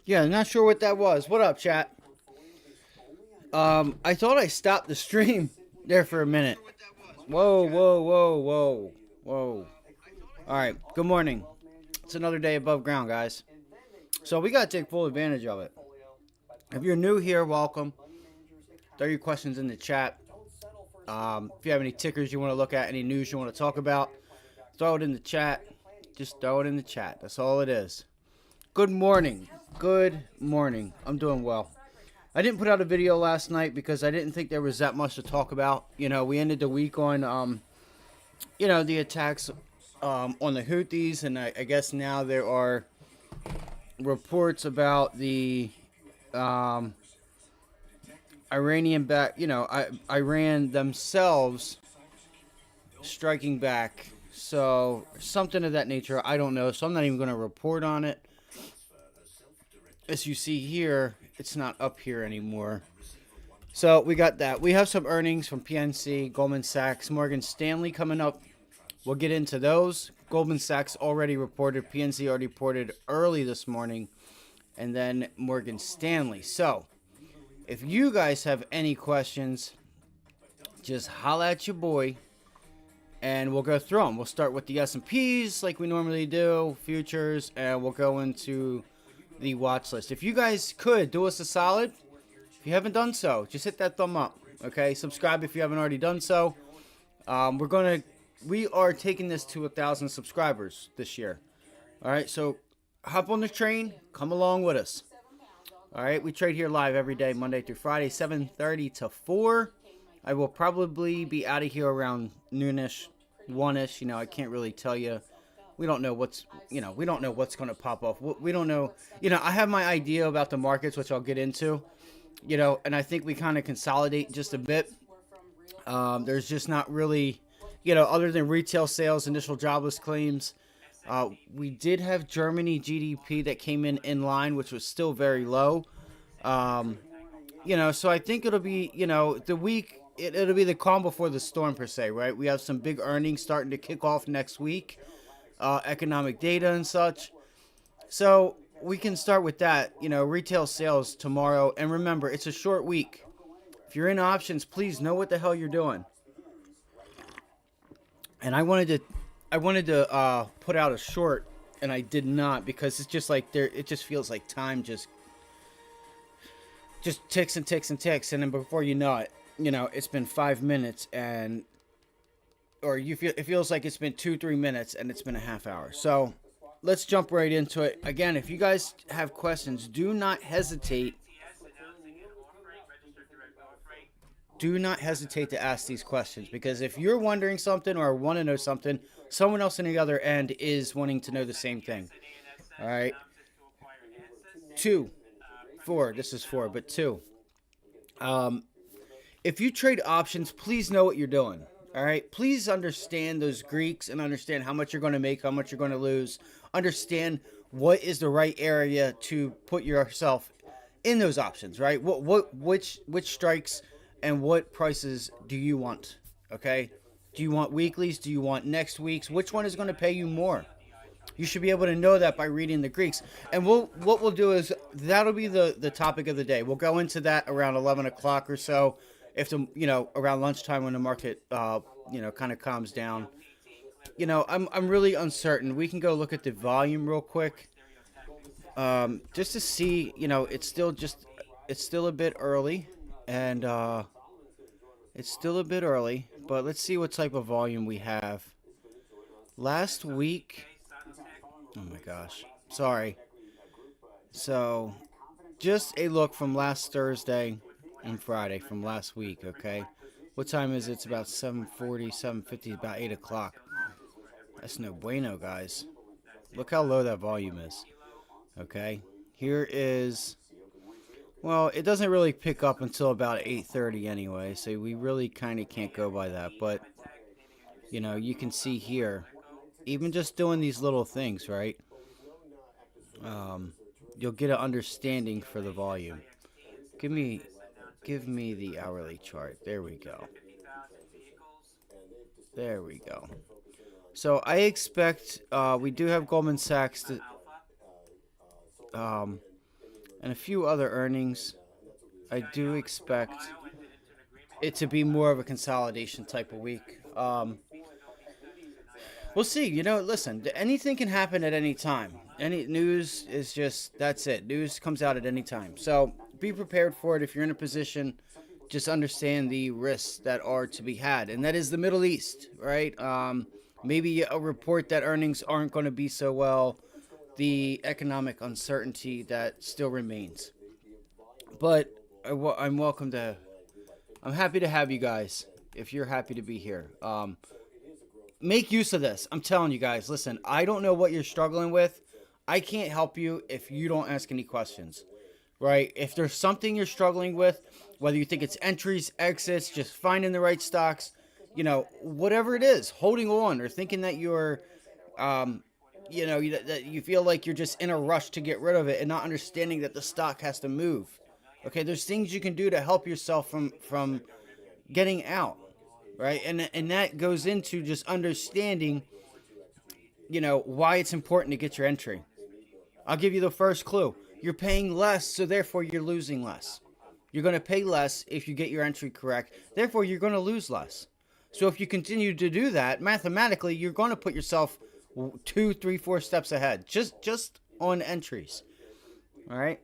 Yeah, not sure what that was. What up, chat? I thought I stopped the stream there for a minute. Whoa, whoa, whoa, whoa, whoa. All right. Good morning. It's another day above ground, guys. So we gotta take full advantage of it. If you're new here, welcome. Throw your questions in the chat. If you have any tickers you want to look at, any news you want to talk about, throw it in the chat. Just throw it in the chat. That's all it is. Good morning. Good morning. I'm doing well. I didn't put out a video last night because I didn't think there was that much to talk about. You know, we ended the week on, the attacks on the Houthis, and I guess now there are reports about the um, Iran themselves striking back. So something of that nature. I don't know. So I'm not even going to report on it. As you see here, it's not up here anymore. So we got that. We have some earnings from PNC, Goldman Sachs, Morgan Stanley coming up. We'll get into those. Goldman Sachs already reported. PNC already reported early this morning. And then Morgan Stanley. So if you guys have any questions, just holla at your boy. And we'll go through them. We'll start with the S&Ps like we normally do, futures, and we'll go into the watch list. If you guys could do us a solid, if you haven't done so, just hit that thumb up. Okay, subscribe if you haven't already done so. We are taking this to 1,000 subscribers this year. All right, so hop on the train, come along with us. All right, we trade here live every day, Monday through Friday, 7:30 to 4. I will probably be out of here around noonish, 1ish. You know, I can't really tell you. We don't know what's going to pop off. We don't know. You know, I have my idea about the markets, which I'll get into. You know, and I think we kind of consolidate just a bit. There's just not really, other than retail sales, initial jobless claims. We did have Germany GDP that came in line, which was still very low. So I think it'll be, the week, it'll be the calm before the storm, per se, right? We have some big earnings starting to kick off next week, economic data and such. So we can start with that, retail sales tomorrow. And remember, it's a short week. If you're in options, please know what the hell you're doing. And I wanted to put out a short, and I did not, because it's just like it just feels like time just ticks and ticks and ticks, and then before you know it, it's been 5 minutes, or it feels like it's been 2-3 minutes, and it's been a half hour. So let's jump right into it. Again, if you guys have questions, do not hesitate. Do not hesitate to ask these questions, because if you're wondering something or want to know something, someone else on the other end is wanting to know the same thing. All right. 2, 4. This is 4, but 2. If you trade options, please know what you're doing. All right. Please understand those Greeks and understand how much you're going to make, how much you're going to lose. Understand what is the right area to put yourself in those options. Right. Which strikes and what prices do you want? Okay. Do you want weeklies? Do you want next week's? Which one is going to pay you more? You should be able to know that by reading the Greeks. And what we'll do is that'll be the topic of the day. We'll go into that around 11 o'clock or so, if around lunchtime when the market kind of calms down. I'm really uncertain. We can go look at the volume real quick, just to see. It's still a bit early, and it's still a bit early. But let's see what type of volume we have. Last week. Oh my gosh. Sorry. So, just a look from last Thursday and Friday from last week, okay? What time is it? It's about 7:40, 7:50, about 8 o'clock. That's no bueno, guys. Look how low that volume is, okay? Here is... Well, it doesn't really pick up until about 8:30 anyway, so we really kind of can't go by that. But, you can see here, even just doing these little things, right? You'll get an understanding for the volume. Give me the hourly chart. There we go. There we go. So I expect we do have Goldman Sachs to and a few other earnings, I do expect it to be more of a consolidation type of week. We'll see. Listen, anything can happen at any time. Any news is just, that's it. News comes out at any time. So be prepared for it. If you're in a position, just understand the risks that are to be had. And that is the Middle East, right? Maybe a report that earnings aren't going to be so well, the economic uncertainty that still remains. But I'm happy to have you guys if you're happy to be here. Make use of this. I'm telling you guys, listen, I don't know what you're struggling with. I can't help you if you don't ask any questions, right? If there's something you're struggling with, whether you think it's entries, exits, just finding the right stocks, whatever it is, holding on or thinking that you're, that you feel like you're just in a rush to get rid of it and not understanding that the stock has to move. Okay, there's things you can do to help yourself from getting out. Right, and that goes into just understanding, why it's important to get your entry. I'll give you the first clue. You're paying less, so therefore you're losing less. You're going to pay less if you get your entry correct. Therefore, you're going to lose less. So if you continue to do that, mathematically, you're going to put yourself 2, 3, 4 steps ahead, just on entries. All right.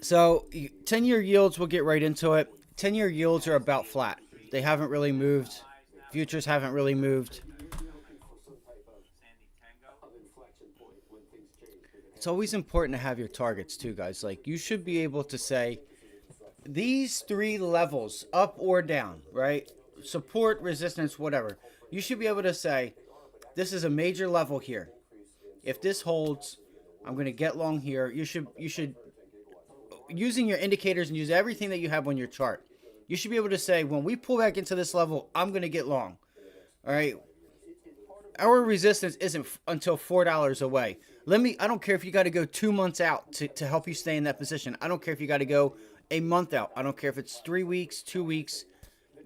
So 10-year yields, we'll get right into it. 10-year yields are about flat. They haven't really moved. Futures haven't really moved. It's always important to have your targets too, guys. Like, you should be able to say these 3 levels, up or down, right? Support, resistance, whatever. You should be able to say, this is a major level here. If this holds, I'm going to get long here. You should, using your indicators and use everything that you have on your chart, you should be able to say, when we pull back into this level, I'm going to get long. All right. Our resistance isn't until $4 away. I don't care if you got to go 2 months out to help you stay in that position. I don't care if you got to go a month out. I don't care if it's 3 weeks, 2 weeks.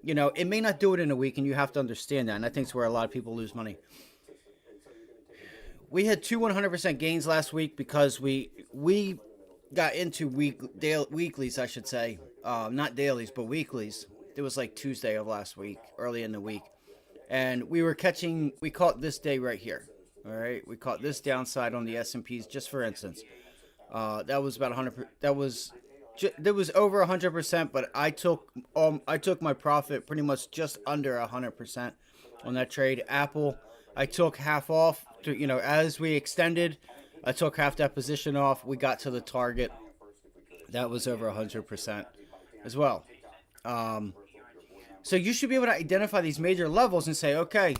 It may not do it in a week, and you have to understand that. And I think it's where a lot of people lose money. We had 2 100% gains last week because we got into weeklies, I should say. Not dailies, but weeklies. It was like Tuesday of last week, early in the week. And we caught this day right here. All right. We caught this downside on the S&Ps, just for instance. That was about 100. That was over 100%, but I took my profit pretty much just under 100% on that trade. Apple, I took half off as we extended. I took half that position off. We got to the target. That was over 100% as well. So you should be able to identify these major levels and say, okay,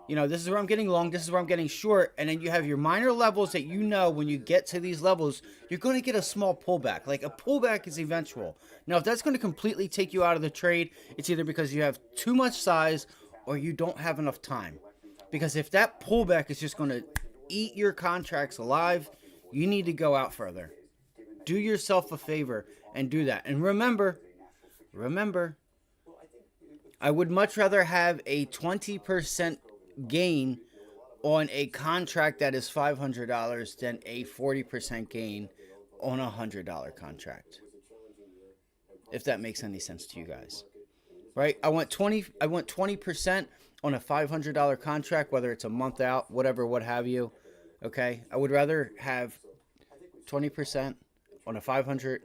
this is where I'm getting long, this is where I'm getting short, and then you have your minor levels that when you get to these levels, you're going to get a small pullback. Like, a pullback is eventual. Now, if that's going to completely take you out of the trade, it's either because you have too much size or you don't have enough time. Because if that pullback is just going to eat your contracts alive, you need to go out further. Do yourself a favor and do that. And remember, I would much rather have a 20% gain on a contract that is $500 than a 40% gain on a $100 contract. If that makes any sense to you guys. Right? I want 20% on a $500 contract, whether it's a month out, whatever, what have you. Okay? I would rather have 20% on a $500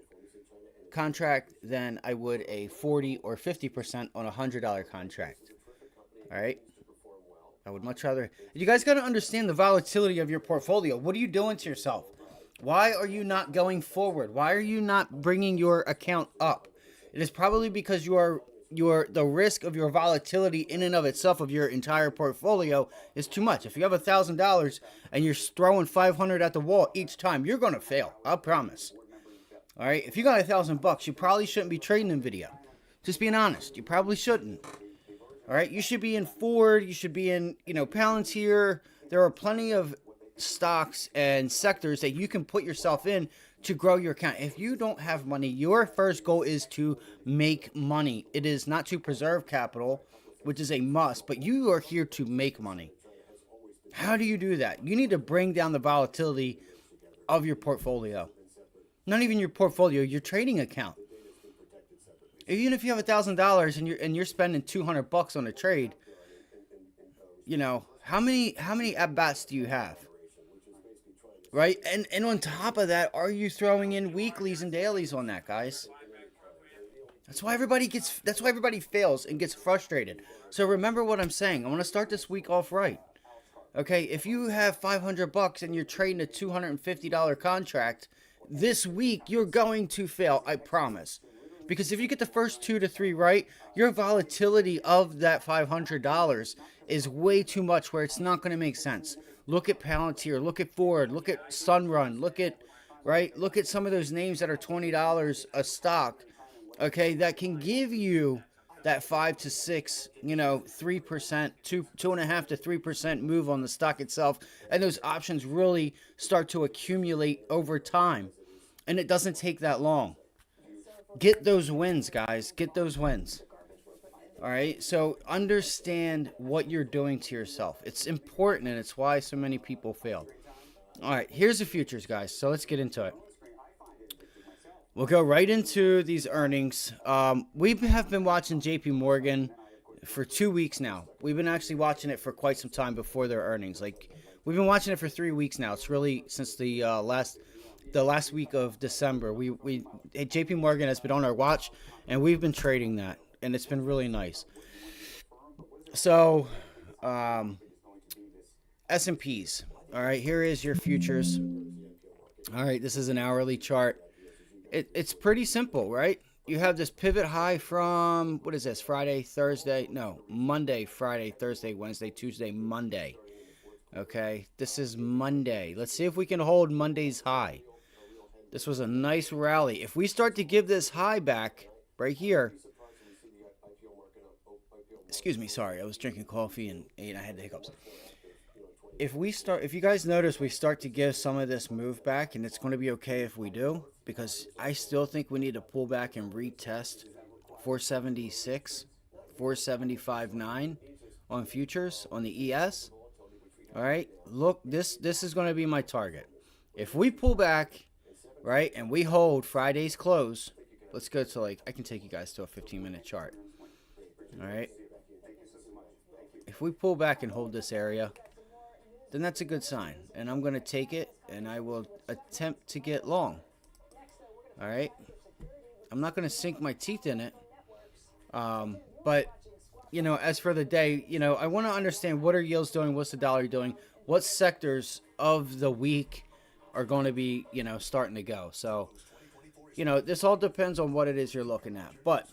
contract than I would a 40 or 50% on a $100 contract. All right? I would much rather. You guys got to understand the volatility of your portfolio. What are you doing to yourself? Why are you not going forward? Why are you not bringing your account up? It is probably because the risk of your volatility in and of itself of your entire portfolio is too much. If you have $1,000 and you're throwing 500 at the wall each time, you're going to fail. I promise. All right. If you got $1,000, you probably shouldn't be trading Nvidia. Just being honest, you probably shouldn't. All right. You should be in Ford. You should be in, Palantir. There are plenty of stocks and sectors that you can put yourself in to grow your account. If you don't have money, your first goal is to make money. It is not to preserve capital, which is a must, but you are here to make money. How do you do that? You need to bring down the volatility of your portfolio. Not even your portfolio, your trading account. Even if you have $1,000 and you're spending $200 on a trade, you know, how many at bats do you have? Right? And on top of that, are you throwing in weeklies and dailies on that, guys? That's why everybody fails and gets frustrated. So remember what I'm saying. I want to start this week off right. Okay, if you have $500 and you're trading a $250 contract, this week you're going to fail, I promise. Because if you get the first 2 to 3 right, your volatility of that $500 is way too much where it's not going to make sense. Look at Palantir, look at Ford, look at Sunrun, look at some of those names that are $20 a stock, okay, that can give you that 5 to 6, 3%, 2.5 to 3% move on the stock itself. And those options really start to accumulate over time. And it doesn't take that long. Get those wins, guys. Get those wins. All right. So understand what you're doing to yourself. It's important, and it's why so many people fail. All right. Here's the futures, guys. So let's get into it. We'll go right into these earnings. We have been watching JP Morgan for 2 weeks now. We've been actually watching it for quite some time before their earnings. Like, we've been watching it for 3 weeks now. It's really since the last week of December. JP Morgan has been on our watch, and we've been trading that, and it's been really nice. So, S&Ps. All right, here is your futures. All right, this is an hourly chart. It's pretty simple, right? You have this pivot high from, what is this, Monday, Friday, Thursday, Wednesday, Tuesday, Monday. Okay, this is Monday. Let's see if we can hold Monday's high. This was a nice rally. If we start to give this high back right here, excuse me, sorry, I was drinking coffee and I had the hiccups. If you guys notice, we start to give some of this move back, and it's going to be okay if we do, because I still think we need to pull back and retest 476, 475.9 on futures on the ES. All right, look, this is going to be my target. If we pull back, right, and we hold Friday's close, let's go to, like, I can take you guys to a 15-minute chart. All right, if we pull back and hold this area, then that's a good sign, and I'm going to take it, and I will attempt to get long. All right, I'm not going to sink my teeth in it, but as for the day, I want to understand, what are yields doing, what's the dollar doing, what sectors of the week are going to be starting to go. So this all depends on what it is you're looking at, but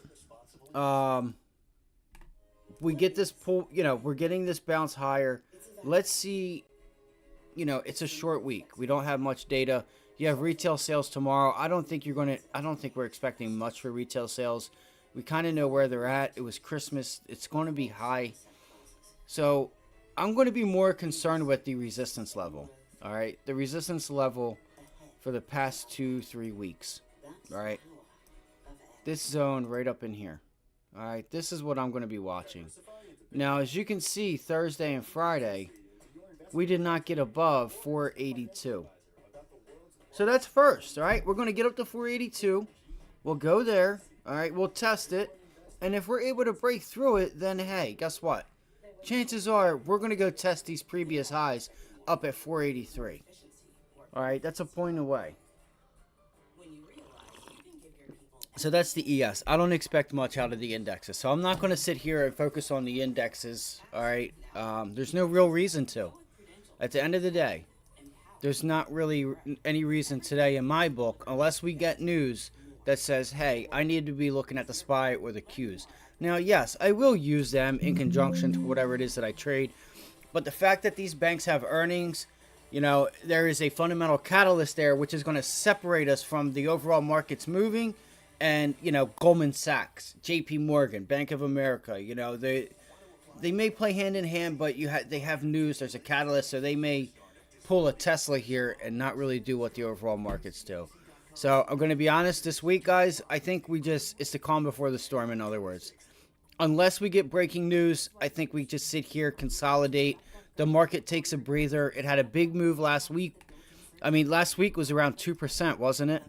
we get this pull, we're getting this bounce higher. Let's see, it's a short week. We don't have much data. You have retail sales tomorrow. I don't think we're expecting much for retail sales. We kind of know where they're at. It was Christmas. It's going to be high. So I'm going to be more concerned with the resistance level. All right. The resistance level for the past 2-3 weeks. All right. This zone right up in here. All right. This is what I'm going to be watching. Now, as you can see, Thursday and Friday, we did not get above 482. So that's first, all right? We're going to get up to 482. We'll go there, all right? We'll test it. And if we're able to break through it, then, hey, guess what? Chances are we're going to go test these previous highs up at 483. All right? That's a point away. So that's the ES. I don't expect much out of the indexes. So I'm not going to sit here and focus on the indexes, all right? There's no real reason to. At the end of the day, there's not really any reason today in my book, unless we get news that says, hey, I need to be looking at the SPY or the Qs. Now, yes, I will use them in conjunction to whatever it is that I trade. But the fact that these banks have earnings, there is a fundamental catalyst there, which is going to separate us from the overall markets moving. And, Goldman Sachs, JP Morgan, Bank of America, they may play hand in hand, but they have news. There's a catalyst, so they may pull a Tesla here and not really do what the overall markets do. So I'm going to be honest this week, guys. I think it's the calm before the storm, in other words. Unless we get breaking news, I think we just sit here, consolidate. The market takes a breather. It had a big move last week. I mean, last week was around 2%, wasn't it?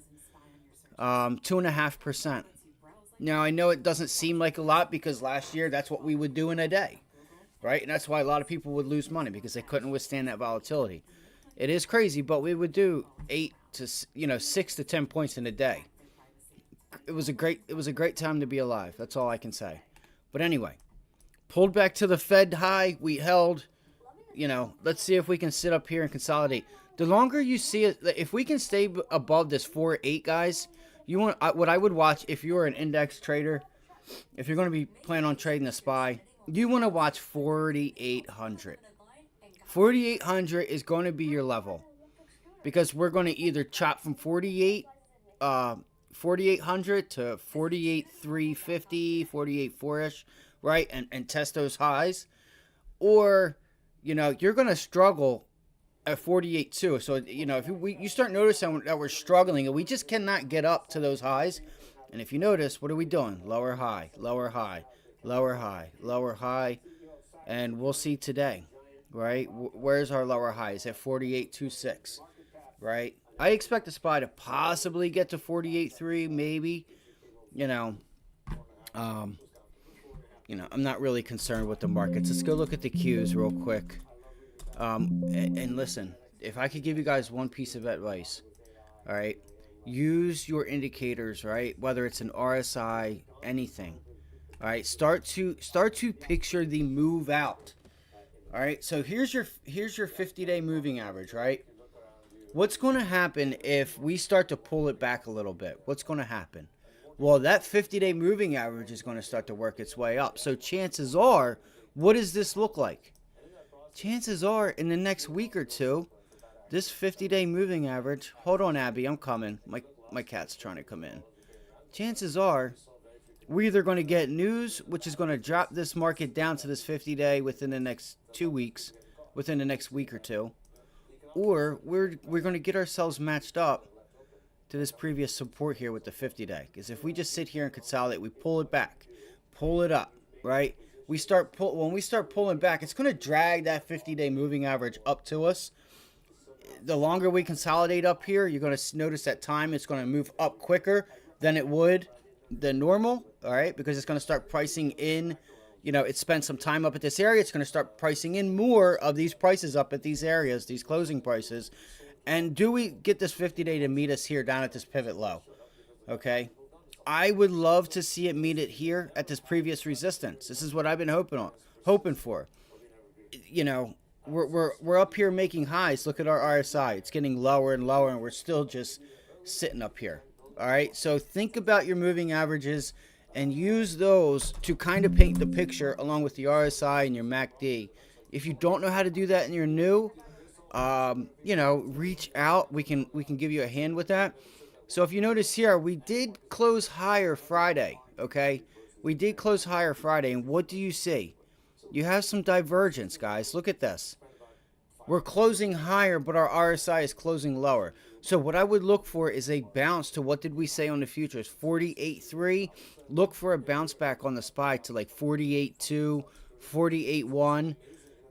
2.5%. Now, I know it doesn't seem like a lot because last year that's what we would do in a day, right? And that's why a lot of people would lose money because they couldn't withstand that volatility. It is crazy, but we would do 6 to 10 points in a day. It was a great time to be alive. That's all I can say. But anyway, pulled back to the Fed high. We held. Let's see if we can sit up here and consolidate. The longer you see it, if we can stay above this 4.8, guys, what I would watch if you're an index trader, if you're going to be planning on trading the SPY, you want to watch 4,800. 4,800 is going to be your level because we're going to either chop from 4,800 to 48,350, 48,4ish, right, and test those highs, or you're going to struggle at 48.2. So if you start noticing that we're struggling and we just cannot get up to those highs, and if you notice, what are we doing? Lower high, lower high, lower high, lower high, and we'll see today, right? Where's our lower highs? At 48.26, right? I expect the SPY to possibly get to 48.3, maybe. I'm not really concerned with the markets. Let's go look at the Qs real quick. And listen, if I could give you guys one piece of advice, all right, use your indicators, right? Whether it's an RSI, anything, all right. Start to picture the move out, all right. So here's your 50-day moving average, right? What's going to happen if we start to pull it back a little bit? What's going to happen? Well, that 50-day moving average is going to start to work its way up. So chances are, what does this look like? Chances are, in the next week or two, this 50-day moving average... Hold on, Abby, I'm coming. My cat's trying to come in. Chances are, we're either going to get news, which is going to drop this market down to this 50-day within the next 2 weeks, within the next week or two, or we're going to get ourselves matched up to this previous support here with the 50-day. Because if we just sit here and consolidate, we pull it back, pull it up, right? When we start pulling back, it's going to drag that 50-day moving average up to us. The longer we consolidate up here, you're going to notice that time it's going to move up quicker than it would than normal, all right? Because it's going to start pricing in. It spent some time up at this area. It's going to start pricing in more of these prices up at these areas, these closing prices. And do we get this 50-day to meet us here down at this pivot low? Okay. I would love to see it meet it here at this previous resistance. This is what I've been hoping for. We're up here making highs. Look at our RSI. It's getting lower and lower, and we're still just sitting up here. All right. So think about your moving averages and use those to kind of paint the picture along with the RSI and your MACD. If you don't know how to do that and you're new, reach out. We can give you a hand with that. So if you notice here, we did close higher Friday, okay? We did close higher Friday, and what do you see? You have some divergence, guys. Look at this. We're closing higher, but our RSI is closing lower. So what I would look for is a bounce to, what did we say on the futures? 48.3. Look for a bounce back on the SPY to like 48.2, 48.1,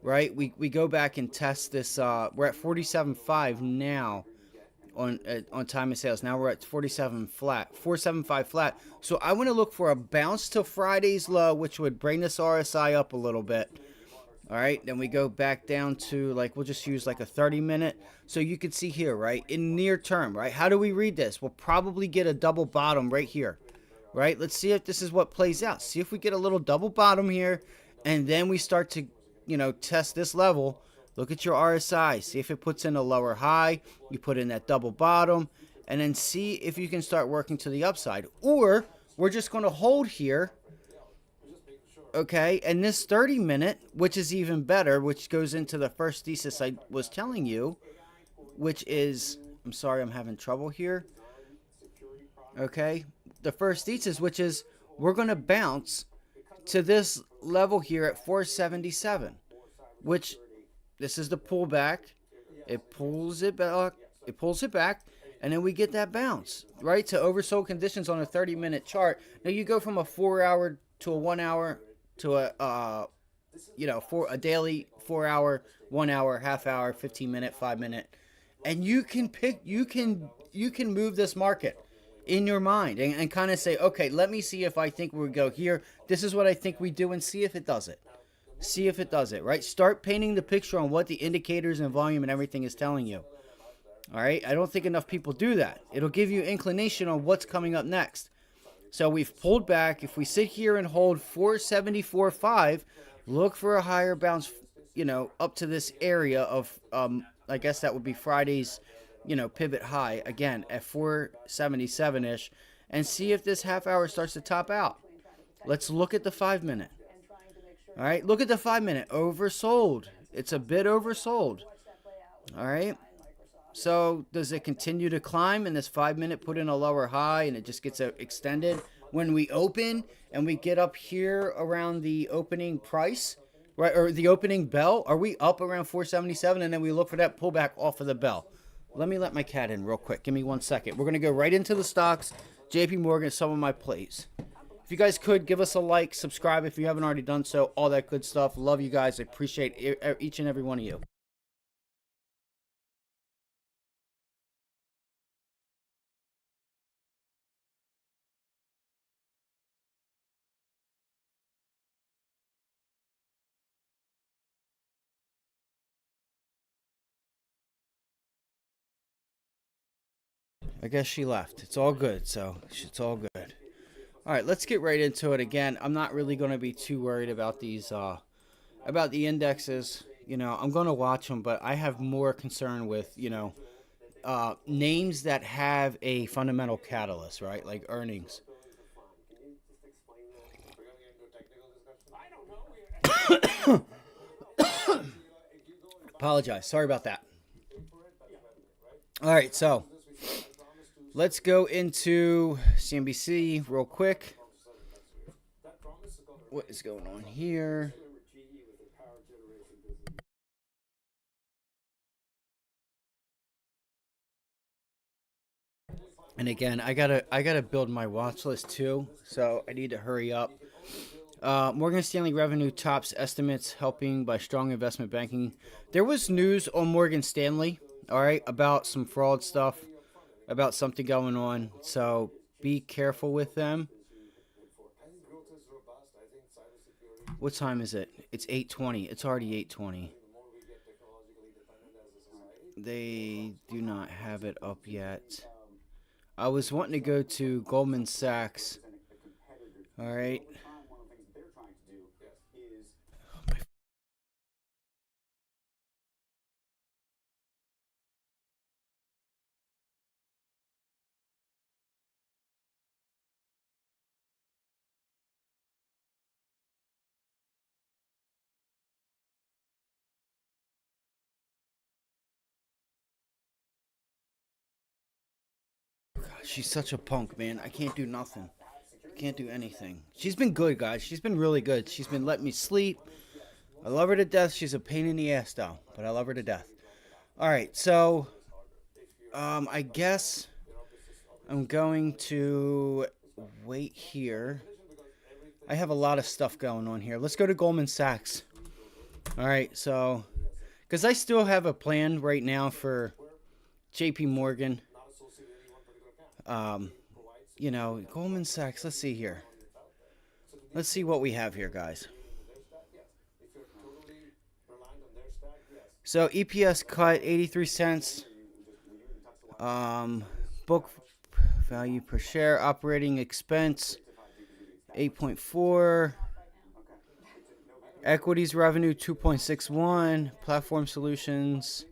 right? We go back and test this. We're at 47.5 now. On time of sales. Now we're at 475 flat. So I want to look for a bounce to Friday's low, which would bring this RSI up a little bit. All right, then we go back down to, we'll just use a 30-minute. So you can see here, right, in near term, right, how do we read this? We'll probably get a double bottom right here, right? Let's see if this is what plays out. See if we get a little double bottom here, and then we start to, test this level. Look at your RSI. See if it puts in a lower high. You put in that double bottom. And then see if you can start working to the upside. Or we're just going to hold here. Okay. And this 30-minute, which is even better, which goes into the first thesis I was telling you, which is, I'm sorry, I'm having trouble here. Okay. The first thesis, which is we're going to bounce to this level here at 477, which... This is the pullback. It pulls it back. And then we get that bounce, right, to oversold conditions on a 30-minute chart. Now you go from a 4-hour to a 1 hour to a daily 4 hour, 1 hour, half hour, 15-minute, 5-minute, and you can pick, you can move this market in your mind and kind of say, okay, let me see if I think we go here. This is what I think we do, and see if it does it. See if it does it, right? Start painting the picture on what the indicators and volume and everything is telling you. All right? I don't think enough people do that. It'll give you inclination on what's coming up next. So we've pulled back. If we sit here and hold 474.5, look for a higher bounce, you know, up to this area of, I guess that would be Friday's, you know, pivot high again at 477-ish, and see if this half hour starts to top out. Let's look at the 5-minute. All right, look at the 5-minute. Oversold. It's a bit oversold. All right. So does it continue to climb, and this 5-minute put in a lower high and it just gets extended? When we open and we get up here around the opening price, right, or the opening bell, are we up around 477, and then we look for that pullback off of the bell? Let me let my cat in real quick. Give me 1 second. We're going to go right into the stocks, JP Morgan, some of my plays. If you guys could, give us a like, subscribe if you haven't already done so, all that good stuff. Love you guys. I appreciate each and every one of you. I guess she left. It's all good, so it's all good. All right, let's get right into it. Again, I'm not really going to be too worried about these, about the indexes. You know, I'm going to watch them, but I have more concern with, you know, names that have a fundamental catalyst, right? Like earnings. Apologize. Sorry about that. All right, so let's go into CNBC real quick. What is going on here? And again, I gotta build my watch list too, so I need to hurry up. Morgan Stanley revenue tops estimates, helping by strong investment banking. There was news on Morgan Stanley, all right, about some fraud stuff, about something going on. So be careful with them. What time is it? It's 8:20. It's already 8:20. They do not have it up yet. I was wanting to go to Goldman Sachs. All right. She's such a punk, man. I can't do nothing. Can't do anything. She's been good, guys. She's been really good. She's been letting me sleep. I love her to death. She's a pain in the ass, though, but I love her to death. All right, so I guess I'm going to wait here. I have a lot of stuff going on here. Let's go to Goldman Sachs. All right, so because I still have a plan right now for JP Morgan. You know, Goldman Sachs, let's see here. Let's see what we have here, guys. So EPS cut 83 cents. Book value per share, operating expense 8.4. Equities revenue 2.61. Platform solutions.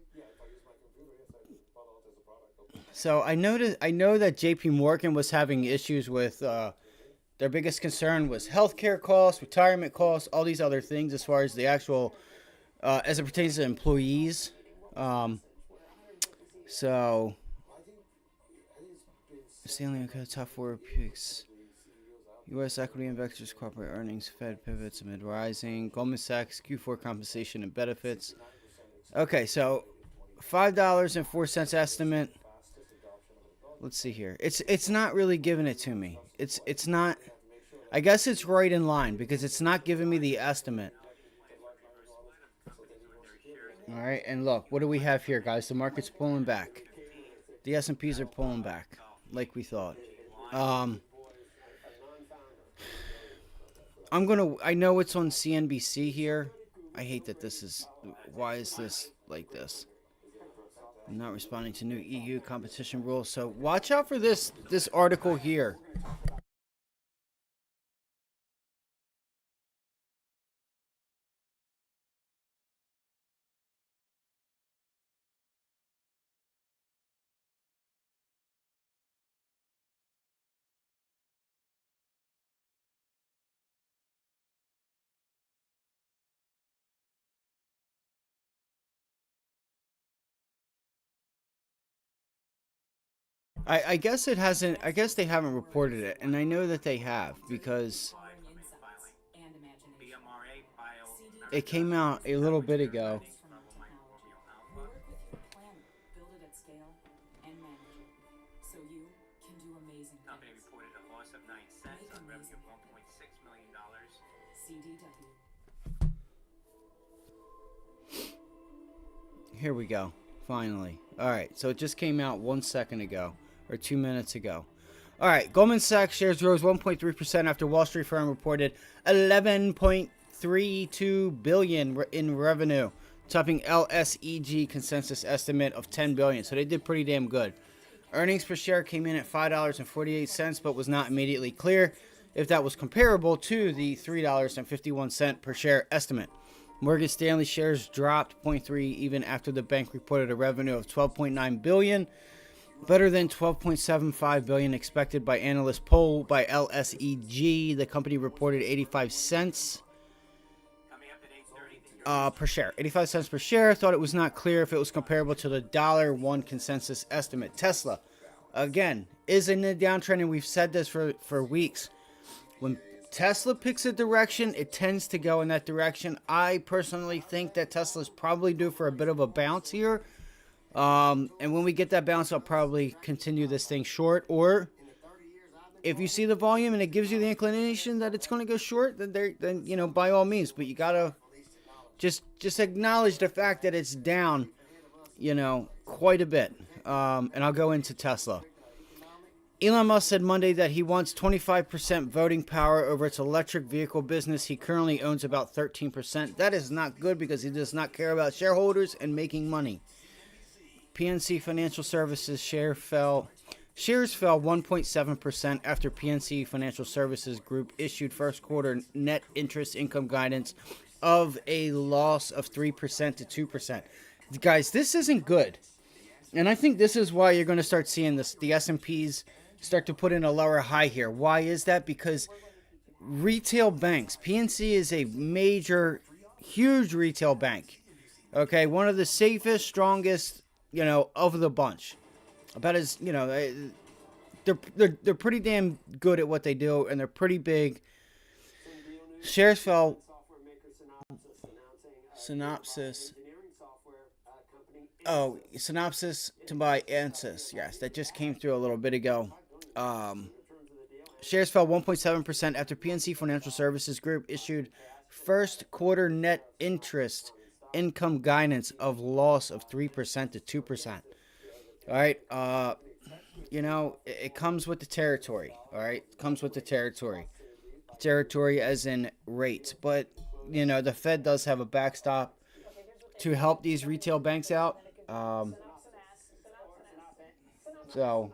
So I know that JP Morgan was having issues with their biggest concern was healthcare costs, retirement costs, all these other things as far as the actual as it pertains to employees. So Stanley okay, top 4 picks. U.S. equity investors, corporate earnings, Fed pivots amid rising. Goldman Sachs Q4 compensation and benefits. Okay, so $5.04 estimate. Let's see here. It's not really giving it to me. It's not. I guess it's right in line because it's not giving me the estimate. All right, and look, what do we have here, guys? The market's pulling back. The S&Ps are pulling back, like we thought. I know it's on CNBC here. I hate that this is, why is this like this? I'm not responding to new EU competition rules. So watch out for this article here. I guess it hasn't. I guess they haven't reported it, and I know that they have because it came out a little bit ago. Here we go. Finally. All right. So it just came out 1 second ago, or 2 minutes ago. All right. Goldman Sachs shares rose 1.3% after Wall Street firm reported 11.32 billion in revenue, topping LSEG consensus estimate of 10 billion. So they did pretty damn good. Earnings per share came in at $5.48, but was not immediately clear if that was comparable to the $3.51 per share estimate. Morgan Stanley shares dropped 0.3 even after the bank reported a revenue of 12.9 billion, better than 12.75 billion expected by analyst poll by LSEG. The company reported 85 cents per share. 85 cents per share. Thought it was not clear if it was comparable to the $1 consensus estimate. Tesla, again, is in a downtrend, and we've said this for weeks. When Tesla picks a direction, it tends to go in that direction. I personally think that Tesla's probably due for a bit of a bounce here. And when we get that bounce, I'll probably continue this thing short. Or if you see the volume and it gives you the inclination that it's going to go short, then you know, by all means. But you gotta just acknowledge the fact that it's down, you know, quite a bit. And I'll go into Tesla. Elon Musk said Monday that he wants 25% voting power over its electric vehicle business. He currently owns about 13%. That is not good because he does not care about shareholders and making money. PNC Financial Services shares fell 1.7% after PNC Financial Services Group issued first quarter net interest income guidance of a loss of 3% to 2%. Guys, this isn't good. And I think this is why you're going to start seeing the S&Ps start to put in a lower high here. Why is that? Because retail banks, PNC is a major, huge retail bank. Okay, one of the safest, strongest, you know, of the bunch. About as, you know, they're pretty damn good at what they do, and they're pretty big. Shares fell. Synopsys to buy Ansys. Yes, that just came through a little bit ago. Shares fell 1.7% after PNC Financial Services Group issued first quarter net interest income guidance of loss of 3% to 2%. All right. You know, it comes with the territory. All right. It comes with the territory. Territory as in rates. But, you know, the Fed does have a backstop to help these retail banks out. So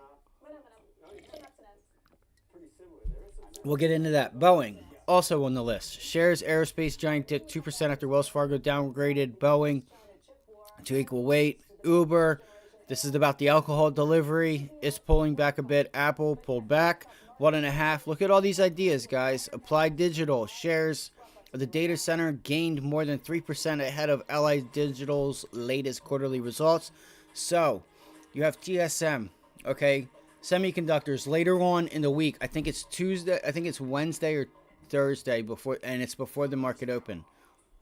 we'll get into that. Boeing, also on the list. Shares aerospace giant dipped 2% after Wells Fargo downgraded Boeing to equal weight. Uber, this is about the alcohol delivery. It's pulling back a bit. Apple pulled back 1.5%. Look at all these ideas, guys. Applied Digital shares of the data center gained more than 3% ahead of Allied Digital's latest quarterly results. So you have TSM, okay? Semiconductors later on in the week. I think it's Tuesday. I think it's Wednesday or Thursday before, and it's before the market open.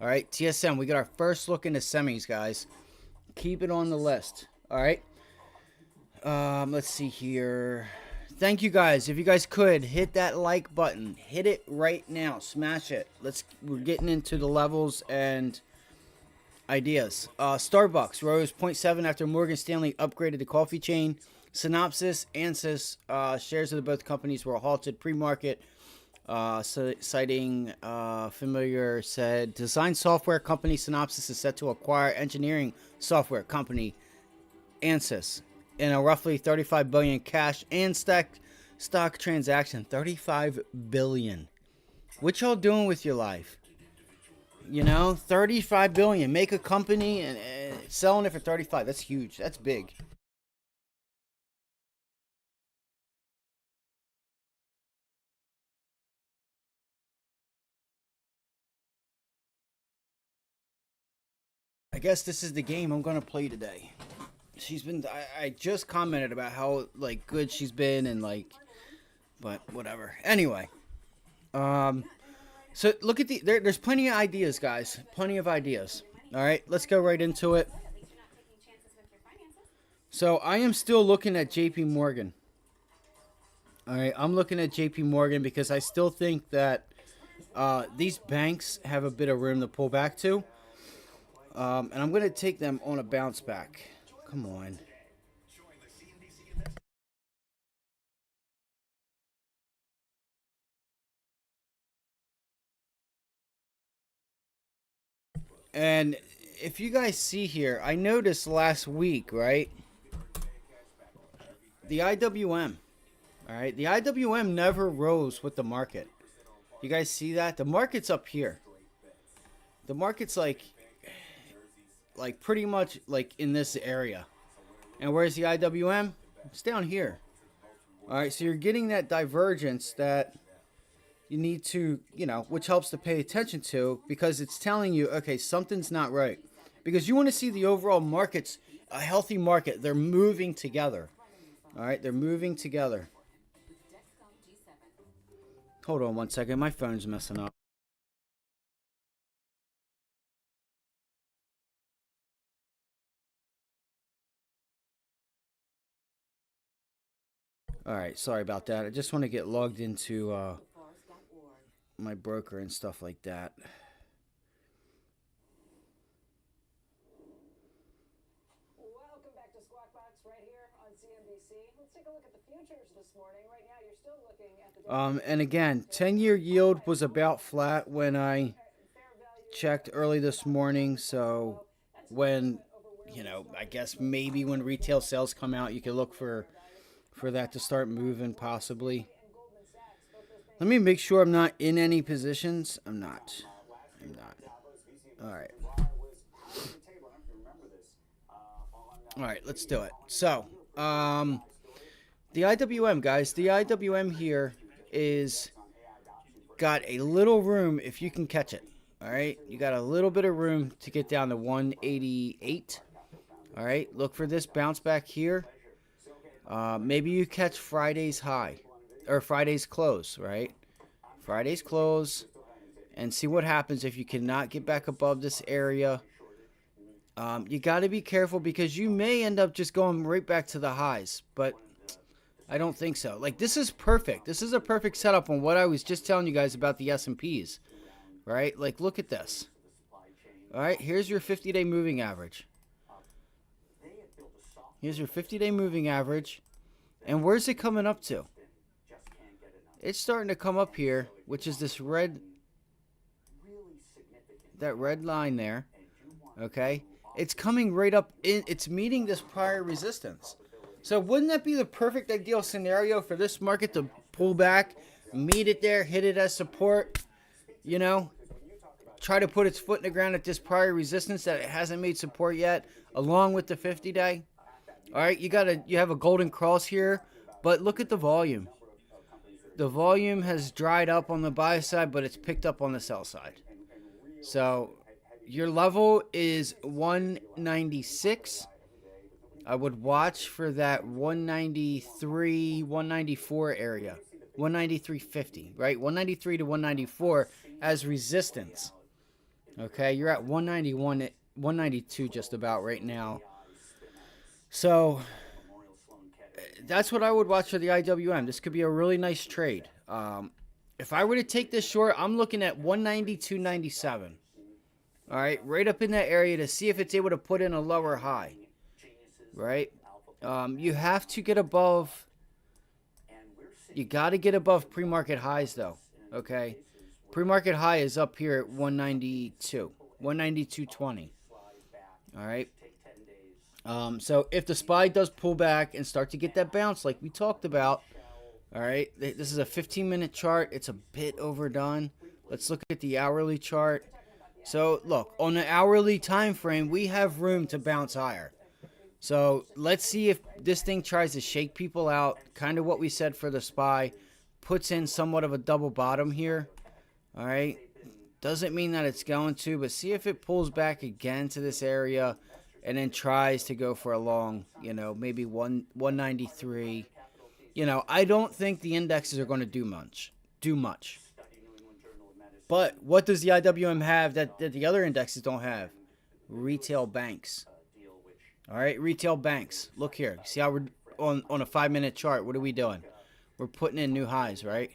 All right, TSM. We got our first look into semis, guys. Keep it on the list. All right. Let's see here. Thank you guys. If you guys could hit that like button, hit it right now. Smash it. We're getting into the levels, and Ideas. Starbucks rose zero point 0.7 after Morgan Stanley upgraded the coffee chain. Synopsys, Ansys, shares of both companies were halted pre-market, citing familiar said design software company Synopsys is set to acquire engineering software company Ansys in a roughly $35 billion cash and stock transaction. $35 billion. What y'all doing with your life? You know, $35 billion. Make a company and selling it for 35. That's huge. That's big. I guess this is the game I'm gonna play today. She's been. I just commented about how like good she's been and like, but whatever. Anyway, so look at there's plenty of ideas, guys. Plenty of ideas. All right, let's go right into it. So I am still looking at J.P. Morgan. All right, I'm looking at J.P. Morgan because I still think that these banks have a bit of room to pull back to. And I'm going to take them on a bounce back. Come on. And if you guys see here, I noticed last week, right? The IWM. All right. The IWM never rose with the market. You guys see that? The market's up here. The market's like pretty much like in this area. And where's the IWM? It's down here. All right, so you're getting that divergence that you need to, which helps to pay attention to because it's telling you, okay, something's not right. Because you want to see the overall markets, a healthy market. They're moving together. All right, they're moving together. Hold on one second. My phone's messing up. All right, sorry about that. I just want to get logged into my broker and stuff like that. Welcome back to Squawk Box right here on CNBC. Let's take a look at the futures this morning. Right now, you're still looking at the and again, 10-year yield was about flat when I checked early this morning. So when, I guess maybe when retail sales come out, you can look for that to start moving possibly. Let me make sure I'm not in any positions. I'm not. All right. All right, let's do it. So, the IWM, guys, the IWM here is got a little room if you can catch it. All right, you got a little bit of room to get down to 188. All right, look for this bounce back here. Maybe you catch Friday's high or Friday's close, right? Friday's close and see what happens if you cannot get back above this area. You got to be careful because you may end up just going right back to the highs, but I don't think so. Like, this is perfect. This is a perfect setup on what I was just telling you guys about the S&Ps, right? Like, look at this. All right, here's your 50-day moving average. Here's your 50-day moving average. And where's it coming up to? It's starting to come up here, which is this red, that red line there. Okay? It's coming right up in, it's meeting this prior resistance. So wouldn't that be the perfect ideal scenario for this market to pull back, meet it there, hit it as support, try to put its foot in the ground at this prior resistance that it hasn't made support yet, along with the 50-day? All right, you have a golden cross here, but look at the volume. The volume has dried up on the buy side, but it's picked up on the sell side. So your level is 196. I would watch for that 193, 194 area. 193.50, right? 193 to 194 as resistance. Okay, you're at 191, 192 just about right now. So that's what I would watch for the IWM. This could be a really nice trade. If I were to take this short, I'm looking at 192.97. All right, right up in that area to see if it's able to put in a lower high. Right? You have to get above. You got to get above pre-market highs, though. Okay? Pre-market high is up here at 192. 192.20. All right? So if the SPY does pull back and start to get that bounce like we talked about, all right, this is a 15-minute chart. It's a bit overdone. Let's look at the hourly chart. So look, on the hourly time frame, we have room to bounce higher. So let's see if this thing tries to shake people out, kind of what we said for the SPY, puts in somewhat of a double bottom here. All right, doesn't mean that it's going to, but see if it pulls back again to this area and then tries to go for a long, maybe 193. I don't think the indexes are going to do much. But what does the IWM have that the other indexes don't have? Retail banks. All right, retail banks. Look here. See how we're on a 5-minute chart. What are we doing? We're putting in new highs, right?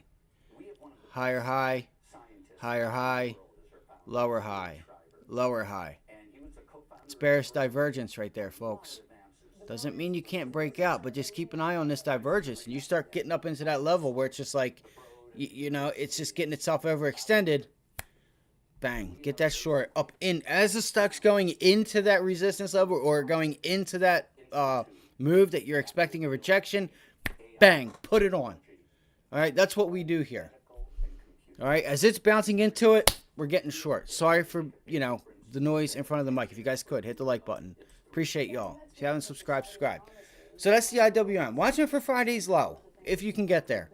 Higher high, higher high, lower high, lower high. It's bearish divergence right there, folks. Doesn't mean you can't break out, but just keep an eye on this divergence. And you start getting up into that level where it's just like, it's just getting itself overextended. Bang, get that short up in as the stock's going into that resistance level or going into that move that you're expecting a rejection. Bang, put it on. All right, that's what we do here. All right, as it's bouncing into it, we're getting short. Sorry for, the noise in front of the mic. If you guys could, hit the like button. Appreciate y'all. If you haven't subscribed, subscribe. So that's the IWM. Watching for Friday's low, if you can get there.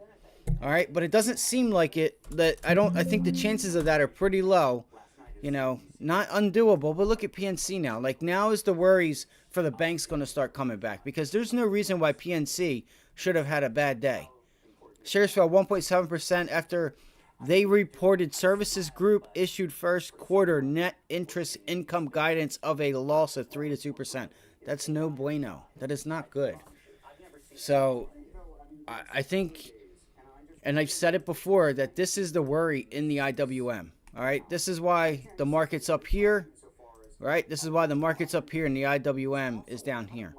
All right, but it doesn't seem like it. I think the chances of that are pretty low. Not undoable. But look at PNC now. Like, now is the worries for the banks going to start coming back, because there's no reason why PNC should have had a bad day. Shares fell 1.7% after they reported Services Group issued first quarter net interest income guidance of a loss of 3 to 2%. That's no bueno. That is not good. So I think, and I've said it before, that this is the worry in the IWM. All right, this is why the market's up here. Right, this is why the market's up here and the IWM is down here.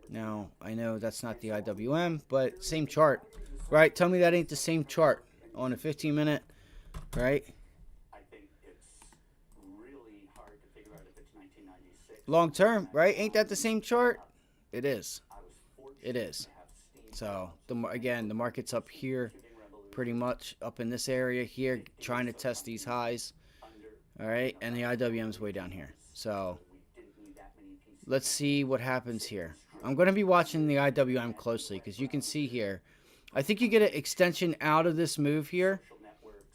Now, I know that's not the IWM, but same chart. Right, tell me that ain't the same chart on a 15-minute, right? I think it's really hard to figure out if it's 1996. Long term, right? Ain't that the same chart? It is. It is. So, again, the market's up here, pretty much up in this area here, trying to test these highs. All right, and the IWM's way down here. So, let's see what happens here. I'm going to be watching the IWM closely because you can see here, I think you get an extension out of this move here,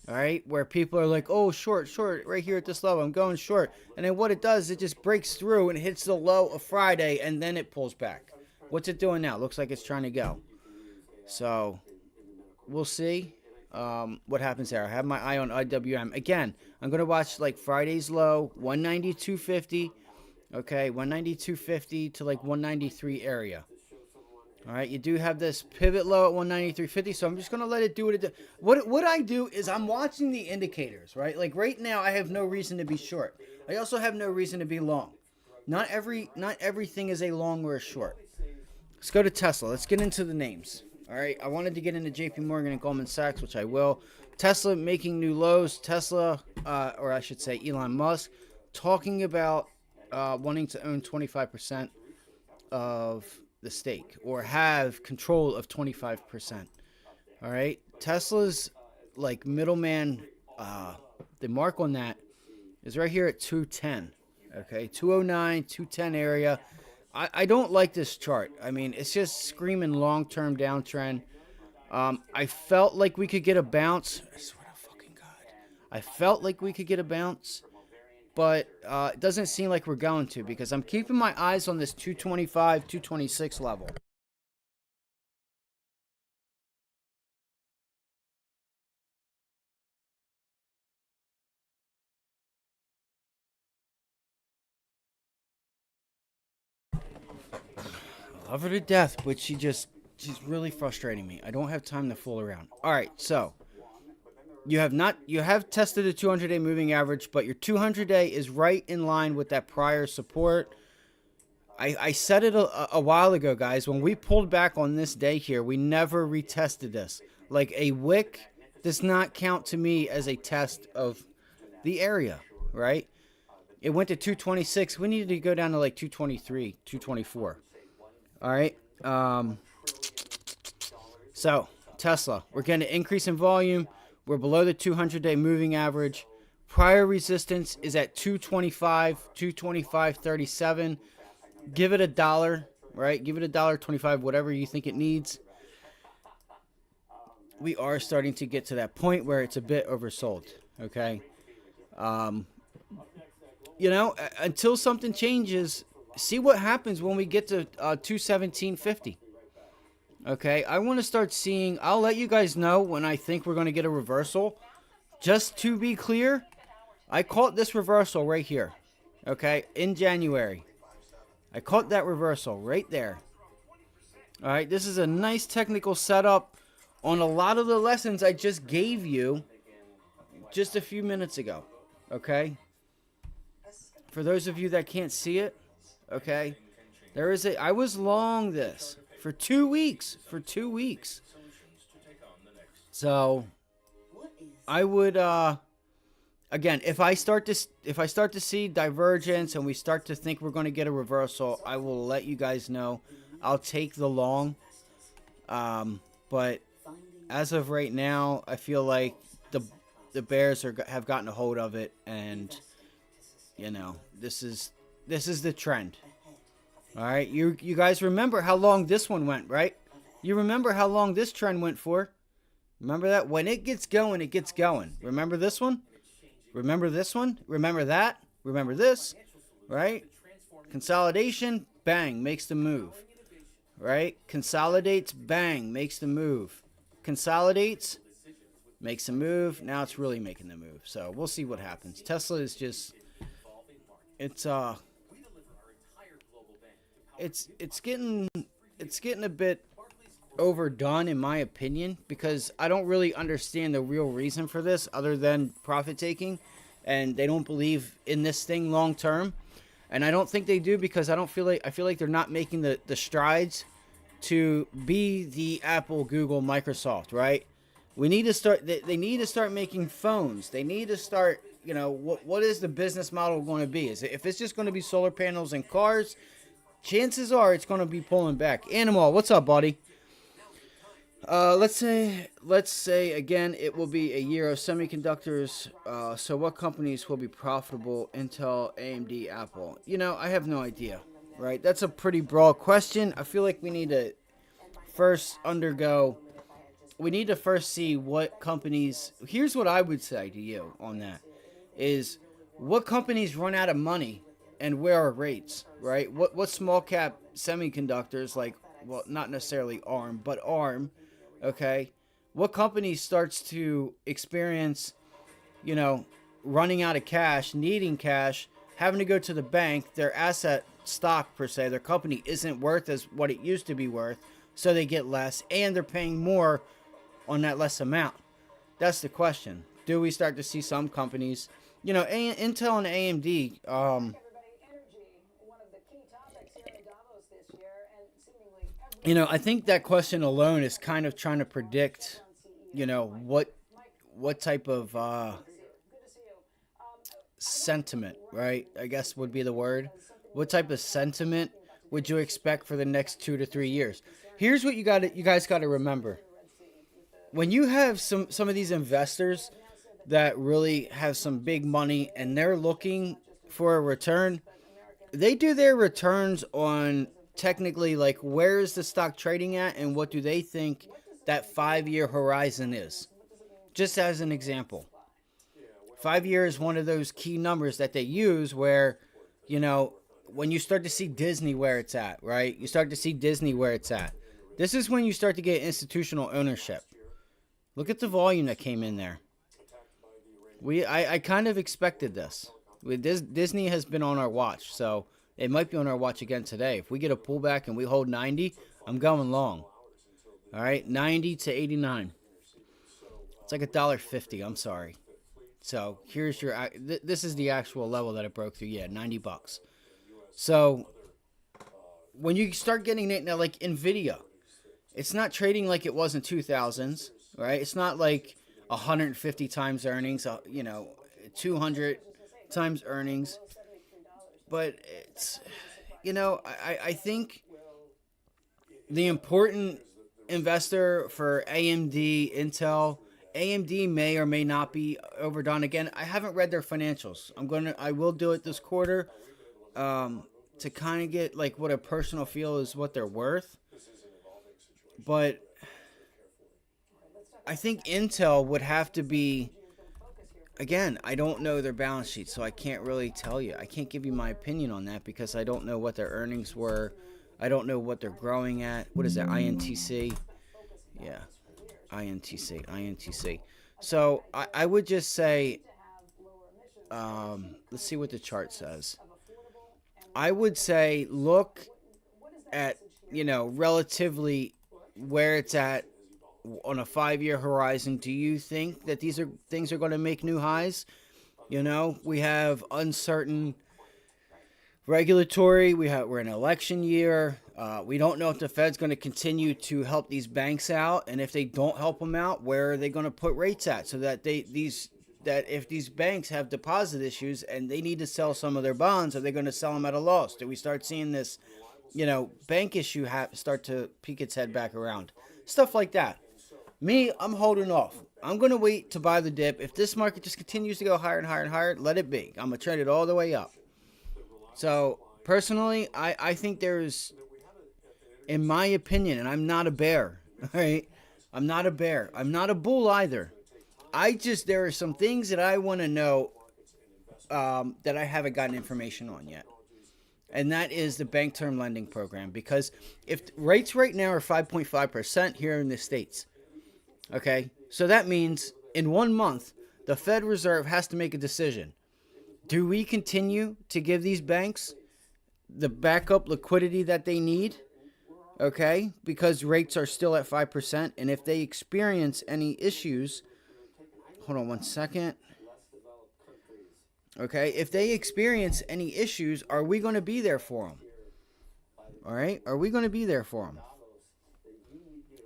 all right, where people are like, oh, short, right here at this level, I'm going short. And then what it does, it just breaks through and hits the low of Friday, and then it pulls back. What's it doing now? Looks like it's trying to go. So we'll see what happens there. I have my eye on IWM. Again, I'm going to watch like Friday's low, 192.50, okay, 192.50 to like 193 area. All right, you do have this pivot low at 193.50, so I'm just going to let it do what it does. What I do is I'm watching the indicators, right? Like right now, I have no reason to be short. I also have no reason to be long. Not everything is a long or a short. Let's go to Tesla. Let's get into the names. All right, I wanted to get into JP Morgan and Goldman Sachs, which I will. Tesla making new lows. Tesla, or I should say Elon Musk, talking about wanting to own 25% of the stake or have control of 25%. All right, Tesla's like middleman, the mark on that is right here at 210. Okay, 209, 210 area. I don't like this chart. I mean, it's just screaming long-term downtrend. I felt like we could get a bounce. I swear to fucking God. I felt like we could get a bounce, but it doesn't seem like we're going to, because I'm keeping my eyes on this 225, 226 level. I love her to death, but she's really frustrating me. I don't have time to fool around. All right, so You have tested the 200-day moving average, but your 200-day is right in line with that prior support. I said it a while ago, guys. When we pulled back on this day here, we never retested this. Like, a wick does not count to me as a test of the area, right? It went to 226. We needed to go down to like 223, 224. All right. So Tesla, we're getting an increase in volume. We're below the 200-day moving average. Prior resistance is at 225, 225.37. Give it $1, right? Give it $1.25, whatever you think it needs. We are starting to get to that point where it's a bit oversold, okay? You know, until something changes, see what happens when we get to 217.50. Okay, I want to start seeing, I'll let you guys know when I think we're going to get a reversal. Just to be clear, I caught this reversal right here, okay, in January. I caught that reversal right there. All right, this is a nice technical setup on a lot of the lessons I just gave you just a few minutes ago, okay? For those of you that can't see it, okay, I was long this for 2 weeks, So I would, again, if I start to see divergence and we start to think we're going to get a reversal, I will let you guys know. I'll take the long. But as of right now, I feel like the Bears have gotten a hold of it, and you know, this is the trend. All right, you guys remember how long this one went, right? You remember how long this trend went for? Remember that? When it gets going, it gets going. Remember this one? Remember this one? Remember that? Remember this? Right? Consolidation, bang, makes the move. Right? Consolidates, bang, makes the move. Consolidates, makes a move. Now it's really making the move. So we'll see what happens. Tesla is just, it's getting a bit overdone in my opinion, because I don't really understand the real reason for this other than profit taking, and they don't believe in this thing long term. And I don't think they do, because I feel like they're not making the strides to be the Apple, Google, Microsoft, right? We need to start, they need to start making phones. They need to start, you know, what is the business model going to be? If it's just going to be solar panels and cars, chances are it's going to be pulling back. Animal, what's up, buddy? Let's say again, it will be a year of semiconductors. So what companies will be profitable? Intel, AMD, Apple. You know, I have no idea, right? That's a pretty broad question. I feel like we need to first see what companies, here's what I would say to you on that, is what companies run out of money and where are rates, right? What small cap semiconductors, like, well, not necessarily ARM, but ARM, okay? What company starts to experience, you know, running out of cash, needing cash, having to go to the bank, their asset stock per se, their company isn't worth as what it used to be worth, so they get less, and they're paying more on that less amount. That's the question. Do we start to see some companies, you know, Intel and AMD, you know, I think that question alone is kind of trying to predict, you know, what type of sentiment, right? I guess would be the word. What type of sentiment would you expect for the next 2 to 3 years? Here's what you guys got to remember. When you have some of these investors that really have some big money and they're looking for a return, they do their returns on technically, like, where is the stock trading at and what do they think that 5-year horizon is. Just as an example, 5 years is one of those key numbers that they use where, you know, when you start to see Disney where it's at, right? You start to see Disney where it's at. This is when you start to get institutional ownership. Look at the volume that came in there. I kind of expected this. Disney has been on our watch, so it might be on our watch again today. If we get a pullback and we hold 90, I'm going long. All right, 90 to 89. It's like $1.50. I'm sorry. So here's your. This is the actual level that it broke through. Yeah, $90. So when you start getting it now, like Nvidia, it's not trading like it was in 2000s, right? It's not like 150 times earnings, 200 times earnings. But it's, I think the important investor for AMD, Intel, AMD may or may not be overdone again. I haven't read their financials. I will do it this quarter, to kind of get like what a personal feel is what they're worth. But I think Intel would have to be, again, I don't know their balance sheet, so I can't really tell you. I can't give you my opinion on that because I don't know what their earnings were. I don't know what they're growing at. What is that, INTC? Yeah, INTC. So I would just say, let's see what the chart says. I would say look at, relatively where it's at on a 5-year horizon. Do you think that these things are going to make new highs? We have uncertain regulatory. We're in an election year. We don't know if the Fed's going to continue to help these banks out, and if they don't help them out, where are they going to put rates at so that that if these banks have deposit issues and they need to sell some of their bonds, are they going to sell them at a loss? Do we start seeing this, bank issue start to peek its head back around? Stuff like that. Me, I'm holding off. I'm going to wait to buy the dip. If this market just continues to go higher and higher and higher, let it be. I'm going to trade it all the way up. So, personally, I think there's, in my opinion, and I'm not a bear, all right? I'm not a bear. I'm not a bull either. There are some things that I want to know that I haven't gotten information on yet. And that is the bank term lending program. Because if rates right now are 5.5% here in the States, okay? So that means in 1 month, the Fed Reserve has to make a decision. Do we continue to give these banks the backup liquidity that they need? Okay? Because rates are still at 5%. And if they experience any issues, hold on one second. Okay? If they experience any issues, are we going to be there for them? All right? Are we going to be there for them?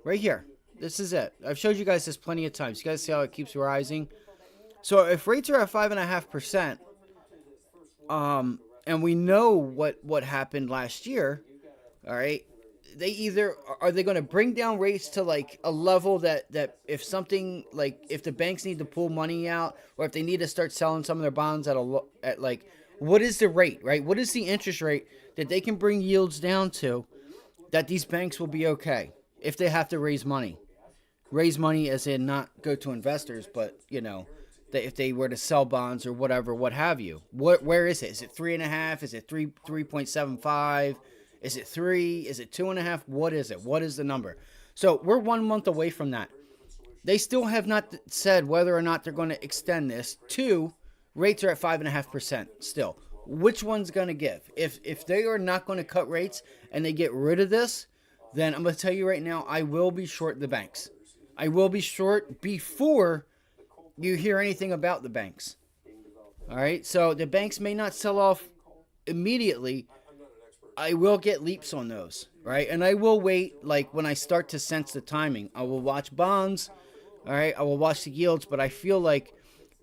Right here. This is it. I've showed you guys this plenty of times. You guys see how it keeps rising? So if rates are at 5.5%, and we know what happened last year, all right, are they going to bring down rates to like a level that if something, like if the banks need to pull money out, or if they need to start selling some of their bonds at like, what is the rate, right? What is the interest rate that they can bring yields down to that these banks will be okay if they have to raise money? Raise money as in not go to investors, but, that if they were to sell bonds or whatever, what have you. Where is it? Is it 3.5? Is it 3.75? Is it 3? Is it 2.5? What is it? What is the number? So we're 1 month away from that. They still have not said whether or not they're going to extend this. 2, rates are at 5.5% still. Which one's going to give? If they are not going to cut rates and they get rid of this, then I'm going to tell you right now, I will be short the banks. I will be short before you hear anything about the banks. All right? So the banks may not sell off immediately. I will get leaps on those, right? And I will wait, like when I start to sense the timing. I will watch bonds, all right? I will watch the yields, but I feel like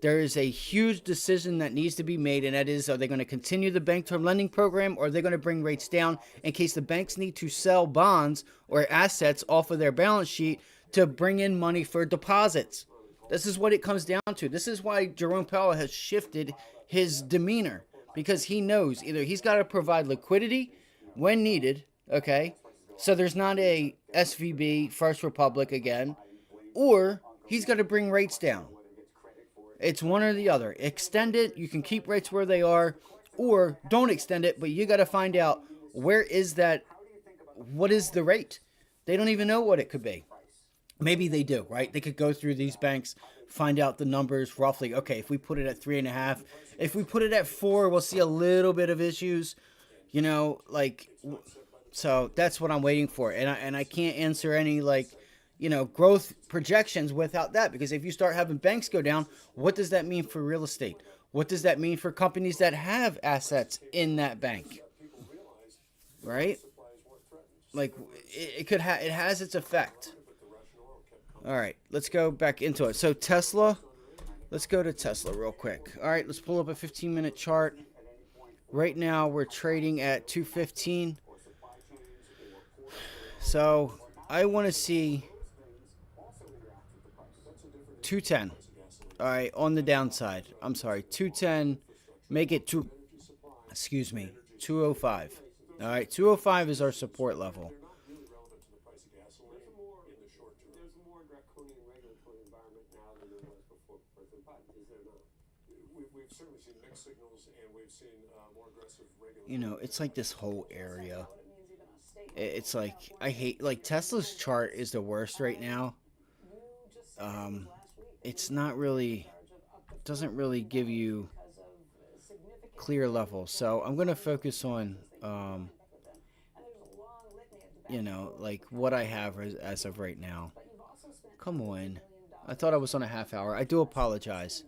there is a huge decision that needs to be made, and that is, are they going to continue the bank term lending program, or are they going to bring rates down in case the banks need to sell bonds or assets off of their balance sheet to bring in money for deposits? This is what it comes down to. This is why Jerome Powell has shifted his demeanor, because he knows either he's got to provide liquidity when needed, okay, so there's not a SVB, First Republic again, or he's got to bring rates down. It's one or the other. Extend it, you can keep rates where they are, or don't extend it, but you got to find out where is that, what is the rate? They don't even know what it could be. Maybe they do, right? They could go through these banks, find out the numbers roughly. Okay, if we put it at 3.5, if we put it at 4, we'll see a little bit of issues, so that's what I'm waiting for. And I can't answer any growth projections without that. Because if you start having banks go down, what does that mean for real estate? What does that mean for companies that have assets in that bank? Right? Like it has its effect. All right, let's go back into it. So Tesla, let's go to Tesla real quick. All right, let's pull up a 15-minute chart. Right now we're trading at 215. So I want to see 210. All right, on the downside. I'm sorry, 210. Make it 205. All right, 205 is our support level. It's like this whole area. It's like I hate Tesla's chart is the worst right now. It's not really doesn't really give you clear levels. So I'm gonna focus on like what I have as of right now. Come on. I thought I was on a half hour. I do apologize.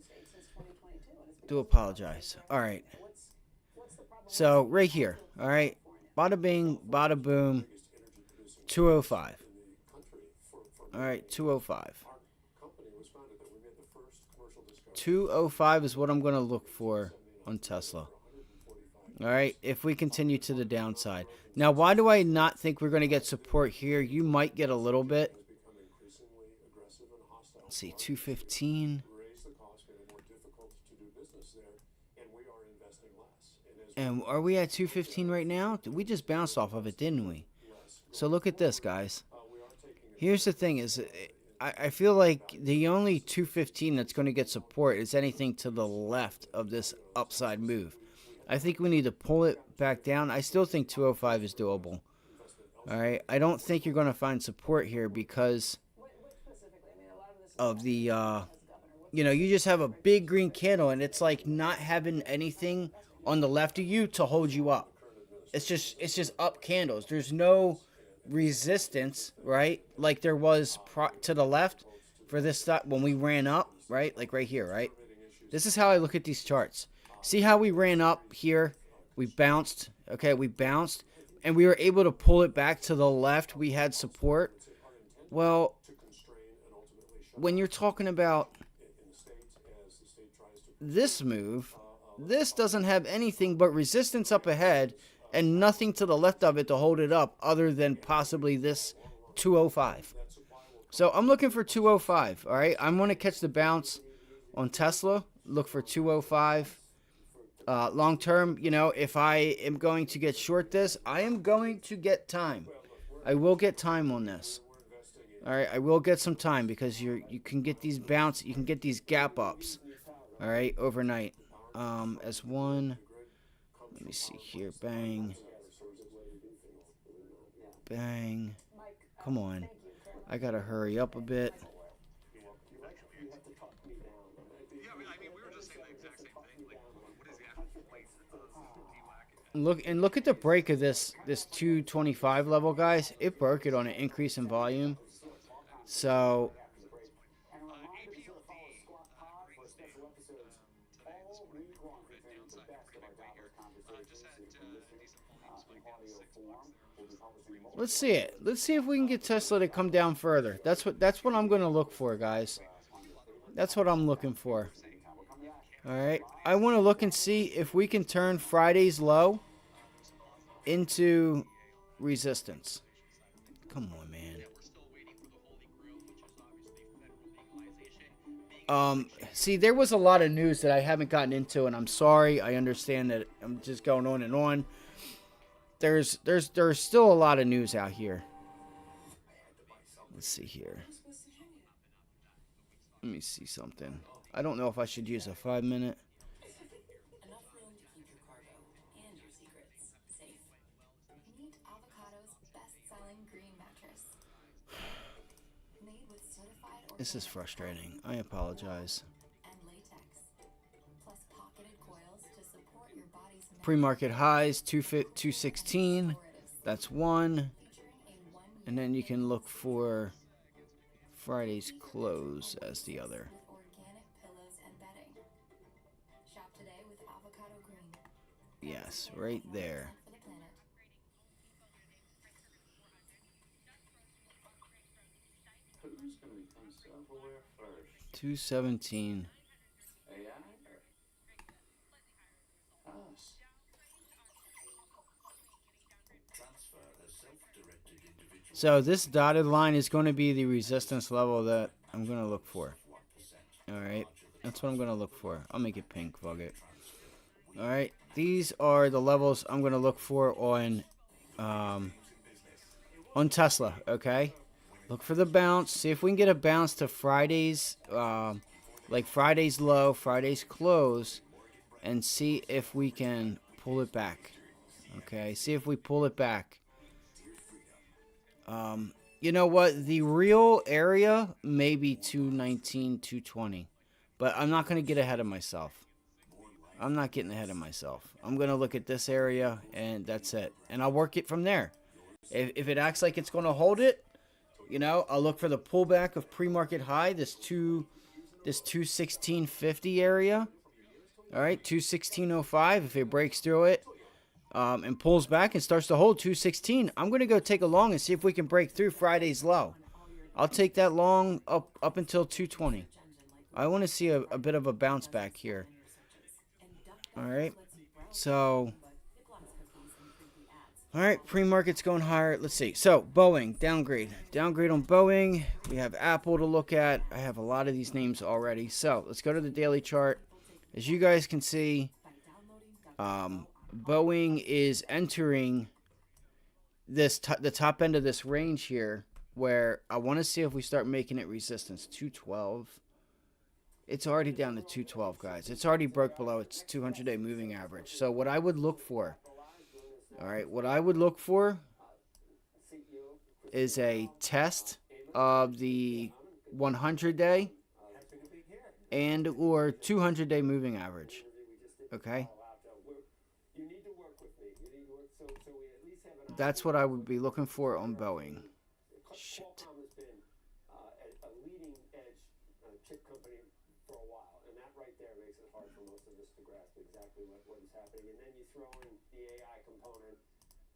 All right. So right here. All right. Bada bing, bada boom. 205. All right. 205. 205 is what I'm going to look for on Tesla. All right. If we continue to the downside. Now, why do I not think we're going to get support here? You might get a little bit. Let's see. 215. And are we at 215 right now? We just bounced off of it, didn't we? So look at this, guys. Here's the thing is, I feel like the only 215 that's going to get support is anything to the left of this upside move. I think we need to pull it back down. I still think 205 is doable. All right. I don't think you're going to find support here because of the, you just have a big green candle and it's like not having anything on the left of you to hold you up. It's just up candles. There's no resistance, right? Like there was to the left for this stock when we ran up, right? Like right here, right? This is how I look at these charts. See how we ran up here? We bounced. Okay, we bounced and we were able to pull it back to the left. We had support. Well, when you're talking about this move, this doesn't have anything but resistance up ahead and nothing to the left of it to hold it up other than possibly this 205. So I'm looking for 205, all right? I'm going to catch the bounce on Tesla. Look for 205. Long term, if I am going to get short this, I am going to get time. I will get time on this. All right, I will get some time because you can get these bounce, you can get these gap ups, all right, overnight. As one, let me see here, bang, bang, come on, I gotta hurry up a bit. Look at the break of this 225 level, guys. It broke it on an increase in volume. So let's see it. Let's see if we can get Tesla to come down further. That's what I'm going to look for, guys. That's what I'm looking for. All right. I want to look and see if we can turn Friday's low into resistance. Come on, man. See, there was a lot of news that I haven't gotten into, and I'm sorry. I understand that I'm just going on and on. There's still a lot of news out here. Let's see here. Let me see something. I don't know if I should use a 5-minute. Enough room to keep your cargo and your secrets safe. Meet Avocado's best-selling green mattress. Made with certified organic This is frustrating. I apologize. and latex, plus pocketed coils to support your body's Pre-market highs 216. That's one. featuring a 1 And then you can look for Friday's close as the other. With organic pillows and bedding. Shop today with avocado green. Yes, right there. For the planet. Who's gonna become self-aware first? 217. AI or us? So this dotted line is going to be the resistance level that I'm going to look for. Alright, that's what I'm going to look for. I'll make it pink, fuck it. Alright, these are the levels I'm going to look for on Tesla, okay? Look for the bounce. See if we can get a bounce to Friday's, like Friday's low, Friday's close, and see if we can pull it back. Okay, see if we pull it back. You know what? The real area may be 219, 220. But I'm not going to get ahead of myself. I'm not getting ahead of myself. I'm going to look at this area, and that's it. And I'll work it from there. If it acts like it's going to hold it, you know, I'll look for the pullback of pre-market high, this 216.50 area. All right, 216.05. If it breaks through it, and pulls back and starts to hold 216, I'm going to go take a long and see if we can break through Friday's low. I'll take that long up until 220. I want to see a bit of a bounce back here. Alright, so, alright, pre-market's going higher. Let's see. So, Boeing, downgrade. Downgrade on Boeing. We have Apple to look at. I have a lot of these names already. So, let's go to the daily chart. As you guys can see, Boeing is entering this the top end of this range here, where I want to see if we start making it resistance. 212. It's already down to 212, guys. It's already broke below its 200-day moving average. So what I would look for, all right, what I would look for is a test of the 100-day and or 200-day moving average. Okay. That's what I would be looking for on Boeing. Shit. Qualcomm has been a leading edge chip company for a while, and that right there makes it hard for most of us to grasp exactly what is happening. And then you throw in the AI component,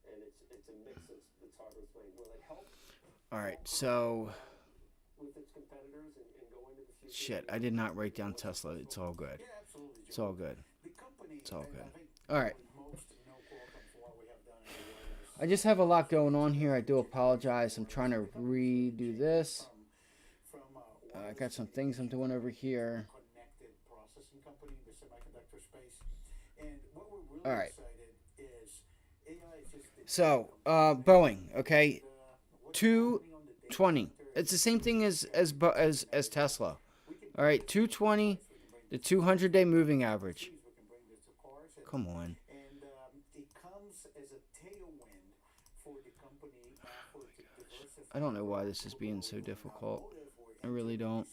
and it's a mix that's hard to explain. Will it help? All right, so With its competitors and go into the future? shit, I did not write down Tesla. It's all good. It's all good. It's all good. All right. I just have a lot going on here. I do apologize. I'm trying to redo this. I got some things I'm doing over here. All right. So, Boeing, okay, 220. It's the same thing as Tesla. All right, 220, the 200-day moving average. Come on. I don't know why this is being so difficult. I really don't.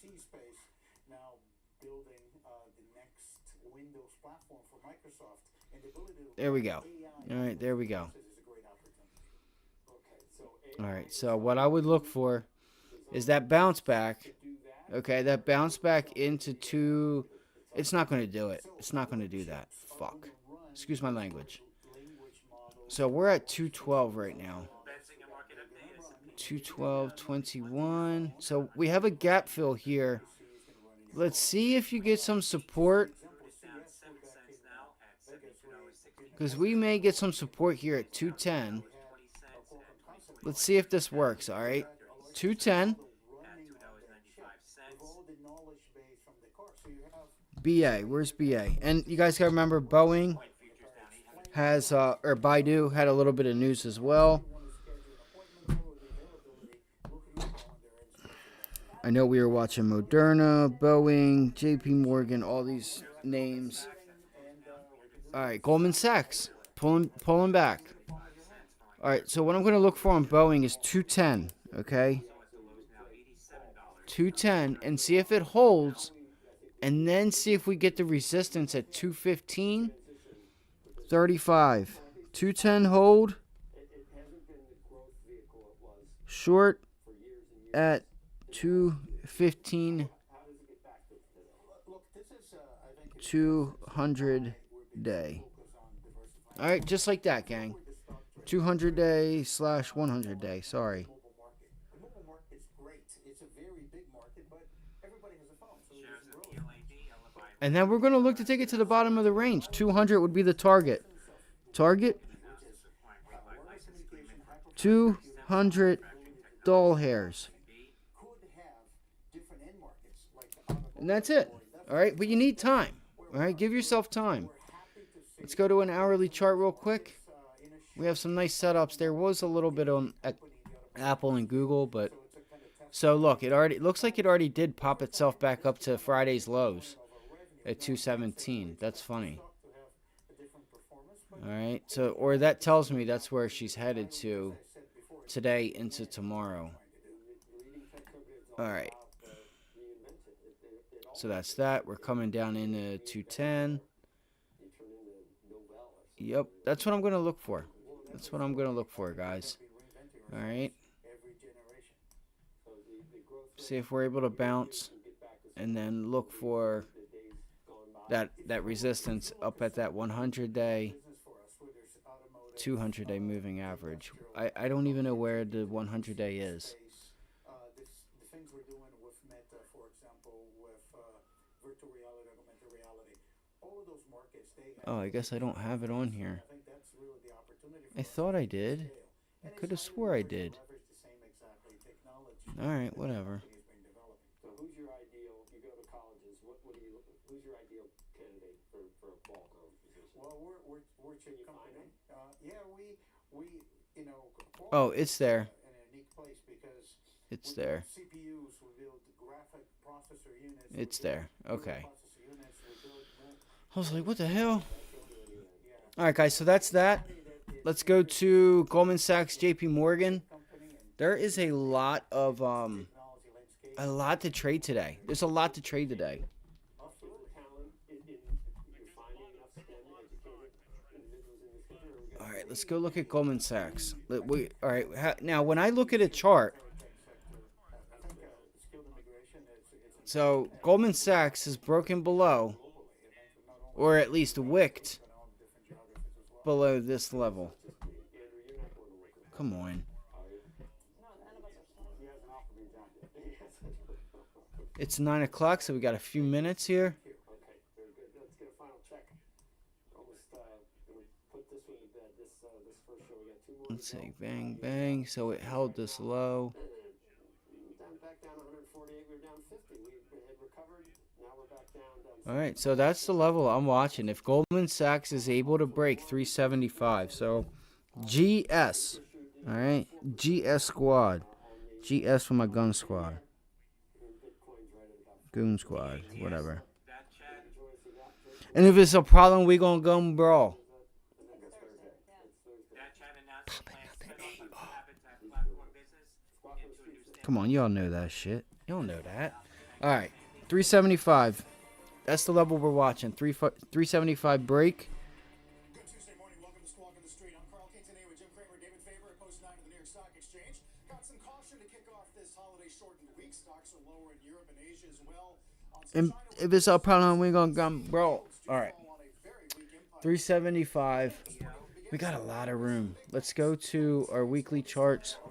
There we go. All right, there we go. All right, so what I would look for is that bounce back. Okay, that bounce back into two. It's not going to do it. It's not going to do that. Fuck. Excuse my language. So we're at 212 right now. 212.21. So we have a gap fill here. Let's see if you get some support, because we may get some support here at 210. Let's see if this works. All right, 210. BA, where's BA? And you guys gotta remember, Boeing has or Baidu had a little bit of news as well. I know we were watching Moderna, Boeing, JP Morgan, all these names. All right, Goldman Sachs pulling back. All right, so what I'm going to look for on Boeing is 210, okay? 210, and see if it holds, and then see if we get the resistance at 215, 35. 210 hold. Short at 215, How does it get back to this? Look, this is, I think, 200 day. All right, just like that, gang. 200 day / 100 day. Sorry. mobile market. The mobile market is great. It's a very big market, but everybody has a phone, so it doesn't grow. And then we're going to look to take it to the bottom of the range. 200 would be the target. Target 200 doll hairs. Could have different end markets like the automotive. And that's it. All right, but you need time. All right, give yourself time. Let's go to an hourly chart real quick. We have some nice setups. There was a little bit on Apple and Google, but so look, it looks like it already did pop itself back up to Friday's lows at 217. That's funny. All right, so or that tells me that's where she's headed to today into tomorrow. All right. So that's that. We're coming down into 210. Yep, that's what I'm going to look for. That's what I'm going to look for, guys. All right. See if we're able to bounce and then look for that resistance up at that 100-day, 200-day moving average. I don't even know where the 100-day is. The things we're doing with Meta, for example, with virtual reality, augmented reality, all of those markets, they have. Oh, I guess I don't have it on here. I think that's really the opportunity I thought I did. I could have swore I did. leverage the same exactly technology. All right, whatever. Is being developed. So who's your ideal? You go to colleges. Who's your ideal candidate for a Qualcomm position? Well, we're chip you find company. Yeah, we you know. Oh, it's there. In a unique place because It's we there. build CPUs, we build graphic processor units. It's we build there. Okay. processor units, we build I was like, what the hell? All right, guys, so that's that. Let's go to Goldman Sachs, JP Morgan. There is a lot of technology landscape. a lot to trade today. There's a lot to trade today. Talent you're finding enough STEM educated individuals in this country. Or we got All right, let's go look at Goldman Sachs. All right, now when I look at a chart, I think skilled immigration it's so Goldman Sachs is broken below, or at least wicked below this level. Come on. he hasn't offered me down yet. It's 9 o'clock, so we got a few minutes here. Okay, very good. Let's get a final check. Almost gonna put this one to bed. This first show, we got two more. Let's see, bang, bang. So it held this low. Back down 148. We were down 50. We had recovered. Now we're back down. All right, so that's the level I'm watching. If Goldman Sachs is able to break 375, so GS, all right, GS squad, GS for my gun squad, goon squad, whatever. And if it's a problem, we gonna go and brawl. Come on, y'all know that shit. Y'all know that. All right, 375. That's the level we're watching. 375 break. Good Tuesday morning. Welcome to Squawk on the Street. I'm Carl King today with Jim Cramer, David Faber at Post 9 of the New York Stock Exchange. Got some caution to kick off this holiday shortened week. Stocks are lower in Europe and Asia as well. And if it's a problem, we're gonna come brawl. All right, 375. We got a lot of room. Let's go to our weekly charts.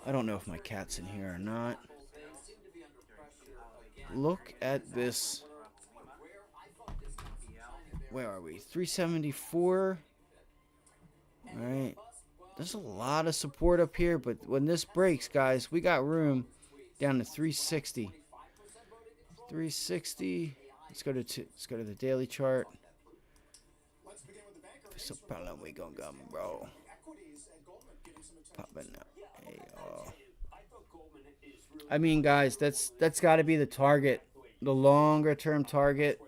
I don't know if my cat's in here or not. Look at this. Where are we? 374. All right. There's a lot of support up here, but when this breaks, guys, we got room down to 360. 360. Let's go to the daily chart. So problem we gonna go, bro. Popping up. Hey, I mean, guys, that's got to be the target. The longer term target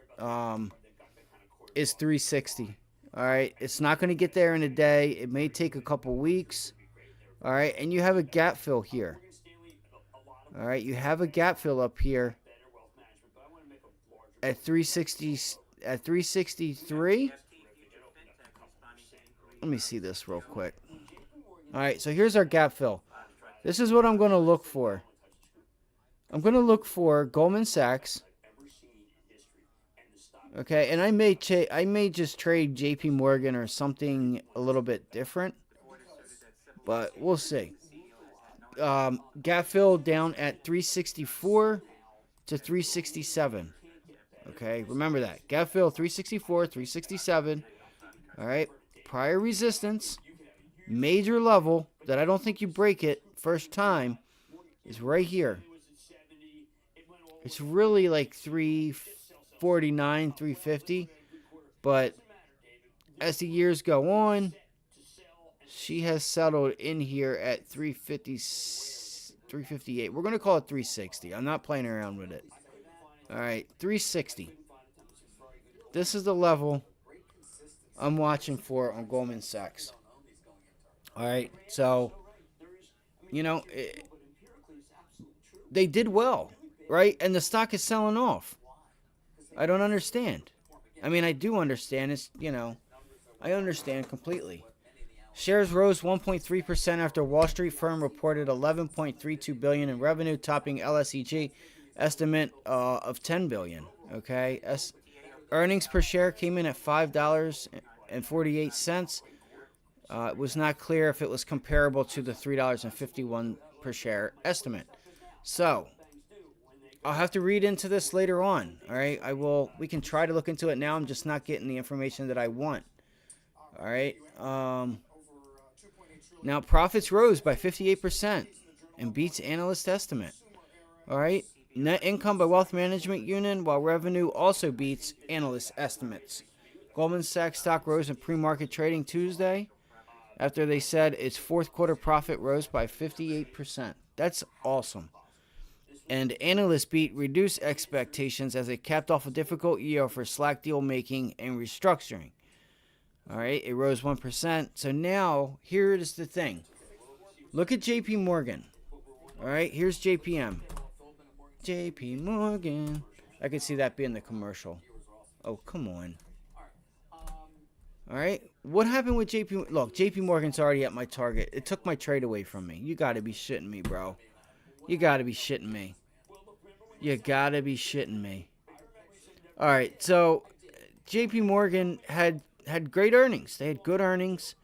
is 360. All right, it's not going to get there in a day. It may take a couple weeks. All right, and you have a gap fill here. All right, you have a gap fill up here at 360 at 363. Let me see this real quick. All right, so here's our gap fill. This is what I'm going to look for. I'm going to look for Goldman Sachs. Okay, and I may just trade JP Morgan or something a little bit different, but we'll see. Gap fill down at 364 to 367. Okay, remember that. Gap fill 364, 367. All right, prior resistance, major level that I don't think you break it first time is right here. It's really like 349, 350, but as the years go on, she has settled in here at 350, 358. We're going to call it 360. I'm not playing around with it. All right, 360. This is the level I'm watching for on Goldman Sachs. All right, so, you know, they did well, right? And the stock is selling off. I don't understand. I mean, I do understand. It's, you know, I understand completely. Shares rose 1.3% after Wall Street firm reported $11.32 billion in revenue, topping LSEG estimate of $10 billion. Okay, earnings per share came in at $5.48. It was not clear if it was comparable to the $3.51 per share estimate. So I'll have to read into this later on. All right, we can try to look into it now. I'm just not getting the information that I want. All right. Now, profits rose by 58% and beats analyst estimate. All right. Net income by wealth management unit, while revenue also beats analyst estimates. Goldman Sachs stock rose in pre-market trading Tuesday after they said its fourth quarter profit rose by 58%. That's awesome. And analysts beat reduced expectations as it capped off a difficult year for Slack deal making and restructuring. All right, it rose 1%. So now, here is the thing. Look at JP Morgan. All right, here's JPM. JP Morgan. I could see that being the commercial. Oh, come on. All right, what happened with JP? Look, JP Morgan's already at my target. It took my trade away from me. You got to be shitting me, bro. You got to be shitting me. You got to be shitting me. All right, so JP Morgan had great earnings. They had good earnings.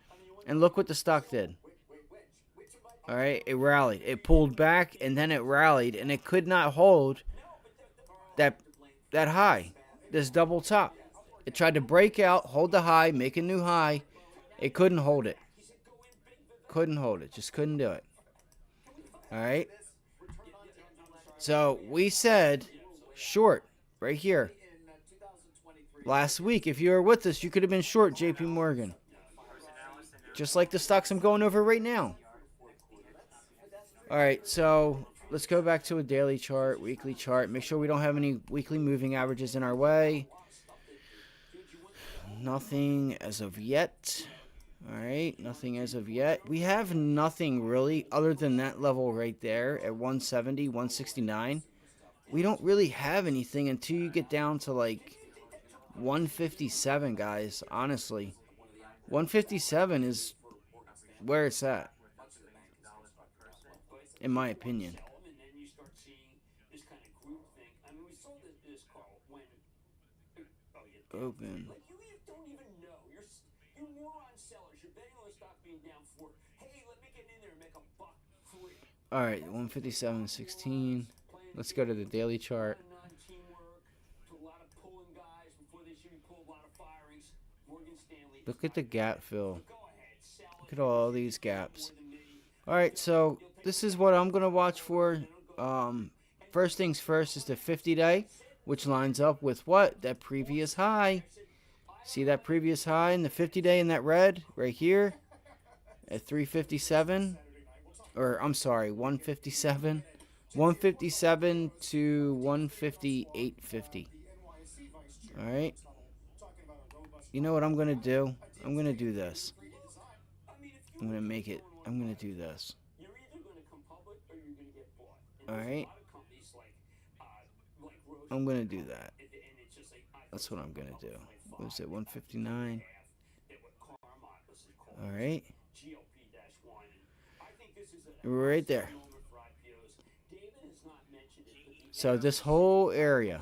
And look what the stock did. All right, it rallied. It pulled back, and then it rallied, and it could not hold that high, this double top. It tried to break out, hold the high, make a new high. It couldn't hold it. Couldn't hold it. Just couldn't do it. All right. So we said short right here. Last week, if you were with us, you could have been short JP Morgan. Just like the stocks I'm going over right now. All right, so let's go back to a daily chart, weekly chart. Make sure we don't have any weekly moving averages in our way. Nothing as of yet. All right, nothing as of yet. We have nothing really other than that level right there at 170, 169. We don't really have anything until you get down to like 157, guys, honestly. 157 is where it's at, in my opinion. Open. All right, 157.16. Let's go to the daily chart. Look at the gap fill. Look at all these gaps. All right, so this is what I'm going to watch for. First things first is the 50-day, which lines up with what? That previous high. See that previous high in the 50-day in that red right here at 357? Or, I'm sorry, 157. 157 to 158.50. All right. You know what I'm going to do? I'm going to do this. I'm going to make it. I'm going to do this. All right. I'm going to do that. That's what I'm going to do. What was it? 159. All right. Right there. So this whole area,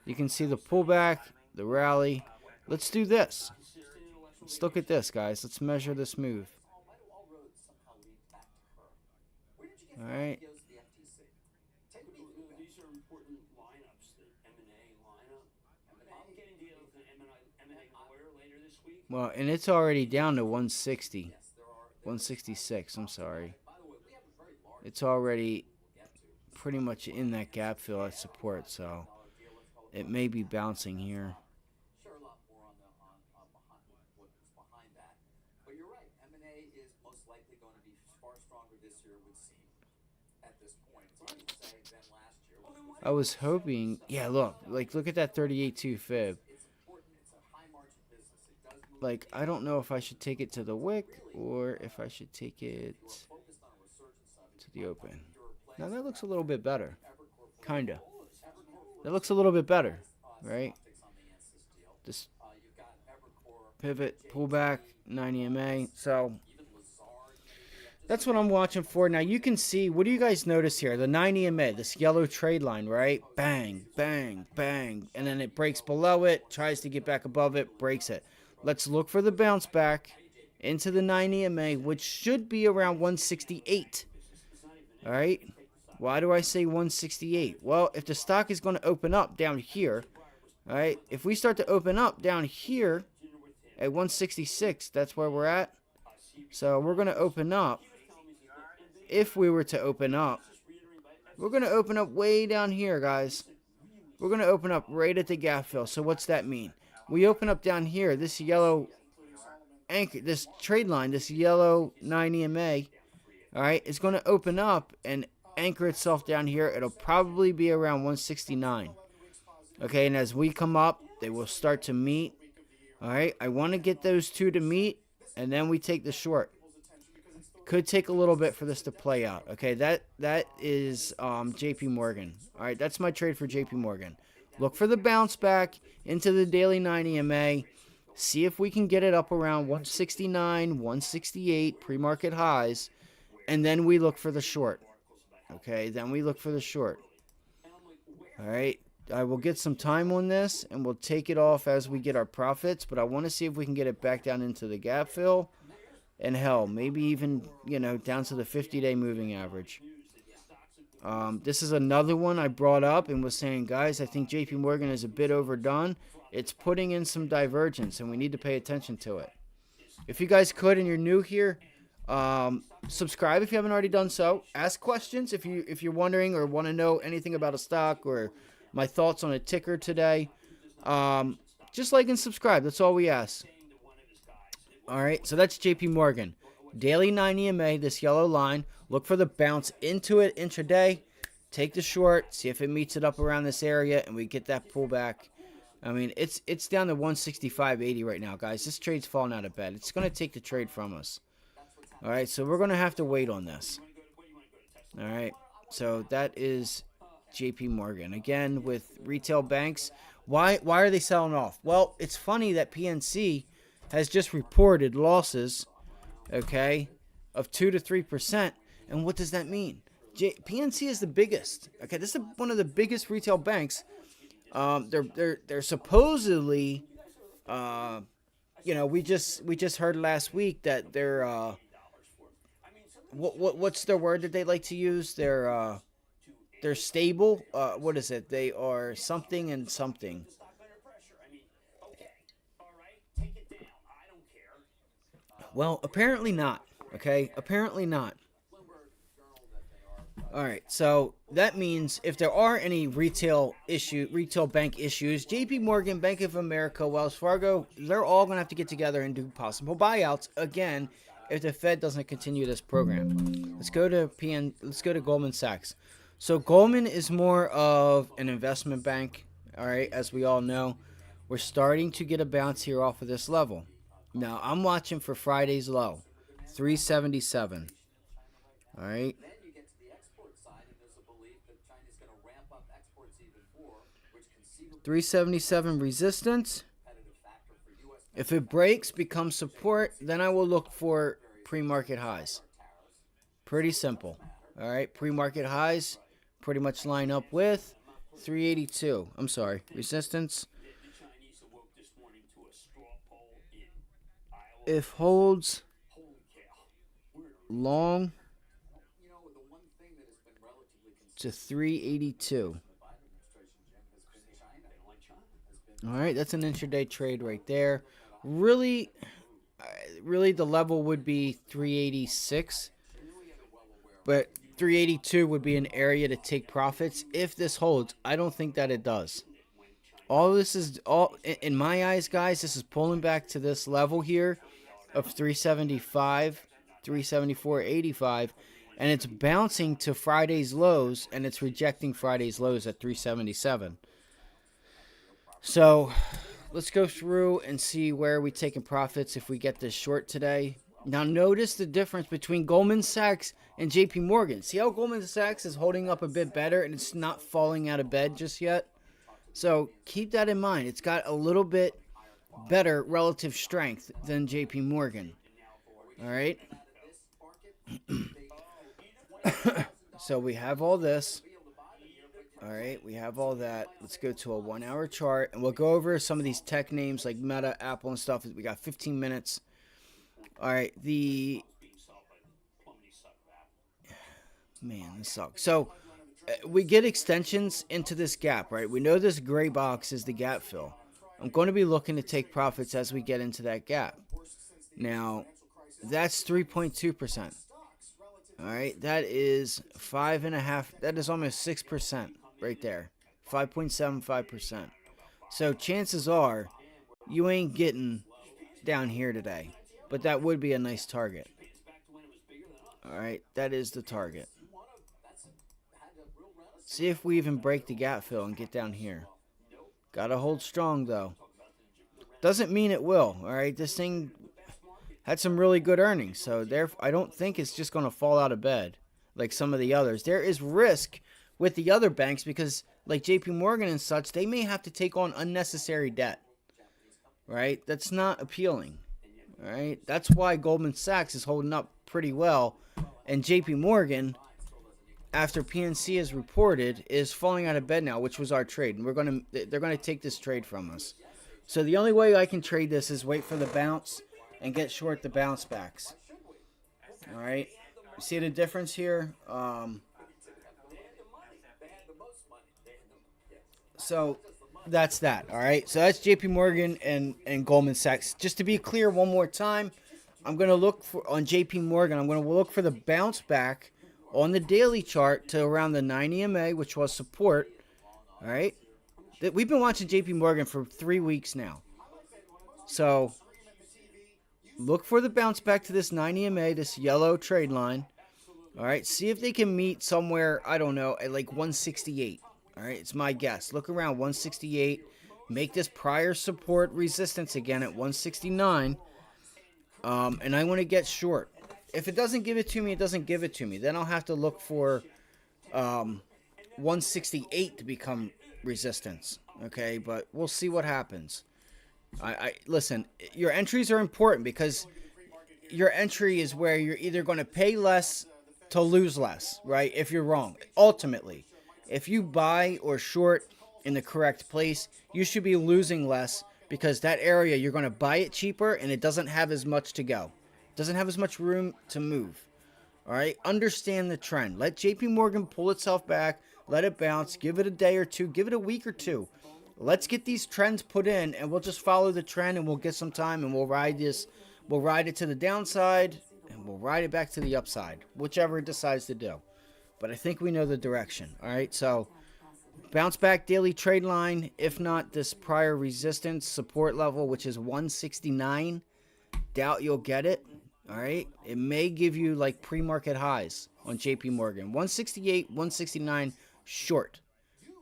you can see the pullback, the rally. Let's do this. Let's look at this, guys. Let's measure this move. All right. These are important lineups, the M&A lineup. I'm getting deals in M&A lawyer later this week. Well, and it's already down to 160. 166, I'm sorry. It's already pretty much in that gap fill at support, so it may be bouncing here. Share a lot more on behind what's behind that. But you're right, M&A is most likely going to be far stronger this year, it would seem, at this point. It's hard to say than last year. I was hoping, yeah, look at that 38.2 fib. It's important. It's a high margin business. It does move. Like, I don't know if I should take it to the wick or if I should take it Focused on a resurgence of it. to the open. Now that looks a little bit better. Kinda. That looks a little bit better, right? On the Ansys deal. This You've got Evercore, pivot, pullback, 90 MA. So even Lazard. that's what I'm watching for. Now you can see, what do you guys notice here? The 90 MA, this yellow trade line, right? Bang, bang, bang. And then it breaks below it, tries to get back above it, breaks it. Let's look for the bounce back into the 90 MA, which should be around 168. All right. Why do I say 168? Well, if the stock is going to open up down here, all right, if we start to open up down here at 166, that's where we're at. So we're going to open up. If we were to open up, we're going to open up way down here, guys. We're going to open up right at the gap fill. So what's that mean? We open up down here, this yellow anchor, this trade line, this yellow 90 MA, all right, it's going to open up and anchor itself down here. It'll probably be around 169. Okay, and as we come up, they will start to meet. All right, I want to get those two to meet, and then we take the short. Could take a little bit for this to play out. Okay, that is JP Morgan. All right, that's my trade for JP Morgan. Look for the bounce back into the daily 90 MA. See if we can get it up around 169, 168 pre-market highs, and then we look for the short. Okay, then we look for the short. All right, I will get some time on this, and we'll take it off as we get our profits, but I want to see if we can get it back down into the gap fill, and hell, maybe even, down to the 50-day moving average. This is another one I brought up and was saying, guys, I think JP Morgan is a bit overdone. It's putting in some divergence, and we need to pay attention to it. If you guys could, and you're new here, subscribe if you haven't already done so. Ask questions if you're wondering or want to know anything about a stock or my thoughts on a ticker today. Just like and subscribe. That's all we ask. All right, so that's JP Morgan. Daily 90 MA, this yellow line. Look for the bounce into it intraday. Take the short. See if it meets it up around this area, and we get that pullback. I mean, it's down to 165.80 right now, guys. This trade's falling out of bed. It's going to take the trade from us. All right, so we're going to have to wait on this. All right, so that is JP Morgan. Again, with retail banks. Why are they selling off? Well, it's funny that PNC has just reported losses, okay, of 2 to 3%. And what does that mean? PNC is the biggest. Okay, this is one of the biggest retail banks. They're supposedly, we just heard last week that they're what's their word that they like to use? They're stable. What is it? They are something and something. Well, apparently not. Okay, apparently not. All right, so that means if there are any retail bank issues, JP Morgan, Bank of America, Wells Fargo, they're all going to have to get together and do possible buyouts again if the Fed doesn't continue this program. Let's go to Goldman Sachs. So Goldman is more of an investment bank, all right, as we all know. We're starting to get a bounce here off of this level. Now, I'm watching for Friday's low, 377. All right. 377 resistance. If it breaks, becomes support, then I will look for pre-market highs. Pretty simple. All right, pre-market highs pretty much line up with 382. I'm sorry, resistance. The Chinese awoke this morning to a straw poll in Iowa. If holds Holy cow. long You know, the one thing that has been relatively consistent to 382. in the Biden administration, Jim, has been China. They don't like China. All right, that's an intraday trade right there. Really, the level would be 386, but 382 would be an area to take profits if this holds. I don't think that it does. All this is, in my eyes, guys, this is pulling back to this level here of 375, 374.85, and it's bouncing to Friday's lows, and it's rejecting Friday's lows at 377. So let's go through and see where we taking profits if we get this short today. Now notice the difference between Goldman Sachs and JP Morgan. See how Goldman Sachs is holding up a bit better and it's not falling out of bed just yet? So keep that in mind. It's got a little bit better relative strength than JP Morgan. All right. So we have all this. All right, we have all that. Let's go to a 1 hour chart and we'll go over some of these tech names like Meta, Apple, and stuff. We got 15 minutes. All right, man, this sucks. So we get extensions into this gap, right? We know this gray box is the gap fill. I'm going to be looking to take profits as we get into that gap. Now, that's 3.2%. All right, that is 5.5. That is almost 6% right there, 5.75%. So chances are you ain't getting down here today, but that would be a nice target. All right, that is the target. See if we even break the gap fill and get down here. Gotta hold strong though. Doesn't mean it will. All right, this thing had some really good earnings, so I don't think it's just going to fall out of bed like some of the others. There is risk with the other banks because, like JP Morgan and such, they may have to take on unnecessary debt, right? That's not appealing, all right? That's why Goldman Sachs is holding up pretty well, and JP Morgan, after PNC has reported, is falling out of bed now, which was our trade, and they're going to take this trade from us. So the only way I can trade this is wait for the bounce and get short the bounce backs. All right. See the difference here? So that's that. All right. So that's JP Morgan and Goldman Sachs. Just to be clear one more time, I'm going to look for, on JP Morgan, I'm going to look for the bounce back on the daily chart to around the 9 EMA, which was support. All right. We've been watching JP Morgan for 3 weeks now. So look for the bounce back to this 9 EMA, this yellow trade line. All right, see if they can meet somewhere, I don't know, at like 168. All right, it's my guess. Look around 168. Make this prior support resistance again at 169. And I want to get short. If it doesn't give it to me, it doesn't give it to me. Then I'll have to look for 168 to become resistance. Okay, but we'll see what happens. I listen, your entries are important because your entry is where you're either going to pay less to lose less, right? If you're wrong. Ultimately, if you buy or short in the correct place, you should be losing less because that area you're going to buy it cheaper and it doesn't have as much to go. It doesn't have as much room to move. All right? Understand the trend. Let JP Morgan pull itself back, let it bounce, give it a day or two, give it a week or two. Let's get these trends put in, and we'll just follow the trend, and we'll get some time, and we'll ride this. We'll ride it to the downside, and we'll ride it back to the upside, whichever it decides to do. But I think we know the direction, all right? So bounce back daily trade line. If not, this prior resistance support level, which is 169. Doubt you'll get it, all right? It may give you, like, pre-market highs on JP Morgan. 168, 169, short.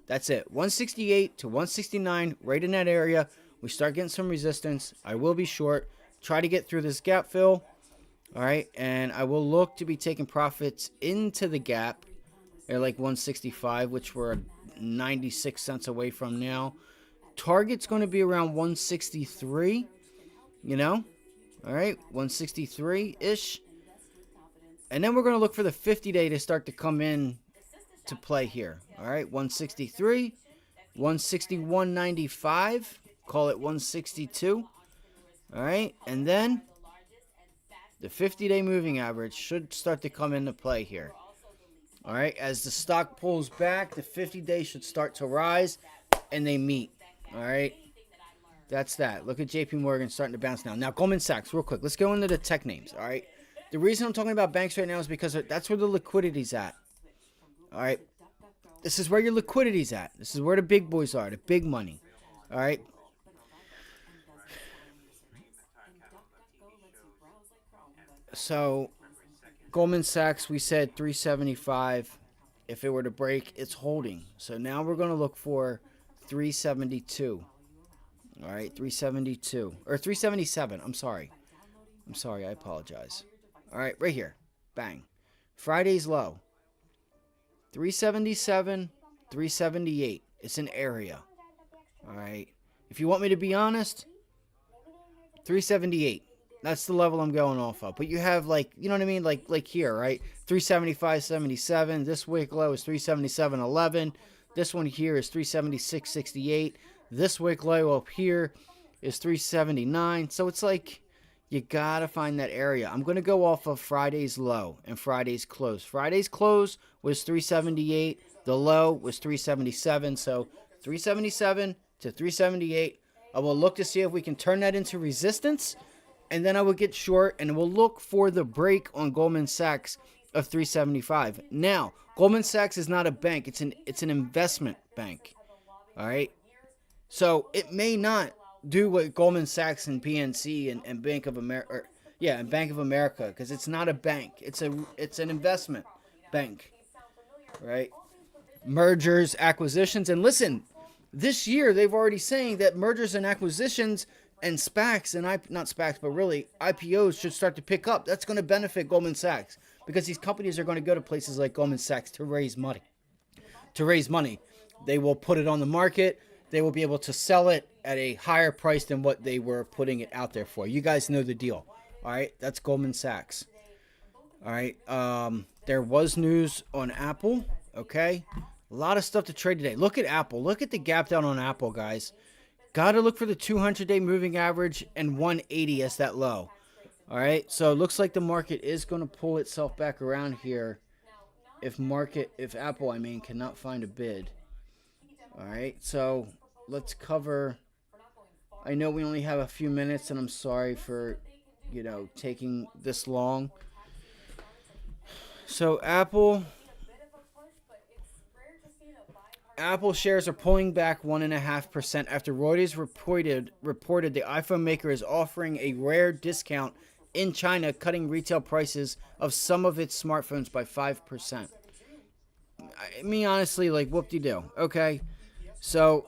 That's it. 168 to 169, right in that area. We start getting some resistance. I will be short. Try to get through this gap fill. All right. And I will look to be taking profits into the gap at like 165, which we're 96 cents away from now. Target's going to be around 163, you know. All right. 163-ish. And then we're going to look for the 50-day to start to come in to play here. All right, 163, 161.95. Call it 162. All right, and then the 50-day moving average should start to come into play here. All right, as the stock pulls back, the 50-day should start to rise, and they meet. All right, that's that. Look at JP Morgan starting to bounce now. Now, Goldman Sachs, real quick. Let's go into the tech names, all right? The reason I'm talking about banks right now is because that's where the liquidity's at. All right, this is where your liquidity's at. This is where the big boys are, the big money. All right. So, Goldman Sachs, we said 375. If it were to break, it's holding. So now we're going to look for 372. All right, 372. Or 377. I'm sorry, I apologize. All right, right here. Bang. Friday's low. 377, 378. It's an area. All right. If you want me to be honest, 378. That's the level I'm going off of. But you have, like, you know what I mean? Like here, right? 375.77. This wick low is 377.11. This one here is 376.68. This wick low up here is 379. So it's like you got to find that area. I'm going to go off of Friday's low and Friday's close. Friday's close was 378. The low was 377. So 377 to 378. I will look to see if we can turn that into resistance. And then I will get short, and we'll look for the break on Goldman Sachs of 375. Now, Goldman Sachs is not a bank; it's an investment bank. All right, so it may not do what Goldman Sachs and PNC and Bank of America, and Bank of America, because it's not a bank; it's an investment bank. Right? Mergers, acquisitions, and listen, this year they've already saying that mergers and acquisitions and SPACs and not SPACs, but really IPOs should start to pick up. That's going to benefit Goldman Sachs because these companies are going to go to places like Goldman Sachs to raise money. They will put it on the market. They will be able to sell it at a higher price than what they were putting it out there for. You guys know the deal. All right, that's Goldman Sachs. All right, there was news on Apple. Okay, a lot of stuff to trade today. Look at Apple. Look at the gap down on Apple, guys. Got to look for the 200-day moving average and 180 as that low. All right, so it looks like the market is going to pull itself back around here if Apple, cannot find a bid. All right, so let's cover. I know we only have a few minutes, and I'm sorry for, taking this long. So Apple shares are pulling back 1.5% after Reuters reported the iPhone maker is offering a rare discount in China, cutting retail prices of some of its smartphones by 5%. Honestly, whoop-de-doo. Okay, so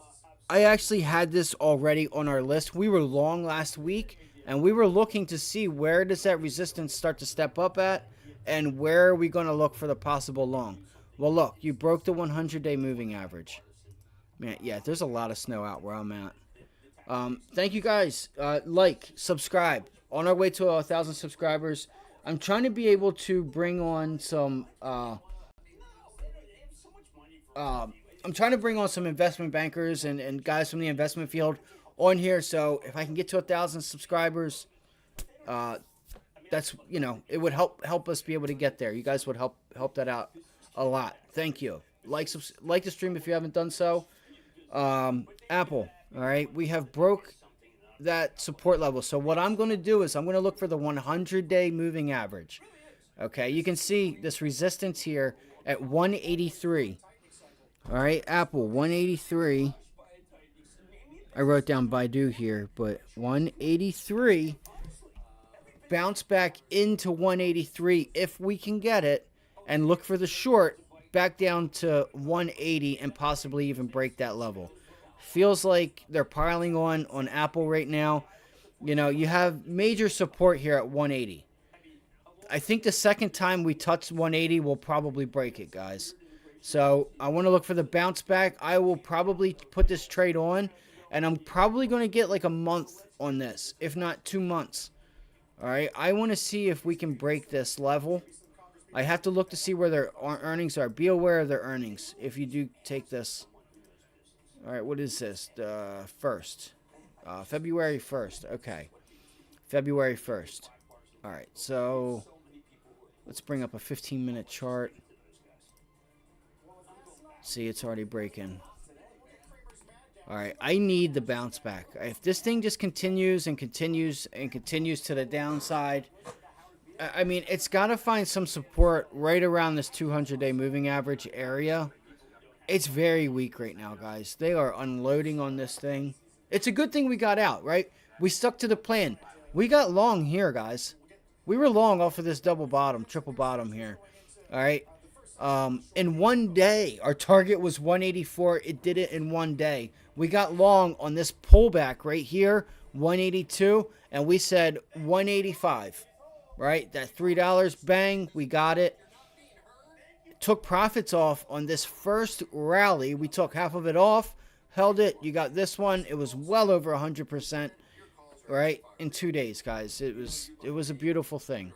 I actually had this already on our list. We were long last week, and we were looking to see where does that resistance start to step up at, and where are we going to look for the possible long. Well, look, you broke the 100-day moving average. Man, yeah, there's a lot of snow out where I'm at. Thank you guys. Subscribe. On our way to 1,000 subscribers. I'm trying to be able to bring on some investment bankers and guys from the investment field on here. So if I can get to 1,000 subscribers, that's, it would help us be able to get there. You guys would help that out a lot. Thank you. Like the stream if you haven't done so. Apple. All right. We have broke that support level. So what I'm going to do is I'm going to look for the 100-day moving average. Okay. You can see this resistance here at 183. All right. Apple 183. I wrote down Baidu here, but 183. Bounce back into 183 if we can get it. And look for the short back down to 180 and possibly even break that level. Feels like they're piling on Apple right now. You have major support here at 180. I think the second time we touch 180, we'll probably break it, guys. So I want to look for the bounce back. I will probably put this trade on, and I'm probably going to get like a month on this, if not 2 months. All right, I want to see if we can break this level. I have to look to see where their earnings are. Be aware of their earnings if you do take this. All right, what is this? The 1st. February 1st. Okay. February 1st. All right, so let's bring up a 15-minute chart. See, it's already breaking. All right, I need the bounce back. If this thing just continues and continues and continues to the downside, I mean, it's got to find some support right around this 200-day moving average area. It's very weak right now, guys. They are unloading on this thing. It's a good thing we got out, right? We stuck to the plan. We got long here, guys. We were long off of this double bottom, triple bottom here. All right. In one day, our target was 184. It did it in one day. We got long on this pullback right here, 182, and we said 185. Right? That $3, bang, we got it. Took profits off on this first rally. We took half of it off, held it. You got this one. It was well over 100%, right? In 2 days, guys. It was a beautiful thing.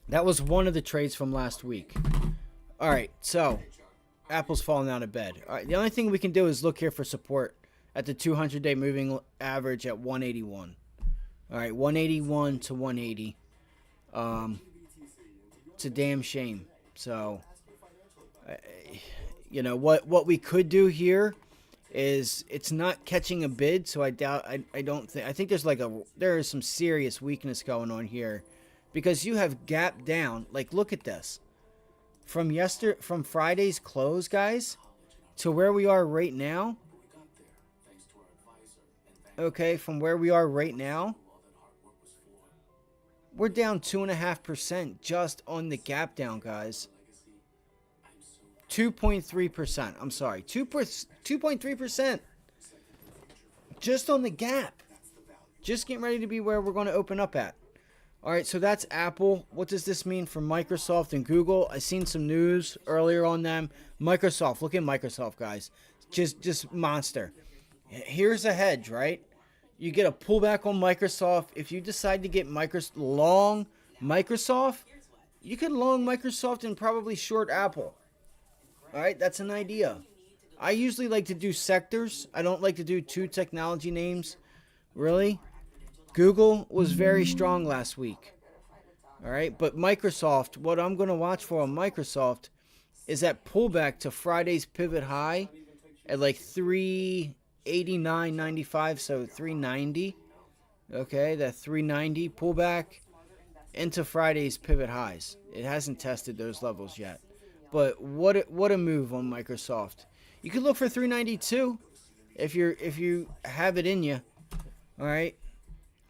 That was one of the trades from last week. All right, so Apple's falling out of bed. All right, the only thing we can do is look here for support at the 200-day moving average at 181. All right, 181 to 180. It's a damn shame. So, you know, what we could do here is it's not catching a bid. So I think there is some serious weakness going on here because you have gap down. Like, look at this from Friday's close, guys, to where we are right now. Okay. From where we are right now, we're down 2.5% just on the gap down, guys. 2.3%. I'm sorry. 2.3%. Just on the gap. Just getting ready to be where we're going to open up at. All right, so that's Apple. What does this mean for Microsoft and Google? I seen some news earlier on them. Microsoft. Look at Microsoft, guys. Just monster. Here's a hedge, right? You get a pullback on Microsoft. If you decide to get long Microsoft, you could long Microsoft and probably short Apple. All right, that's an idea. I usually like to do sectors. I don't like to do two technology names, really. Google was very strong last week. All right, but Microsoft, what I'm going to watch for on Microsoft is that pullback to Friday's pivot high at like 389.95, so 390. Okay, that 390 pullback into Friday's pivot highs. It hasn't tested those levels yet. But what a move on Microsoft. You could look for 392 if you have it in you. All right.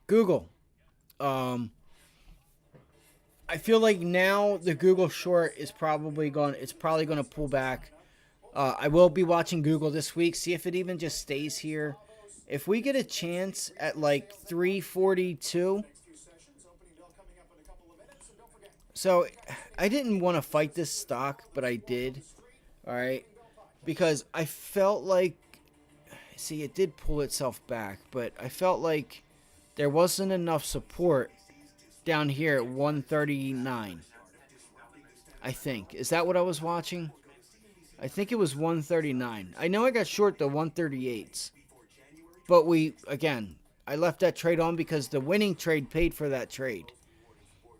Google. I feel like now the Google short is probably going to pull back. I will be watching Google this week, see if it even just stays here. If we get a chance at like 342. So I didn't want to fight this stock, but I did. All right. Because I felt like, see, it did pull itself back, but I felt like there wasn't enough support down here at 139. I think. Is that what I was watching? I think it was 139. I know I got short the 138s. But I left that trade on because the winning trade paid for that trade.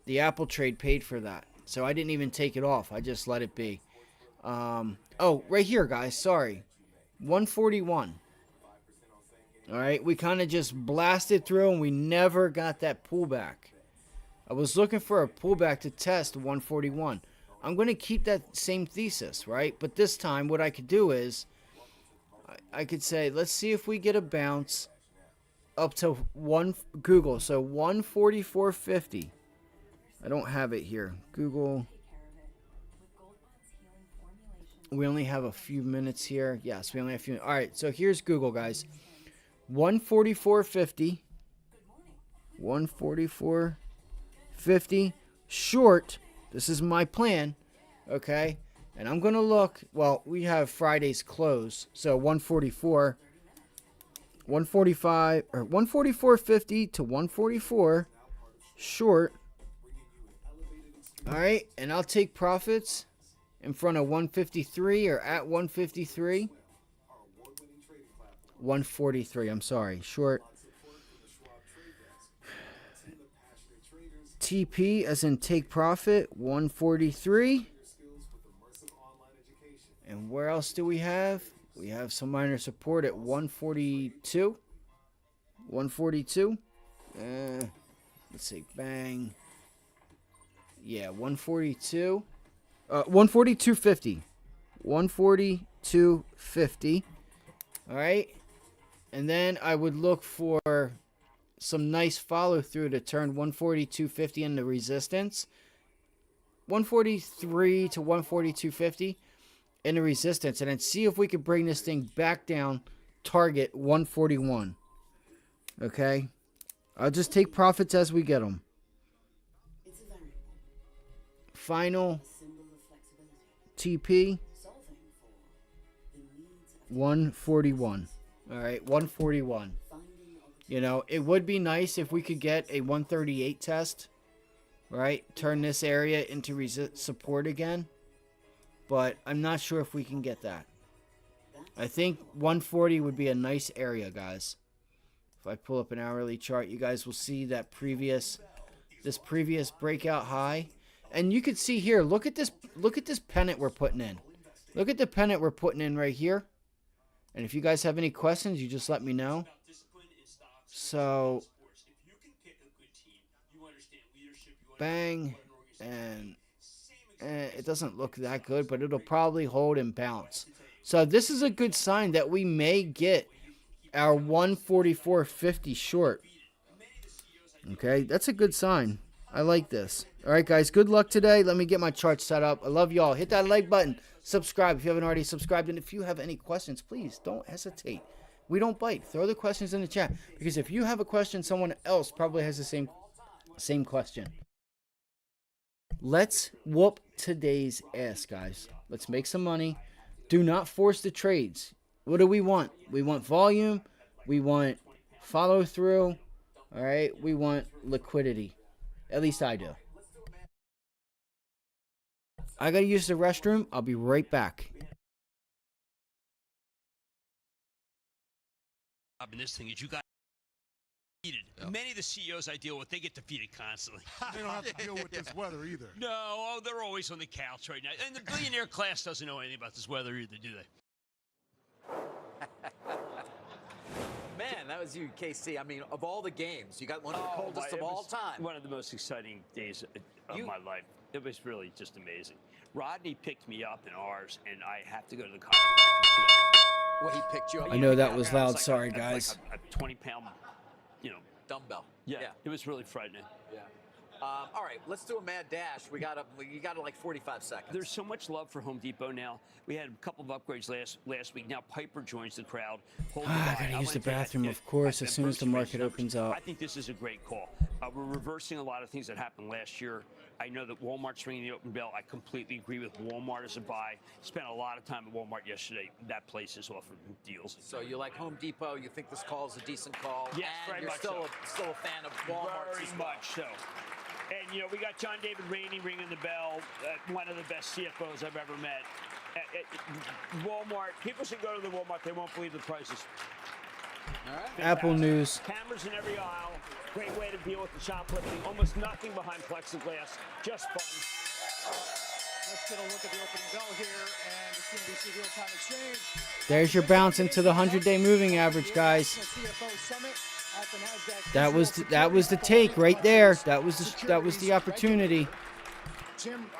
The Apple trade paid for that. So I didn't even take it off. I just let it be. Oh, right here, guys. Sorry. 141. All right. We kind of just blasted through and we never got that pullback. I was looking for a pullback to test 141. I'm going to keep that same thesis, right? But this time what I could do is I could say, let's see if we get a bounce up to Google. So 144.50. I don't have it here. Google. We only have a few minutes here. Yes, we only have a few. All right, so here's Google, guys. 144.50. 144.50. Short. This is my plan. Okay. And I'm going to look. Well, we have Friday's close. So 144. 145. Or 144.50 to 144. Short. All right, and I'll take profits in front of 153 or at 153. 143, I'm sorry, short. TP as in take profit, 143. And where else do we have? We have some minor support at 142. 142. Let's see, bang. Yeah, 142. 142.50. 142.50. All right. And then I would look for some nice follow through to turn 142.50 into resistance. 143 to 142.50 into resistance, and then see if we could bring this thing back down, target 141. Okay, I'll just take profits as we get them. Final TP 141. All right, 141. You know, it would be nice if we could get a 138 test, right? Turn this area into support again. But I'm not sure if we can get that. I think 140 would be a nice area, guys. If I pull up an hourly chart, you guys will see that this previous breakout high. And you can see here, look at this pennant we're putting in. Look at the pennant we're putting in right here. And if you guys have any questions, you just let me know. So, bang, and it doesn't look that good, but it'll probably hold and bounce. So this is a good sign that we may get our 144.50 short. Okay, that's a good sign. I like this. All right, guys, good luck today. Let me get my chart set up. I love y'all. Hit that like button. Subscribe if you haven't already subscribed. And if you have any questions, please don't hesitate. We don't bite. Throw the questions in the chat. Because if you have a question, someone else probably has the same question. Let's whoop today's ass, guys. Let's make some money. Do not force the trades. What do we want? We want volume. We want follow through. All right. We want liquidity. At least I do. I got to use the restroom. I'll be right back. In this thing is you got defeated. Yep. Many of the CEOs I deal with, they get defeated constantly. They don't have to deal with this weather either. No, they're always on the couch right now. And the billionaire class doesn't know anything about this weather either, do they? Man, that was you, KC. I mean, of all the games, you got one of the coldest of all time. One of the most exciting days of my life. It was really just amazing. Rodney picked me up in ours, and I have to go to the chiropractor today. Well, he picked you up. I know that was loud. Sorry, guys. Like a 20-pound, dumbbell. Yeah, it was really frightening. Yeah. All right, let's do a mad dash. You got like 45 seconds. There's so much love for Home Depot now. We had a couple of upgrades last week. Now Piper joins the crowd. I gotta use the bathroom, of course, as soon as the market opens up. I think this is a great call. We're reversing a lot of things that happened last year. I know that Walmart's ringing the open bell. I completely agree with Walmart as a buy. Spent a lot of time at Walmart yesterday. That place is offering deals. So you like Home Depot? You think this call is a decent call? Yes, and very you're much still so. a fan of Walmart. Very much so. And, we got John David Rainey ringing the bell, one of the best CFOs I've ever met. Walmart, people should go to the Walmart. They won't believe the prices. All right. Apple News. Cameras in every aisle. Great way to deal with the shoplifting. Almost nothing behind plexiglass. Just fun. Let's get a look at the opening bell here and the CNBC Real-Time Exchange. There's your bounce into the 100-day moving average, guys. That was the take right there. That was the opportunity. Jim,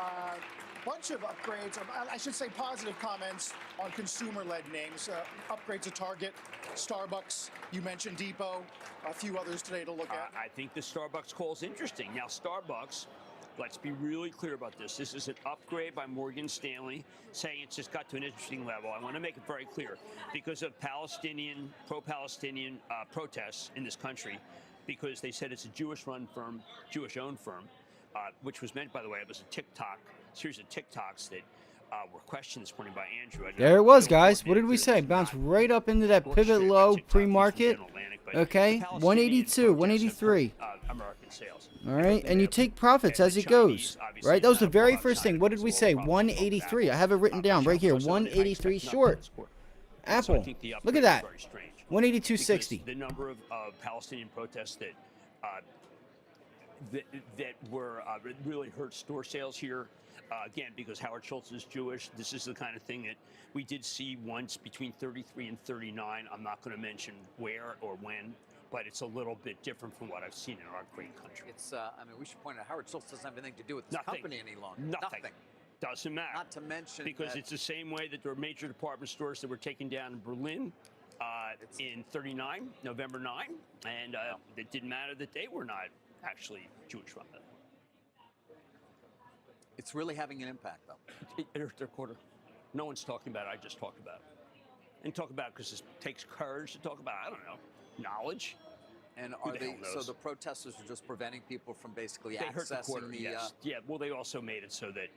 bunch of upgrades, I should say positive comments on consumer-led names. Upgrades to Target, Starbucks, you mentioned Depot, a few others today to look at. I think the Starbucks call is interesting. Now, Starbucks, let's be really clear about this. This is an upgrade by Morgan Stanley, saying it's just got to an interesting level. I want to make it very clear. Because of pro-Palestinian protests in this country, because they said it's a Jewish-run firm, Jewish-owned firm, which was meant, by the way, it was a series of TikToks that were questioned this morning by Andrew. There it was, guys. What did we say? Bounced right up into that pivot low pre-market. Okay, 182, 183. American sales. All right, and you take profits as it goes, right? That was the very first thing. What did we say? 183. I have it written down right here. 183 short. Apple. Look at that. 182.60. The number of Palestinian protests that were really hurt store sales here. Again, because Howard Schultz is Jewish, this is the kind of thing that we did see once between 33 and 39. I'm not going to mention where or when, but it's a little bit different from what I've seen in our great country. It's, I mean, we should point out Howard Schultz doesn't have anything to do with this company any longer. Nothing. Doesn't matter. Not to mention because it's the same way that there were major department stores that were taken down in Berlin in 39, November 9, and it didn't matter that they were not actually Jewish run. It's really having an impact, though. Their quarter. No one's talking about it. I just talked about it. And talk about it because it takes courage to talk about it. I don't know. Knowledge. And are they, so the protesters are just preventing people from basically accessing hurt the quarter, yes. Yeah, well, they also made it so that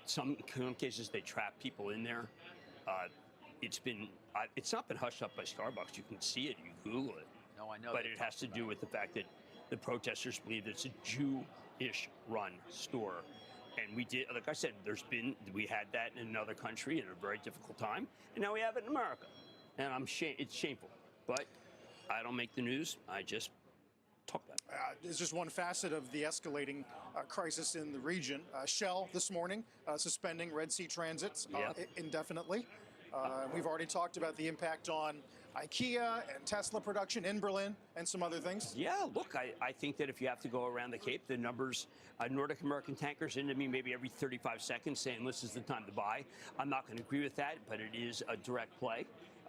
some cases they trap people in there. It's not been hushed up by Starbucks. You can see it. You Google it. No, I know. But it has to do with the fact that the protesters believe that it's a Jewish run store. And we did, like I said, we had that in another country at a very difficult time, and now we have it in America. And it's shameful. But I don't make the news. I just talk about it. It's just one facet of the escalating crisis in the region. Shell this morning suspending Red Sea transits indefinitely. We've already talked about the impact on IKEA and Tesla production in Berlin and some other things. Yeah, look, I think that if you have to go around the Cape, the numbers, Nordic American tankers into me maybe every 35 seconds saying this is the time to buy. I'm not going to agree with that, but it is a direct play.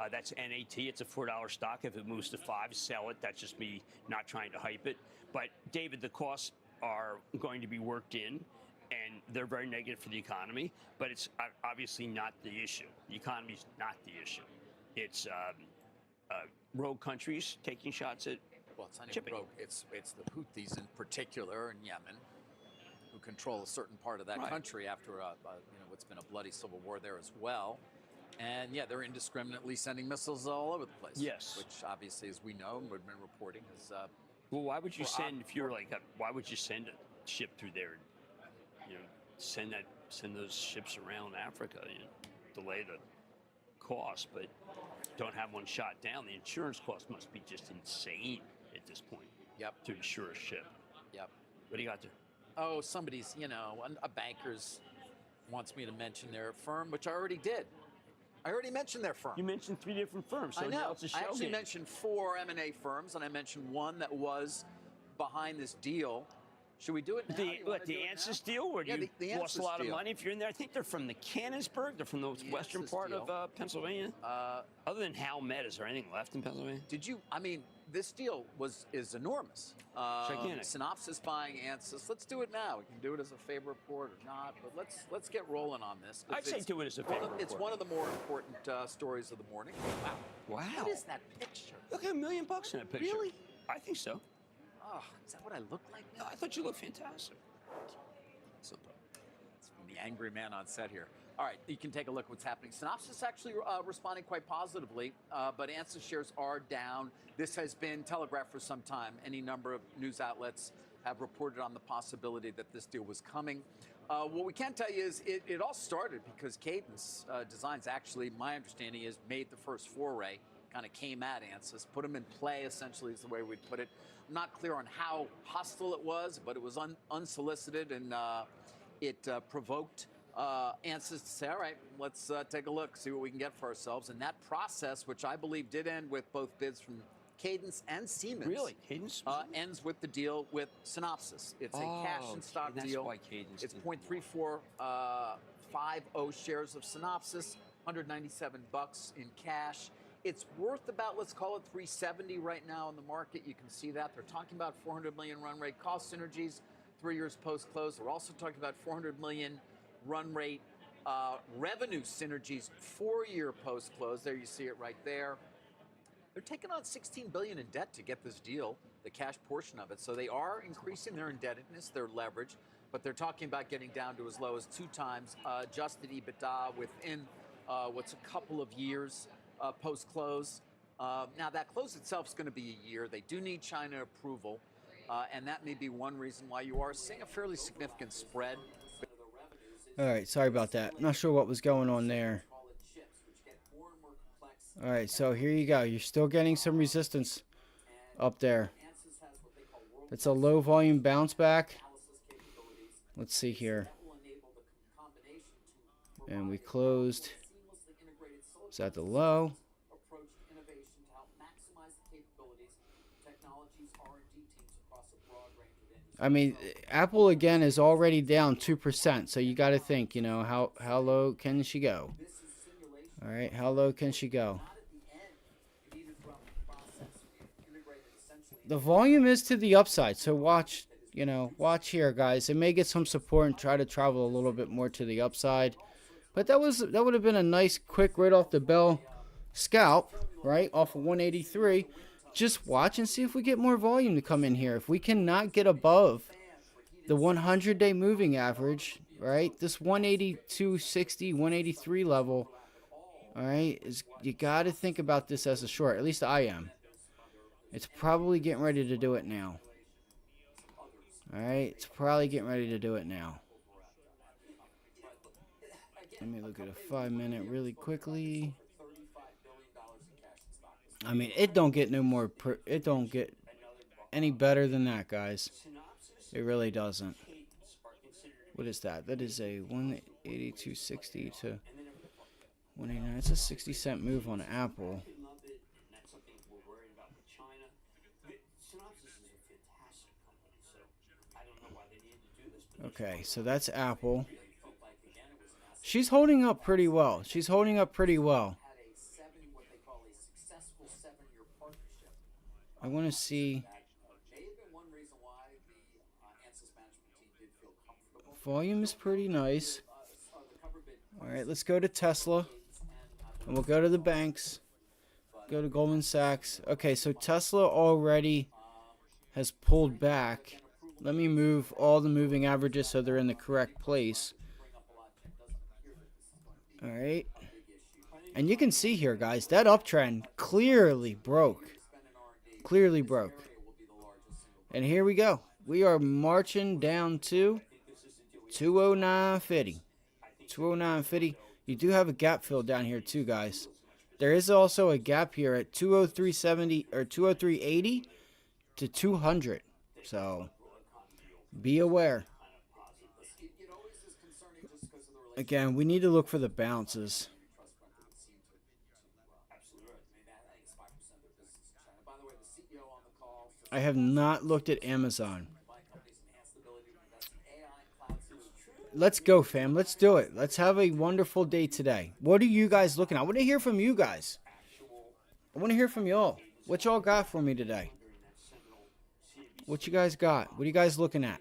That's NAT. It's a $4 stock. If it moves to $5, sell it. That's just me not trying to hype it. But, David, the costs are going to be worked in, and they're very negative for the economy, but it's obviously not the issue. The economy's not the issue. It's rogue countries taking shots at Well, it's not even rogue. It's the Houthis in particular in Yemen, who control a certain part of that country after what's been a bloody civil war there as well. And yeah, they're indiscriminately sending missiles all over the place. Yes. Which obviously, as we know, we've been reporting, is. Well, why would you send why would you send a ship through there? You know, send those ships around Africa. You know, delay the cost, but don't have one shot down. The insurance cost must be just insane at this point. Yep. To insure a ship. Yep. What do you got there? Oh, somebody's, a banker's wants me to mention their firm, which I already did. I already mentioned their firm. You mentioned 3 different firms. So I know. Now it's a show I actually game. mentioned 4 M&A firms, and I mentioned one that was behind this deal. Should we do it now? The Ansys deal, where you lost a lot of money if you're in there? I think they're from the Canonsburg. They're from the western part of Pennsylvania. Other than Hal Met, is there anything left in Pennsylvania? This deal is enormous. Gigantic. Synopsys buying Ansys. Let's do it now. We can do it as a favor report or not, but let's get rolling on this. I'd say do it as a favor report. It's one of the more important stories of the morning. Wow. Wow. What is that picture? Look at $1 million in that picture. Really? I think so. Oh, is that what I look like now? No, I thought you looked fantastic. It's from the angry man on set here. All right, you can take a look at what's happening. Synopsys actually responding quite positively, but Ansys shares are down. This has been telegraphed for some time. Any number of news outlets have reported on the possibility that this deal was coming. What we can tell you is it all started because Cadence Designs actually, my understanding is, made the first foray, kind of came at Ansys, put them in play, essentially is the way we'd put it. I'm not clear on how hostile it was, but it was unsolicited, and it provoked Ansys to say, all right, let's take a look, see what we can get for ourselves. And that process, which I believe did end with both bids from Cadence and Siemens. Really? Cadence? Ends with the deal with Synopsys. It's a cash and stock that's deal. Why Cadence It's did. 0.3450 shares of Synopsys, $197 in cash. It's worth about, let's call it $370 right now in the market. You can see that. They're talking about $400 million run rate cost synergies 3 years post-close. They're also talking about $400 million run rate revenue synergies 4-year post-close. There you see it right there. They're taking on $16 billion in debt to get this deal, the cash portion of it. So they are increasing their indebtedness, their leverage, but they're talking about getting down to as low as 2 times adjusted EBITDA within what's a couple of years post-close. Now, that close itself is going to be a year. They do need China approval. And that may be one reason why you are seeing a fairly significant spread. All right, sorry about that. Not sure what was going on there. All right, so here you go. You're still getting some resistance up there. It's a low volume bounce back. Let's see here. And we closed. Is that the low? I mean, Apple again is already down 2%, so you got to think, you know, how low can she go? All right, how low can she go? The volume is to the upside, so watch, you know, watch here, guys. It may get some support and try to travel a little bit more to the upside, but that would have been a nice, quick, right off the bell scalp, right off of 183. Just watch and see if we get more volume to come in here. If we cannot get above the 100-day moving average, right, this 182.60, 183 level, all right, you got to think about this as a short. At least I am. It's probably getting ready to do it now. All right, it's probably getting ready to do it now. Let me look at a 5-minute really quickly. I mean, it don't get no more. It don't get any better than that, guys. It really doesn't. What is that? That is a 182.60 to 189. It's a 60-cent move on Apple. Okay, so that's Apple. She's holding up pretty well. She's holding up pretty well. I want to see. Volume is pretty nice. All right, let's go to Tesla. And we'll go to the banks. Go to Goldman Sachs. Okay, so Tesla already has pulled back. Let me move all the moving averages so they're in the correct place. All right. And you can see here, guys, that uptrend clearly broke. Clearly broke. And here we go. We are marching down to 209.50. 209.50. You do have a gap fill down here too, guys. There is also a gap here at 203.70 or 203.80 to 200. So be aware. Again, we need to look for the bounces. I have not looked at Amazon. Let's go, fam. Let's do it. Let's have a wonderful day today. What are you guys looking at? I want to hear from you guys. I want to hear from y'all. What y'all got for me today? What you guys got? What are you guys looking at?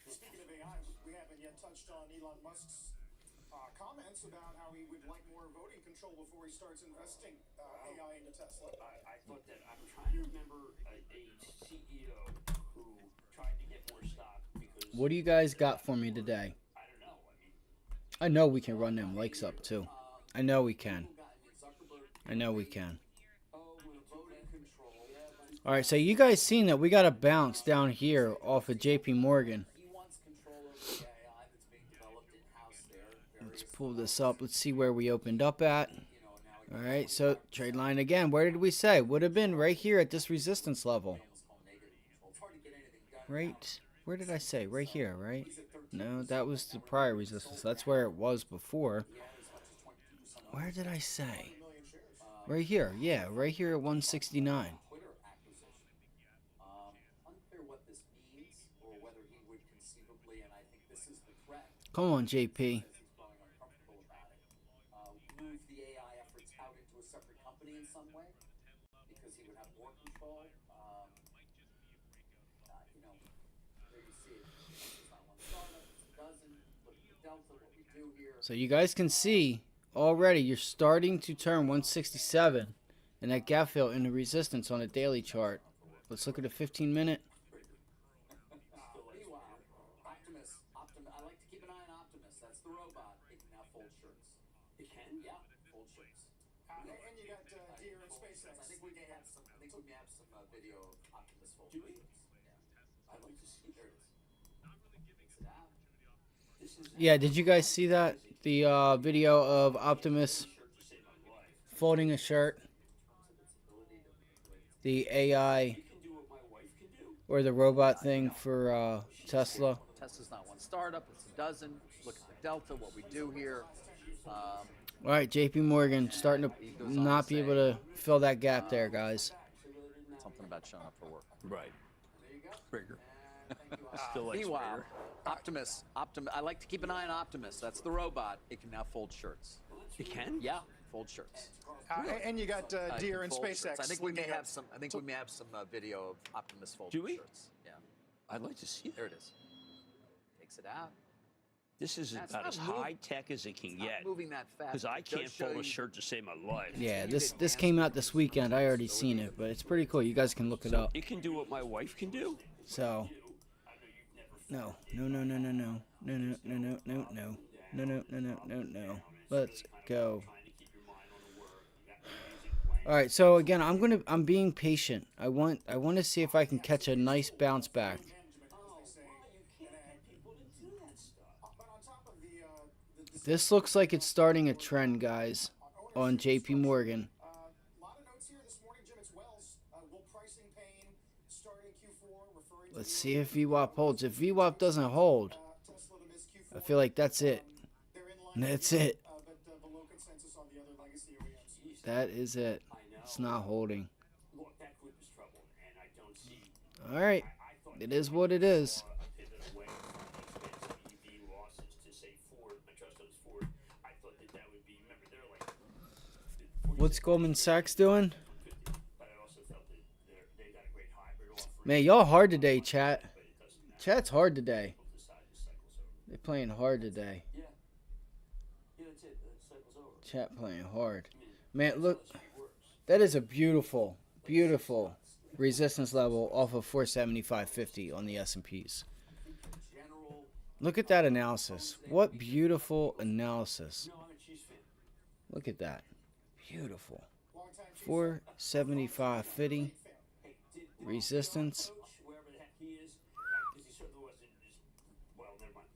Speaking of AI, we haven't yet touched on Elon Musk's comments about how he would like more voting control before he starts investing AI into Tesla. I thought that I'm trying to remember a CEO who tried to get more stock because What do you guys got for me today? I don't know. I know we can run them likes up too. I know we can. I know we can. All right, so you guys seen that we got a bounce down here off of JP Morgan. Let's pull this up. Let's see where we opened up at. All right, so trade line again. Where did we say? Would have been right here at this resistance level. Right, where did I say? Right here, right? No, that was the prior resistance. That's where it was before. Where did I say? Right here, yeah, right here at 169. Come on, JP. Move the AI efforts out into a separate company in some way because he would have more control. You know, there you see it. It's not one startup, it's a dozen. Look at the delta, what we do here. So you guys can see already you're starting to turn 167 and that gap fill into resistance on a daily chart. Let's look at a 15-minute. I like to keep an eye on Optimus. That's the robot. It can now fold shirts. It can? Yeah, fold shirts. And you got Deere and SpaceX. I think we may have some. I think we may have some video of Optimus folding. Do we? Yeah. I'd like to see There it is. Takes it out. This is Yeah, did you guys see that? The video of Optimus folding a shirt. The AI or the robot thing for Tesla. Tesla's not one startup; it's a dozen. Look at the delta. What we do here. All right, JP Morgan starting to not be able to fill that gap there, guys. Something about showing up for work. right. There you go. Trigger. Still like Meanwhile, Optimus. I like to keep an eye on Optimus. That's the robot. It can now fold shirts. You can? Yeah, fold shirts. And you got It Deere can and fold SpaceX. shirts. I think we may linking up. have some. I think we may have some video of Optimus folding Do we? shirts. Yeah, I'd like to see there that. it is. Takes it out. This is That's about not as mov- high tech as it can It's not get. moving that fast. Because I It does can't show fold a you- shirt to save my life. Yeah, this came out this weekend. I already seen it, but it's pretty cool. You guys can look it up. It can do what my wife can do. So, no. Let's go. All right, so again, I'm being patient. I want to see if I can catch a nice bounce back. This looks like it's starting a trend, guys, on JP Morgan. A lot of notes here this morning, Jim. It's Wells. Will pricing pain start in Q4? Referring to Let's see if VWAP holds. If VWAP doesn't hold, Tesla to miss Q4. I feel like that's it. They're in line. That's it. But below consensus on the other legacy OEMs. That is it. It's not holding. Look, that group is troubled, and I don't see. All right. It is what it is. A pivot away from expensive EV losses to say Ford. My trust owns Ford. I thought that would be. Remember, they're like. What's Goldman Sachs doing? But I also felt that they got a great hybrid offering. Man, y'all hard today, chat. Chat's hard today. They playing hard today. Yeah. Yeah, that's it. The cycle's over. Chat playing hard. Man, look. That is a beautiful, beautiful resistance level off of 475.50 on the S&Ps. Look at that analysis. What beautiful analysis. No, I'm a Chiefs fan. Look at that. Beautiful. 475.50 resistance. Coach, wherever the heck he is, because he certainly wasn't just, well, never mind.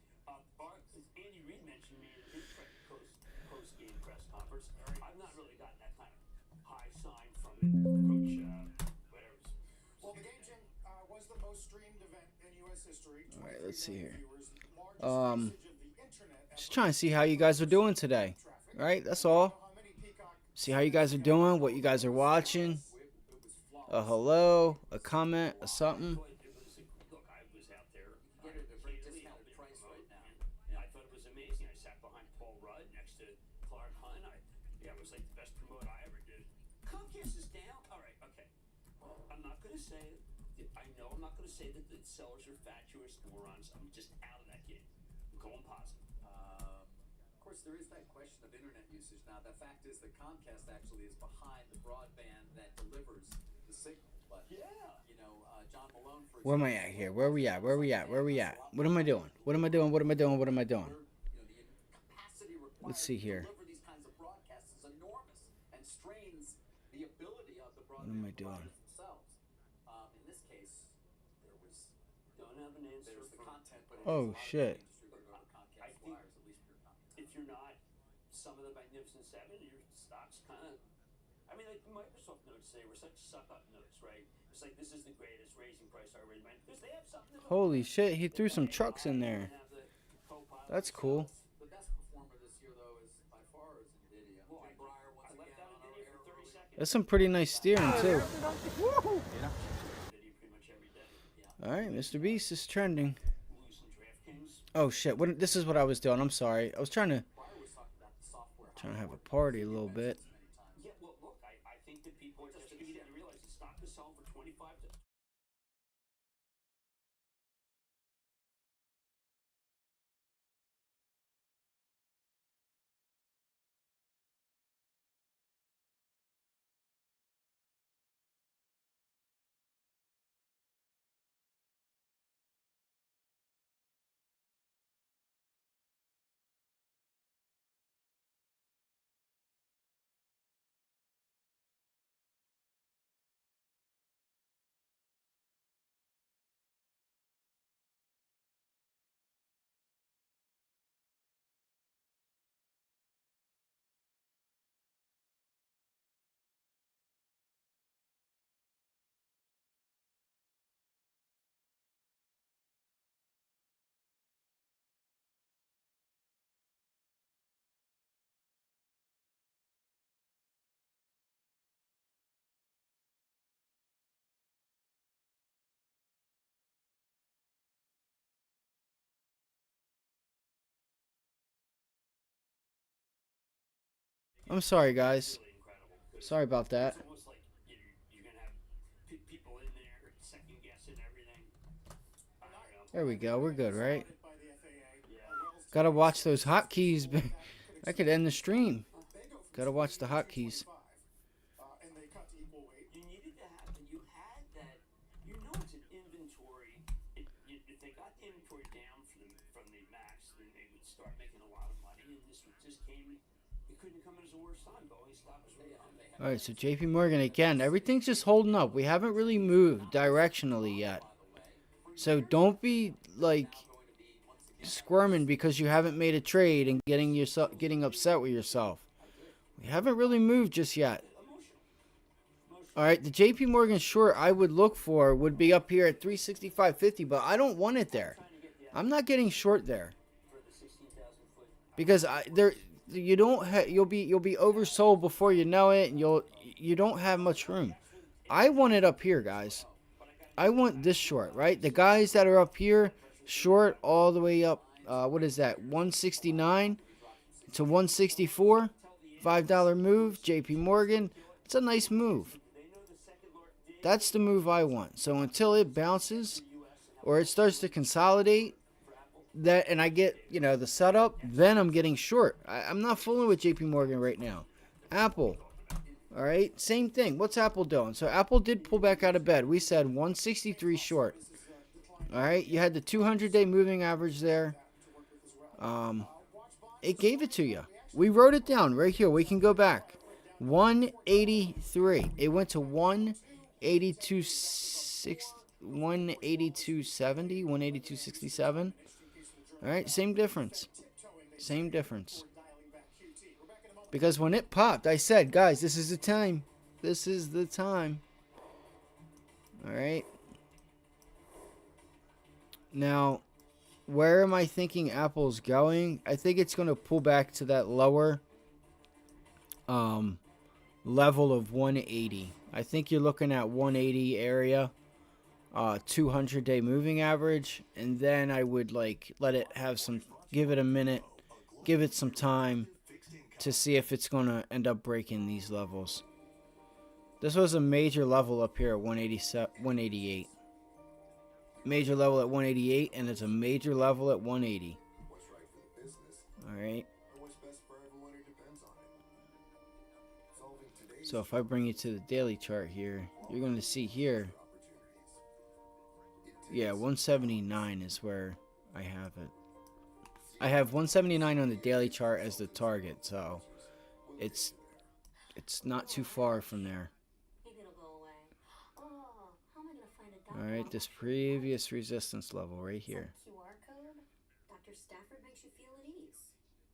Andy Reid mentioned me in his post-game press conference. I've not really gotten that kind of high sign from Coach, whatever. Well, the game, Jim, was the most streamed event in U.S. history. All right, let's see here. Viewers, largest usage of the internet Just trying to see how you guys are doing today. All right, that's all. how many Peacock See how you guys are doing, what you guys are watching. A hello, a comment, a something. Look, I was out there. Get it at a very discounted price right now. I thought it was amazing. I sat behind Paul Rudd next to Clark Hunt. It was like the best promote I ever did. Comcast is down. All right, okay. I'm not going to say. I know I'm not going to say that the sellers are fatuous morons. I'm just out of that game. I'm going positive. Of course, there is that question of internet usage. Now, the fact is that Comcast actually is behind the broadband that delivers the signal. But, Yeah. you know, John Malone, for Where am I at here? Where we at? Where we at? Where we at? What am I doing? What am I doing? What am I doing? What am I doing? you know, the capacity required Let's see here. to deliver these kinds of broadcasts is enormous and strains the ability of the What am I broadband doing? providers themselves. In this case, there was Don't have an answer there's the for. content, but Oh, shit. industry would go to Comcast I think- wires, at least pure Comcast. If you're not some of the Magnificent Seven, your stock's kind of. I mean, like the Microsoft notes today were such suck-up notes, right? It's like this is the greatest raising price I already made because they have something. Holy shit, he threw some trucks in there. That's cool. The best performer this year, though, is by far is NVIDIA. Well, Jim Breyer once I left again out on our Nvidia air for 30 seconds. That's some pretty nice steering too. Nvidia pretty much every day. All right, Mr. Beast is trending. Losing DraftKings. Oh shit! What? This is what I was doing. I'm sorry. I was trying to was talking about the software. have a party a little bit. Yeah, well, look, I think that people are just beginning to realize the stock is selling for 25 to I'm sorry, guys. Sorry about that. It's almost like you're gonna have people in there second guessing everything. I don't know. There we go. We're good, right? By the FAA. Gotta watch those hotkeys. I could end the stream. Gotta watch the hotkeys. And they cut to equal weight. You needed to have, and you had that. You know, it's an inventory. If they got the inventory down from the max, then they would start making a lot of money. And this just came. It couldn't come as a worse time. Boeing stock was really on. All right, so JP Morgan again. Everything's just holding up. We haven't really moved directionally yet. So don't be like squirming because you haven't made a trade and getting upset with yourself. We haven't really moved just yet. All right, the JP Morgan short I would look for would be up here at 365.50, but I don't want it there. I'm not getting short there because you'll be oversold before you know it, and you don't have much room. I want it up here, guys. I want this short, right? The guys that are up here short all the way up. What is that? 169 to 164. $5 move. JP Morgan. It's a nice move. That's the move I want. So until it bounces or it starts to consolidate, and I get, the setup, then I'm getting short. I'm not fooling with JP Morgan right now. Apple. All right, same thing. What's Apple doing? So Apple did pull back out of bed. We said 163 short. All right, you had the 200-day moving average there. It gave it to you. We wrote it down right here. We can go back. 183. It went to 182.70, 182.67. All right, same difference. Same difference. Because when it popped, I said, guys, this is the time. This is the time. All right. Now, where am I thinking Apple's going? I think it's going to pull back to that lower level of 180. I think you're looking at 180 area, 200-day moving average, and then I would let it have give it a minute, give it some time to see if it's going to end up breaking these levels. This was a major level up here at 188. Major level at 188, and it's a major level at 180. Alright. So if I bring you to the daily chart here, you're going to see here. Yeah, 179 is where I have it. I have 179 on the daily chart as the target, so it's not too far from there. Alright, this previous resistance level right here. QR code? Dr. Stafford makes you feel at ease.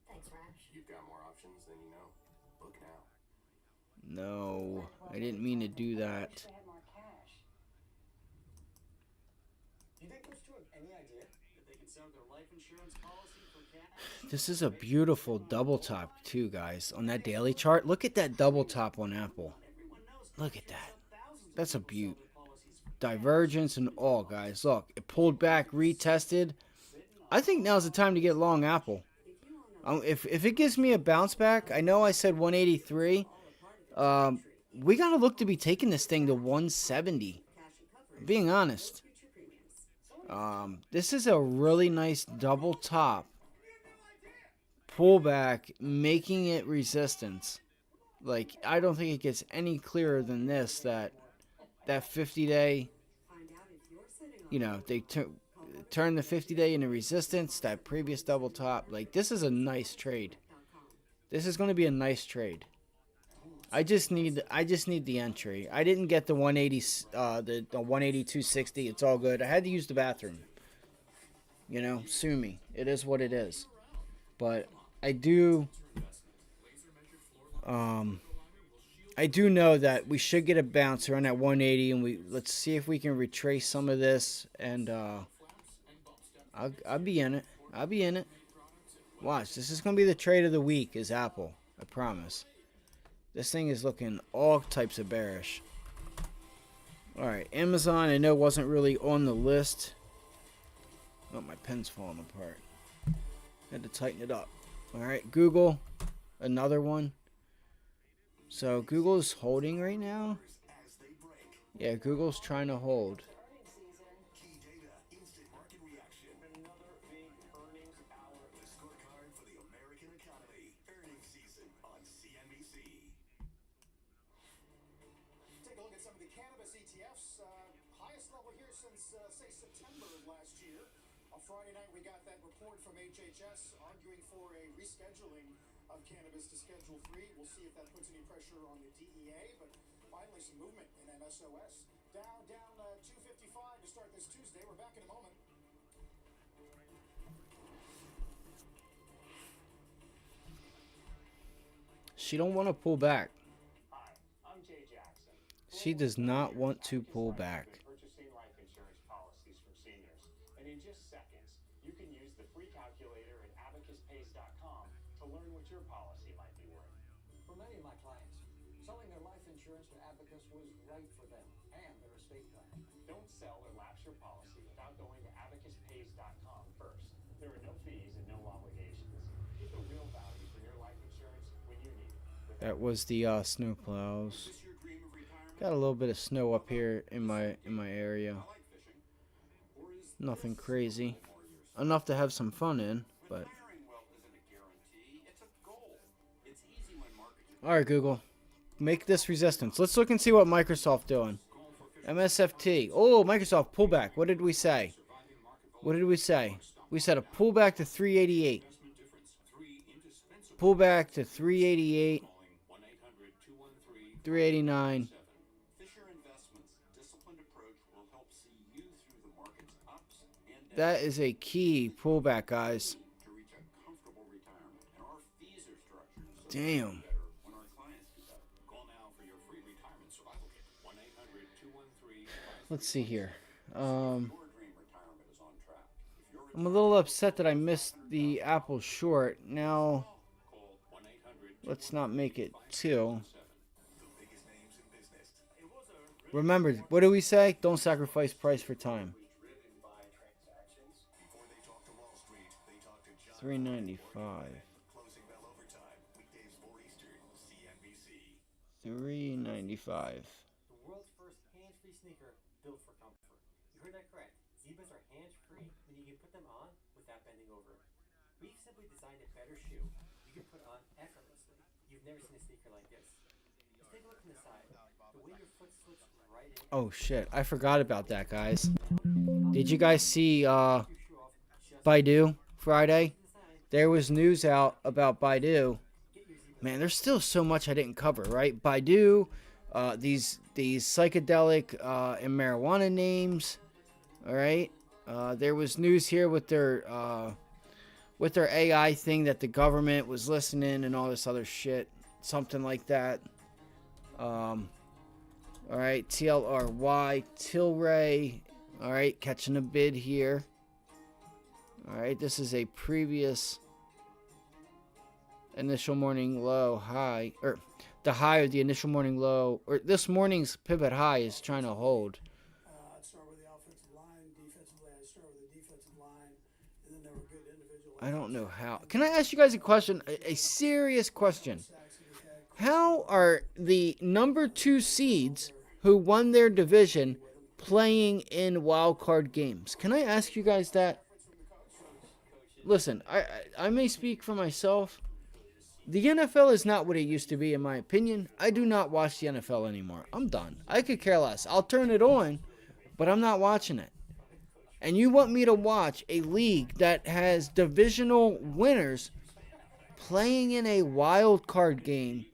Thanks, Rash. You've got more options than you know. Book now. No, I didn't mean to do that. They had more cash. Do you think those two have any idea that they could sell their life insurance policy for cash? This is a beautiful double top too, guys. On that daily chart, look at that double top on Apple. Look at that. That's a beaut. Divergence and all, guys. Look, it pulled back, retested. I think now's the time to get long Apple. If it gives me a bounce back, I know I said 183. We gotta look to be taking this thing to 170. Being honest. This is a really nice double top. Pullback, making it resistance. I don't think it gets any clearer than this. That 50-day, they turn the 50-day into resistance. That previous double top. This is a nice trade. This is going to be a nice trade. I just need the entry. I didn't get the 180, the 182.60. It's all good. I had to use the bathroom. Sue me. It is what it is. But I do know that we should get a bounce around at 180, and let's see if we can retrace some of this, and I'll be in it. I'll be in it. Watch, this is gonna be the trade of the week. Is Apple? I promise. This thing is looking all types of bearish. All right, Amazon. I know wasn't really on the list. Oh, my pen's falling apart. Had to tighten it up. All right, Google, another one. So Google's holding right now. Yeah, Google's trying to hold. Earnings season. Another big earnings hour. The scorecard for the American economy. Earnings season on CNBC. Take a look at some of the cannabis ETFs. Highest level here since, say, September of last year. On Friday night, we got that report from HHS arguing for a rescheduling of cannabis to Schedule 3. We'll see if that puts any pressure on the DEA, but finally some movement in MSOS. Down 255 to start this Tuesday. We're back in a moment. She don't want to pull back. Hi, I'm Jay Jackson. She does not want to pull back. Purchasing life insurance policies for seniors. And in just seconds, you can use the free calculator at abacuspace.com to learn what your policy might be worth. For many of my clients, selling their life insurance to Abacus was right for them and their estate plan. Don't sell or lapse your policy without going to abacuspace.com first. There are no fees and no obligations. Get the real value for your life insurance when you need it. That was the snow plows. Got a little bit of snow up here in my area. Nothing crazy. Enough to have some fun in, but. Alright, Google. Make this resistance. Let's look and see what Microsoft doing. MSFT. Oh, Microsoft pullback. What did we say? What did we say? We said a pullback to 388. Pullback to 388. 389. That is a key pullback, guys. Damn. Let's see here. I'm a little upset that I missed the Apple short. Now, let's not make it 2. Remember, what do we say? Don't sacrifice price for time. 395. 395. The world's first hands-free sneaker built for comfort. You heard that correct. Zebras are hands-free, and you can put them on without bending over. We've simply designed a better shoe you can put on effortlessly. You've never seen a sneaker like this. Just take a look from the side. The way your foot slips right in. Oh shit, I forgot about that, guys. Did you guys see Baidu Friday? There was news out about Baidu. Man, there's still so much I didn't cover, right? Baidu, these psychedelic and marijuana names, all right? There was news here with their AI thing that the government was listening and all this other shit, something like that. All right, TLRY, Tilray, all right, catching a bid here. All right, this is a previous initial morning low high, or the high of the initial morning low, or this morning's pivot high is trying to hold. I'd start with the offensive line. Defensively, I'd start with the defensive line, and then there were good individual. I don't know how. Can I ask you guys a question? A serious question. How are the number 2 seeds who won their division playing in wild card games? Can I ask you guys that? Listen, I may speak for myself. The NFL is not what it used to be, in my opinion. I do not watch the NFL anymore. I'm done. I could care less. I'll turn it on, but I'm not watching it. And you want me to watch a league that has divisional winners playing in a wild card game?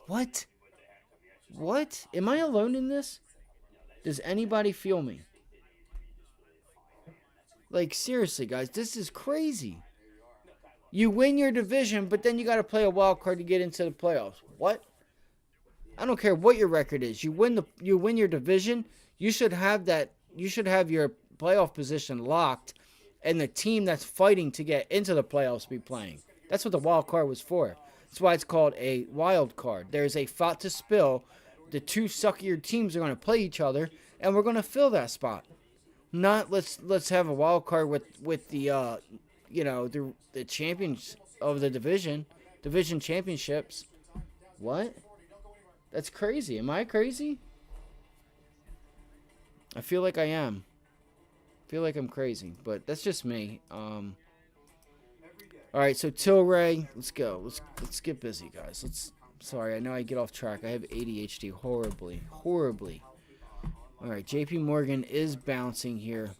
What? What? Am I alone in this? Does anybody feel me? Like, seriously, guys, this is crazy. You win your division, but then you got to play a wild card to get into the playoffs. What? I don't care what your record is. You win your division. You should have that. You should have your playoff position locked, and the team that's fighting to get into the playoffs be playing. That's what the wild card was for. That's why it's called a wild card. There's a fight to spill. The 2 suckier teams are going to play each other, and we're going to fill that spot. Not let's have a wild card with the the champions of the division championships. What? That's crazy. Am I crazy? I feel like I am. I feel like I'm crazy, but that's just me. All right, so Tilray, let's go. Let's get busy, guys. Sorry, I know I get off track. I have ADHD horribly. All right, JP Morgan is bouncing here.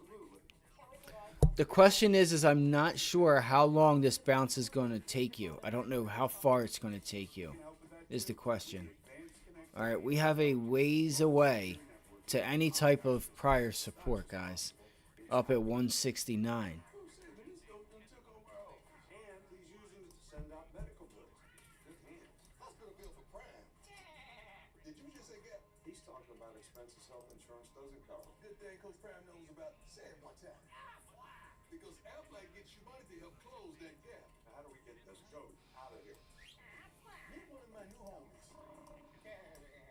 The question is I'm not sure how long this bounce is going to take you. I don't know how far it's going to take you, is the question. All right, we have a ways away to any type of prior support, guys. Up at 169. He's talking about expenses health insurance doesn't cover. Good thing Coach Prime knows about. Say it one time. Because Aflac gets you money to help close that gap. Now, how do we get this goat out of here? Meet one of my new homies.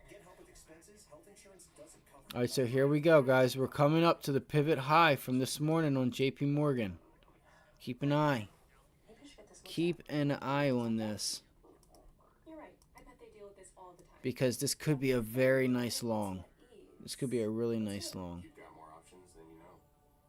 Get help with expenses health insurance doesn't cover. All right, so here we go, guys. We're coming up to the pivot high from this morning on JP Morgan. Keep an eye. Keep an eye on this. You're right. I bet they deal with this all the time. Because this could be a very nice long. This could be a really nice long. You've got more options than you know.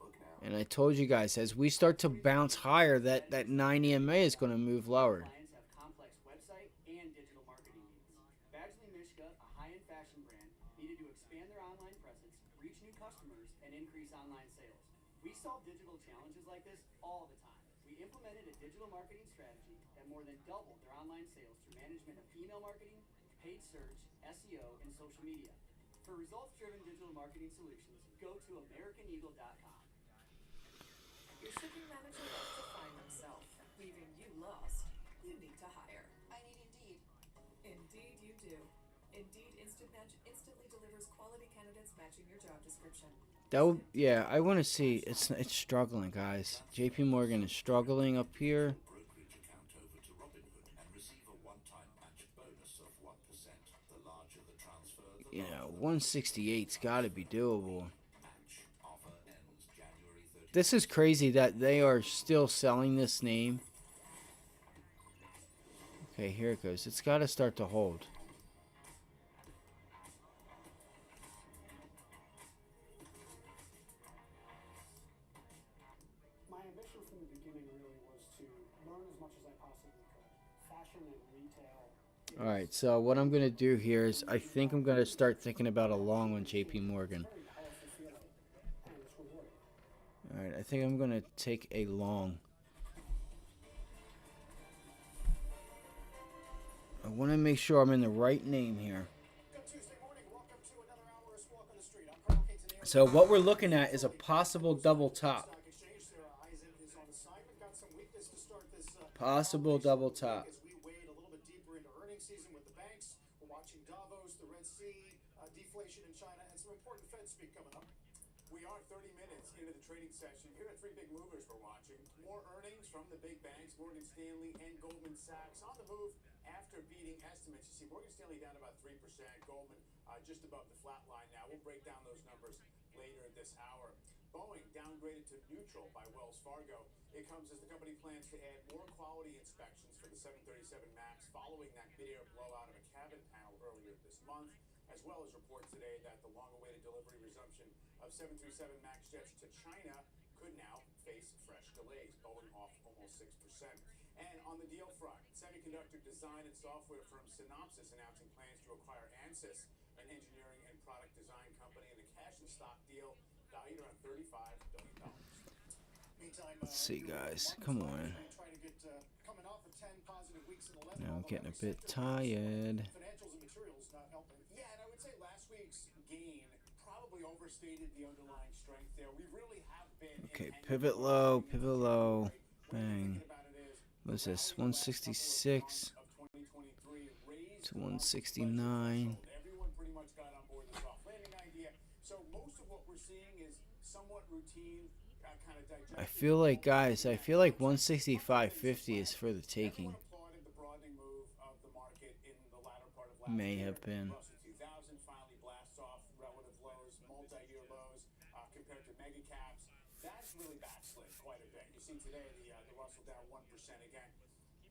Look now. And I told you guys, as we start to bounce higher, that 9 EMA is going to move lower. Clients have complex website and digital marketing needs. Badgley Mischka, a high-end fashion brand, needed to expand their online presence, reach new customers, and increase online sales. We solve digital challenges like this all the time. We implemented a digital marketing strategy that more than doubled their online sales through management of email marketing, paid search, SEO, and social media. For results-driven digital marketing solutions, go to AmericanEagle.com. Your shipping manager wants to find himself, leaving you lost. You need to hire. I need Indeed. Indeed you do. Indeed Instant Match instantly delivers quality candidates matching your job description. Yeah, I want to see. It's struggling, guys. JP Morgan is struggling up here. Brokerage account over to Robinhood and receive a one-time match bonus of 1%. The larger the transfer, the You know, 168's got to be doable. match. Offer ends January 30th. This is crazy that they are still selling this name. Okay, here it goes. It's got to start to hold. My ambition from the beginning really was to learn as much as I possibly could. Fashion and retail. All right, so what I'm going to do here is I think I'm going to start thinking about a long on JP Morgan. Very powerful feeling, and it's rewarding. All right, I think I'm going to take a long. I want to make sure I'm in the right name here. Good Tuesday morning. Welcome to another hour's walk on the street. I'm Carl Quintanilla. So what we're looking at is a possible double top. Stock Exchange. Sarah Eisen is on assignment. Got some weakness to start this. Possible double top. As we wade a little bit deeper into earnings season with the banks, we're watching Davos, the Red Sea, deflation in China, and some important Fed speak coming up. We are 30 minutes into the trading session. Here are three big movers we're watching. More earnings from the big banks, Morgan Stanley and Goldman Sachs on the move after beating estimates. You see Morgan Stanley down about 3%, Goldman just above the flat line now. We'll break down those numbers later this hour. Boeing downgraded to neutral by Wells Fargo. It comes as the company plans to add more quality inspections for the 737 MAX following that mid-air blowout of a cabin panel earlier this month, as well as reports today that the long-awaited delivery resumption of 737 MAX jets to China could now face fresh delays. Boeing off almost 6%. And on the deal front, semiconductor design and software firm Synopsys announcing plans to acquire Ansys, an engineering and product design company, in a cash and stock deal valued around $35 billion. Meantime, Let's see, guys. Come on. trying to get coming off of 10 positive weeks in 11. Now I'm getting a bit tired. Financials and materials not helping. Yeah, and I would say last week's gain probably overstated the underlying strength there. We really have been. Okay, pivot low, bang. What's this? 166 to 169. Everyone pretty much got on board the soft landing idea. So most of what we're seeing is somewhat routine, kind of digestion. I feel like, guys, 165.50 is for the taking. Applauded the broadening move of the market in the latter part of last May year. have been. Russell 2000 finally blasts off relative lows, multi-year lows compared to mega caps. That's really backslid quite a bit. You see today the Russell down 1% again.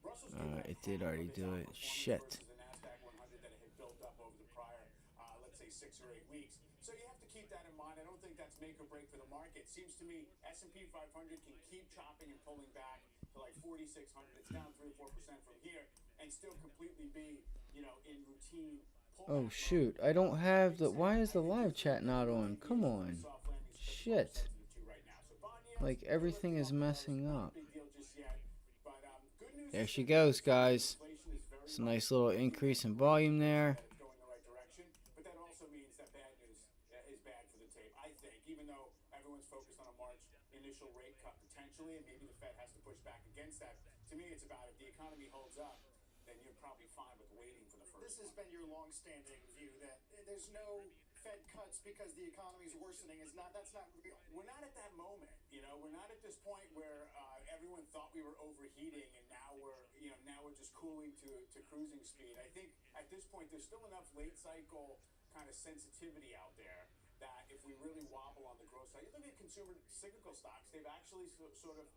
Russell's It did already do it. Shit. the Nasdaq 100 that it had built up over the prior 6 or 8 weeks. So you have to keep that in mind. I don't think that's make or break for the market. Seems to me S&P 500 can keep chopping and pulling back to like 4,600. It's down 3 or 4% from here, and still completely be, in routine. Oh shoot, I don't have the, why is the live chat not on? Come on. Shit. Like everything is messing up. There she goes, guys. It's a nice little increase in volume there. Going the right direction, but that also means that bad news is bad for the tape. I think, even though everyone's focused on a March initial rate cut potentially, and maybe the Fed has to push back against that, to me it's about if the economy holds up, then you're probably fine with waiting for the first. This has been your long-standing view that there's no Fed cuts because the economy is worsening. That's not real. We're not at that moment, We're not at this point where everyone thought we were overheating, and now we're just cooling to cruising speed. I think at this point there's still enough late cycle kind of sensitivity out there that if we really wobble on the growth side, you look at consumer cyclical stocks, they've actually sort of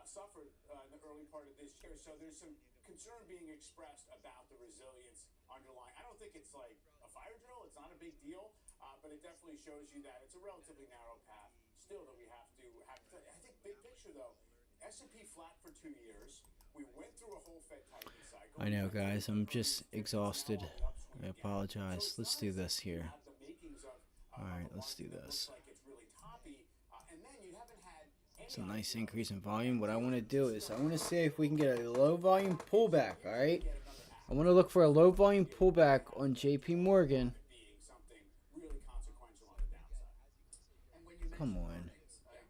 suffered in the early part of this year. So there's some concern being expressed about the resilience underlying. I don't think it's like a fire drill. It's not a big deal, but it definitely shows you that it's a relatively narrow path still that we have to. I think big picture though, S&P flat for 2 years. We went through a whole Fed tightening cycle. I know, guys. I'm just exhausted. I apologize. Let's do this here. Alright, let's do this. It's a nice increase in volume. What I want to do is I want to see if we can get a low volume pullback, alright? I want to look for a low volume pullback on JP Morgan. Come on.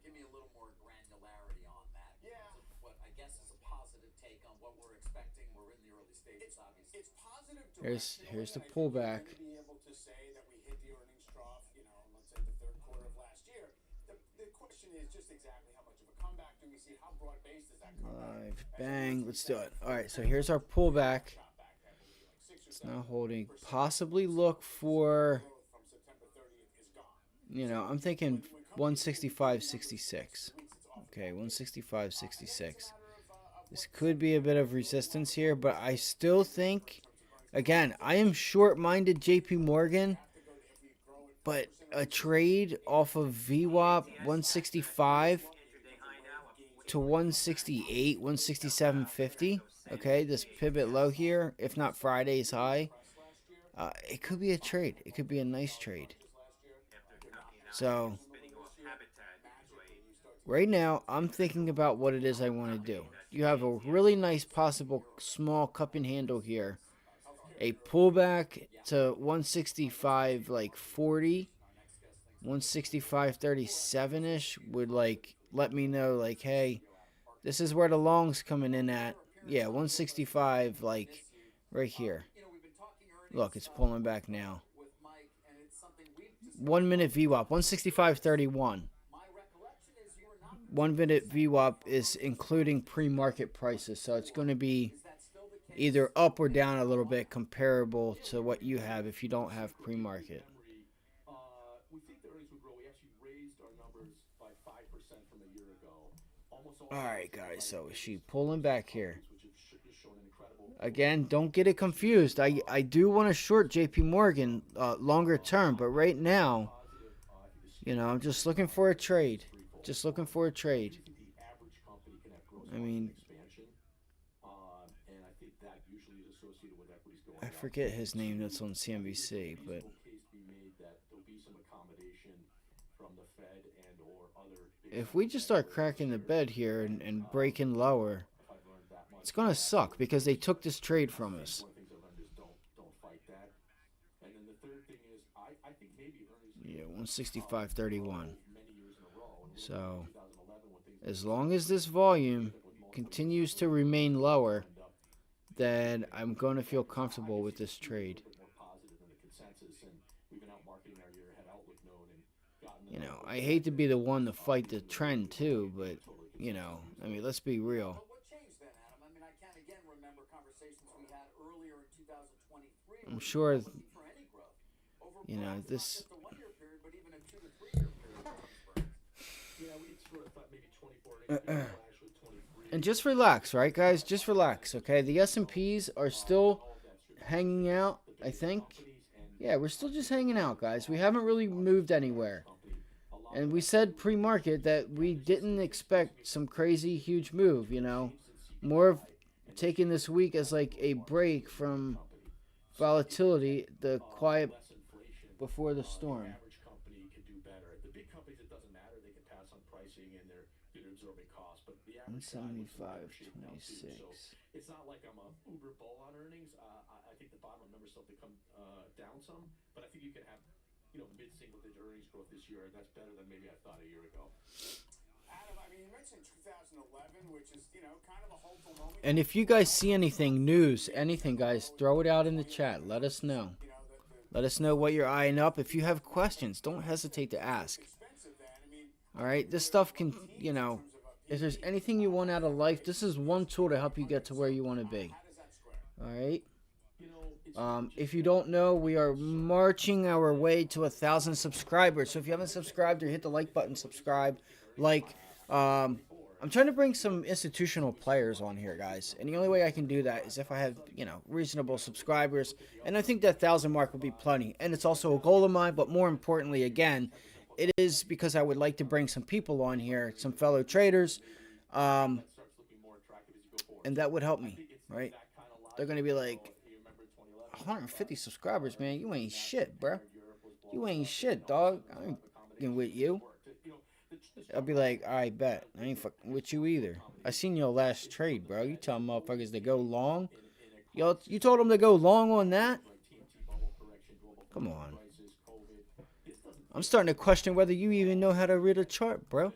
Give me a little more granularity on that. Yeah. What I guess is a positive take on what we're expecting. We're in the early stages, obviously. It's positive. Here's the pullback. Be able to say that we hit the earnings trough, let's say the third quarter of last year. The question is just exactly how much of a comeback do we see? How broad-based is that comeback? Live, bang, let's do it. Alright, so here's our pullback. It's not holding. Possibly look for, I'm thinking 165.66. Okay, 165.66. This could be a bit of resistance here, but I still think, again, I am short-minded JP Morgan, but a trade off of VWAP 165 to 168, 167.50. Okay, this pivot low here, if not Friday's high, it could be a trade. It could be a nice trade. So right now, I'm thinking about what it is I want to do. You have a really nice possible small cup and handle here. A pullback to 165 like 40, 165.37-ish would like let me know like, hey, this is where the long's coming in at. Yeah, 165 like right here. Look, it's pulling back now. 1 minute VWAP, 165.31. 1 minute VWAP is including pre-market prices, so it's going to be either up or down a little bit comparable to what you have if you don't have pre-market. We think the earnings will grow. We actually raised our numbers by 5% from a year ago. Alright guys, so is she pulling back here? Again, don't get it confused. I do want to short JP Morgan longer term, but right now, I'm just looking for a trade. Just looking for a trade. I mean, I forget his name that's on CNBC, but if we just start cracking the bed here and breaking lower, it's going to suck because they took this trade from us. Yeah, 165.31. So, as long as this volume continues to remain lower, then I'm going to feel comfortable with this trade. I hate to be the one to fight the trend too, but, I mean, let's be real. I'm sure, this... And just relax, right, guys? Just relax, okay? The S&Ps are still hanging out, I think. Yeah, we're still just hanging out, guys. We haven't really moved anywhere. And we said pre-market that we didn't expect some crazy huge move, you know. More of taking this week as like a break from volatility, the quiet before the storm. Average company could do better. The big companies, it doesn't matter. They can pass on pricing and they're absorbing costs. But the average 175.26. So it's not like I'm a uber bull on earnings. I think the bottom of numbers still have to come down some. But I think you can have, mid-single digit earnings growth this year, and that's better than maybe I thought a year ago. Adam, I mean, you mentioned 2011, which is, kind of a hopeful moment. And if you guys see anything, news, anything, guys, throw it out in the chat. Let us know. Let us know what you're eyeing up. If you have questions, don't hesitate to ask. All right? This stuff can, if there's anything you want out of life, this is one tool to help you get to where you want to be. All right? If you don't know, we are marching our way to 1,000 subscribers. So if you haven't subscribed, or hit the like button, subscribe. I'm trying to bring some institutional players on here, guys. And the only way I can do that is if I have, reasonable subscribers. And I think that 1,000 mark will be plenty. And it's also a goal of mine. But more importantly, again, it is because I would like to bring some people on here, some fellow traders. And that would help me, right? They're going to be like, 150 subscribers, man. You ain't shit, bro. You ain't shit, dog. I ain't fucking with you. I'll be like, all right, bet. I ain't fucking with you either. I seen your last trade, bro. You tell motherfuckers to go long. Yo, you told them to go long on that? Come on. I'm starting to question whether you even know how to read a chart, bro.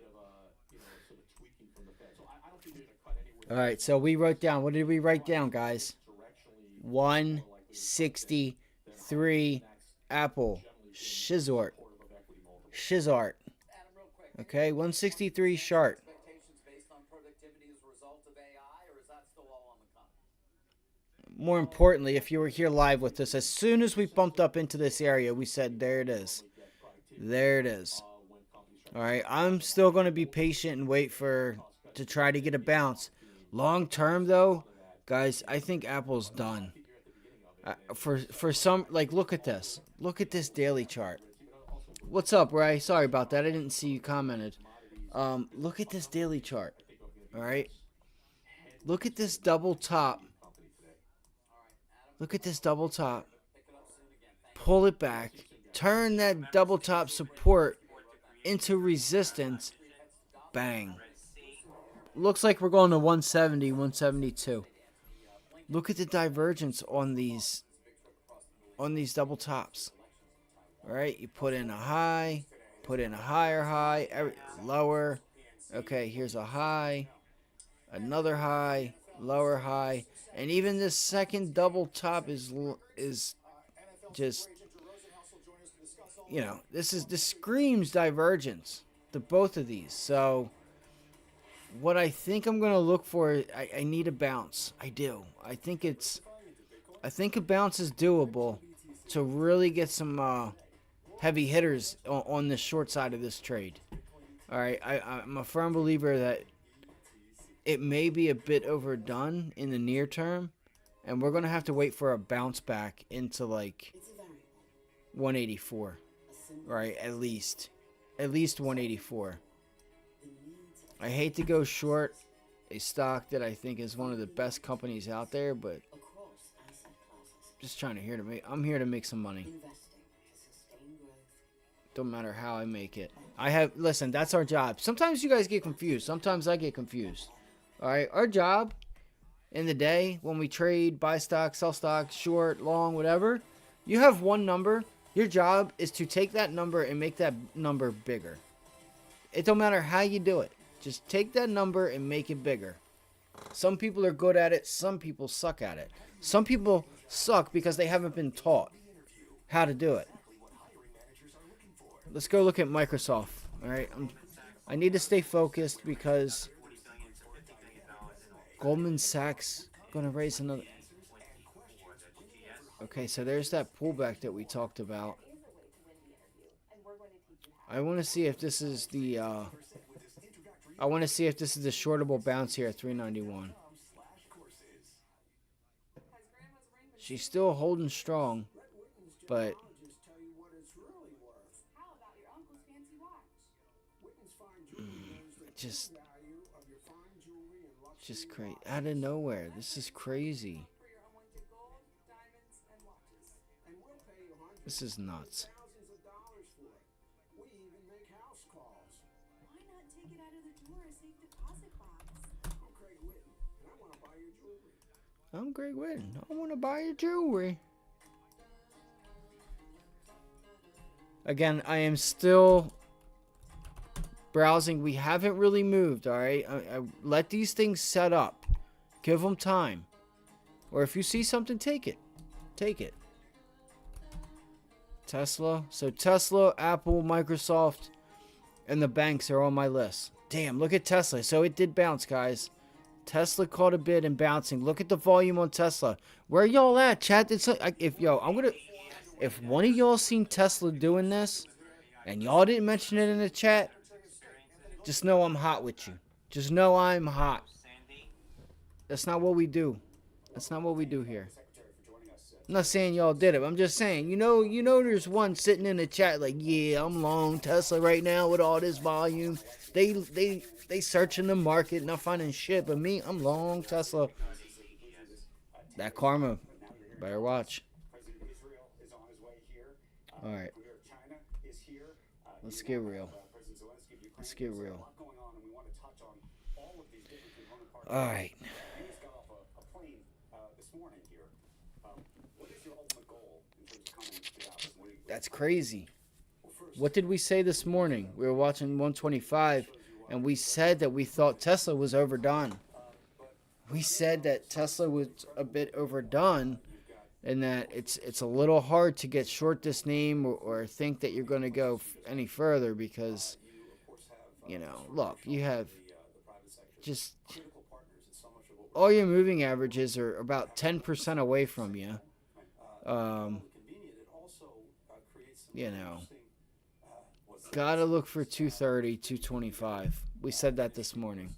All right, so we wrote down. What did we write down, guys? 163 Apple Shizort. Okay, 163 Shart. More importantly, if you were here live with us, as soon as we bumped up into this area, we said, there it is. There it is. All right, I'm still going to be patient and wait to try to get a bounce. Long term, though, guys, I think Apple's done. For some, look at this. Look at this daily chart. What's up, Ray? Sorry about that. I didn't see you commented. Look at this daily chart. All right. Look at this double top. Look at this double top. Pull it back. Turn that double top support into resistance. Bang. Looks like we're going to 170, 172. Look at the divergence on these double tops. All right, you put in a high, put in a higher high, lower. Okay, here's a high, another high, lower high, and even this second double top is just, this screams divergence, the both of these. So what I think I'm going to look for, I need a bounce. I do. I think a bounce is doable to really get some heavy hitters on the short side of this trade. All right, I'm a firm believer that it may be a bit overdone in the near term, and we're going to have to wait for a bounce back into 184. Right, at least 184. I hate to go short a stock that I think is one of the best companies out there, but just I'm here to make some money. Don't matter how I make it. Listen, that's our job. Sometimes you guys get confused. Sometimes I get confused. All right, our job in the day when we trade, buy stock, sell stock, short, long, whatever, you have one number. Your job is to take that number and make that number bigger. It don't matter how you do it. Just take that number and make it bigger. Some people are good at it. Some people suck at it. Some people suck because they haven't been taught how to do it. Let's go look at Microsoft. All right, I need to stay focused because Goldman Sachs going to raise another. Okay, so there's that pullback that we talked about. I want to see if this is the shortable bounce here at 391. She's still holding strong, but Just crazy. Out of nowhere. This is crazy. This is nuts. Why not take it out of the drawer as safe deposit box? I'm Greg Witten. I want to buy your jewelry. Again, I am still browsing. We haven't really moved, all right? I let these things set up. Give them time. Or if you see something, take it. Take it. Tesla. So Tesla, Apple, Microsoft, and the banks are on my list. Damn, look at Tesla. So it did bounce, guys. Tesla caught a bid and bouncing. Look at the volume on Tesla. Where y'all at, chat? If one of y'all seen Tesla doing this, and y'all didn't mention it in the chat, just know I'm hot with you. Just know I'm hot. That's not what we do. That's not what we do here. I'm not saying y'all did it. I'm just saying, you know, there's one sitting in the chat like, yeah, I'm long Tesla right now with all this volume. They searching the market, not finding shit. But me, I'm long Tesla. That karma, better watch. All right, let's get real. Let's get real. All right. That's crazy. What did we say this morning? We were watching 125, and we said that we thought Tesla was overdone. We said that Tesla was a bit overdone, and that it's a little hard to get short this name or think that you're going to go any further because, you know, look, you have just all your moving averages are about 10% away from you. You know, gotta look for 230, 225. We said that this morning.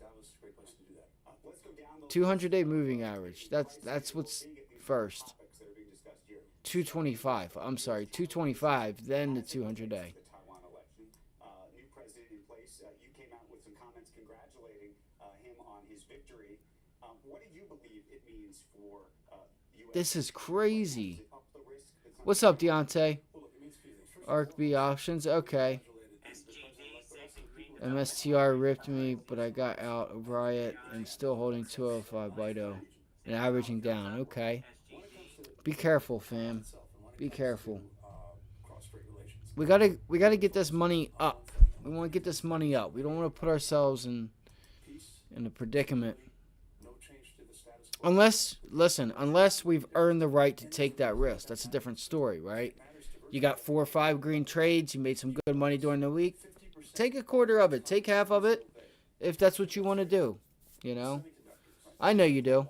200-day moving average. That's what's first. 225. I'm sorry, 225, then the 200-day. This is crazy. What's up, Deontay? ARC-B options, okay. MSTR ripped me, but I got out of Riot and still holding 205 Bido and averaging down. Okay. Be careful, fam. Be careful. We gotta get this money up. We want to get this money up. We don't want to put ourselves in a predicament. Unless we've earned the right to take that risk. That's a different story, right? You got 4 or 5 green trades. You made some good money during the week. Take a quarter of it. Take half of it if that's what you want to do. You know? I know you do.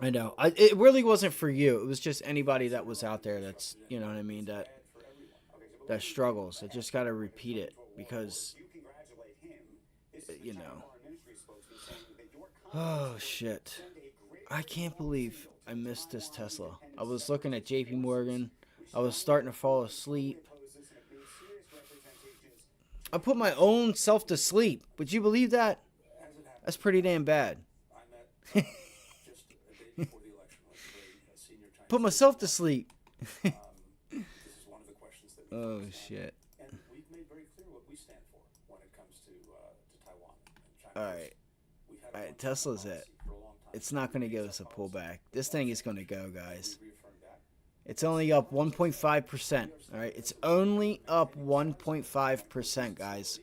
I know. It really wasn't for you. It was just anybody that was out there that's, you know what I mean, that struggles. I just got to repeat it because, you know. Oh, shit. I can't believe I missed this Tesla. I was looking at JP Morgan. I was starting to fall asleep. I put my own self to sleep. Would you believe that? That's pretty damn bad. Put myself to sleep. Oh, shit. Alright. Alright, Tesla's it. It's not going to give us a pullback. This thing is going to go, guys. It's only up 1.5%. All right, it's only up 1.5%, guys.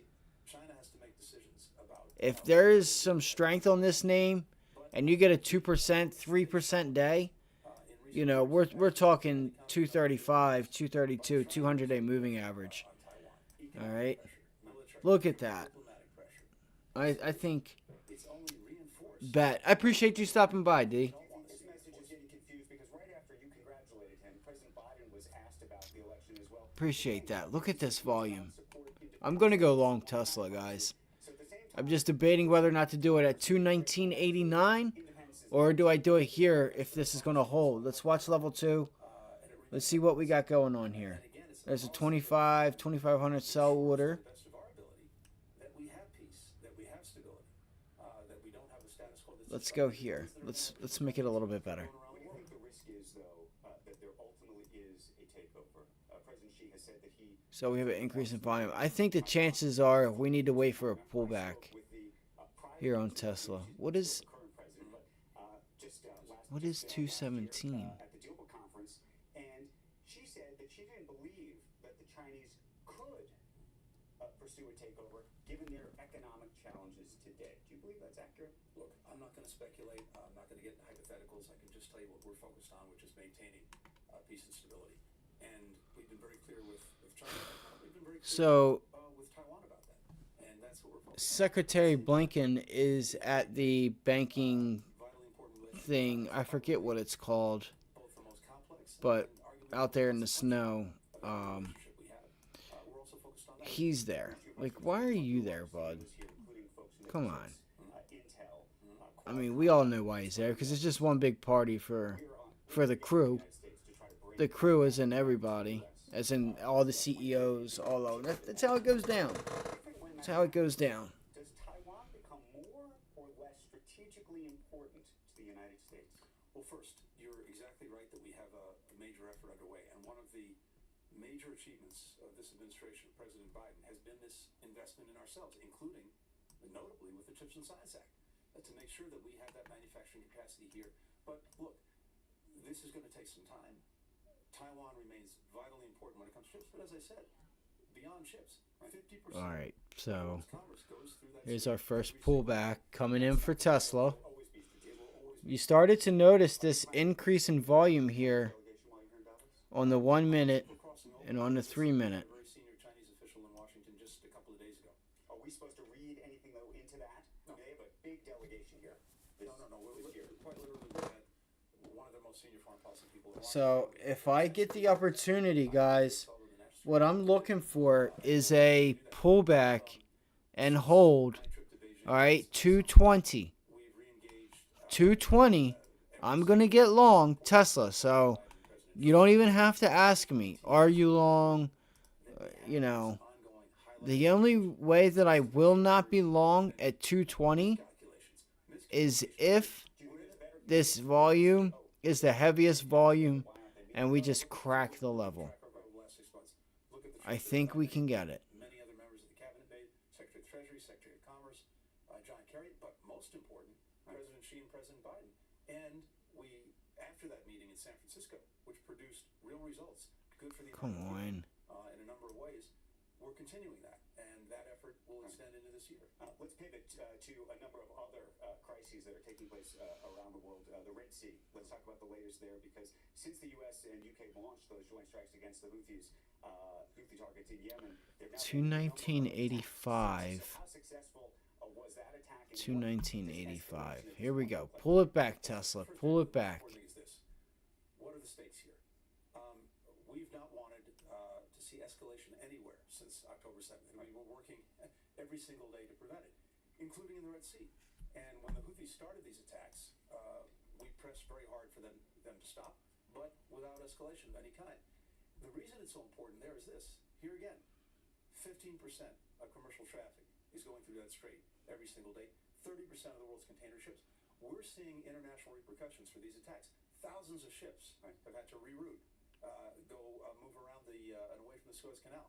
If there is some strength on this name, and you get a 2%, 3% day, you know we're talking 235, 232, 200-day moving average. All right, look at that. I think. Bet. I appreciate you stopping by, D. Appreciate that. Look at this volume. I'm going to go long Tesla, guys. I'm just debating whether or not to do it at 219.89 or do I do it here if this is going to hold. Let's watch level 2. Let's see what we got going on here. There's a 25, 2500 sell order. Let's go here. Let's make it a little bit better. What do you think the risk is, though, that there ultimately is a takeover? President Xi has said that he... So we have an increase in volume. I think the chances are we need to wait for a pullback here on Tesla. What is 217? At the Duopo conference, and she said that she didn't believe that the Chinese could pursue a takeover given their economic challenges today. Do you believe that's accurate? Look, I'm not going to speculate. I'm not going to get into hypotheticals. I can just tell you what we're focused on, which is maintaining peace and stability. And we've been very clear with China. We've been very clear with Taiwan about that. And that's what we're focused on. Secretary Blinken is at the banking thing. I forget what it's called, but out there in the snow, he's there. Like, why are you there, bud? Come on. I mean, we all know why he's there, because it's just one big party for the crew. The crew is in everybody, as in all the CEOs, all over. That's how it goes down. That's how it goes down. Does Taiwan become more or less strategically important to the United States? Well, first, you're exactly right that we have a major effort underway. And one of the major achievements of this administration, President Biden, has been this investment in ourselves, including, notably, with the CHIPS and Science Act, to make sure that we have that manufacturing capacity here. But look, this is going to take some time. Taiwan remains vitally important when it comes to chips. But as I said, beyond chips, 50%. All right, so here's our first pullback coming in for Tesla. You started to notice this increase in volume here on the 1 minute and on the 3 minute. Very senior Chinese official in Washington just a couple of days ago. Are we supposed to read anything, though, into that? No. They have a big delegation here. No. Quite literally, we had one of the most senior foreign policy people in So if I get the opportunity, guys, what I'm looking for is a pullback and hold. All right, 220. 220. I'm going to get long Tesla. So you don't even have to ask me, are you long? You know, the only way that I will not be long at 220 is if this volume is the heaviest volume and we just crack the level. I think we can get it. Many other members of the cabinet made, Secretary of Treasury, Secretary of Commerce, John Kerry, but most important, President Xi and President Biden. And we, after that meeting in San Francisco, which produced real results, good for the economy in a number of ways, we're continuing that. And that effort will extend into this year. Let's pivot to a number of other crises that are taking place around the world. The Red Sea. Let's talk about the latest there, because since the U.S. and UK launched those joint strikes against the Houthis, Houthi targets in Yemen, to 1985. How successful was that attack? To 1985. Here we go. Pull it back, Tesla. Pull it back. What are the stakes here? We've not wanted to see escalation anywhere since October 7th. I mean, we're working every single day to prevent it, including in the Red Sea. And when the Houthis started these attacks, we pressed very hard for them to stop, but without escalation of any kind. The reason it's so important there is this. Here again, 15% of commercial traffic is going through that strait every single day. 30% of the world's container ships. We're seeing international repercussions for these attacks. Thousands of ships have had to reroute, move around and away from the Suez Canal.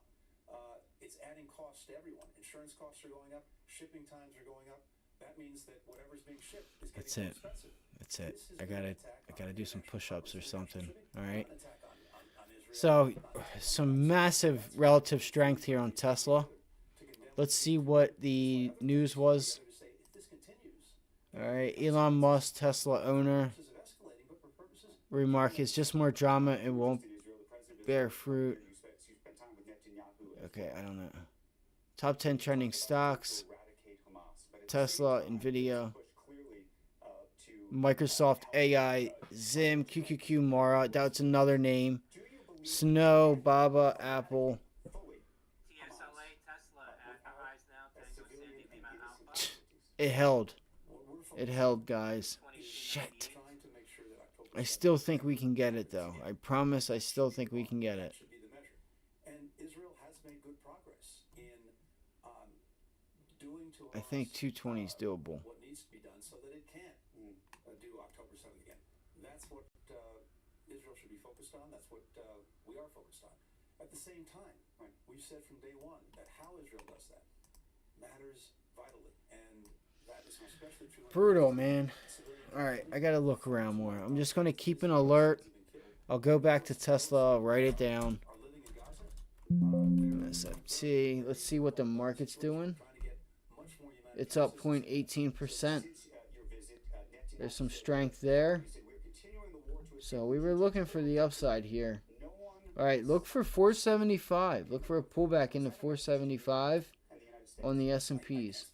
It's adding costs to everyone. Insurance costs are going up. Shipping times are going up. That means that whatever's being shipped is getting more expensive. That's it. I gotta do some push-ups or something. All right. So, some massive relative strength here on Tesla. Let's see what the news was. All right, Elon Musk, Tesla owner, remark, it's just more drama. It won't bear fruit. Okay, I don't know. Top 10 trending stocks. Tesla, Nvidia, Microsoft AI, Zim, QQQ, Mara. That's another name. Snow, Baba, Apple. It held. It held, guys. Shit. I still think we can get it, though. I promise I still think we can get it. And Israel has made good progress in doing to I think 220 is doable. what needs to be done so that it can do October 7th again. That's what Israel should be focused on. That's what we are focused on. At the same time, we've said from day one that how Israel does that matters vitally, and that is especially true. Brutal, man. All right, I gotta look around more. I'm just gonna keep an alert. I'll go back to Tesla. I'll write it down. SFT. Let's see what the market's doing. It's up 0.18%. There's some strength there. So we were looking for the upside here. All right, look for 475. Look for a pullback into 475 on the S&Ps.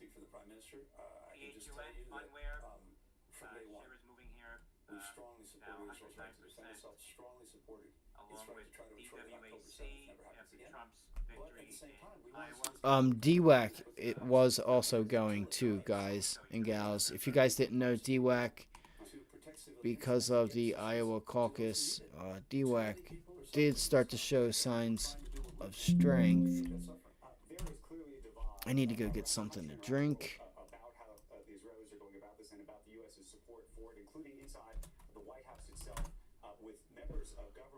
DWAC, it was also going too, guys and gals. If you guys didn't know, DWAC, because of the Iowa caucus, DWAC did start to show signs of strength. I need to go get something to drink.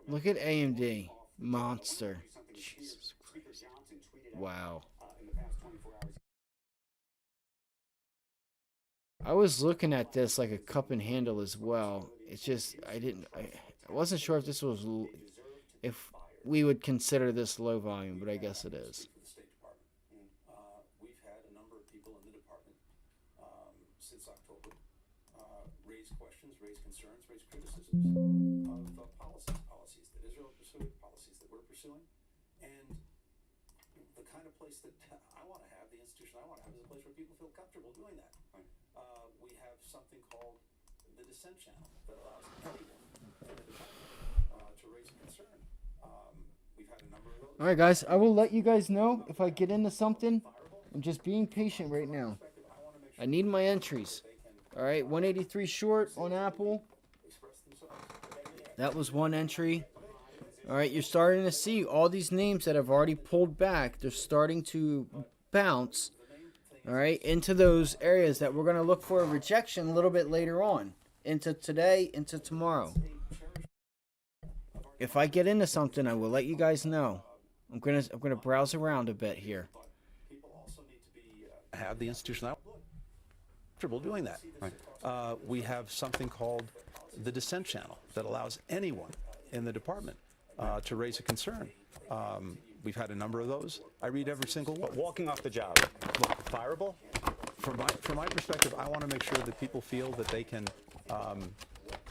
Look at AMD. Monster. Jesus Christ. Wow. I was looking at this like a cup and handle as well. It's just, I wasn't sure if this was, if we would consider this low volume, but I guess it is. We've had a number of people in the department since October raise questions, raise concerns, raise criticisms of policies that Israel pursued, policies that we're pursuing, and the kind of place that I want to have, the institution I want to have, is a place where people feel comfortable doing that. We have something called the dissent channel that allows anyone in the department to raise a concern. We've had a number of those. All right, guys, I will let you guys know if I get into something. I'm just being patient right now. I need my entries. All right, 183 short on Apple. That was one entry. All right, you're starting to see all these names that have already pulled back. They're starting to bounce. All right, into those areas that we're going to look for a rejection a little bit later on, into today, into tomorrow. If I get into something, I will let you guys know. I'm gonna browse around a bit here. Have the institution comfortable doing that. Right. We have something called the dissent channel that allows anyone in the department to raise a concern. We've had a number of those. I read every single one. But walking off the job, fireable? From my perspective, I want to make sure that people feel that they can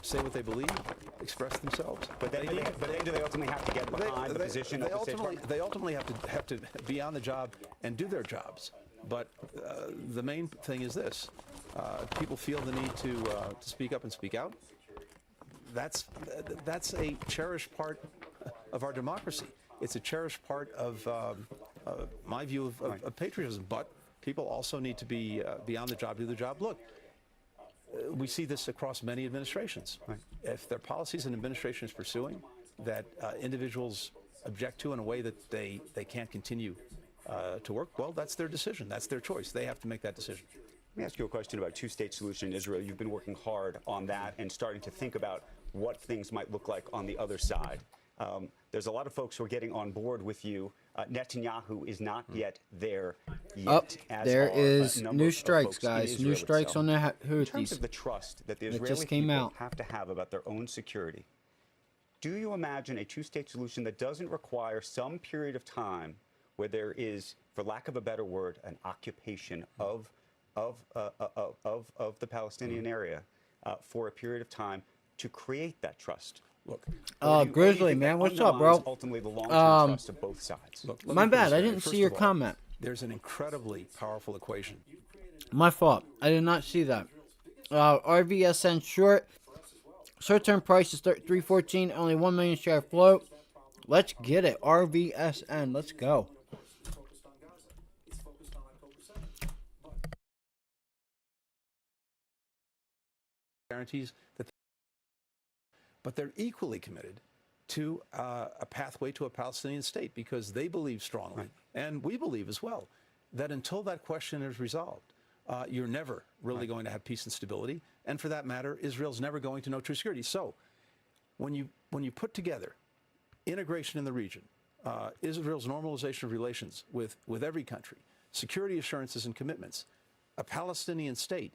say what they believe, express themselves. But then, do they ultimately have to get behind the position of the State Department? They ultimately have to be on the job and do their jobs. But the main thing is this: people feel the need to speak up and speak out. That's a cherished part of our democracy. It's a cherished part of my view of patriotism. But people also need to be on the job, do the job. Look, we see this across many administrations. Right. If there are policies an administration is pursuing that individuals object to in a way that they can't continue to work, well, that's their decision. That's their choice. They have to make that decision. Let me ask you a question about two-state solution in Israel. You've been working hard on that and starting to think about what things might look like on the other side. There's a lot of folks who are getting on board with you. Netanyahu is not yet there yet. There is new strikes, guys. New strikes on the Houthis. In terms of the trust that the Israeli people have to have about their own security, do you imagine a two-state solution that doesn't require some period of time where there is, for lack of a better word, an occupation of the Palestinian area for a period of time to create that trust? Look, Grizzly, man, what's up, bro? Ultimately, the long-term trust of both sides. Look, my bad. I didn't see your comment. There's an incredibly powerful equation. My fault. I did not see that. RVSN short. Short-term price is 314. Only 1 million share float. Let's get it. RVSN. Let's go. Guarantees that. But they're equally committed to a pathway to a Palestinian state because they believe strongly, and we believe as well, that until that question is resolved, you're never really going to have peace and stability. And for that matter, Israel's never going to know true security. So when you put together integration in the region, Israel's normalization of relations with every country, security assurances and commitments, a Palestinian state,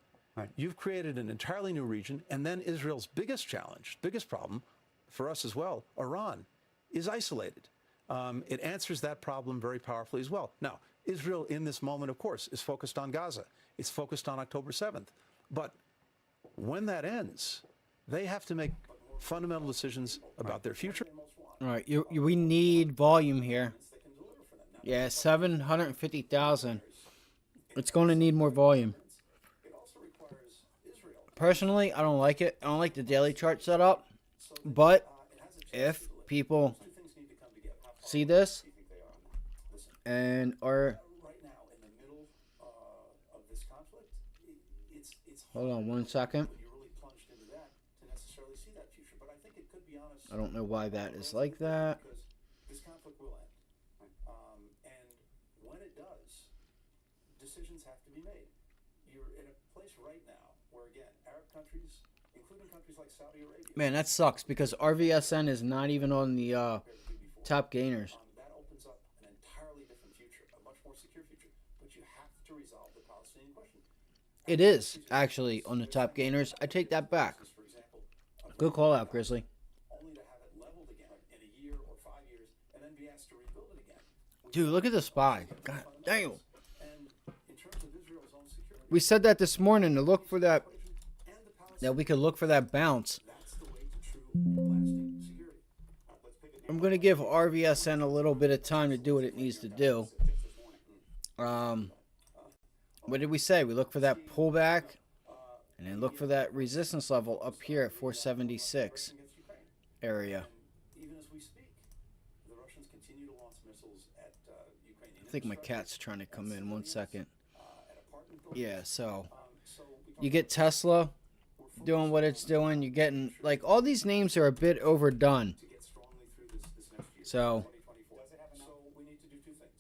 you've created an entirely new region. And then Israel's biggest challenge, biggest problem for us as well, Iran, is isolated. It answers that problem very powerfully as well. Now, Israel in this moment, of course, is focused on Gaza. It's focused on October 7th. But when that ends, they have to make fundamental decisions about their future. All right, we need volume here. Yeah, 750,000. It's going to need more volume. Personally, I don't like it. I don't like the daily chart setup. But if people see this and are... Hold on 1 second. I don't know why that is like that. This conflict will end. And when it does, decisions have to be made. You're in a place right now where, again, Arab countries, including countries like Saudi Arabia... Man, that sucks because RVSN is not even on the top gainers. That opens up an entirely different future, a much more secure future. But you have to resolve the Palestinian question. It is actually on the top gainers. I take that back. Good call out, Grizzly. Dude, look at the SPY. God damn. We said that this morning to look for that we could look for that bounce. I'm going to give RVSN a little bit of time to do what it needs to do. What did we say? We look for that pullback and then look for that resistance level up here at 476 area. I think my cat's trying to come in. 1 second. Yeah, so you get Tesla doing what it's doing. You're getting, like, all these names are a bit overdone. So we need to do two things.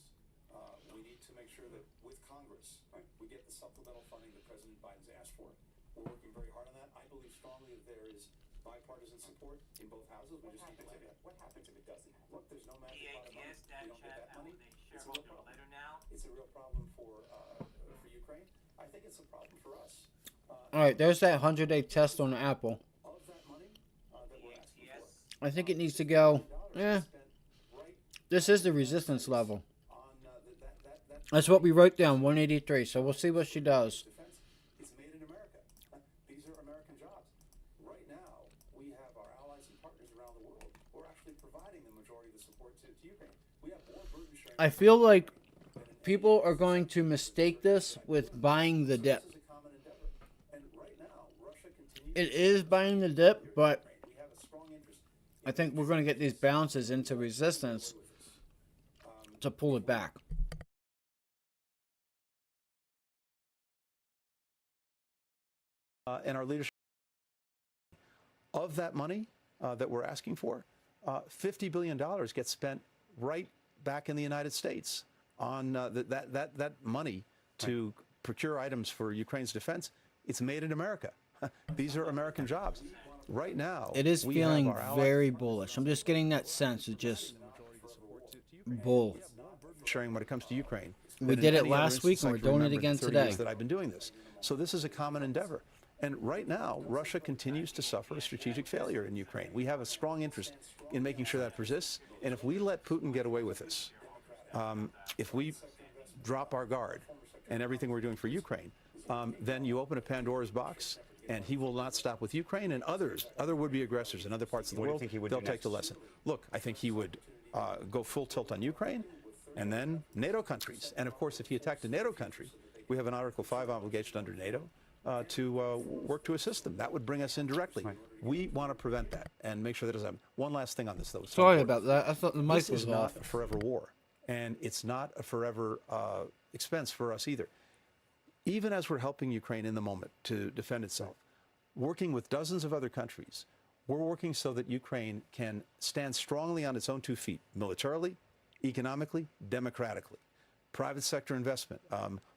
We need to make sure that with Congress, we get the supplemental funding that President Biden's asked for. We're working very hard on that. I believe strongly that there is bipartisan support in both houses. We just need to make it. What happens if it doesn't happen? Look, there's no magic pot of money. You don't get that money. It's a real problem. It's a real problem for Ukraine. I think it's a problem for us. all right, there's that 100-day test on Apple. Of that money that we're asking for, I think it needs to go. This is the resistance level. That's what we wrote down, 183. So we'll see what she does. it's made in America. These are American jobs. Right now, we have our allies and partners around the world who are actually providing the majority of the support to Ukraine. We have more burden sharing. I feel like people are going to mistake this with buying the dip. It is buying the dip, but I think we're going to get these bounces into resistance to pull it back. And our leadership of that money that we're asking for, $50 billion gets spent right back in the United States on that money to procure items for Ukraine's defense. It's made in America. These are American jobs. Right now, it is feeling very bullish. I'm just getting that sense of just bull. Sharing when it comes to Ukraine. We did it last week and we're doing it again today. That I've been doing this. So this is a common endeavor. And right now, Russia continues to suffer a strategic failure in Ukraine. We have a strong interest in making sure that persists. And if we let Putin get away with this, if we drop our guard and everything we're doing for Ukraine, then you open a Pandora's box, and he will not stop with Ukraine and other would-be aggressors in other parts of the world. They'll take the lesson. Look, I think he would go full tilt on Ukraine, and then NATO countries. And of course, if he attacked a NATO country, we have an Article 5 obligation under NATO to work to assist them. That would bring us in directly. We want to prevent that and make sure that doesn't happen. One last thing on this, though. Sorry about that. I thought the mic this was is off. not a forever war, and it's not a forever expense for us either. Even as we're helping Ukraine in the moment to defend itself, working with dozens of other countries, we're working so that Ukraine can stand strongly on its own 2 feet, militarily, economically, democratically. private sector investment.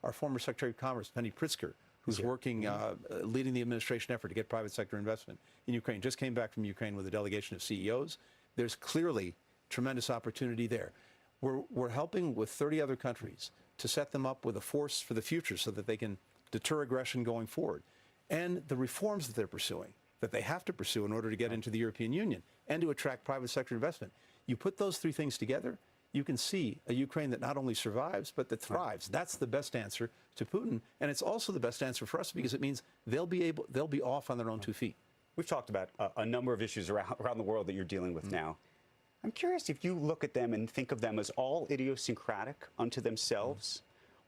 Our former Secretary of Commerce, Penny Pritzker, who's working, leading the administration effort to get private sector investment in Ukraine, just came back from Ukraine with a delegation of CEOs. There's clearly tremendous opportunity there. We're helping with 30 other countries to set them up with a force for the future so that they can deter aggression going forward. And the reforms that they're pursuing, that they have to pursue in order to get into the European Union and to attract private sector investment. You put those three things together, you can see a Ukraine that not only survives, but that thrives. That's the best answer to Putin. And it's also the best answer for us because it means they'll be off on their own 2 feet. We've talked about a number of issues around the world that you're dealing with now. I'm curious if you look at them and think of them as all idiosyncratic unto themselves,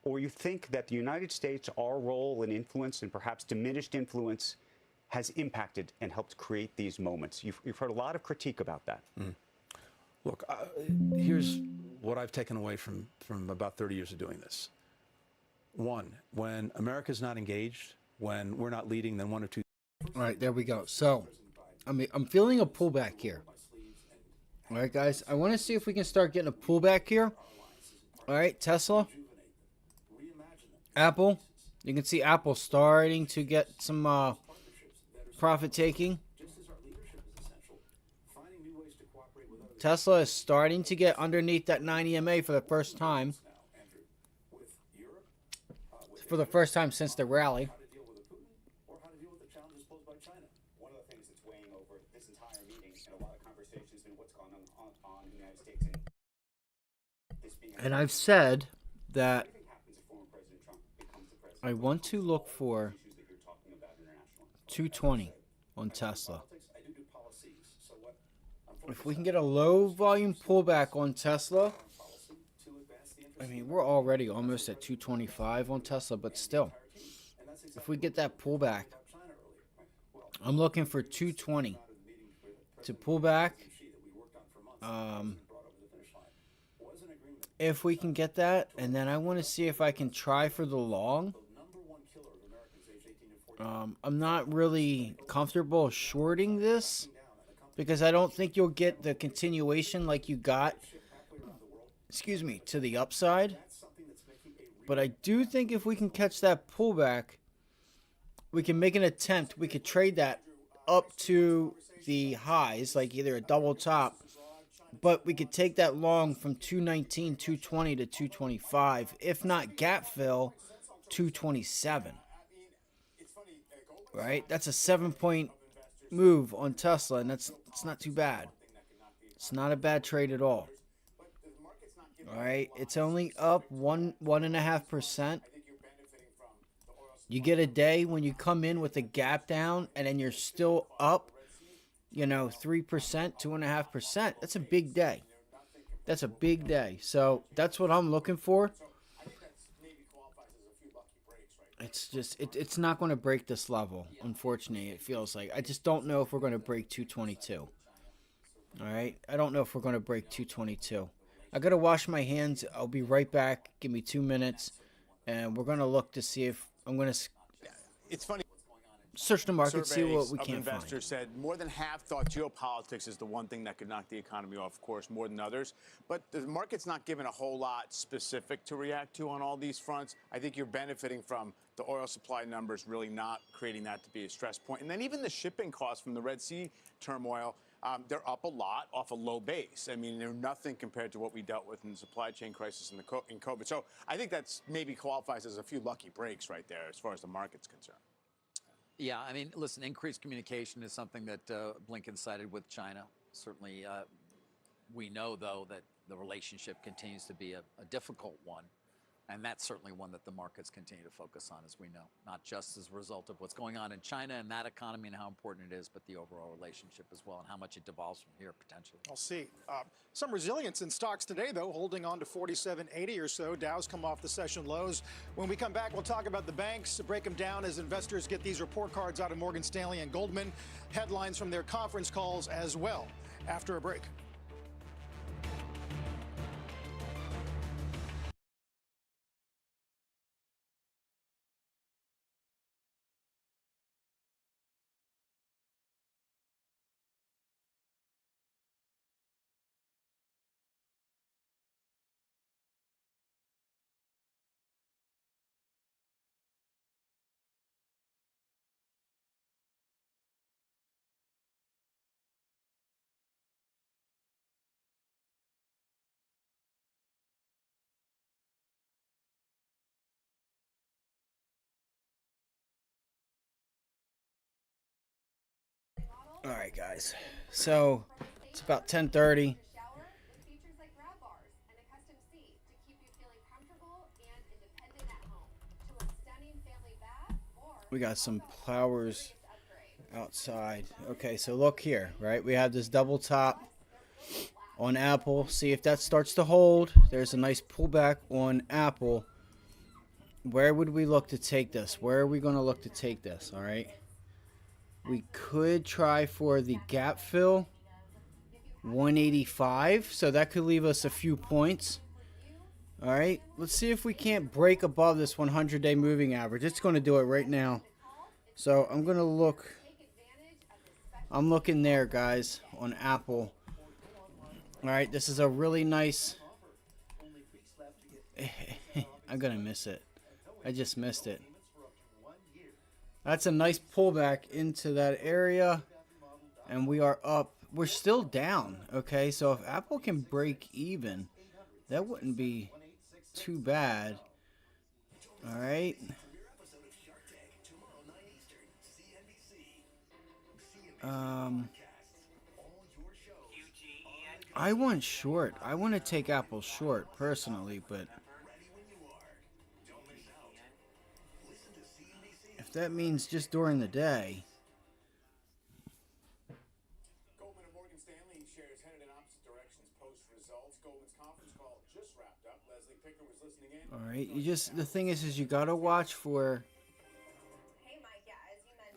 or you think that the United States, our role and influence, and perhaps diminished influence, has impacted and helped create these moments. You've heard a lot of critique about that. Look, here's what I've taken away from about 30 years of doing this. One, when America's not engaged, when we're not leading, then one or two. All right, there we go. So, I'm feeling a pullback here. All right, guys, I want to see if we can start getting a pullback here. All right, Tesla, Apple. You can see Apple starting to get some profit taking. Tesla is starting to get underneath that 90 MA for the first time. For the first time since the rally. One of the things that's weighing over this entire meeting and a lot of conversations has been what's going on in the United States. And I've said that I want to look for 220 on Tesla. If we can get a low volume pullback on Tesla, I mean, we're already almost at 225 on Tesla, but still, if we get that pullback, I'm looking for 220 to pull back. If we can get that, and then I want to see if I can try for the long. I'm not really comfortable shorting this because I don't think you'll get the continuation like you got, to the upside. But I do think if we can catch that pullback, we can make an attempt. We could trade that up to the highs, like either a double top, but we could take that long from 219, 220 to 225. If not gap fill, 227. Right? That's a 7-point move on Tesla, and it's not too bad. It's not a bad trade at all. All right? It's only up 1.5%. You get a day when you come in with a gap down and then you're still up, 3%, 2.5%. That's a big day. That's a big day. So that's what I'm looking for. It's just, it's not going to break this level, unfortunately, it feels like. I just don't know if we're going to break 222. All right? I don't know if we're going to break 222. I got to wash my hands. I'll be right back. Give me 2 minutes. And we're going to look to see if I'm going to It's funny. search the market, see what we Surveys can of find. investors said more than half thought geopolitics is the one thing that could knock the economy off course more than others. But the market's not given a whole lot specific to react to on all these fronts. I think you're benefiting from the oil supply numbers really not creating that to be a stress point. And then even the shipping costs from the Red Sea turmoil, they're up a lot off a low base. I mean, they're nothing compared to what we dealt with in the supply chain crisis in COVID. So I think that's maybe qualifies as a few lucky breaks right there as far as the market's concerned. Yeah, I mean, listen, increased communication is something that Blinken cited with China. Certainly, we know, though, that the relationship continues to be a difficult one. And that's certainly one that the markets continue to focus on, as we know, not just as a result of what's going on in China and that economy and how important it is, but the overall relationship as well and how much it devolves from here potentially. I'll see. Some resilience in stocks today, though, holding on to 47.80 or so. Dow's come off the session lows. When we come back, we'll talk about the banks, break them down as investors get these report cards out of Morgan Stanley and Goldman, headlines from their conference calls as well, after a break. All right, guys. So it's about 10:30. We got some flowers outside. Okay, so look here, right? We have this double top on Apple. See if that starts to hold. There's a nice pullback on Apple. Where would we look to take this? Where are we going to look to take this? All right. We could try for the gap fill, 185. So that could leave us a few points. All right. Let's see if we can't break above this 100-day moving average. It's going to do it right now. So I'm going to look. I'm looking there, guys, on Apple. All right. This is a really nice. I'm going to miss it. I just missed it. That's a nice pullback into that area. And we are up. We're still down. Okay, so if Apple can break even, that wouldn't be too bad. All right. I want short. I want to take Apple short personally, but if that means just during the day. Goldman and Morgan Stanley shares headed in opposite directions post results. Goldman's conference call just wrapped up. Leslie Picker was listening in. All right, the thing is you gotta watch for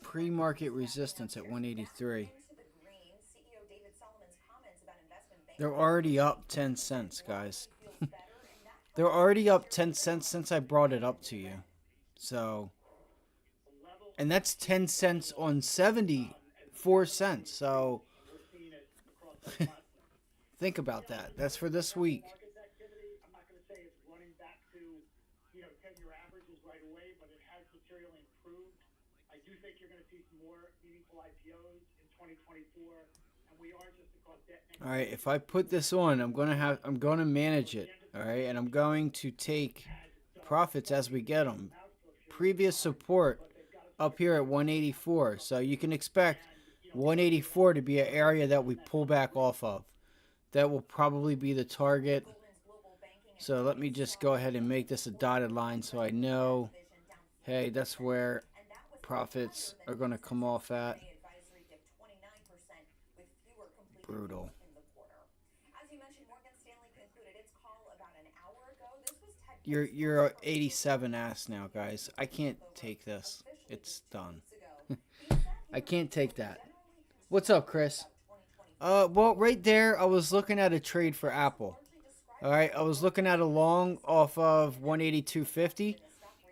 pre-market resistance at 183. They're already up 10 cents, guys. They're already up 10 cents since I brought it up to you. So, and that's 10 cents on 74 cents. So, think about that. That's for this week. I'm not going to say it's running back to, 10-year averages right away, but it has materially improved. I do think you're going to see some more meaningful IPOs in 2024, and we are just across debt. All right, if I put this on, I'm going to manage it. All right, and I'm going to take profits as we get them. Previous support up here at 184, so you can expect 184 to be an area that we pull back off of. That will probably be the target. So let me just go ahead and make this a dotted line so I know, hey, that's where profits are going to come off at. Brutal. You're 87 ass now, guys. I can't take this. It's done. I can't take that. What's up, Chris? Well, right there, I was looking at a trade for Apple. All right, I was looking at a long off of 182.50.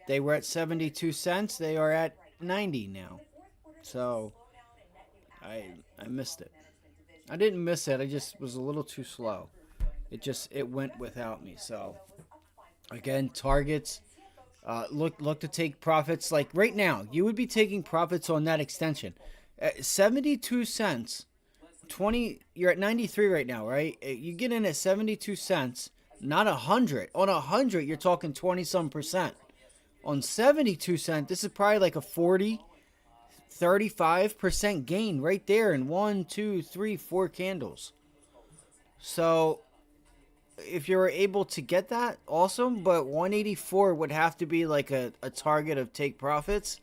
They were at 72 cents. They are at 90 now. So I missed it. I didn't miss it. I just was a little too slow. It went without me. So again, targets. Look to take profits. Like right now, you would be taking profits on that extension. 72 cents. 20. You're at 93 right now, right? You get in at 72 cents, not 100. On 100, you're talking 20-some%. On 72 cents, this is probably like a 35% gain right there in 1, 2, 3, 4 candles. So if you're able to get that, awesome. But 184 would have to be like a target of take profits.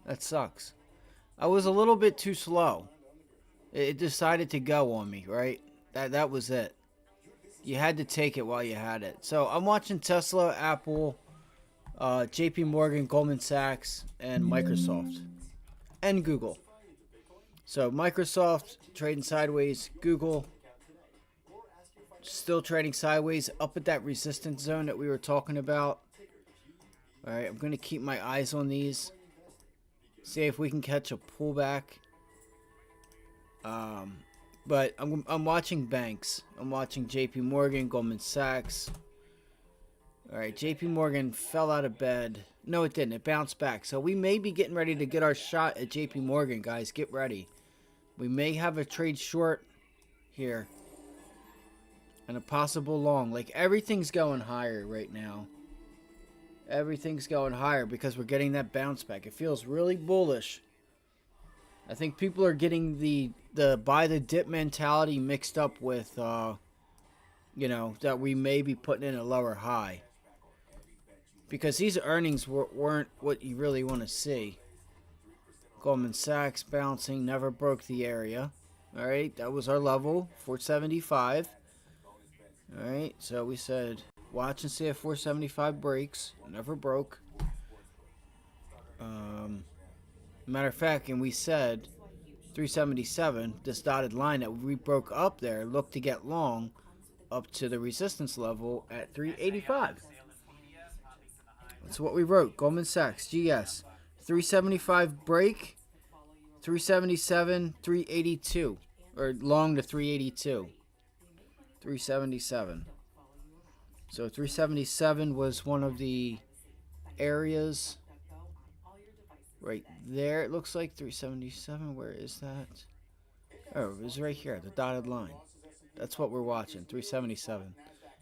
That sucks. I was a little bit too slow. It decided to go on me, right? That was it. You had to take it while you had it. So I'm watching Tesla, Apple, JP Morgan, Goldman Sachs, and Microsoft. And Google. So Microsoft trading sideways. Google still trading sideways up at that resistance zone that we were talking about. All right, I'm going to keep my eyes on these. See if we can catch a pullback. But I'm watching banks. I'm watching JP Morgan, Goldman Sachs. All right, JP Morgan fell out of bed. No, it didn't. It bounced back. So we may be getting ready to get our shot at JP Morgan, guys. Get ready. We may have a trade short here. And a possible long. Like, everything's going higher right now. Everything's going higher because we're getting that bounce back. It feels really bullish. I think people are getting the buy the dip mentality mixed up with, you know, that we may be putting in a lower high. Because these earnings weren't what you really want to see. Goldman Sachs bouncing, never broke the area. All right, that was our level, 475. All right, so we said, watch and see if 475 breaks. Never broke. Matter of fact, and we said 377, this dotted line that we broke up there, looked to get long up to the resistance level at 385. That's what we wrote. Goldman Sachs, GS. 375 break, 377, 382. Or long to 382. 377. So 377 was one of the areas right there. It looks like 377. Where is that? Oh, it was right here, the dotted line. That's what we're watching, 377.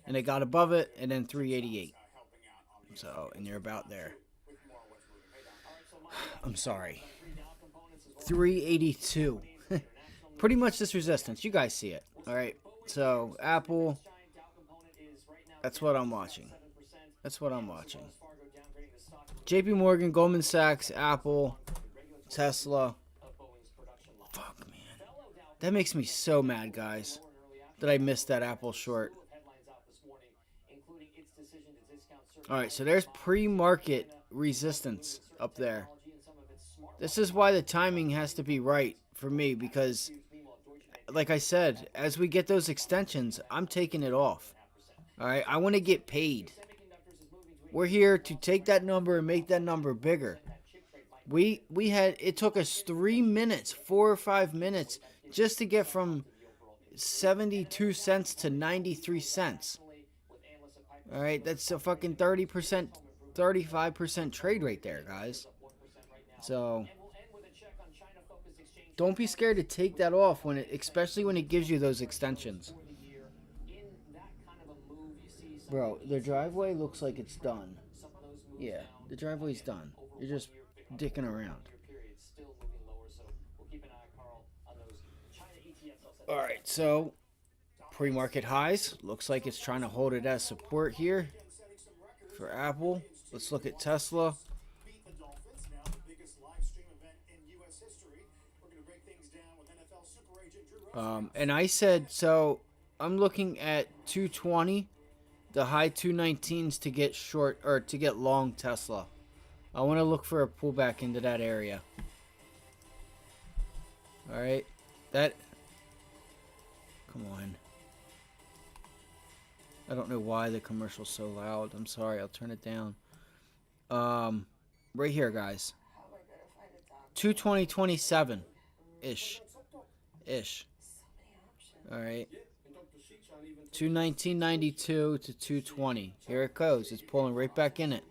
And it got above it, and then 388. So, and you're about there. I'm sorry. 382. Pretty much this resistance. You guys see it. All right. So, Apple. That's what I'm watching. That's what I'm watching. JP Morgan, Goldman Sachs, Apple, Tesla. Fuck, man. That makes me so mad, guys, that I missed that Apple short. Alright, so there's pre-market resistance up there. This is why the timing has to be right for me, because, like I said, as we get those extensions, I'm taking it off. Alright, I want to get paid. We're here to take that number and make that number bigger. It took us 3 minutes, 4 or 5 minutes, just to get from 72 cents to 93 cents. Alright, that's a fucking 30%, 35% trade rate there, guys. So, don't be scared to take that off, especially when it gives you those extensions. Bro, the driveway looks like it's done. Yeah, the driveway's done. You're just dicking around. Alright, so pre-market highs. Looks like it's trying to hold it as support here for Apple. Let's look at Tesla. And I said, so I'm looking at 220, the high 219s to get short or to get long Tesla. I want to look for a pullback into that area. All right, come on. I don't know why the commercial's so loud. I'm sorry. I'll turn it down. Right here, guys. 220.27 ish. All right. 219.92 to 220. Here it goes. It's pulling right back in it.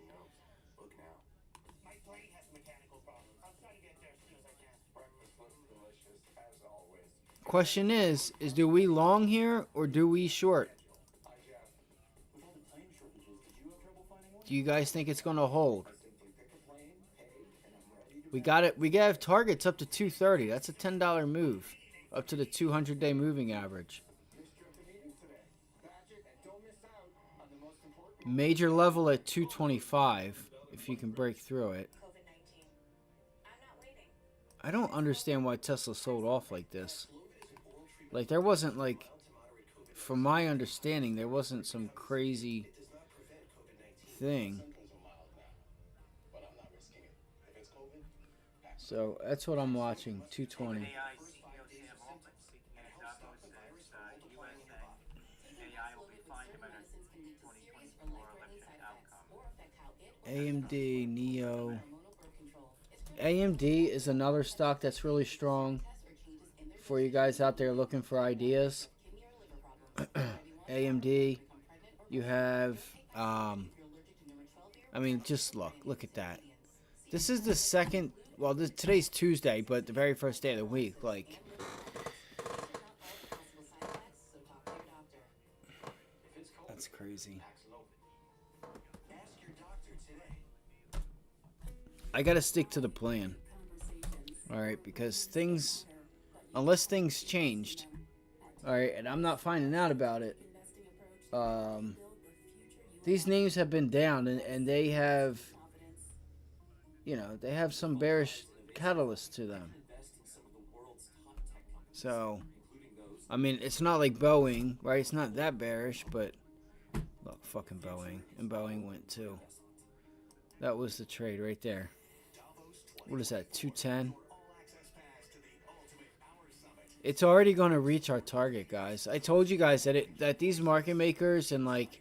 Question is do we long here or do we short? Do you guys think it's going to hold? We got it. We have targets up to 230. That's a $10 move up to the 200-day moving average. Major level at 225 if you can break through it. I don't understand why Tesla sold off like this. Like, there wasn't, like, from my understanding, there wasn't some crazy thing. So that's what I'm watching. 220. AMD, NEO. AMD is another stock that's really strong for you guys out there looking for ideas. AMD, you have, I mean, just look at that. This is the second, well, today's Tuesday, but the very first day of the week, like, that's crazy. I got to stick to the plan. All right, because things, unless things changed, all right, and I'm not finding out about it, these names have been down, and they have, they have some bearish catalyst to them. So, I mean, it's not like Boeing, right? It's not that bearish, but look, fucking Boeing. And Boeing went too. That was the trade right there. What is that, 210? It's already going to reach our target, guys. I told you guys that these market makers and, like,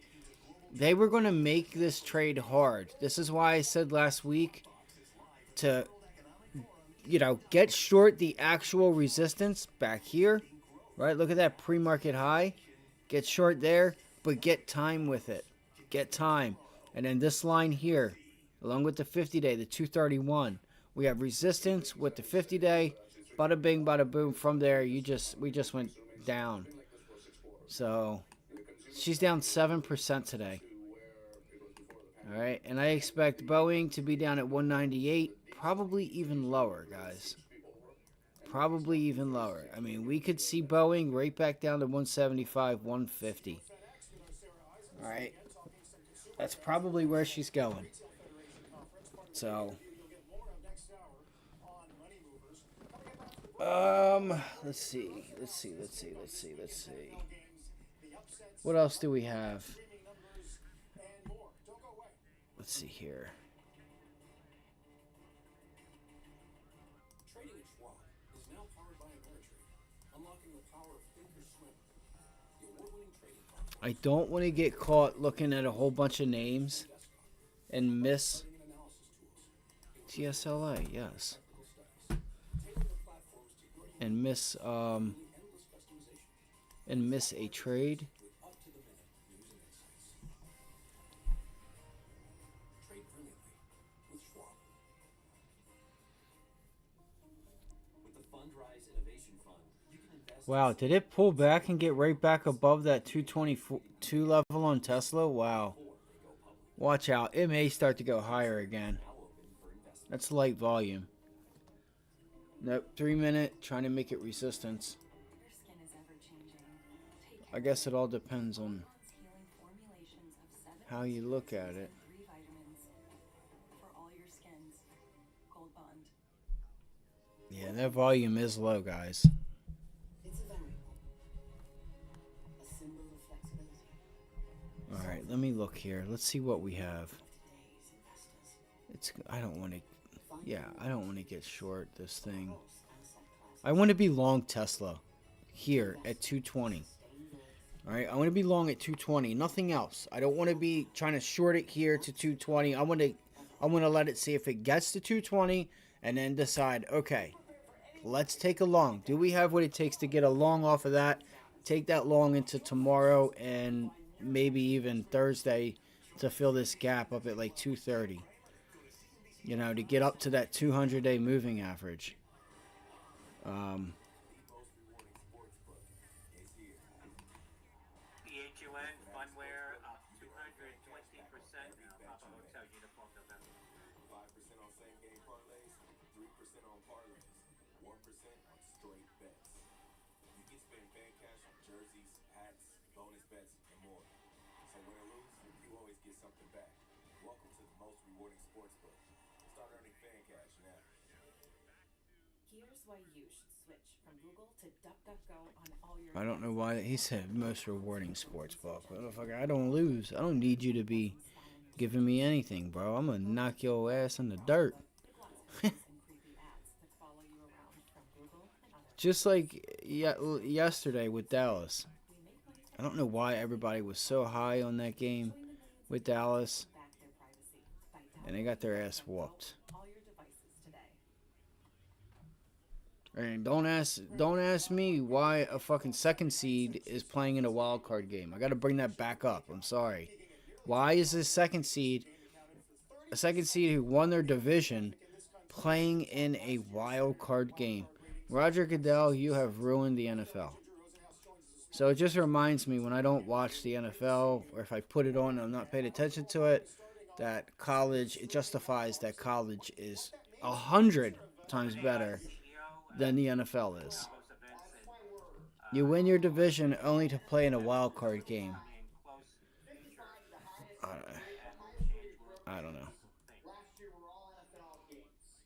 they were going to make this trade hard. This is why I said last week to, get short the actual resistance back here. Right? Look at that pre-market high. Get short there, but get time with it. Get time. And then this line here, along with the 50-day, the 231. We have resistance with the 50-day. Bada bing, bada boom. From there, we just went down. So, she's down 7% today. All right, and I expect Boeing to be down at 198, probably even lower, guys. Probably even lower. I mean, we could see Boeing right back down to 175, 150. All right, that's probably where she's going. So, let's see. What else do we have? Let's see here. Trading at Schwab is now powered by Ameritrade, unlocking the power of Thinkorswim, the award-winning trading platform. I don't want to get caught looking at a whole bunch of names and miss TSLA, yes. And miss a trade. Wow, did it pull back and get right back above that 222 level on Tesla? Wow. Watch out. It may start to go higher again. That's light volume. Nope, 3 minute, trying to make it resistance. I guess it all depends on how you look at it. Yeah, that volume is low, guys. Alright, let me look here. Let's see what we have. I don't want to get short this thing. I want to be long Tesla here at 220. Alright, I want to be long at 220. Nothing else. I don't want to be trying to short it here to 220. I want to let it see if it gets to 220 and then decide, okay, let's take a long. Do we have what it takes to get a long off of that? Take that long into tomorrow and maybe even Thursday to fill this gap up at like 230. To get up to that 200-day moving average. BHUN Funware up 220%. Papa Hotel Uniform November. 5% on same game parlays, 3% on parlays, 1% on straight bets. You can spend fan cash on jerseys, hats, bonus bets, and more. So win or lose, you always get something back. Welcome to the most rewarding sportsbook. Start earning fan cash now. Here's why you should switch from Google to DuckDuckGo on all your. I don't know why he said most rewarding sports book. Motherfucker, I don't lose. I don't need you to be giving me anything, bro. I'm gonna knock your ass in the dirt. Just like yesterday with Dallas. I don't know why everybody was so high on that game with Dallas. And they got their ass whooped. And don't ask me why a fucking second seed is playing in a wild card game. I got to bring that back up. I'm sorry. Why is this a second seed who won their division, playing in a wild card game? Roger Goodell, you have ruined the NFL. So it just reminds me when I don't watch the NFL, or if I put it on and I'm not paying attention to it, that college, it justifies that college is 100 times better than the NFL is. You win your division only to play in a wild card game. I don't know. Last year were all NFL games,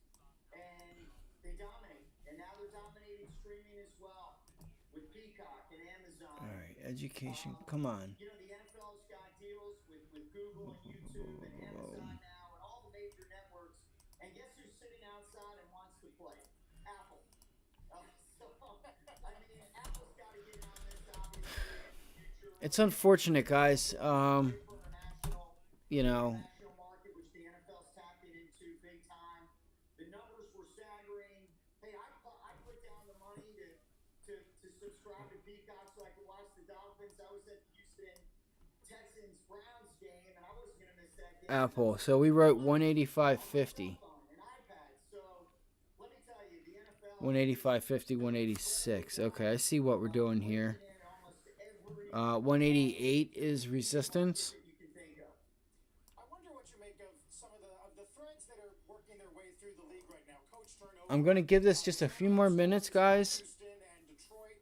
and they dominate. And now they're dominating streaming as well with Peacock and Amazon. All right, education. Come on. You know, the NFL's got deals with Google and YouTube and Amazon now and all the major networks. And guess who's sitting outside and wants to play? Apple. I mean, Apple's got to get on this, obviously. It's unfortunate, guys. You know, Market, which the NFL's tapping into big time. The numbers were staggering. Hey, I put down the money to subscribe to Peacock so I could watch the Dolphins. I was at the Houston Texans Browns game, and I wasn't going to miss that game. Apple. So we wrote 185.50. 185.50, 186. Okay, I see what we're doing here. 188 is resistance. I'm going to give this just a few more minutes, guys,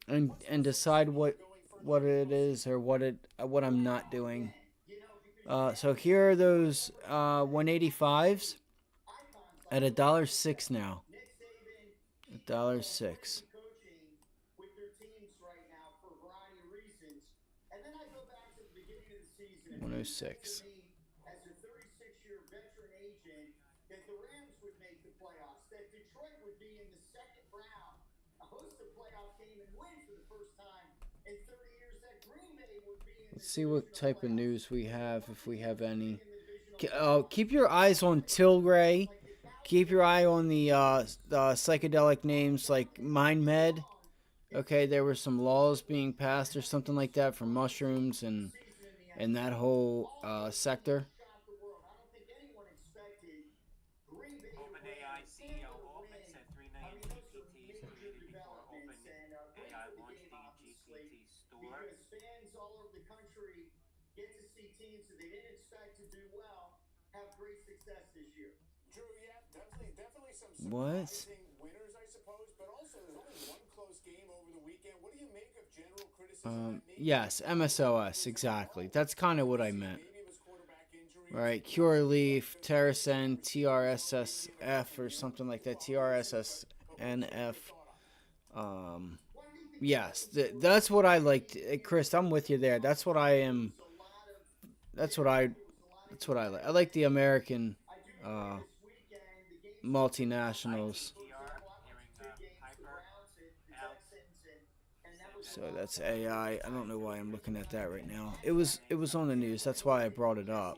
and decide what it is or what I'm not doing. So here are those 185s at $1.06 now. $1.06. 106. As a 36-year veteran agent, that the Rams would make the playoffs, that Detroit would be in the second round, host a playoff game and win for the first time in 30 years, that Green Bay would be in. Let's see what type of news we have, if we have any. Keep your eyes on Tilray. Keep your eye on the psychedelic names like MindMed. Okay, there were some laws being passed or something like that for mushrooms and that whole sector. OpenAI CEO Altman said 3 million GPTs created before OpenAI launched the GPT store. Because fans all over the country get to see teams that they didn't expect to do well have great success this year. Drew, yeah, definitely some surprising winners, I suppose, but also there's only one close game over the weekend. What do you make of general criticism? Yes, MSOS, exactly. That's kind of what I meant. Right, Cureleaf, Terracen, TRSSF or something like that. TRSSNF. Yes, that's what I like. Chris, I'm with you there. That's what I am. That's what I like. I like the American multinationals. So that's AI. I don't know why I'm looking at that right now. It was on the news. That's why I brought it up.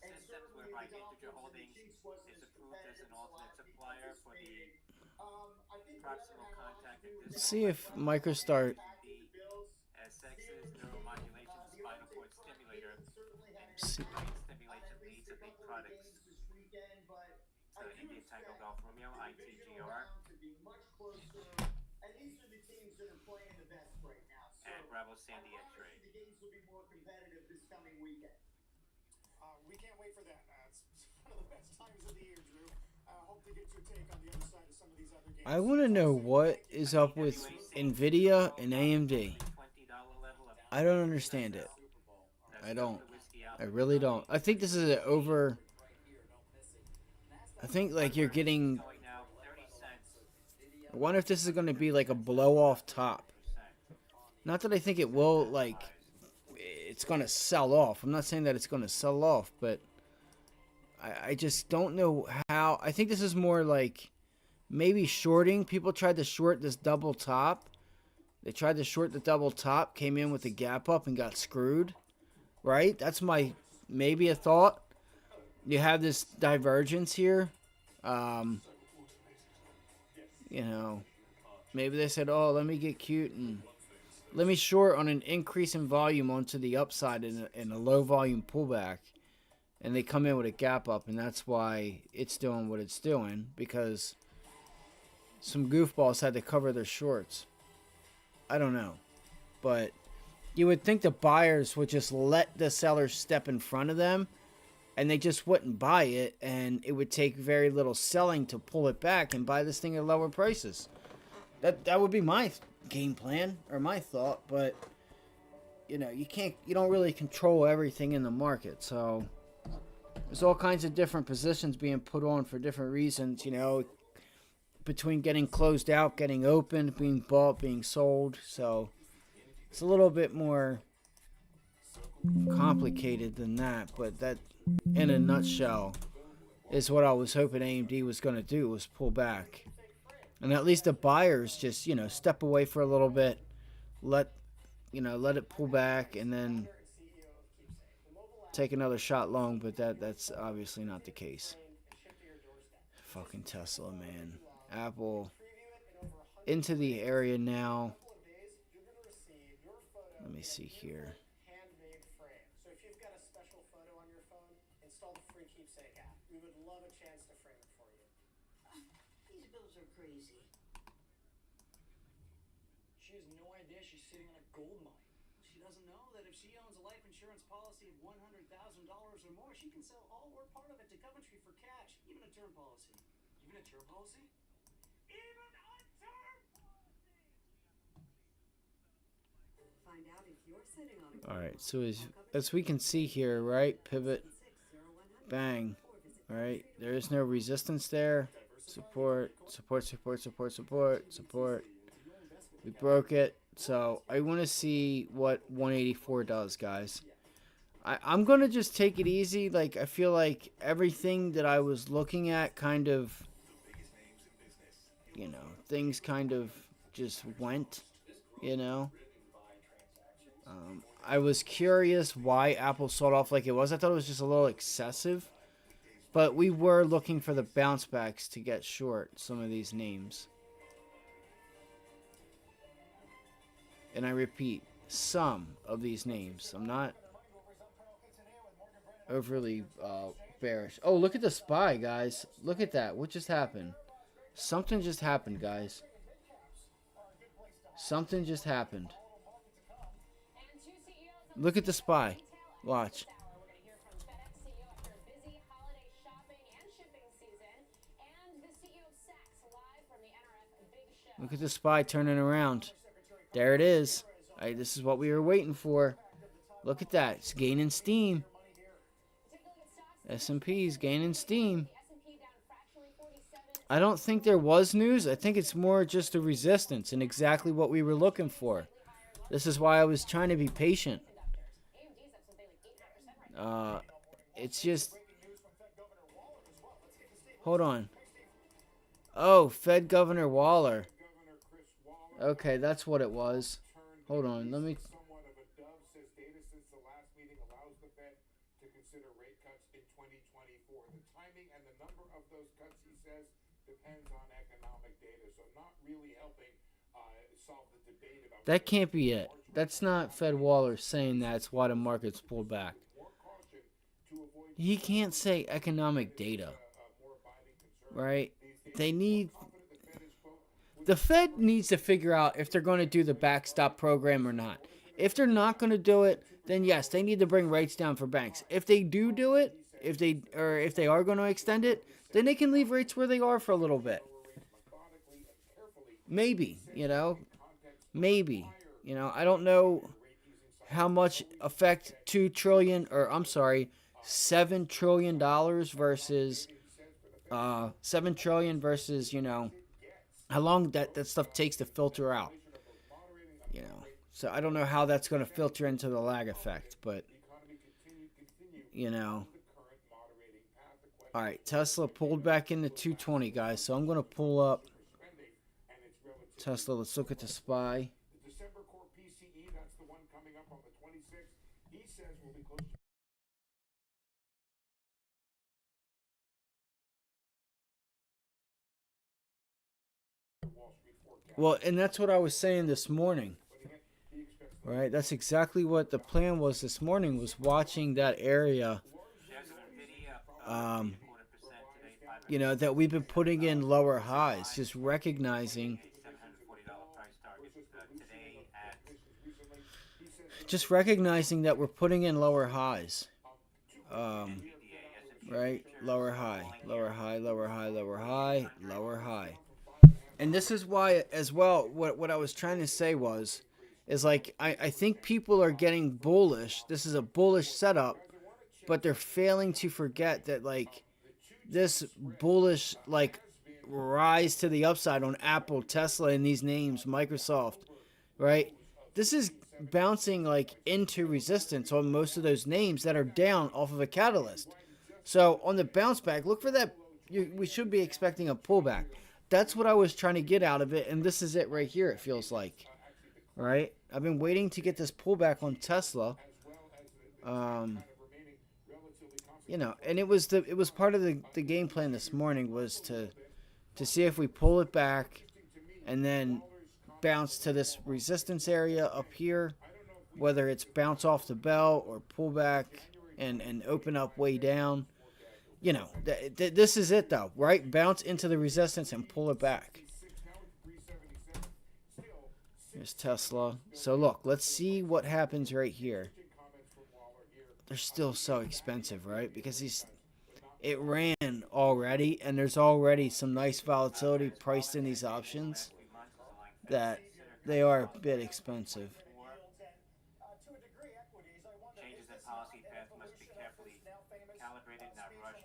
Systems whereby Integer Holdings is approved as an alternate supplier for the proximal contact and Let's see if MicroStart. SX's neuromodulation spinal cord stimulator See. stimulation leads a big products to Indian Tango Golf Romeo ITGR And these are the teams that are playing the best right now. So and Bravo Sandy X-Ray. the games will be more competitive this coming weekend. We can't wait for that. It's one of the best times of the year, Drew. Hope to get your take on the other side of some of these other games. I want to know what is up with Nvidia and AMD. I don't understand it. I don't. I really don't. I think this is an over. I think like you're getting. I wonder if this is going to be like a blow off top. Not that I think it will, like, it's going to sell off. I'm not saying that it's going to sell off, but I just don't know how. I think this is more like maybe shorting. People tried to short this double top. They tried to short the double top, came in with a gap up and got screwed. Right? That's my maybe a thought. You have this divergence here. You know, maybe they said, oh, let me get cute and let me short on an increase in volume onto the upside in a low volume pullback. And they come in with a gap up, and that's why it's doing what it's doing, because some goofballs had to cover their shorts. I don't know. But you would think the buyers would just let the sellers step in front of them and they just wouldn't buy it, and it would take very little selling to pull it back and buy this thing at lower prices. That would be my game plan or my thought, but you know, you don't really control everything in the market, so there's all kinds of different positions being put on for different reasons, you know, between getting closed out, getting opened, being bought, being sold. So it's a little bit more complicated than that, but that, in a nutshell, is what I was hoping AMD was going to do, was pull back. And at least the buyers just, you know, step away for a little bit, let it pull back, and then take another shot long, but that's obviously not the case. Fucking Tesla, man. Apple into the area now. Let me see here. Handmade frame. So if you've got a special photo on your phone, install the free Keepsake app. We would love a chance to frame it for you. These bills are crazy. She has no idea she's sitting on a gold mine. She doesn't know that if she owns a life insurance policy of $100,000 or more, she can sell all or part of it to Coventry for cash, even a term policy. Even a term policy? Even a term policy! Find out if you're sitting on a All right, so as we can see here, right, pivot, bang, all right, there is no resistance there. Support, support, support, support, support, support. We broke it, so I want to see what 184 does, guys. I'm going to just take it easy. Like, I feel like everything that I was looking at kind of, you know, things kind of just went, you know. I was curious why Apple sold off like it was. I thought it was just a little excessive. But we were looking for the bounce backs to get short some of these names. And I repeat, some of these names. I'm not overly bearish. Oh, look at the SPY, guys. Look at that. What just happened? Something just happened, guys. Something just happened. Look at the SPY. Watch. Look at the SPY turning around. There it is. This is what we were waiting for. Look at that. It's gaining steam. S&P's gaining steam. I don't think there was news. I think it's more just a resistance and exactly what we were looking for. This is why I was trying to be patient. It's just... Hold on. Oh, Fed Governor Waller. Okay, that's what it was. Hold on, let me... Somewhat of a dove, says data since the last meeting allows the Fed to consider rate cuts in 2024. The timing and the number of those cuts, he says, depends on economic data. So not really helping solve the debate about... That can't be it. That's not Fed Waller saying that's why the market's pulled back. He can't say economic data. Right? They need... The Fed needs to figure out if they're going to do the backstop program or not. If they're not going to do it, then yes, they need to bring rates down for banks. If they do it, if they are going to extend it, then they can leave rates where they are for a little bit. Maybe, you know. Maybe. You know, I don't know how much effect $7 trillion versus $7 trillion versus, you know, how long that stuff takes to filter out, you know. So I don't know how that's going to filter into the lag effect, but, you know. All right, Tesla pulled back into 220, guys. So I'm going to pull up Tesla. Let's look at the SPY. The December core PCE, that's the one coming up on the 26th. He says we'll be close to... Well, and that's what I was saying this morning. Right? That's exactly what the plan was this morning, was watching that area, you know, that we've been putting in lower highs, just recognizing that we're putting in lower highs. right? Lower high, lower high, lower high, lower high, lower high. And this is why as well, what I was trying to say is like I think people are getting bullish. This is a bullish setup, but they're failing to forget that like this bullish like rise to the upside on Apple, Tesla, and these names, Microsoft, right? This is bouncing like into resistance on most of those names that are down off of a catalyst. So on the bounce back, look for that. We should be expecting a pullback. That's what I was trying to get out of it, and this is it right here, it feels like. All right? I've been waiting to get this pullback on Tesla. You know, and it was part of the game plan this morning was to see if we pull it back and then bounce to this resistance area up here, whether it's bounce off the bell or pull back and open up way down. You know, this is it though, right? Bounce into the resistance and pull it back. Here's Tesla. So look, let's see what happens right here. They're still so expensive, right? Because it ran already, and there's already some nice volatility priced in these options that they are a bit expensive. Changes in policy path must be carefully calibrated, not rushed.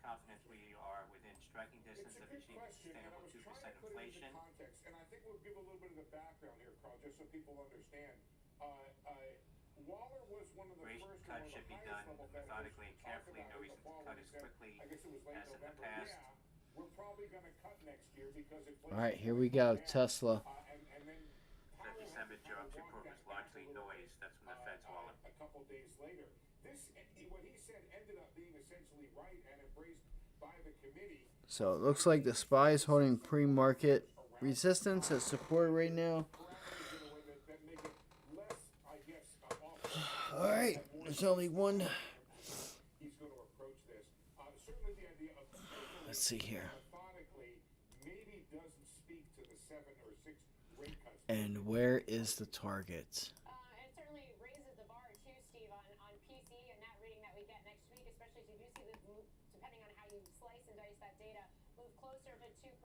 Confident we are within striking distance of achieving sustainable 2% inflation. And I think we'll give a little bit of the background here, Carl, just so people understand. Waller was one of the first cut should be done methodically and carefully. No reason to cut as quickly as in the past. We're probably going to cut next year because All right, here we go, Tesla. The December jobs report was largely noise. That's from the Fed's wallet. A couple days later, what he said ended up being essentially right and embraced by the committee. So it looks like the SPY is holding pre-market resistance as support right now. All right, there's only one. Let's see here. And where is the target? It certainly raises the bar too, Steve, on PC and that reading that we get next week, especially if you do see this move, depending on how you slice and dice that data, move closer to 2%.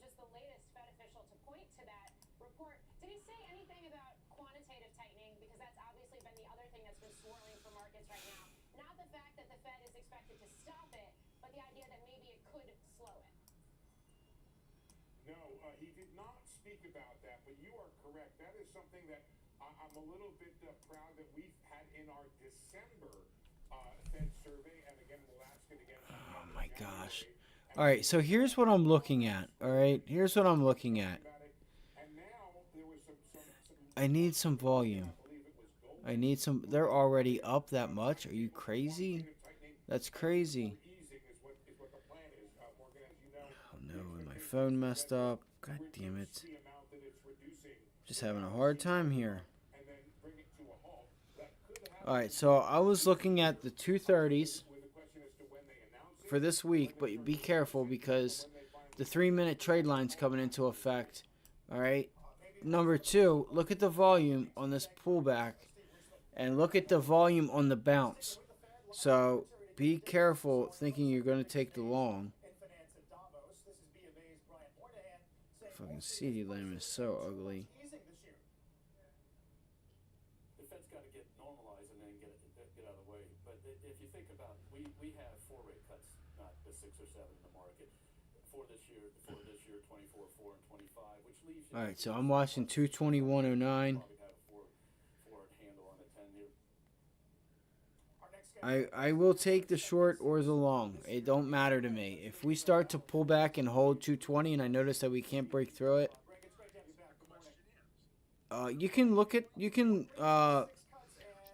Just the latest Fed official to point to that report. Did he say anything about quantitative tightening? Because that's obviously been the other thing that's been swirling for markets right now. Not the fact that the Fed is expected to stop it, but the idea that maybe it could slow it. No, he did not speak about that, but you are correct. That is something that I'm a little bit proud that we've had in our December Fed survey, and again, we'll ask it again. Oh my gosh. All right, so here's what I'm looking at. All right, here's what I'm looking at. I need some volume. I need some. They're already up that much. Are you crazy? That's crazy. Oh no, my phone messed up. God damn it. Just having a hard time here. Alright, so I was looking at the 230s for this week, but be careful because the 3-minute trade line's coming into effect. Alright. Number 2, look at the volume on this pullback and look at the volume on the bounce. So be careful thinking you're going to take the long. Fucking CD lamb is so ugly. The Fed's got to get normalized and then get out of the way. But if you think about it, we have 4 rate cuts, not the 6 or 7 in the market for this year, 24, 4, and 25, which leaves you. All right, so I'm watching 221.09. I will take the short or the long. It don't matter to me. If we start to pull back and hold 220 and I notice that we can't break through it, you can look at, you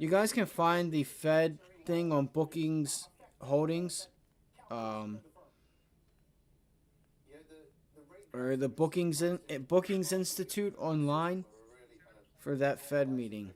guys can find the Fed thing on Bookings Holdings, or the Bookings Institute online for that Fed meeting.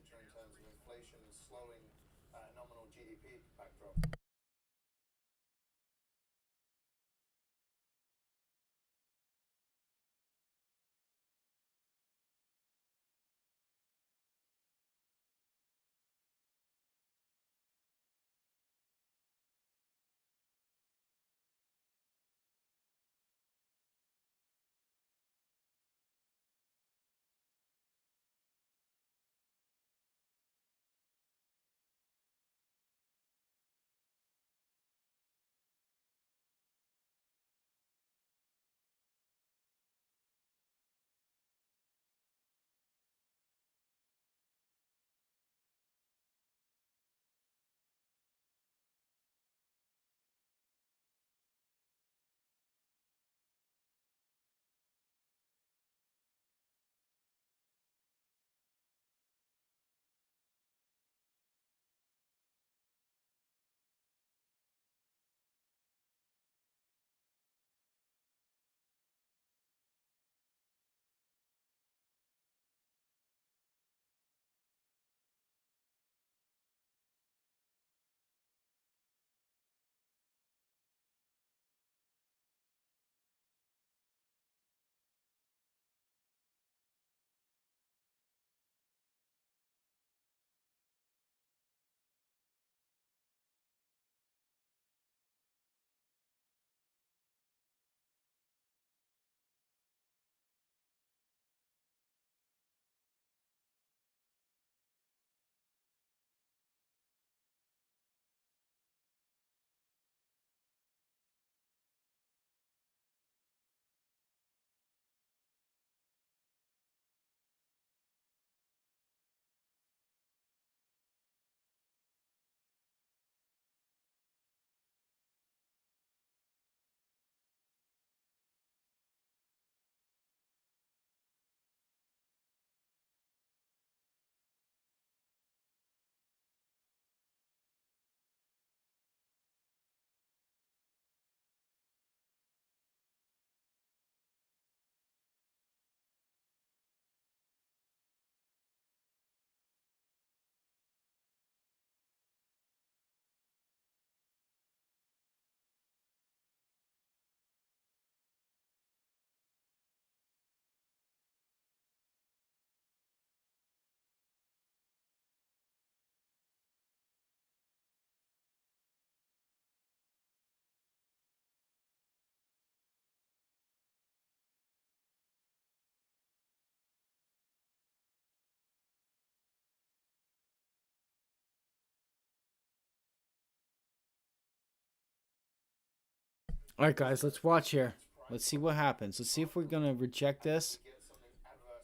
All right, guys, let's watch here. Let's see what happens. Let's see if we're gonna reject this,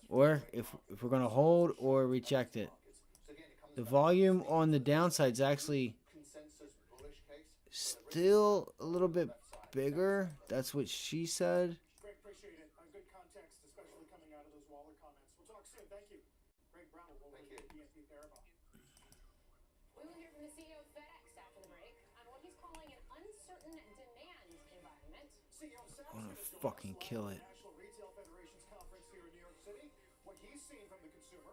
or if we're gonna hold or reject it. The volume on the downside is actually still a little bit bigger. That's what she said. Greg, appreciate it. Good context, especially coming out of those Waller comments. We'll talk soon. Thank you. Greg Brown will hold the BNP Paribas. We will hear from the CEO of FedEx after the break on what he's calling an uncertain demand environment. CEO Sachs I want to fucking kill it. National Retail Federation's conference here in New York City. What he's seen from the consumer.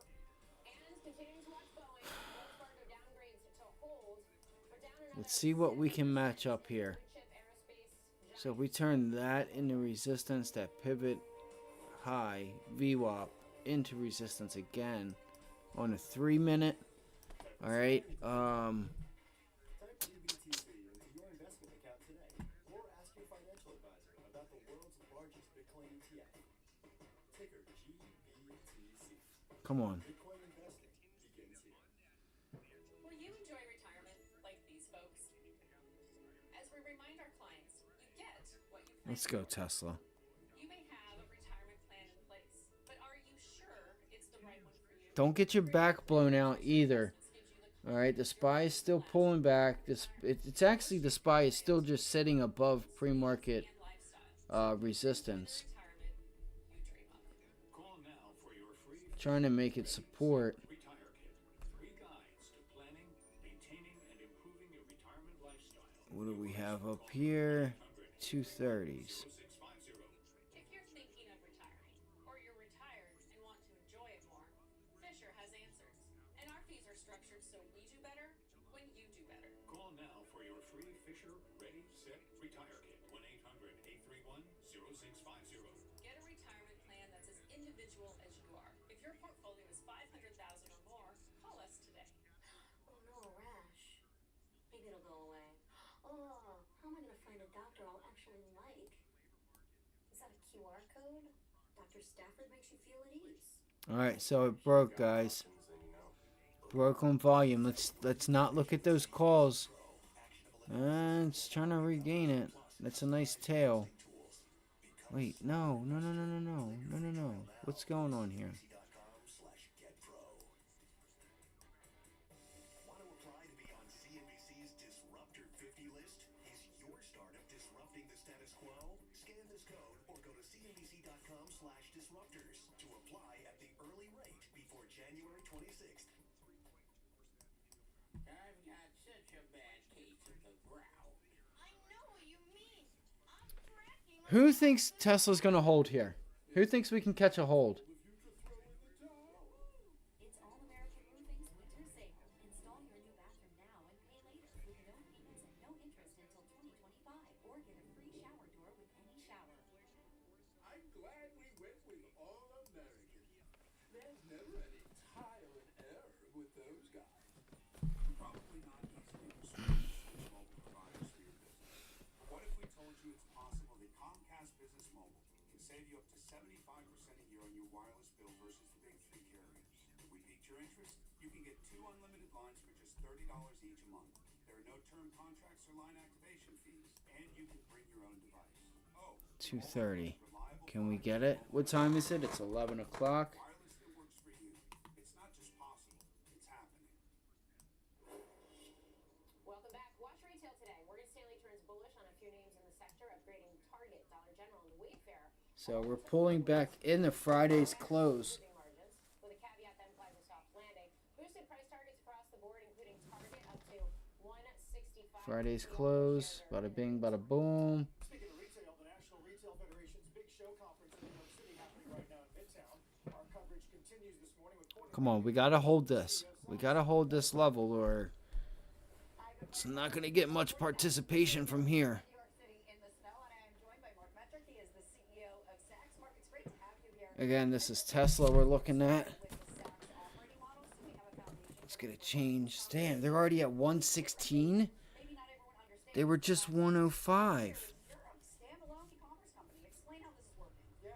And continuing to watch Boeing, Wells Fargo downgrades to hold. We're down another Let's see what we can match up here. So if we turn that into resistance, that pivot high VWAP into resistance again on a 3-minute. All right. Type BBTC into your investment account today, or ask your financial advisor about the world's largest Bitcoin ETF. Ticker GBTC. Come on. Bitcoin investing begins here. Will you enjoy retirement like these folks? As we remind our clients, you get what you plan. Let's go, Tesla. You may have a retirement plan in place, but are you sure it's the right one for you? Don't get your back blown out either. All right, the SPY is still pulling back. It's actually, the SPY is still just sitting above pre-market resistance. Trying to make it support. What do we have up here? 230s. If you're thinking of retiring, or you're retired and want to enjoy it more, Fisher has answers. And our fees are structured so we do better when you do better. Call now for your free Fisher Ready, Set, Retire Kit. 1-800-831-0650. Get a retirement plan that's as individual as you are. If your portfolio is $500,000 or more, call us today. Oh no, a rash. Maybe it'll go away. Oh, how am I gonna find a doctor I'll actually like? Is that a QR code? Dr. Stafford makes you feel at ease. All right, so it broke, guys. Broke on volume. Let's not look at those calls. It's trying to regain it. That's a nice tail. Wait, no. What's going on here? Want to apply to be on CNBC's Disruptor 50 list? Is your startup disrupting the status quo? Scan this code or go to cnbc.com/disruptors to apply at the early rate before January 26th. I've got such a bad case of the brow. I know what you mean. I'm cracking. Who thinks Tesla's gonna hold here? Who thinks we can catch a hold? It's All American Roofing's winter sale. Install your new bathroom now and pay later with no payments and no interest until 2025, or get a free shower door with any shower. I'm glad we went with All American. There's never any trial and error with those guys. Probably not easy to switch mobile providers for your business. But what if we told you it's possible that Comcast Business Mobile can save you up to 75% a year on your wireless bill versus the big three carriers? If we piqued your interest, you can get 2 unlimited lines for just $30 each a month. There are no term contracts or line activation fees, and you can bring your own device. Oh, 2:30. Can we get it? What time is it? It's 11 o'clock. wireless that works for you. It's not just possible, it's happening. Welcome back. Watch retail today. Morgan Stanley turns bullish on a few names in the sector, upgrading Target, Dollar General, and Wayfair. So we're pulling back into Friday's close. Margins, with a caveat that implies a soft landing. Boosted price targets across the board, including Target up to 165. Friday's close. Bada bing, bada boom. Speaking of retail, the National Retail Federation's big show conference in New York City happening right now in Midtown. Our coverage continues this morning with Come on, we gotta hold this. We gotta hold this level, or it's not gonna get much participation from here. New York City in the snow, and I am joined by Mark Metrick. He is the CEO of Saks. Mark, it's great to have you here. Again, this is Tesla we're looking at. With the Saks operating model, so we have a foundation. Let's get a change. Damn, they're already at 116. Maybe not everyone understands. They were just 105. You're a standalone e-commerce company. Explain how this is working. Yeah,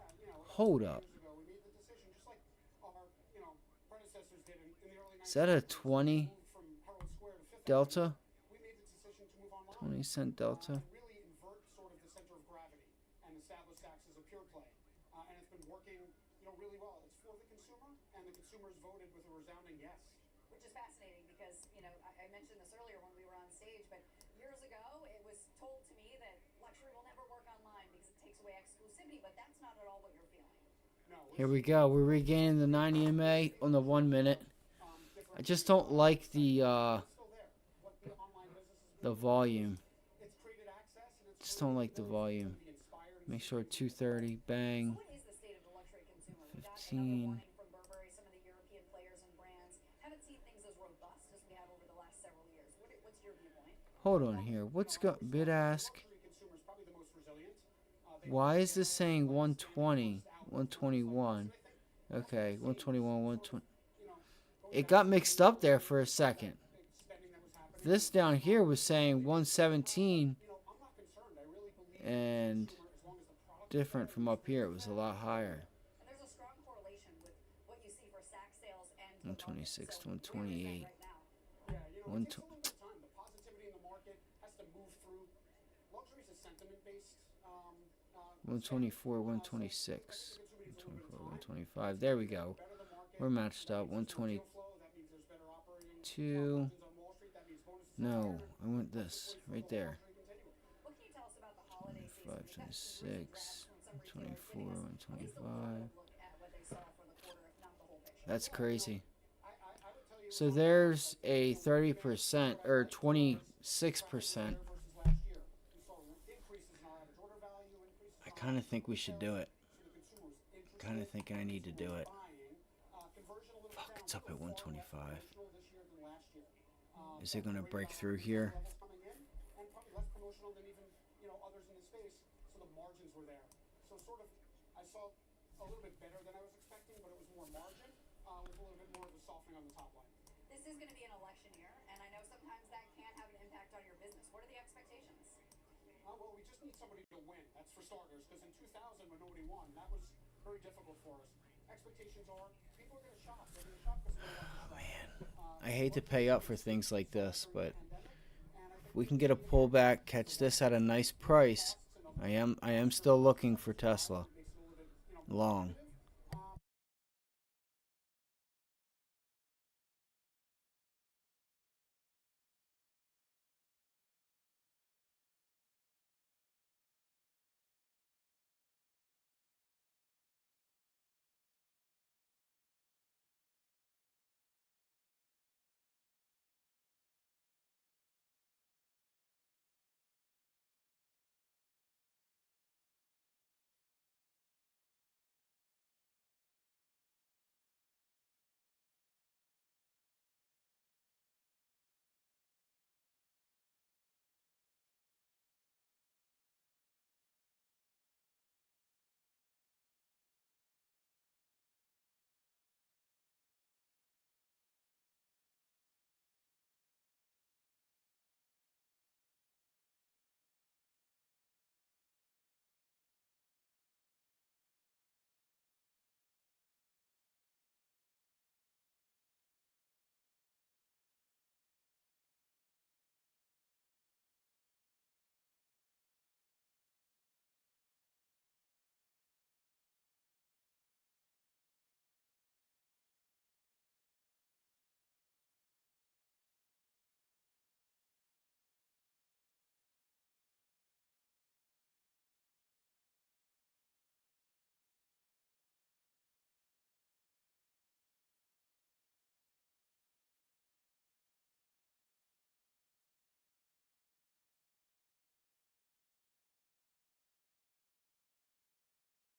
Hold up. years ago, we made the decision, just like our, predecessors did in the early 90s. Is that a 20 from Herald Square to Fifth delta? We made the decision to move online. 20-cent delta. Really invert sort of the center of Sachs is a pure play, and it's been working, really well. It's for the consumer, and the consumers voted with a resounding yes. Which is fascinating because, I mentioned this earlier when we were on stage, but years ago it was told to me that luxury will never work online because it takes away exclusivity, but that's not at all what you're feeling. Here we go. We're regaining the 90 MA on the 1 minute. I just don't like the volume. Just don't like the volume. Make sure 230. Bang. 15. Hold on here. What's bid ask? Why is this saying 120? 121. Okay, 121, 120. It got mixed up there for a second. This down here was saying 117 and different from up here. It was a lot higher. 126, 128. 124, 126, 124, 125. There we go. We're matched up. 122. No, I want this right there. 25, 26, 124, 125. That's crazy. So there's a 30% or 26%. I kind of think we should do it. Kind of think I need to do it. Fuck, it's up at 125. Is it going to break through here? This is going to be an election year, and I know sometimes that can have an impact on your business. What are the expectations? Well, we just need somebody to win, that's for starters, because in 2000 when nobody won, that was very difficult for us. Expectations are, people are going to shop. They're going to shop because they want to shop. I hate to pay up for things like this, but if we can get a pullback, catch this at a nice price. I am still looking for Tesla. Long.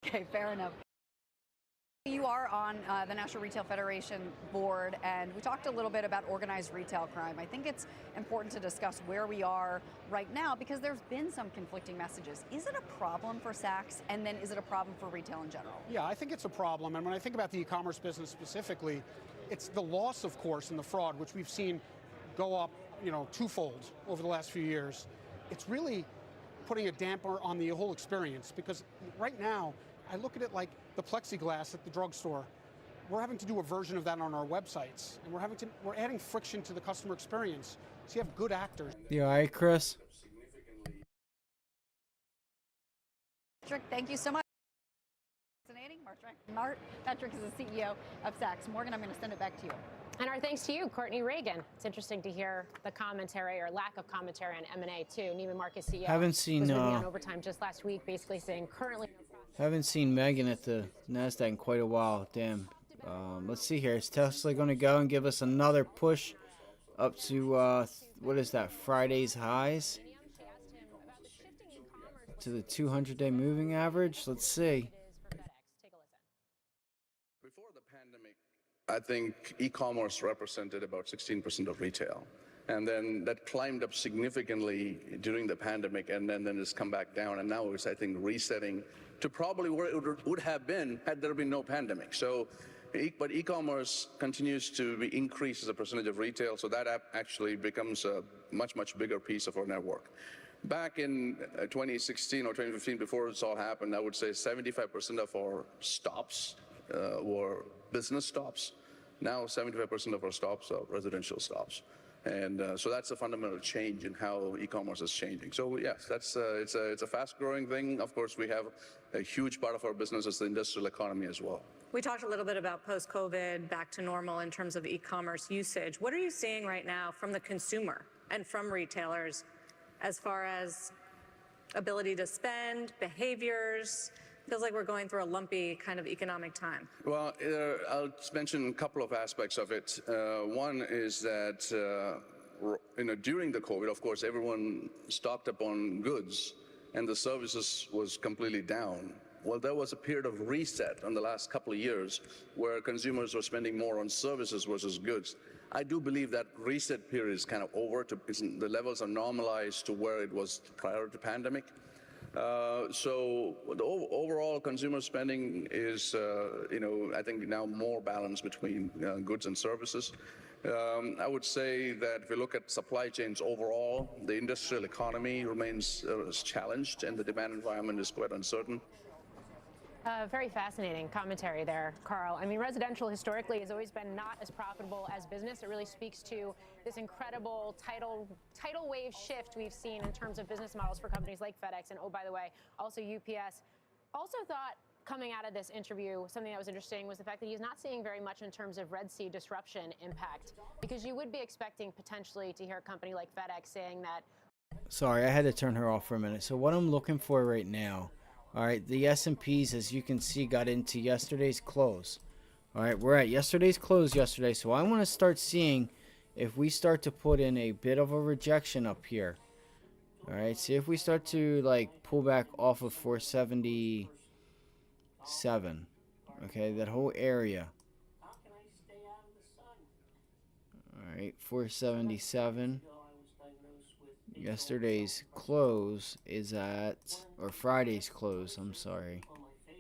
Okay, fair enough. You are on the National Retail Federation board, and we talked a little bit about organized retail crime. I think it's important to discuss where we are right now because there's been some conflicting messages. Is it a problem for Saks, and then is it a problem for retail in general? Yeah, I think it's a problem, and when I think about the e-commerce business specifically, it's the loss, of course, and the fraud, which we've seen go up, twofold over the last few years. It's really putting a damper on the whole experience because right now, I look at it like the plexiglass at the drugstore. We're having to do a version of that on our websites, and we're adding friction to the customer experience. So you have good actors. You all right, Chris? Patrick, thank you so much. Patrick is the CEO of Saks. Morgan, I'm going to send it back to you. And our thanks to you, Courtney Reagan. It's interesting to hear the commentary or lack of commentary on M&A too. Neiman Marcus CEO Haven't seen, was with me on Overtime just last week, basically saying currently. Haven't seen Megan at the NASDAQ in quite a while. Damn. Let's see here. Is Tesla going to go and give us another push up to, what is that, Friday's highs? To the 200-day moving average? Let's see. Before the pandemic, I think e-commerce represented about 16% of retail. And then that climbed up significantly during the pandemic, and then it's come back down. And now it's, I think, resetting to probably where it would have been had there been no pandemic. So, but e-commerce continues to increase as a percentage of retail, so that app actually becomes a much, much bigger piece of our network. Back in 2016 or 2015, before this all happened, I would say 75% of our stops were business stops. Now 75% of our stops are residential stops. And so that's a fundamental change in how e-commerce is changing. So yes, it's a fast-growing thing. Of course, we have a huge part of our business is the industrial economy as well. We talked a little bit about post-COVID, back to normal in terms of e-commerce usage. What are you seeing right now from the consumer and from retailers as far as ability to spend, behaviors? Feels like we're going through a lumpy kind of economic time. Well, I'll mention a couple of aspects of it. One is that during the COVID, of course, everyone stocked up on goods, and the services was completely down. Well, there was a period of reset in the last couple of years where consumers were spending more on services versus goods. I do believe that reset period is kind of over. The levels are normalized to where it was prior to the pandemic. So the overall consumer spending is, I think now more balanced between goods and services. I would say that if we look at supply chains overall, the industrial economy remains challenged, and the demand environment is quite uncertain. Very fascinating commentary there, Carl. I mean, residential historically has always been not as profitable as business. It really speaks to this incredible tidal wave shift we've seen in terms of business models for companies like FedEx and, oh, by the way, also UPS. Also thought coming out of this interview, something that was interesting was the fact that he's not seeing very much in terms of Red Sea disruption impact, because you would be expecting potentially to hear a company like FedEx saying that. Sorry, I had to turn her off for a minute. So what I'm looking for right now, all right, the S&Ps, as you can see, got into yesterday's close. All right, we're at yesterday's close yesterday, so I want to start seeing if we start to put in a bit of a rejection up here. All right, see if we start to, like, pull back off of 477. Okay, that whole area. All right, 477. Yesterday's close is at, or Friday's close, I'm sorry. Fed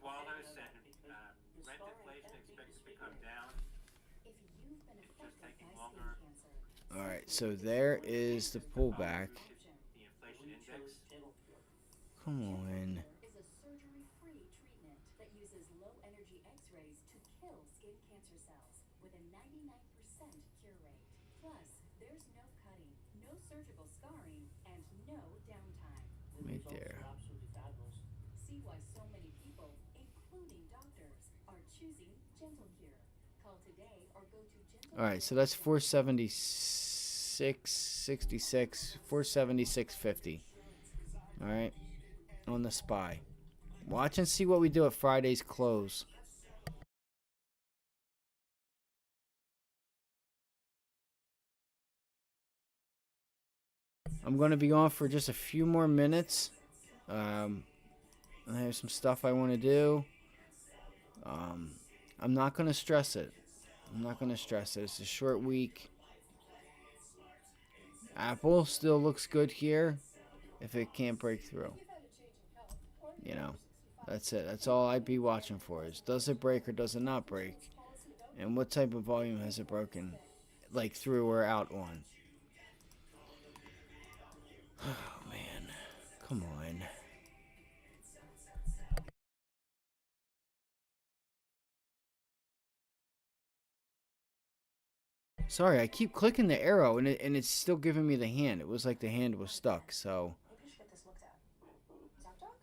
Wallace and rent inflation expected to come down. Just taking longer. Alright, so there is the pullback. The inflation index. Come on. Is a surgery-free treatment that uses low-energy X-rays to kill skin cancer cells with a 99% cure rate. Plus, there's no cutting, no surgical scarring, and no downtime. Right there. See why so many people, including doctors, are choosing GentleCure. Call today or go to GentleCure. Alright, so that's 476.66, 476.50. Alright, on the SPY. Watch and see what we do at Friday's close. I'm going to be on for just a few more minutes. I have some stuff I want to do. I'm not going to stress it. It's a short week. Apple still looks good here if it can't break through. You know, that's it. That's all I'd be watching for is, does it break or does it not break? And what type of volume has it broken, like, through or out on? Oh, man. Come on. Sorry, I keep clicking the arrow and it's still giving me the hand. It was like the hand was stuck, so. Maybe we should get this looked at. ZocDoc?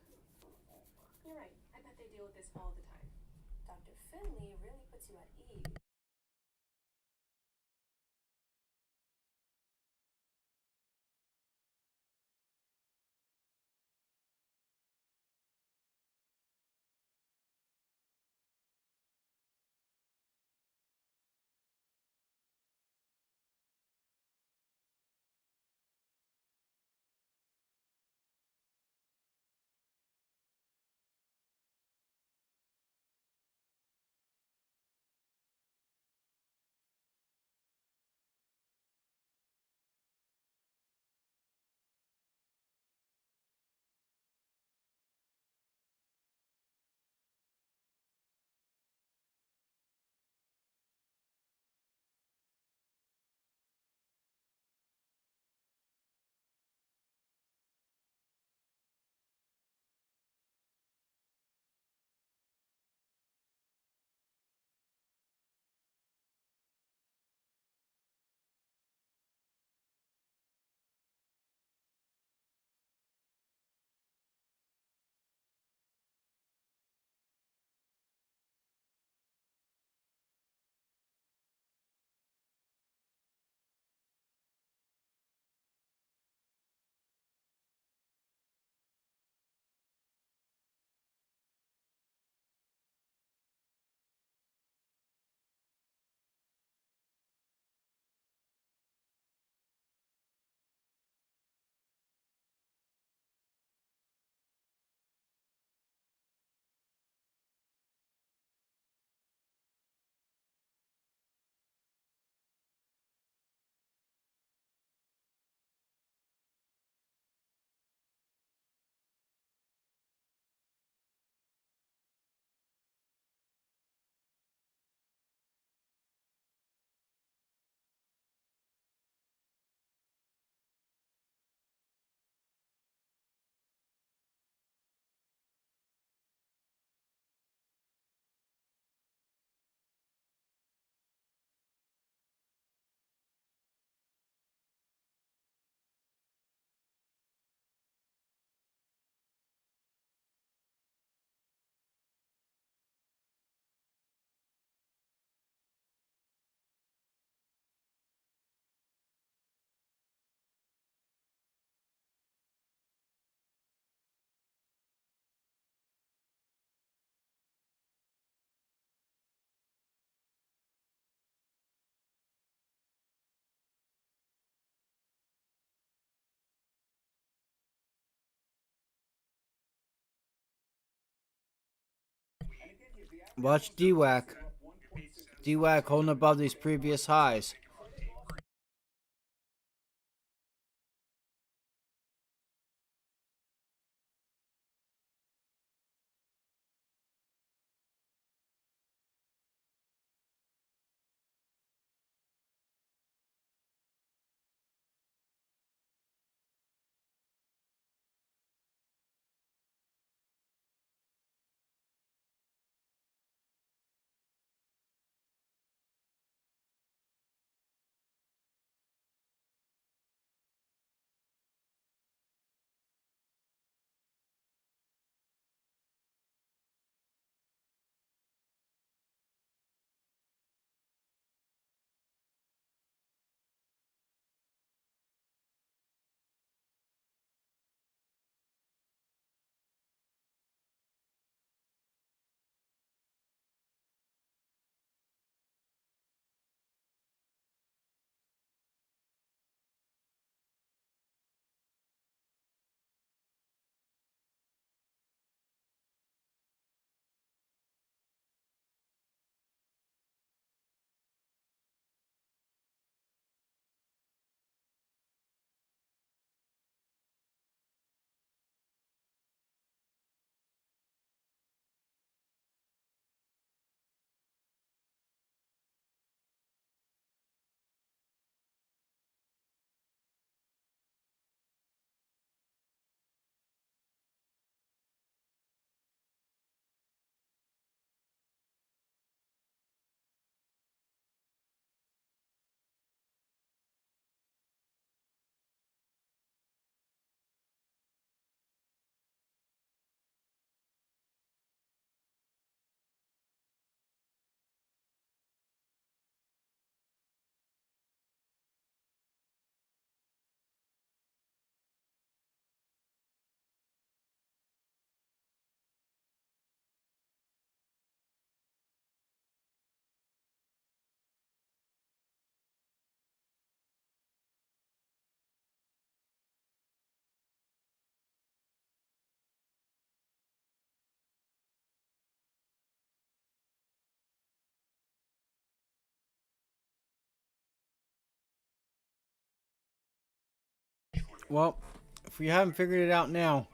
You're right. I bet they deal with this all the time. Dr. Finley really puts you at ease. Watch DWAC. DWAC holding above these previous highs. Well, if we haven't figured it out now,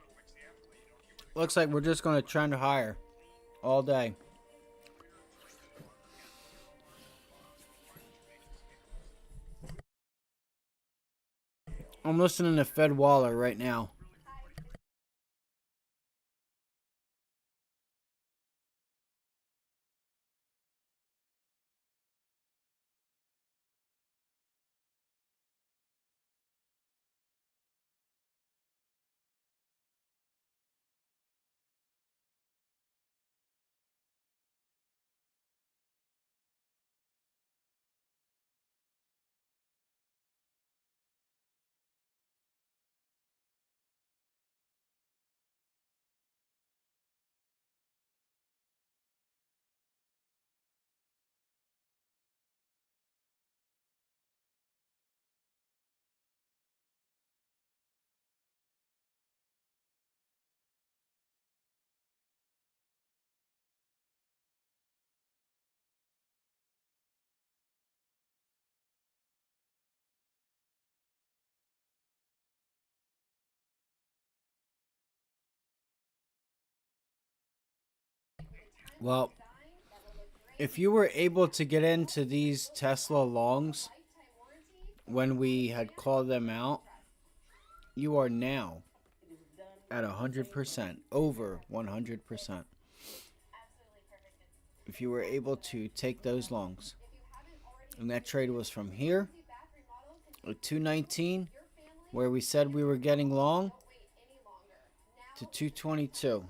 looks like we're just going to trend higher all day. I'm listening to Fed Waller right now. Well, if you were able to get into these Tesla longs when we had called them out, you are now at 100%, over 100%. If you were able to take those longs, and that trade was from here at 219, where we said we were getting long, to 222.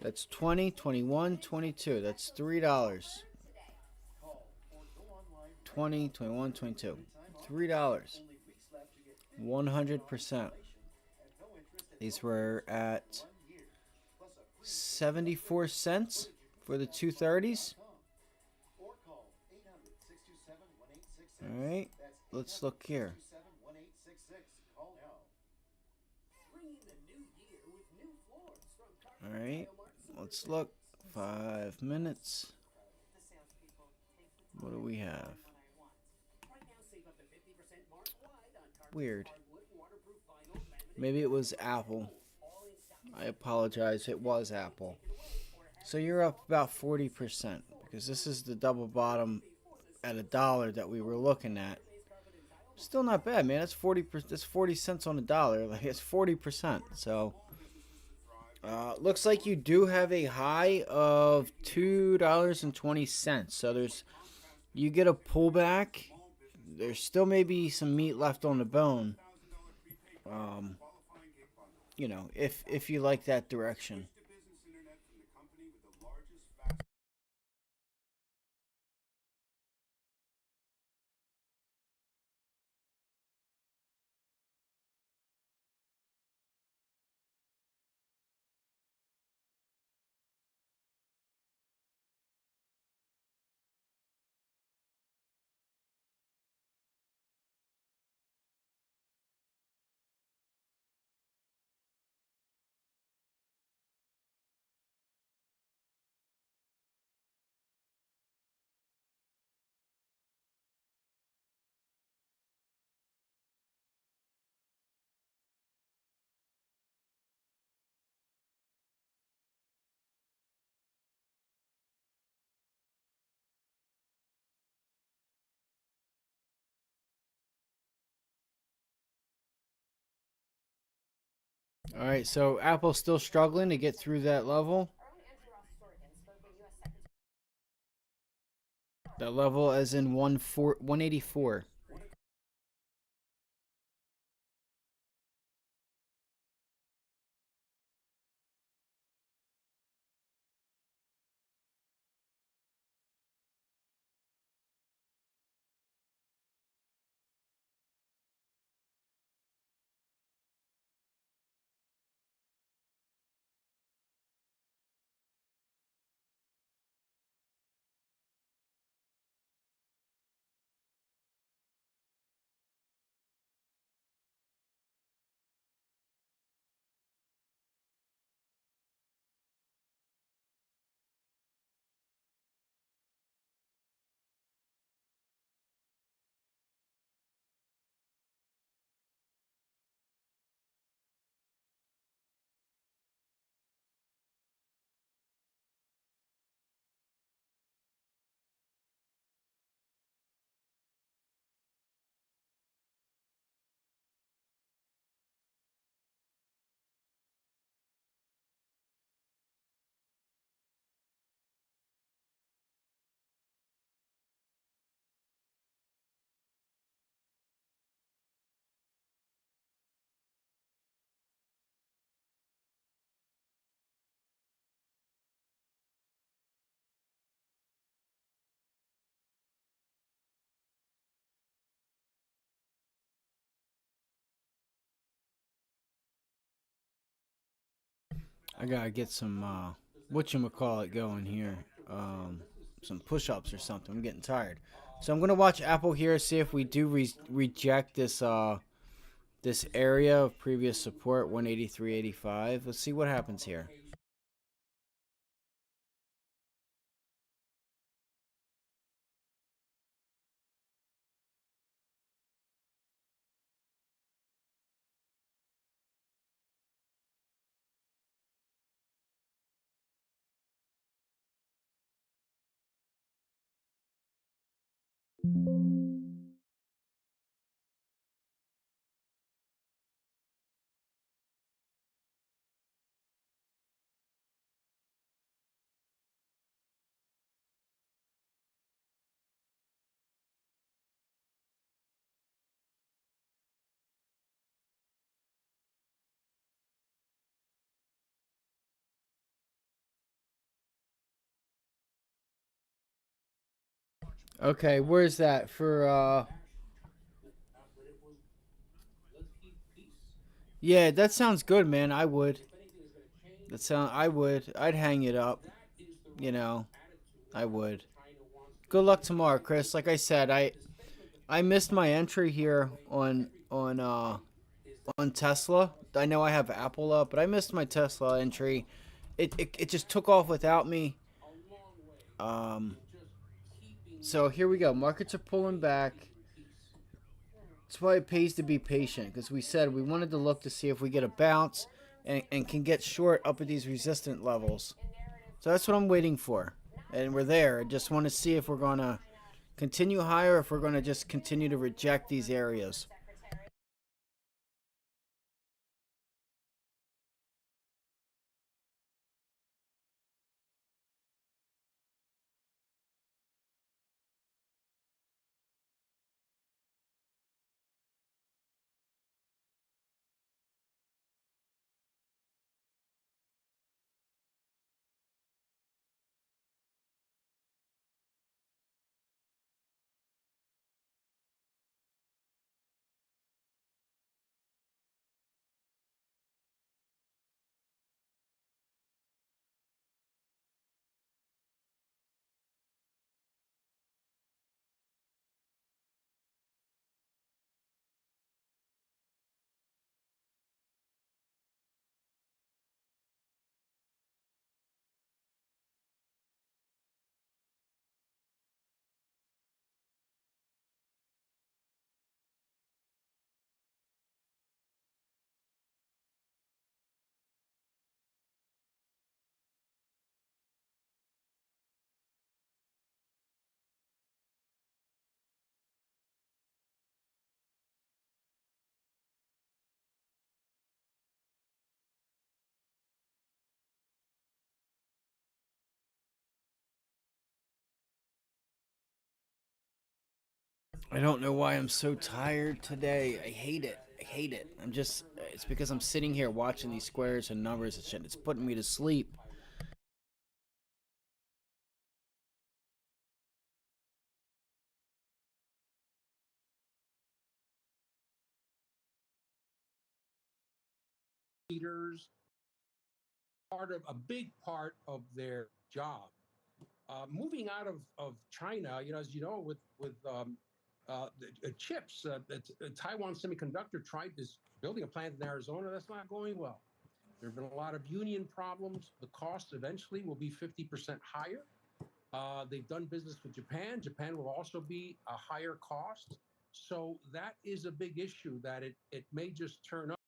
That's 20, 21, 22. That's $3. 20, 21, 22. $3. 100%. These were at 74 cents for the 230s. All right, let's look here. All right, let's look. 5 minutes. What do we have? Weird. Maybe it was Apple. I apologize. It was Apple. So you're up about 40% because this is the double bottom at $1 that we were looking at. Still not bad, man. That's 40%. That's 40 cents on a dollar. Like it's 40%. So looks like you do have a high of $2.20. So you get a pullback. There's still maybe some meat left on the bone. You know, if you like that direction. All right, so Apple's still struggling to get through that level. That level as in 184. I gotta get some whatchamacallit going here. Some push-ups or something. I'm getting tired. So I'm gonna watch Apple here, see if we do reject this this area of previous support, 183.85. Let's see what happens here. Okay, where's that for Yeah, that sounds good, man. I would. I'd hang it up. You know, I would. Good luck tomorrow, Chris. Like I said, I missed my entry here on Tesla. I know I have Apple up, but I missed my Tesla entry. It just took off without me. So here we go. Markets are pulling back. That's why it pays to be patient, because we said we wanted to look to see if we get a bounce and can get short up at these resistant levels. So that's what I'm waiting for. And we're there. I just want to see if we're going to continue higher or if we're going to just continue to reject these areas. I don't know why I'm so tired today. I hate it. I hate it. It's because I'm sitting here watching these squares and numbers and shit. It's putting me to sleep. Leaders, a big part of their job. Moving out of China, as you know, with the chips, Taiwan Semiconductor tried building a plant in Arizona. That's not going well. There have been a lot of union problems. The cost eventually will be 50% higher. They've done business with Japan. Japan will also be a higher cost. So that is a big issue that it may just turn up.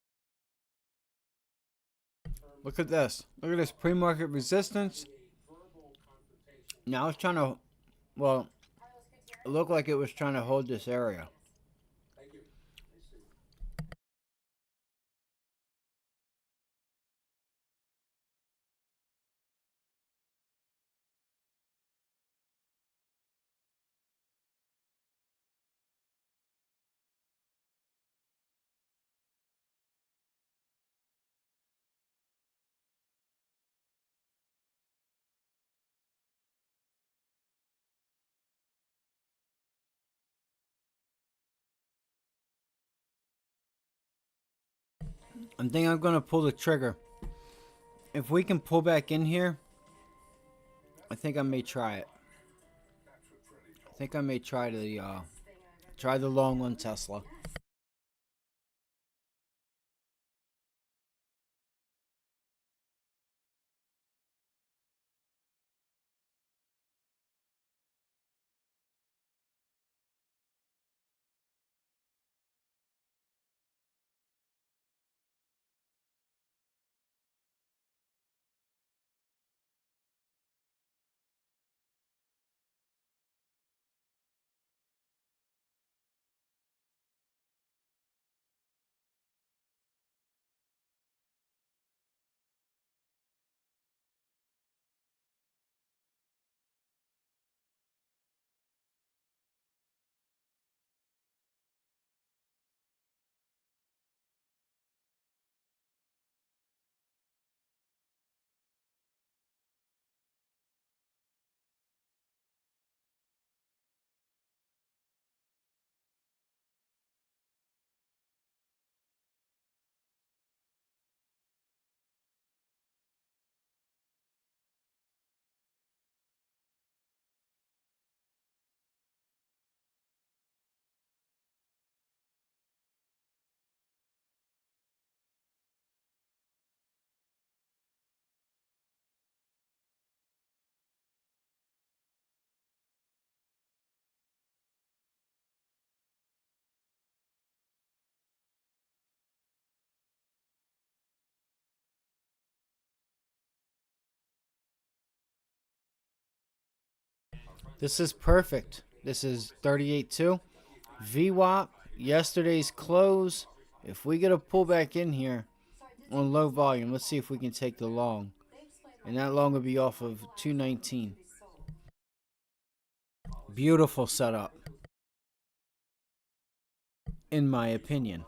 Look at this. Look at this pre-market resistance. Now it's trying to, well, it looked like it was trying to hold this area. I think I'm going to pull the trigger. If we can pull back in here, I think I may try it. I think I may try the long on Tesla. This is perfect. This is 38.2. VWAP, yesterday's close. If we get a pullback in here on low volume, let's see if we can take the long. And that long will be off of 219. Beautiful setup, in my opinion.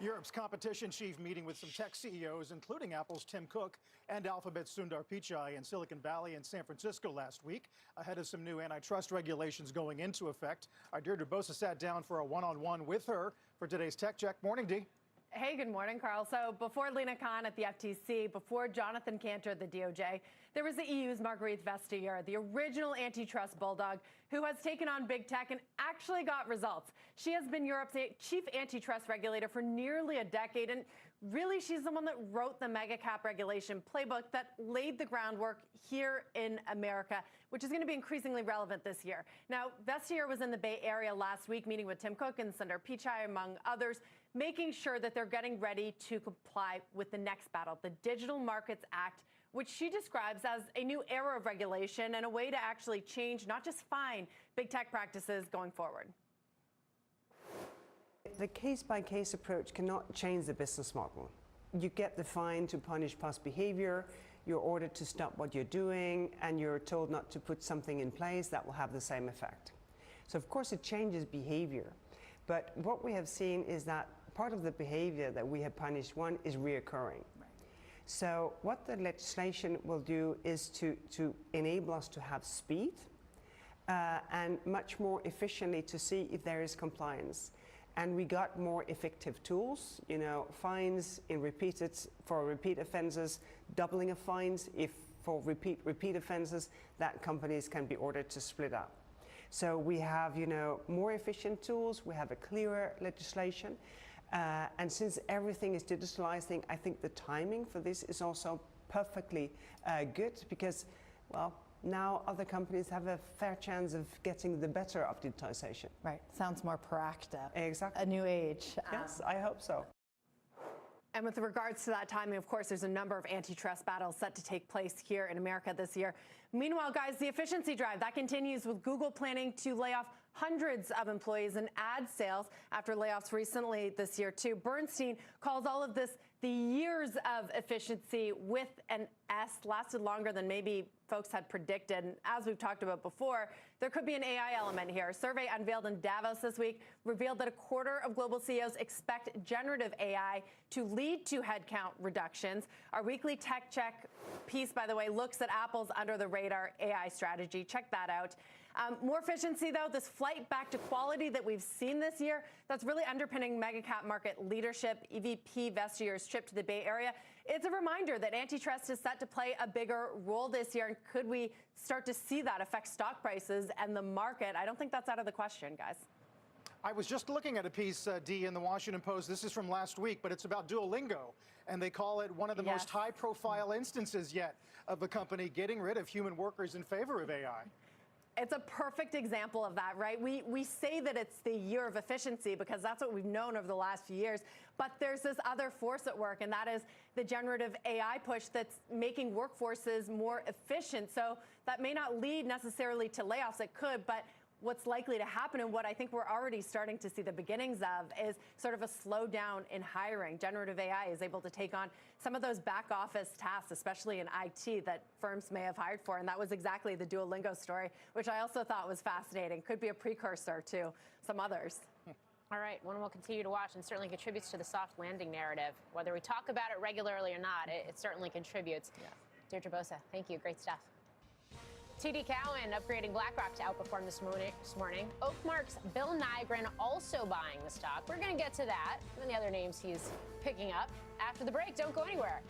Europe's competition chief meeting with some tech CEOs, including Apple's Tim Cook and Alphabet's Sundar Pichai in Silicon Valley and San Francisco last week, ahead of some new antitrust regulations going into effect. Our Deirdre Bosa sat down for a one-on-one with her for today's Tech Check. Morning, Dee. Hey, good morning, Carl. So before Lena Khan at the FTC, before Jonathan Cantor at the DOJ, there was the EU's Margrethe Vestager, the original antitrust bulldog, who has taken on big tech and actually got results. She has been Europe's chief antitrust regulator for nearly a decade, and really she's the one that wrote the mega cap regulation playbook that laid the groundwork here in America, which is going to be increasingly relevant this year. Now, Vestager was in the Bay Area last week, meeting with Tim Cook and Sundar Pichai, among others, making sure that they're getting ready to comply with the next battle, the Digital Markets Act, which she describes as a new era of regulation and a way to actually change, not just fine, big tech practices going forward. The case-by-case approach cannot change the business model. You get the fine to punish past behavior. you're ordered to stop what you're doing, and you're told not to put something in place that will have the same effect. So of course it changes behavior. But what we have seen is that part of the behavior that we have punished one is reoccurring. So what the legislation will do is to enable us to have speed and much more efficiently to see if there is compliance. And we got more effective tools, you know, fines for repeat offenses, doubling of fines if for repeat offenses, that companies can be ordered to split up. So we have, you know, more efficient tools, we have a clearer legislation, and since everything is digitalizing, I think the timing for this is also perfectly good because, well, now other companies have a fair chance of getting the better of digitization. Right, sounds more proactive. Exactly. A new age. Yes, I hope so. And with regards to that timing, of course, there's a number of antitrust battles set to take place here in America this year. Meanwhile, guys, the efficiency drive, that continues with Google planning to lay off hundreds of employees in ad sales after layoffs recently this year, too. Bernstein calls all of this the years of efficiency with an S, lasted longer than maybe folks had predicted. And as we've talked about before, there could be an AI element here. A survey unveiled in Davos this week revealed that a quarter of global CEOs expect generative AI to lead to headcount reductions. Our weekly tech check piece, by the way, looks at Apple's under-the-radar AI strategy. Check that out. More efficiency, though, this flight back to quality that we've seen this year, that's really underpinning megacap market leadership. EVP Vestier's trip to the Bay Area, it's a reminder that antitrust is set to play a bigger role this year. And could we start to see that affect stock prices and the market? I don't think that's out of the question, guys. I was just looking at a piece, Dee, in the Washington Post. This is from last week, but it's about Duolingo. And they call it one of the most high-profile instances yet of a company getting rid of human workers in favor of AI. It's a perfect example of that, right? We say that it's the year of efficiency because that's what we've known over the last few years. But there's this other force at work, and that is the generative AI push that's making workforces more efficient. So that may not lead necessarily to layoffs. It could, but what's likely to happen and what I think we're already starting to see the beginnings of is sort of a slowdown in hiring. Generative AI is able to take on some of those back office tasks, especially in IT, that firms may have hired for. And that was exactly the Duolingo story, which I also thought was fascinating. Could be a precursor to some others. All right, one we'll continue to watch and certainly contributes to the soft landing narrative. Whether we talk about it regularly or not, it certainly contributes. Yeah. Deirdre Bosa, thank you. Great stuff. TD Cowen upgrading BlackRock to outperform this morning. Oakmark's Bill Nygren also buying the stock. We're going to get to that and the other names he's picking up after the break. Don't go anywhere.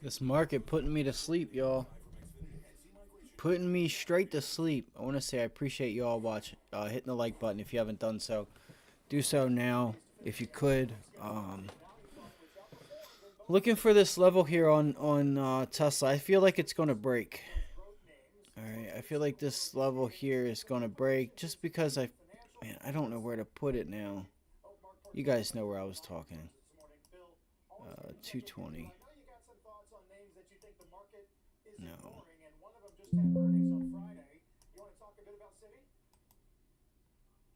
This market putting me to sleep, y'all. Putting me straight to sleep. I want to say I appreciate y'all watching, hitting the like button if you haven't done so. Do so now if you could. Looking for this level here on Tesla. I feel like it's going to break. All right, I feel like this level here is going to break just because I don't know where to put it now. You guys know where I was talking. 220. No.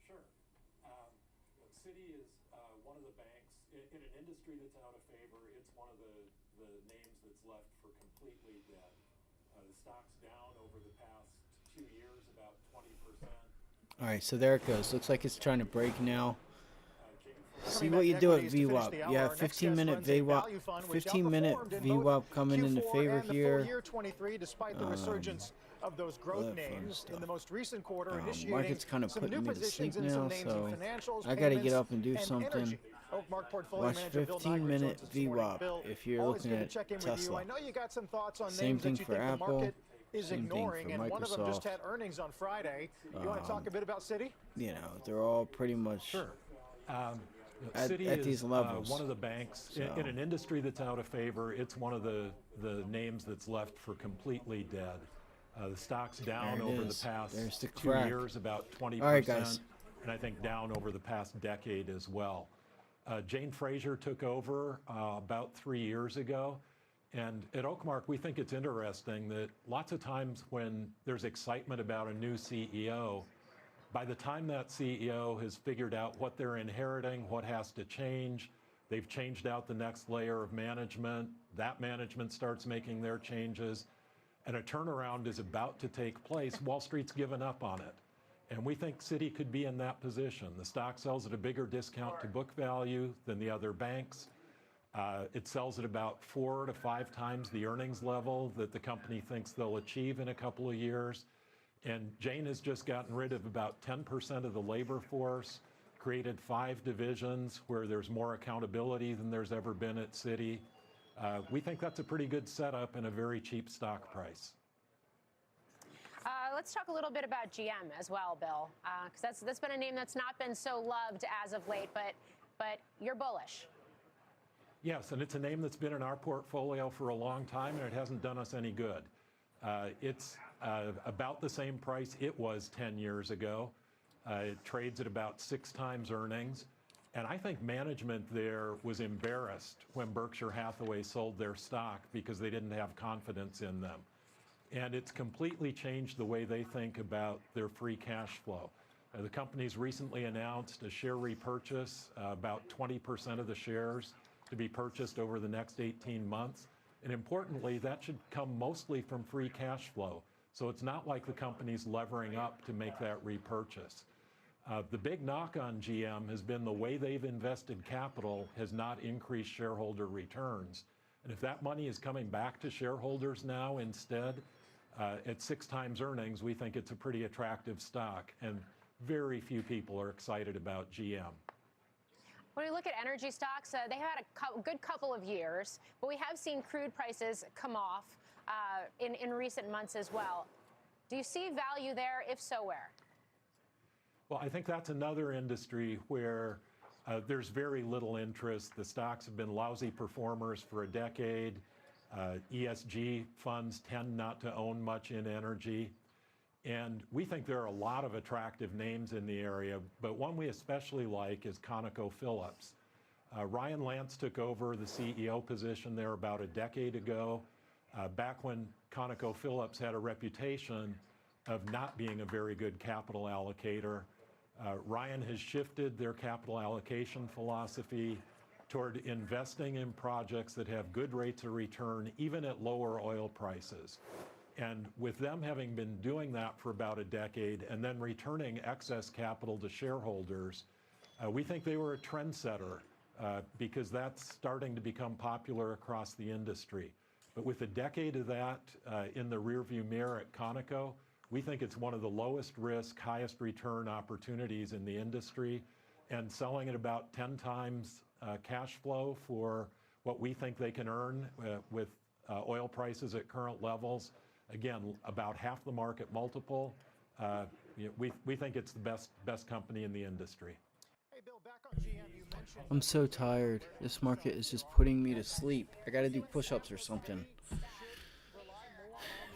Sure. Look, Citi is one of the banks in an industry that's out of favor. It's one of the names that's left for completely dead. The stock's down over the past 2 years about 20%. All right, so there it goes. Looks like it's trying to break now. See what you do at VWAP. You have 15-minute VWAP, 15-minute VWAP coming into favor here. Despite the resurgence of those growth names in the most recent quarter, market's kind of putting me to sleep now, so I got to get up and do something. Watch 15-minute VWAP if you're looking at Tesla. Same thing for Apple. Same thing for Microsoft. One of them just had earnings on Friday. You want to talk a bit about Citi? You know, they're all pretty much Citi at these levels. One of the banks in an industry that's out of favor. It's one of the names that's left for completely dead. The stock's down over the past 2 years about 20%, all right, guys. and I think down over the past decade as well. Jane Fraser took over about 3 years ago. And at Oakmark, we think it's interesting that lots of times when there's excitement about a new CEO, by the time that CEO has figured out what they're inheriting, what has to change, they've changed out the next layer of management, that management starts making their changes, and a turnaround is about to take place, Wall Street's given up on it. And we think Citi could be in that position. The stock sells at a bigger discount to book value than the other banks. It sells at about 4 to 5 times the earnings level that the company thinks they'll achieve in a couple of years. And Jane has just gotten rid of about 10% of the labor force, created 5 divisions where there's more accountability than there's ever been at Citi. We think that's a pretty good setup and a very cheap stock price. Let's talk a little bit about GM as well, Bill, because that's been a name that's not been so loved as of late, but you're bullish. Yes, and it's a name that's been in our portfolio for a long time, and it hasn't done us any good. It's about the same price it was 10 years ago. It trades at about 6 times earnings. And I think management there was embarrassed when Berkshire Hathaway sold their stock because they didn't have confidence in them. And it's completely changed the way they think about their free cash flow. The company's recently announced a share repurchase, about 20% of the shares to be purchased over the next 18 months. And importantly, that should come mostly from free cash flow. So it's not like the company's levering up to make that repurchase. The big knock on GM has been the way they've invested capital has not increased shareholder returns. And if that money is coming back to shareholders now instead, at 6 times earnings, we think it's a pretty attractive stock. And very few people are excited about GM. When we look at energy stocks, they had a good couple of years, but we have seen crude prices come off in recent months as well. Do you see value there? If so, where? Well, I think that's another industry where there's very little interest. The stocks have been lousy performers for a decade. ESG funds tend not to own much in energy. And we think there are a lot of attractive names in the area, but one we especially like is ConocoPhillips. Ryan Lance took over the CEO position there about a decade ago, back when ConocoPhillips had a reputation of not being a very good capital allocator. Ryan has shifted their capital allocation philosophy toward investing in projects that have good rates of return, even at lower oil prices. And with them having been doing that for about a decade and then returning excess capital to shareholders, we think they were a trendsetter because that's starting to become popular across the industry. But with a decade of that in the rearview mirror at Conoco, we think it's one of the lowest risk, highest return opportunities in the industry, and selling at about 10 times cash flow for what we think they can earn with oil prices at current levels, again, about half the market multiple. We think it's the best company in the industry. Hey, Bill, back on GM, you mentioned. I'm so tired. This market is just putting me to sleep. I gotta do push-ups or something.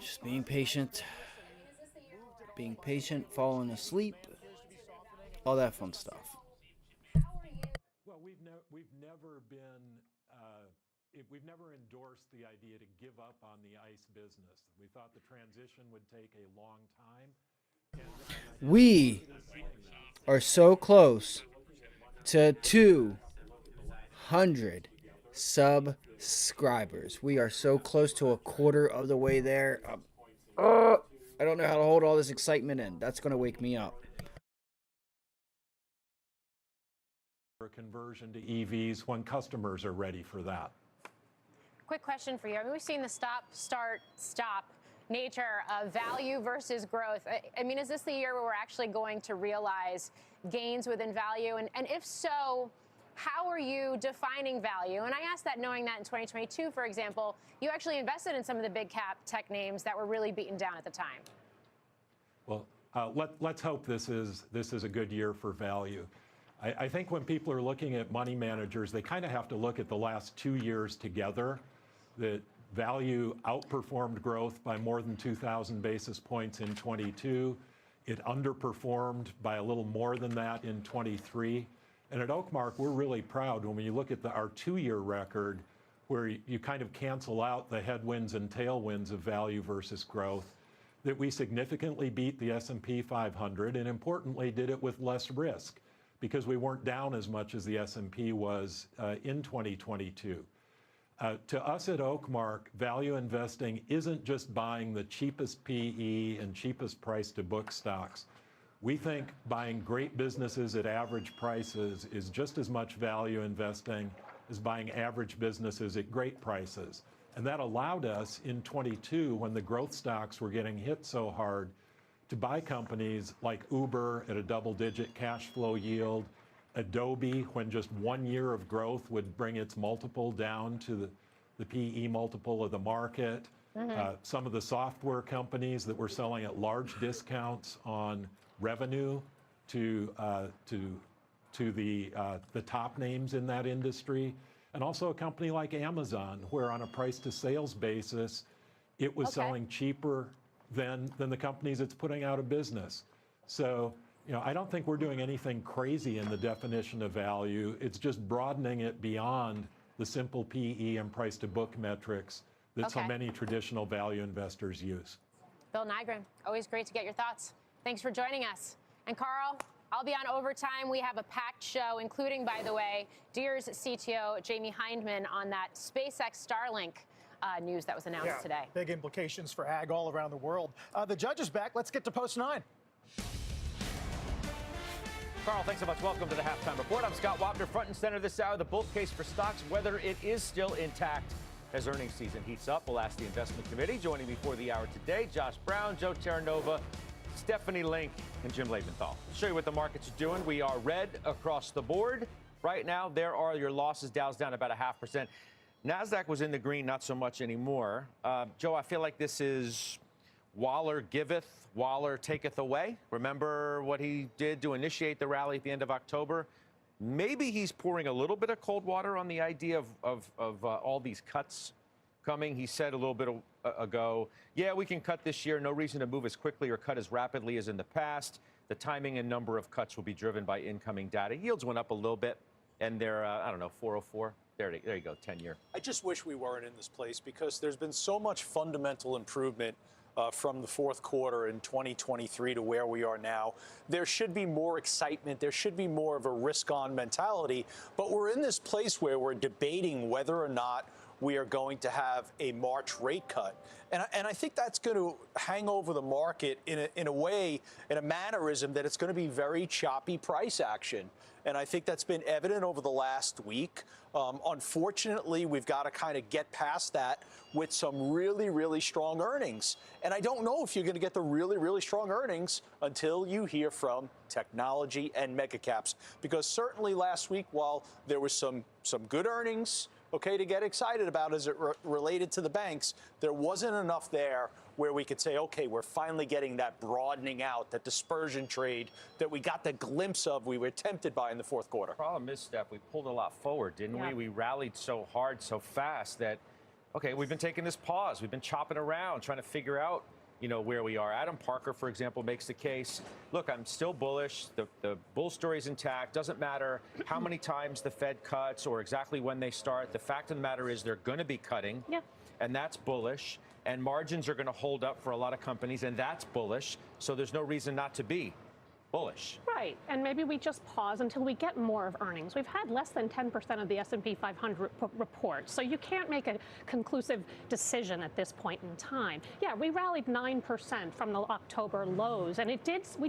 Just being patient. Being patient, falling asleep. All that fun stuff. Well, we've never endorsed the idea to give up on the ICE business. We thought the transition would take a long time. We are so close to 200 subscribers. We are so close to a quarter of the way there. I don't know how to hold all this excitement in. That's going to wake me up. For a conversion to EVs when customers are ready for that. Quick question for you. I mean, we've seen the stop, start, stop nature of value versus growth. I mean, is this the year where we're actually going to realize gains within value? And if so, how are you defining value? And I ask that knowing that in 2022, for example, you actually invested in some of the big cap tech names that were really beaten down at the time. Well, let's hope this is a good year for value. I think when people are looking at money managers, they kind of have to look at the last 2 years together. That value outperformed growth by more than 2,000 basis points in 22. It underperformed by a little more than that in 23. And at Oakmark, we're really proud when you look at our 2-year record, where you kind of cancel out the headwinds and tailwinds of value versus growth, that we significantly beat the S&P 500 and importantly did it with less risk because we weren't down as much as the S&P was in 2022. To us at Oakmark, value investing isn't just buying the cheapest PE and cheapest price to book stocks. We think buying great businesses at average prices is just as much value investing as buying average businesses at great prices. And that allowed us in 22, when the growth stocks were getting hit so hard, to buy companies like Uber at a double-digit cash flow yield, Adobe, when just 1 year of growth would bring its multiple down to the PE multiple of the market. Some of the software companies that were selling at large discounts on revenue to the top names in that industry. And also a company like Amazon, where on a price to sales basis, it was selling cheaper than the companies it's putting out of business. So, I don't think we're doing anything crazy in the definition of value. It's just broadening it beyond the simple PE and price to book metrics that so many traditional value investors use. Bill Nygren, always great to get your thoughts. Thanks for joining us. And Carl, I'll be on overtime. We have a packed show, including, by the way, Deere's CTO Jamie Hindman on that SpaceX Starlink news that was announced today. Big implications for ag all around the world. The judge is back. Let's get to Post 9. Carl, thanks so much. Welcome to the Halftime Report. I'm Scott Wapner, front and center this hour. The bull case for stocks, whether it is still intact as earnings season heats up. We'll ask the investment committee. Joining me for the hour today, Josh Brown, Joe Terranova, Stephanie Link, and Jim Lebenthal. I'll show you what the markets are doing. We are red across the board. Right now, there are your losses. Dow's down about 0.5%. NASDAQ was in the green, not so much anymore. Joe, I feel like this is Waller giveth, Waller taketh away. Remember what he did to initiate the rally at the end of October? Maybe he's pouring a little bit of cold water on the idea of all these cuts coming. He said a little bit ago, yeah, we can cut this year. No reason to move as quickly or cut as rapidly as in the past. The timing and number of cuts will be driven by incoming data. Yields went up a little bit, and they're, 404. There you go, 10-year. I just wish we weren't in this place because there's been so much fundamental improvement from the fourth quarter in 2023 to where we are now. There should be more excitement. There should be more of a risk-on mentality. But we're in this place where we're debating whether or not we are going to have a March rate cut. And I think that's going to hang over the market in a way, in a mannerism that it's going to be very choppy price action. And I think that's been evident over the last week. Unfortunately, we've got to kind of get past that with some really, really strong earnings. And I don't know if you're going to get the really, really strong earnings until you hear from technology and mega caps. Because certainly last week, while there was some good earnings, okay, to get excited about as it related to the banks. There wasn't enough there where we could say, okay, we're finally getting that broadening out, that dispersion trade that we got the glimpse of, we were tempted by in the fourth quarter. Problem is, Steph, we pulled a lot forward, didn't we? We rallied so hard, so fast that, okay, we've been taking this pause. We've been chopping around, trying to figure out, where we are. Adam Parker, for example, makes the case, look, I'm still bullish. The bull story is intact. Doesn't matter how many times the Fed cuts or exactly when they start. The fact of the matter is they're going to be cutting, and that's bullish. And margins are going to hold up for a lot of companies, and that's bullish. So there's no reason not to be bullish. Right, and maybe we just pause until we get more of earnings. We've had less than 10% of the S&P 500 reports, so you can't make a conclusive decision at this point in time. Yeah, we rallied 9% from the October lows, and we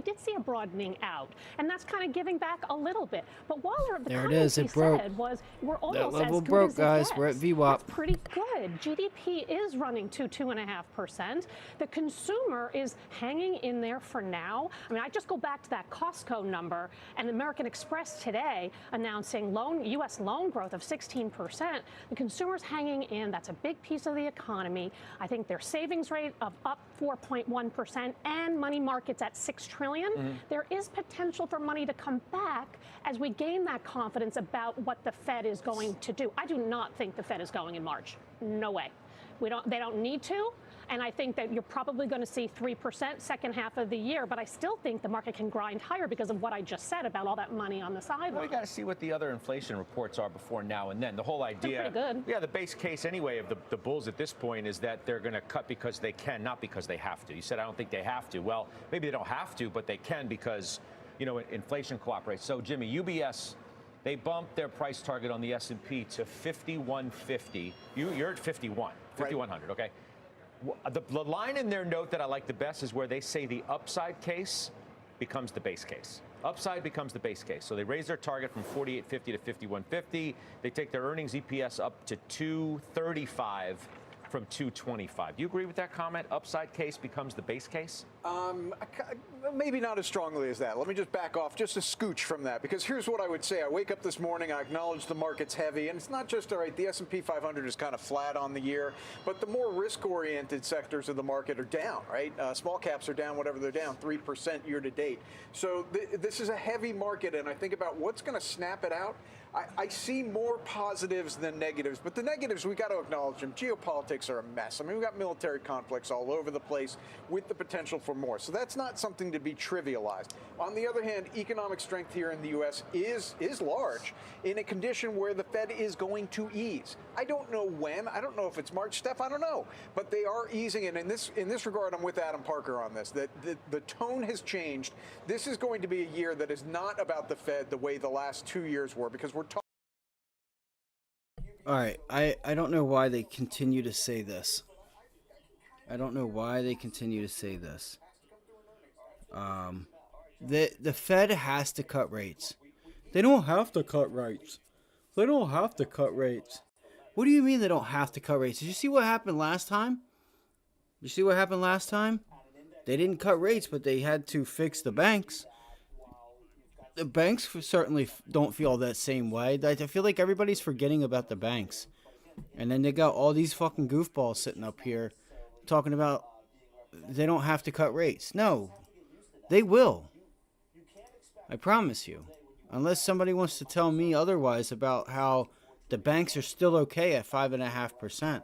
did see a broadening out, and that's kind of giving back a little bit. But Waller, the There it comments is, he it broke. said was, we're almost That level as good broke, as it guys. gets. We're at VWAP. That's pretty good. GDP is running to 2.5%. The consumer is hanging in there for now. I mean, I just go back to that Costco number and American Express today announcing U.S. loan growth of 16%. The consumer's hanging in. That's a big piece of the economy. I think their savings rate of up 4.1% and money markets at $6 trillion. There is potential for money to come back as we gain that confidence about what the Fed is going to do. I do not think the Fed is going in March. No way. They don't need to. And I think that you're probably going to see 3% second half of the year. But I still think the market can grind higher because of what I just said about all that money on the sideline. Well, we got to see what the other inflation reports are before now and then. The whole idea, pretty good. The base case anyway of the bulls at this point is that they're going to cut because they can, not because they have to. You said, I don't think they have to. Well, maybe they don't have to, but they can because, inflation cooperates. So, Jimmy, UBS, they bumped their price target on the S&P to 5150. You're at 5100, okay? The line in their note that I like the best is where they say the upside case becomes the base case. Upside becomes the base case. So they raise their target from 4850 to 5150. They take their earnings EPS up to 235 from 225. Do you agree with that comment? Upside case becomes the base case? Maybe not as strongly as that. Let me just back off just a scooch from that, because here's what I would say. I wake up this morning, I acknowledge the market's heavy, and it's not just, all right, the S&P 500 is kind of flat on the year, but the more risk-oriented sectors of the market are down, right? Small caps are down, whatever they're down, 3% year to date. So this is a heavy market, and I think about what's going to snap it out. I see more positives than negatives, but the negatives, we got to acknowledge them. Geopolitics are a mess. I mean, we've got military conflicts all over the place with the potential for more. So that's not something to be trivialized. On the other hand, economic strength here in the U.S. is large in a condition where the Fed is going to ease. I don't know when. I don't know if it's March, Steph. I don't know. But they are easing. And in this regard, I'm with Adam Parker on this, that the tone has changed. This is going to be a year that is not about the Fed the way the last 2 years were, because we're talking. All right, I don't know why they continue to say this. I don't know why they continue to say this. The Fed has to cut rates. They don't have to cut rates. They don't have to cut rates. What do you mean they don't have to cut rates? Did you see what happened last time? You see what happened last time? They didn't cut rates, but they had to fix the banks. The banks certainly don't feel that same way. I feel like everybody's forgetting about the banks. And then they got all these fucking goofballs sitting up here talking about they don't have to cut rates. No, they will. I promise you. Unless somebody wants to tell me otherwise about how the banks are still okay at 5.5%.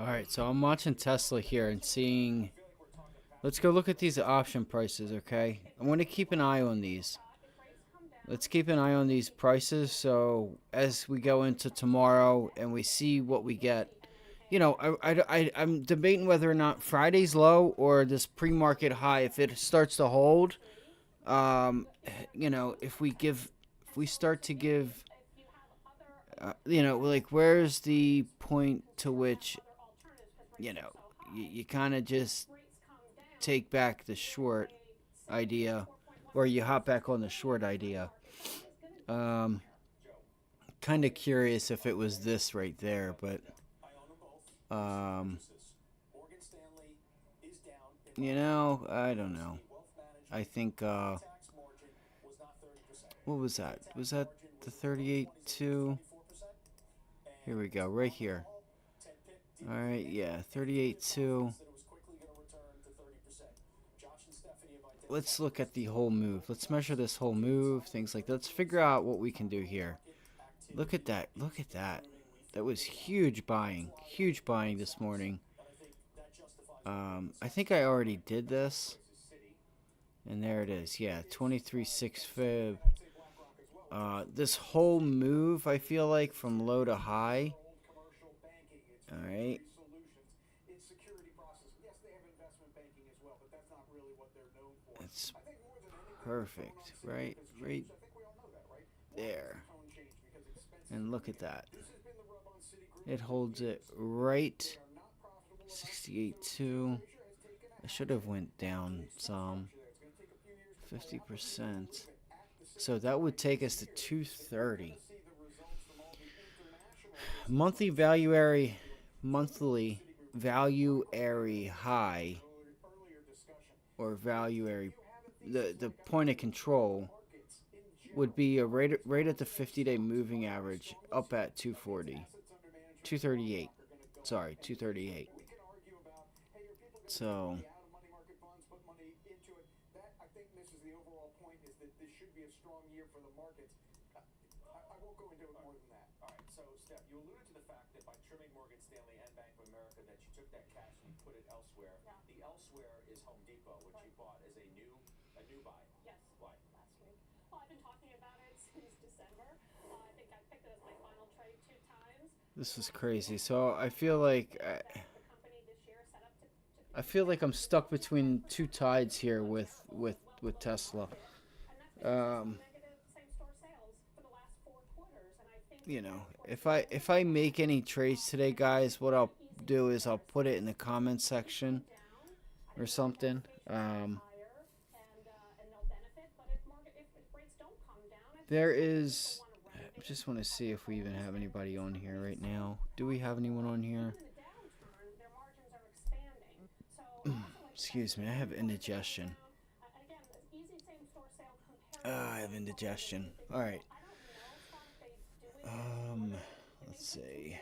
All right, so I'm watching Tesla here and seeing. Let's go look at these option prices, okay? I'm going to keep an eye on these. Let's keep an eye on these prices, so as we go into tomorrow and we see what we get, you know, I'm debating whether or not Friday's low or this pre-market high, if it starts to hold, you know, if we start to give, you know, like, where's the point to which, you know, you kind of just take back the short idea, or you hop back on the short idea. Kind of curious if it was this right there, but you know, I don't know. I think what was that? Was that the 38.2? Here we go, right here. All right, yeah, 38.2. Let's look at the whole move. Let's measure this whole move, things like that. Let's figure out what we can do here. Look at that. Look at that. That was huge buying this morning. I think I already did this. And there it is. Yeah, 23.6 fib. This whole move, I feel like, from low to high. All right. It's perfect, right there. And look at that. It holds it right 68.2. I should have went down some. 50%. So that would take us to 230. Monthly value high, or the point of control would be a right at the 50-day moving average, up at 238. Sorry, 238. So you alluded to the fact that by trimming Morgan Stanley and Bank of America that you took that cash and you put it elsewhere. Yeah. The elsewhere is Home Depot, which you bought as a new buy. Yes. Why? Last week. Well, I've been talking about it since December. I think I picked it as my final trade 2 times. this is crazy. So I feel like I'm stuck between two tides here with Tesla. You know, if I make any trades today, guys, what I'll do is I'll put it in the comment section or something. There is, I just want to see if we even have anybody on here right now. Do we have anyone on here? Excuse me, I have indigestion. I have indigestion. All right. Let's see.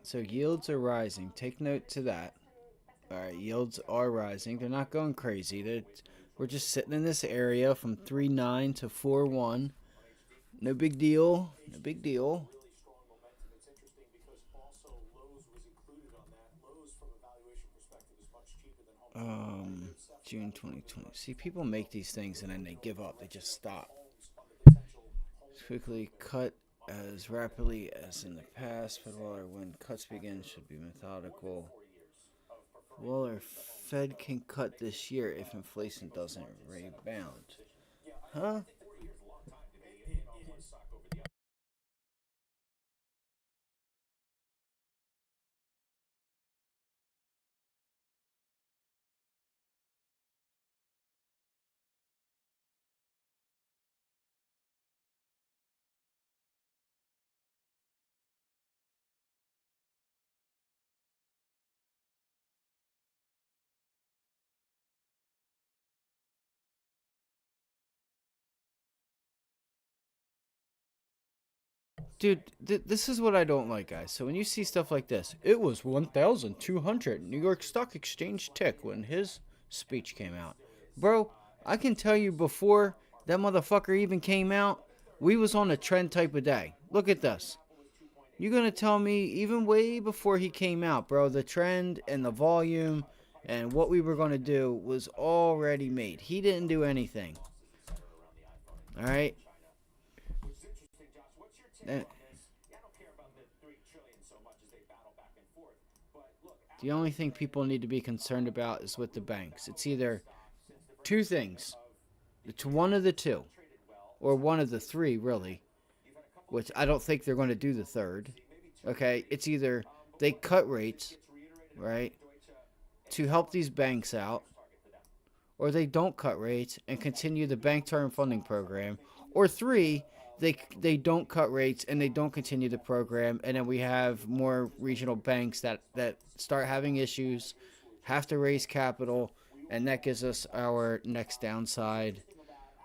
So yields are rising. Take note to that. All right, yields are rising. They're not going crazy. We're just sitting in this area from 3.9 to 4.1. No big deal. No big deal. June 2020. See, people make these things and then they give up. They just stop. Quickly cut as rapidly as in the past, but when cuts begin should be methodical. Well, our Fed can cut this year if inflation doesn't rebound. Huh? Dude, this is what I don't like, guys. So when you see stuff like this, it was 1,200 New York Stock Exchange tick when his speech came out. Bro, I can tell you before that motherfucker even came out, we was on a trend type of day. Look at this. You're going to tell me even way before he came out, bro, the trend and the volume and what we were going to do was already made. He didn't do anything. All right? The only thing people need to be concerned about is with the banks. It's either two things. It's one of the two. Or one of the three, really. Which I don't think they're going to do the third. Okay? It's either they cut rates, right, to help these banks out. Or they don't cut rates and continue the Bank Term Funding Program. Or three, they don't cut rates and they don't continue the program, and then we have more regional banks that start having issues, have to raise capital, and that gives us our next downside,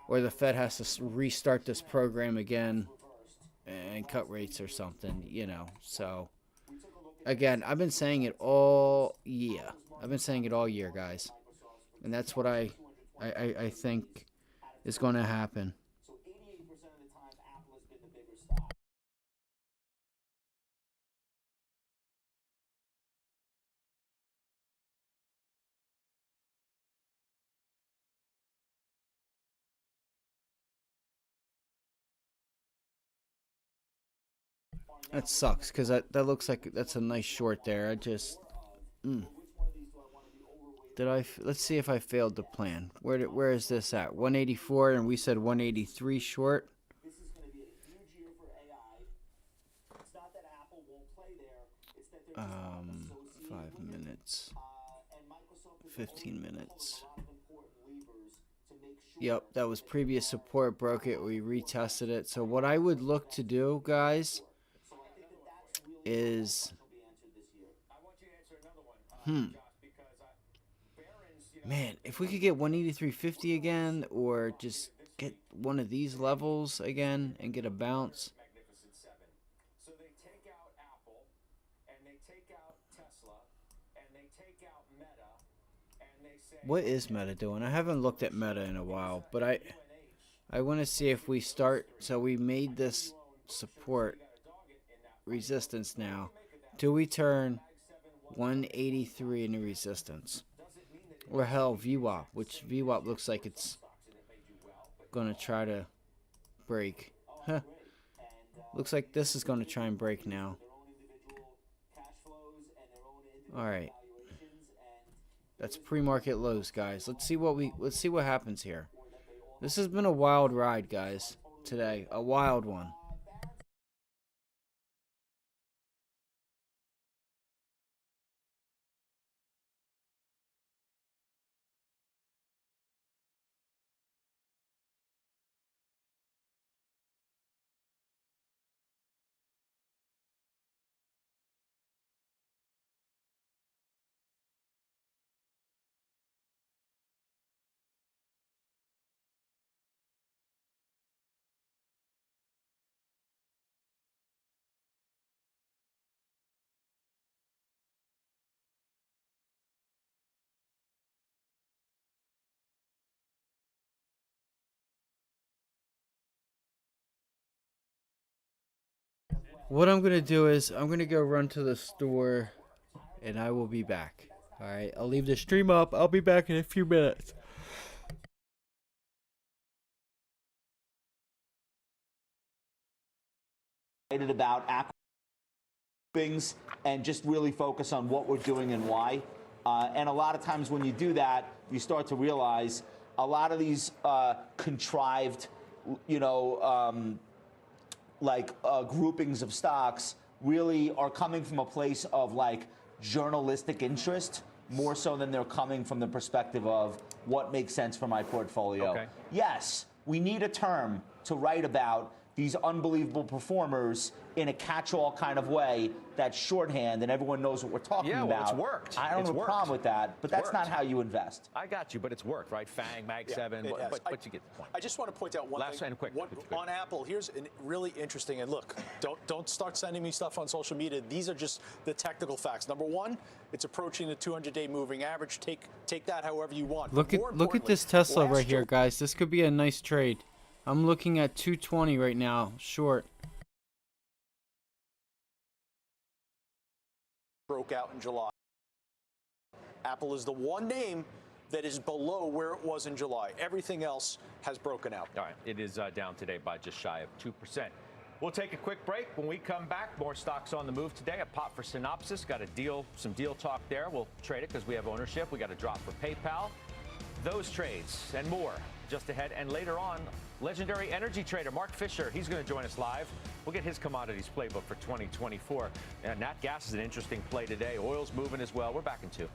or the Fed has to restart this program again and cut rates or something, you know. So again, I've been saying it all year. I've been saying it all year, guys, and that's what I think is going to happen. That sucks, because that looks like that's a nice short there. I just... Let's see if I failed the plan. Where is this at? 184, and we said 183 short. 5 minutes. 15 minutes. Yep, that was previous support, broke it, we retested it. So what I would look to do, guys, is man, if we could get 183.50 again, or just get one of these levels again and get a bounce. So they take out Apple, and they take out Tesla, and they take out Meta, and they say, What is Meta doing? I haven't looked at Meta in a while, but I want to see if we start. So we made this support resistance now. Do we turn 183 into resistance? Or hell, VWAP, which VWAP looks like it's going to try to break. Huh. Looks like this is going to try and break now. Alright. That's pre-market lows, guys. Let's see what happens here. This has been a wild ride, guys, today. A wild one. What I'm going to do is I'm going to go run to the store and I will be back. Alright, I'll leave the stream up. I'll be back in a few minutes. About things and just really focus on what we're doing and why. And a lot of times when you do that, you start to realize a lot of these contrived, groupings of stocks really are coming from a place of journalistic interest more so than they're coming from the perspective of what makes sense for my portfolio. Okay. Yes, we need a term to write about these unbelievable performers in a catch-all kind of way that's shorthand and everyone knows what we're talking about. Yeah, well, it's worked. I don't have a problem with that, but that's not how you invest. I got you, but it's worked, right? FANG, Mag 7, but you get the point. I just want to point out one thing. On Apple, here's a really interesting, and look, don't start sending me stuff on social media. These are just the technical facts. Number one, it's approaching the 200-day moving average. Take that however you want. Look at this Tesla right here, guys. This could be a nice trade. I'm looking at 220 right now, short. broke out in July. Apple is the one name that is below where it was in July. Everything else has broken out. All right, it is down today by just shy of 2%. We'll take a quick break. When we come back, more stocks on the move today. A pop for Synopsys. Got a deal, some deal talk there. We'll trade it because we have ownership. We got a drop for PayPal. Those trades and more just ahead. And later on, legendary energy trader Mark Fisher. He's going to join us live. We'll get his commodities playbook for 2024. And nat gas is an interesting play today. Oil's moving as well. We're back in 2.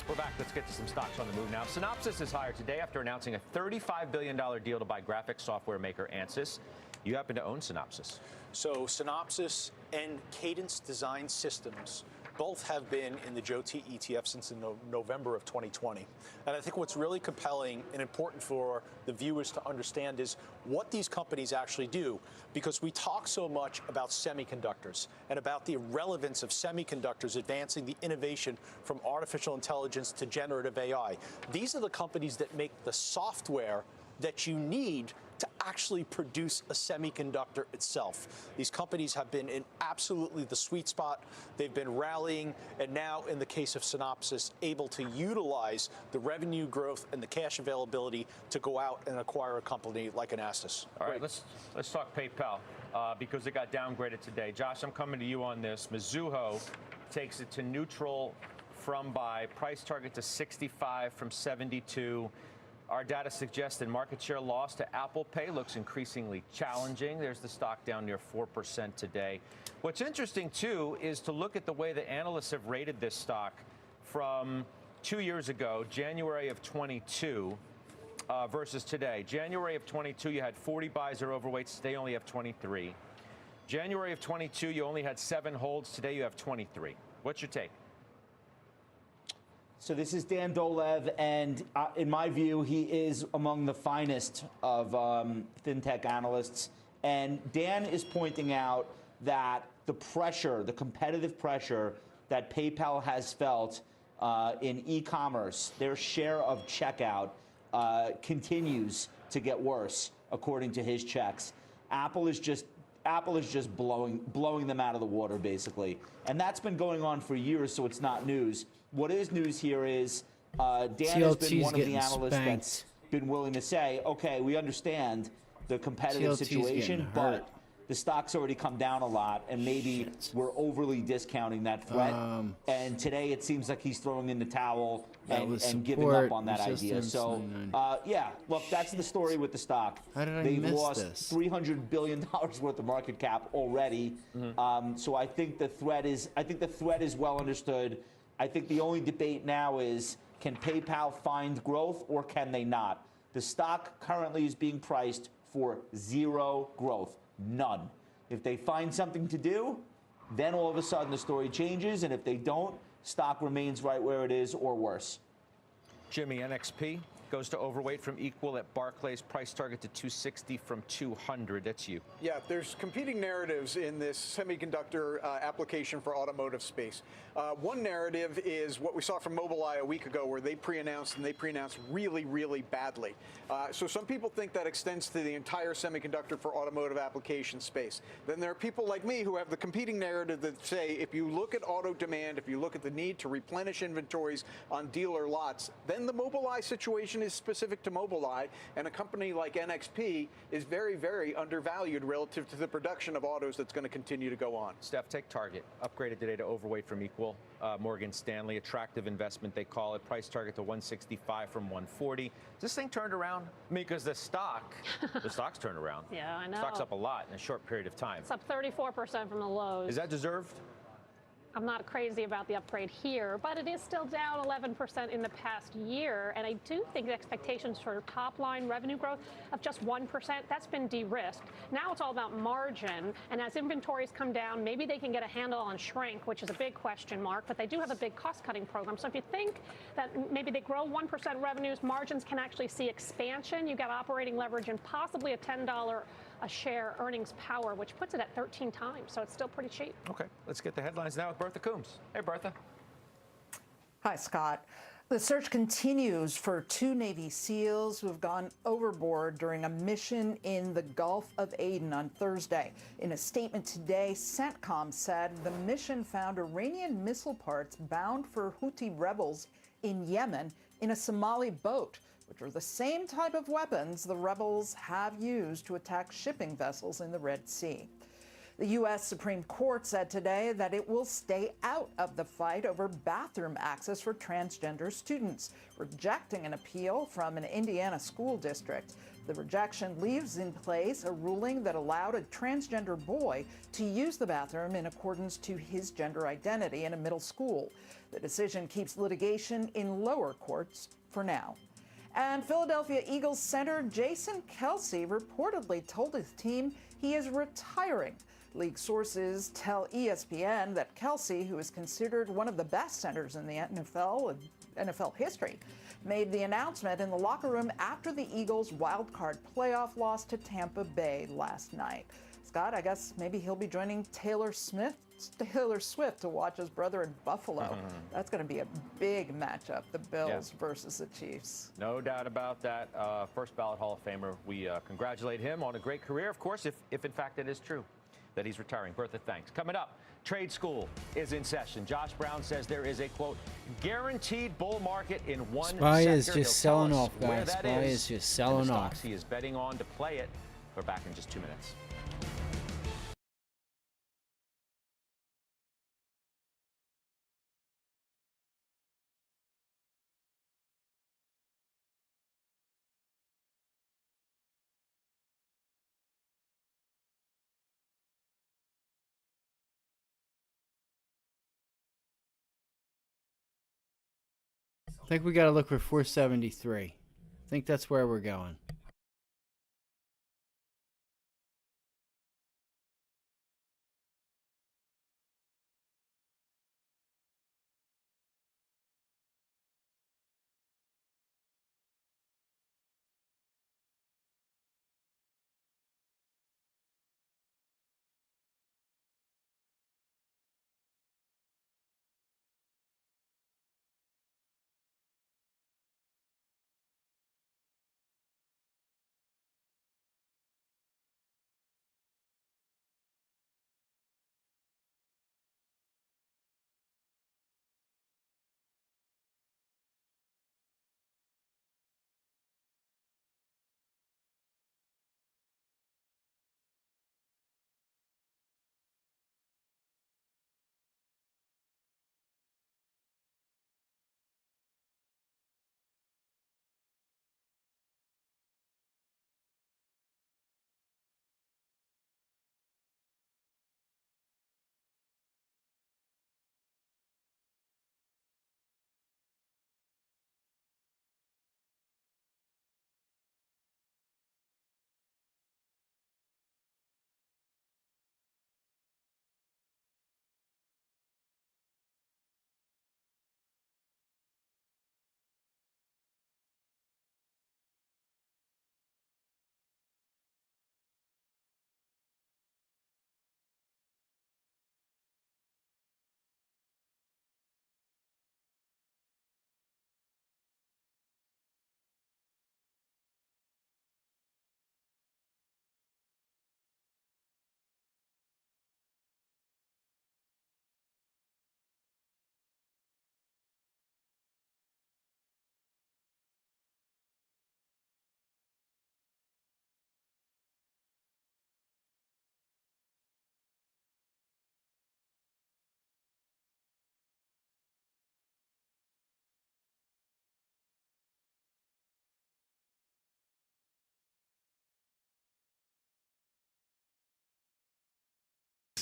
We're back. Let's get to some stocks on the move now. Synopsys is higher today after announcing a $35 billion deal to buy graphics software maker Ansys. You happen to own Synopsys. So Synopsys and Cadence Design Systems both have been in the JOTI ETF since November of 2020. And I think what's really compelling and important for the viewers to understand is what these companies actually do, because we talk so much about semiconductors and about the relevance of semiconductors advancing the innovation from artificial intelligence to generative AI. These are the companies that make the software that you need to actually produce a semiconductor itself. These companies have been in absolutely the sweet spot. They've been rallying, and now in the case of Synopsys, able to utilize the revenue growth and the cash availability to go out and acquire a company like an Ansys. All right, let's talk PayPal because it got downgraded today. Josh, I'm coming to you on this. Mizuho takes it to neutral from buy, price target to 65 from 72. Our data suggests that market share loss to Apple Pay looks increasingly challenging. There's the stock down near 4% today. What's interesting, too, is to look at the way the analysts have rated this stock from 2 years ago, January of 22, versus today. January of 22, you had 40 buys or overweights. Today, you only have 23. January of 22, you only had 7 holds. Today, you have 23. What's your take? So this is Dan Dolev, and in my view, he is among the finest of fintech analysts. And Dan is pointing out that the pressure, the competitive pressure that PayPal has felt in e-commerce, their share of checkout continues to get worse. according to his checks. Apple is just blowing them out of the water, basically. And that's been going on for years, so it's not news. What is news here is Dan has been one of the analysts that's been willing to say, okay, we understand the competitive situation, but the stock's already come down a lot, and maybe we're overly discounting that threat. And today it seems like he's throwing in the towel and giving up on that idea. So, yeah, look, that's the story with the stock. How did I They've miss lost this? $300 billion worth of market cap already. So I think the threat is well understood. I think the only debate now is, can PayPal find growth or can they not? The stock currently is being priced for 0 growth. None. If they find something to do, then all of a sudden the story changes, and if they don't, stock remains right where it is or worse. Jimmy, NXP goes to overweight from equal at Barclays, price target to 260 from 200. That's you. Yeah, there's competing narratives in this semiconductor application for automotive space. One narrative is what we saw from Mobileye a week ago, where they pre-announced, and they pre-announced really, really badly. So some people think that extends to the entire semiconductor for automotive application space. Then there are people like me who have the competing narrative that say, if you look at auto demand, if you look at the need to replenish inventories on dealer lots, then the Mobileye situation is specific to Mobileye, and a company like NXP is very, very undervalued relative to the production of autos that's going to continue to go on. Steph, take Target. Upgraded today to overweight from equal. Morgan Stanley, attractive investment, they call it. Price target to 165 from 140. Is this thing turned around? I mean, because the stock's turned around. Yeah, I know. Stock's up a lot in a short period of time. It's up 34% from the lows. Is that deserved? I'm not crazy about the upgrade here, but it is still down 11% in the past year. And I do think the expectations for top-line revenue growth of just 1%, that's been de-risked. Now it's all about margin. And as inventories come down, maybe they can get a handle on shrink, which is a big question mark. But they do have a big cost-cutting program. So if you think that maybe they grow 1% revenues, margins can actually see expansion. You got operating leverage and possibly a $10 a share earnings power, which puts it at 13 times. So it's still pretty cheap. Okay, let's get the headlines now with Bertha Coombs. Hey, Bertha. Hi, Scott. The search continues for 2 Navy SEALs who have gone overboard during a mission in the Gulf of Aden on Thursday. In a statement today, CENTCOM said the mission found Iranian missile parts bound for Houthi rebels in Yemen in a Somali boat, which are the same type of weapons the rebels have used to attack shipping vessels in the Red Sea. The U.S. Supreme Court said today that it will stay out of the fight over bathroom access for transgender students, rejecting an appeal from an Indiana school district. The rejection leaves in place a ruling that allowed a transgender boy to use the bathroom in accordance to his gender identity in a middle school. The decision keeps litigation in lower courts for now. And Philadelphia Eagles center Jason Kelce reportedly told his team he is retiring. League sources tell ESPN that Kelce, who is considered one of the best centers in the NFL history, made the announcement in the locker room after the Eagles' wild-card playoff loss to Tampa Bay last night. Scott, I guess maybe he'll be joining Taylor Swift to watch his brother in Buffalo. That's going to be a big matchup, the Bills versus the Chiefs. No doubt about that. First ballot Hall of Famer. We congratulate him on a great career, of course, if in fact it is true that he's retiring. Bertha, thanks. Coming up, trade school is in session. Josh Brown says there is a, quote, guaranteed bull market in one SPY sector. is just selling off, where guys. that SPY is just selling and the off. stocks he is betting on to play it. We're back in just 2 minutes. I think we got to look for 473. I think that's where we're going.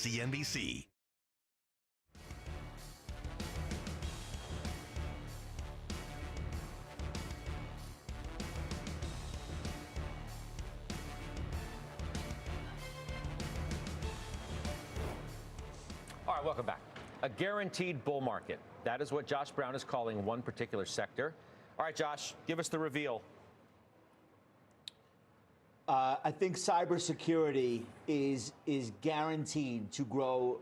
CNBC. All right, welcome back. A guaranteed bull market. That is what Josh Brown is calling one particular sector. All right, Josh, give us the reveal. I think cybersecurity is guaranteed to grow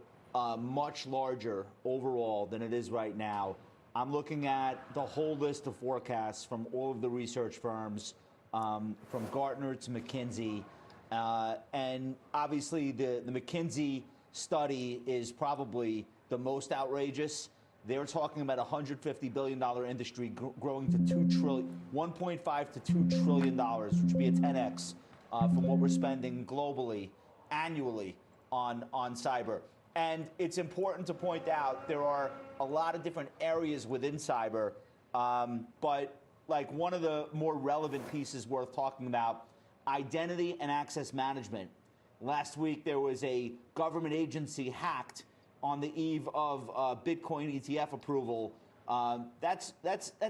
much larger overall than it is right now. I'm looking at the whole list of forecasts from all of the research firms, from Gartner to McKinsey, and obviously the McKinsey study is probably the most outrageous. They're talking about a $150 billion industry growing to $1.5 to $2 trillion, which would be a 10x from what we're spending globally annually on cyber. And it's important to point out there are a lot of different areas within cyber, but like one of the more relevant pieces worth talking about, identity and access management. Last week, there was a government agency hacked on the eve of Bitcoin ETF approval. That's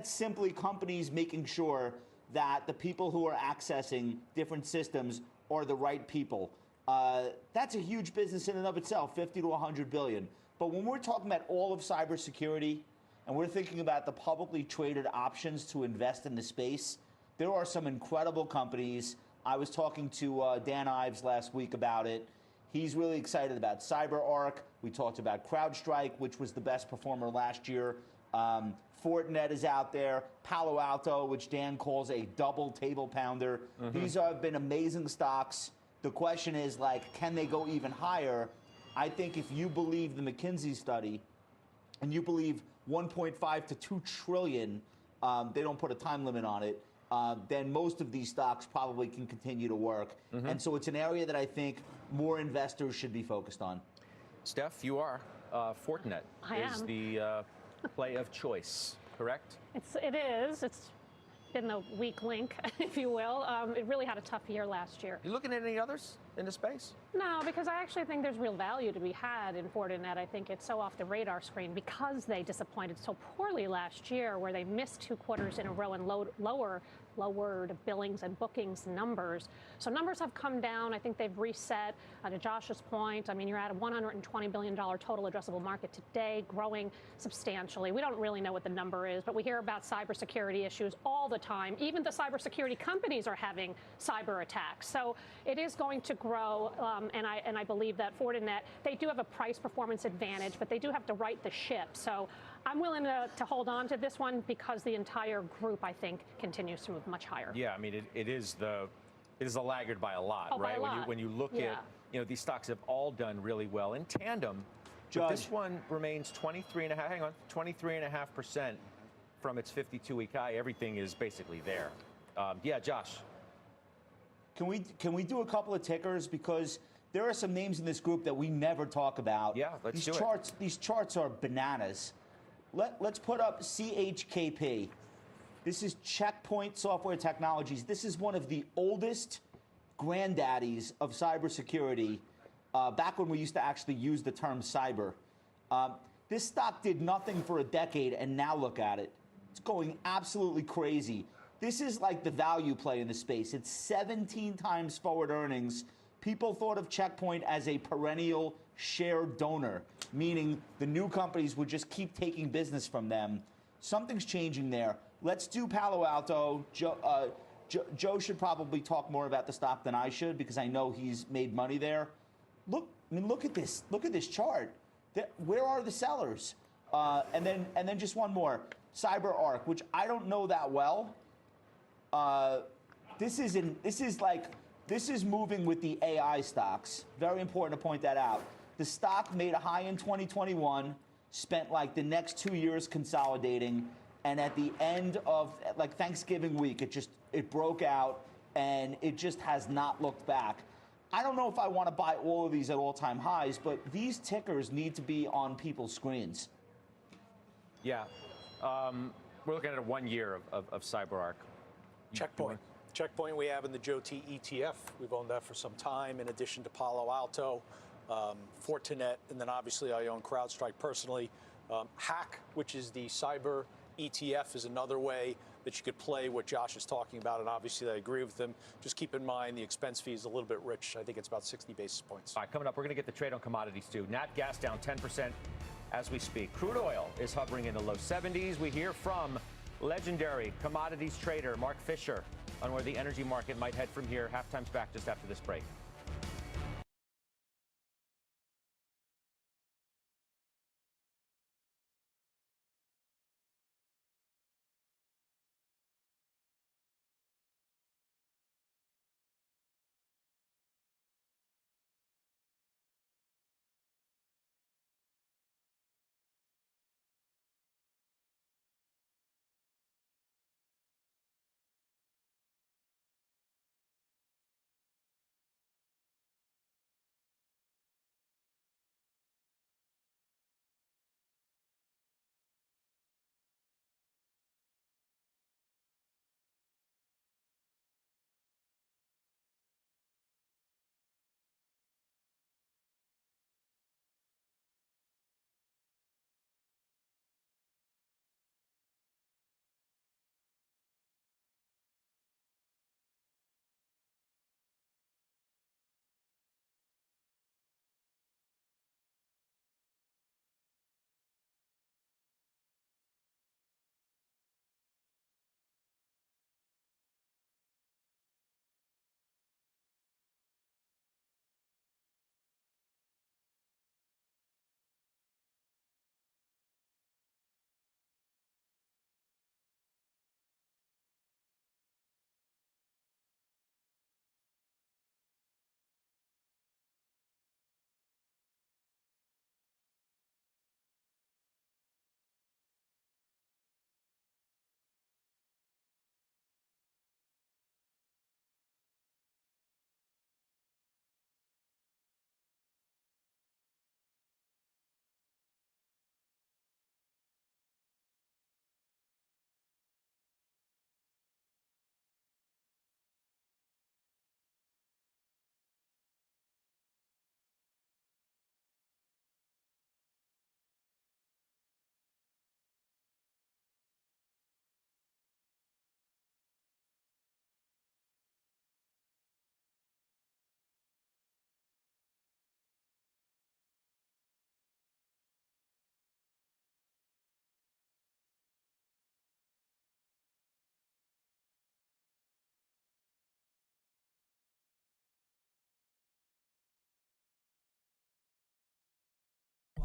simply companies making sure that the people who are accessing different systems are the right people. That's a huge business in and of itself, 50 to 100 billion. But when we're talking about all of cybersecurity and we're thinking about the publicly traded options to invest in the space, there are some incredible companies. I was talking to Dan Ives last week about it. He's really excited about CyberArk. We talked about CrowdStrike, which was the best performer last year. Fortinet is out there. Palo Alto, which Dan calls a double table pounder. These have been amazing stocks. The question is, like, can they go even higher? I think if you believe the McKinsey study and you believe 1.5 to 2 trillion, they don't put a time limit on it, then most of these stocks probably can continue to work. And so it's an area that I think more investors should be focused on. Steph, you are. Fortinet is the play of choice, correct? It is. It's been the weak link, if you will. It really had a tough year last year. You looking at any others in the space? No, because I actually think there's real value to be had in Fortinet. I think it's so off the radar screen because they disappointed so poorly last year, where they missed 2 quarters in a row and lowered billings and bookings numbers. So numbers have come down. I think they've reset. To Josh's point, I mean, you're at a $120 billion total addressable market today, growing substantially. We don't really know what the number is, but we hear about cybersecurity issues all the time. Even the cybersecurity companies are having cyber attacks. So it is going to grow, and I believe that Fortinet, they do have a price performance advantage, but they do have to right the ship. So I'm willing to hold on to this one because the entire group, I think, continues to move much higher. Yeah, I mean, it is the laggard by a lot, Oh, by right? a lot. When you look at, these stocks have all done really well in tandem. But this one remains 23.5% from its 52-week high. Everything is basically there. Yeah, Josh. Can we do a couple of tickers, because there are some names in this group that we never talk about. Yeah, let's do it. These charts are bananas. Let's put up CHKP. This is Checkpoint Software Technologies. This is one of the oldest granddaddies of cybersecurity, back when we used to actually use the term cyber. This stock did nothing for a decade, and now look at it. It's going absolutely crazy. This is like the value play in the space. It's 17 times forward earnings. People thought of Checkpoint as a perennial share donor, meaning the new companies would just keep taking business from them. Something's changing there. Let's do Palo Alto. Joe should probably talk more about the stock than I should, because I know he's made money there. Look at this. Look at this chart. Where are the sellers? And then just one more. CyberArk, which I don't know that well. This is moving with the AI stocks. Very important to point that out. The stock made a high in 2021, spent like the next 2 years consolidating, and at the end of like Thanksgiving week, it broke out, and it just has not looked back. I don't know if I want to buy all of these at all-time highs, but these tickers need to be on people's screens. Yeah. We're looking at 1 year of CyberArk. Checkpoint. Checkpoint we have in the Joe T ETF. We've owned that for some time, in addition to Palo Alto. Fortinet, and then obviously I own CrowdStrike personally. Hack, which is the cyber ETF, is another way that you could play what Josh is talking about, and obviously I agree with him. Just keep in mind the expense fee is a little bit rich. I think it's about 60 basis points. All right, coming up, we're going to get the trade on commodities too. Nat gas down 10% as we speak. Crude oil is hovering in the low 70s. We hear from legendary commodities trader Mark Fisher on where the energy market might head from here. Halftime's back just after this break.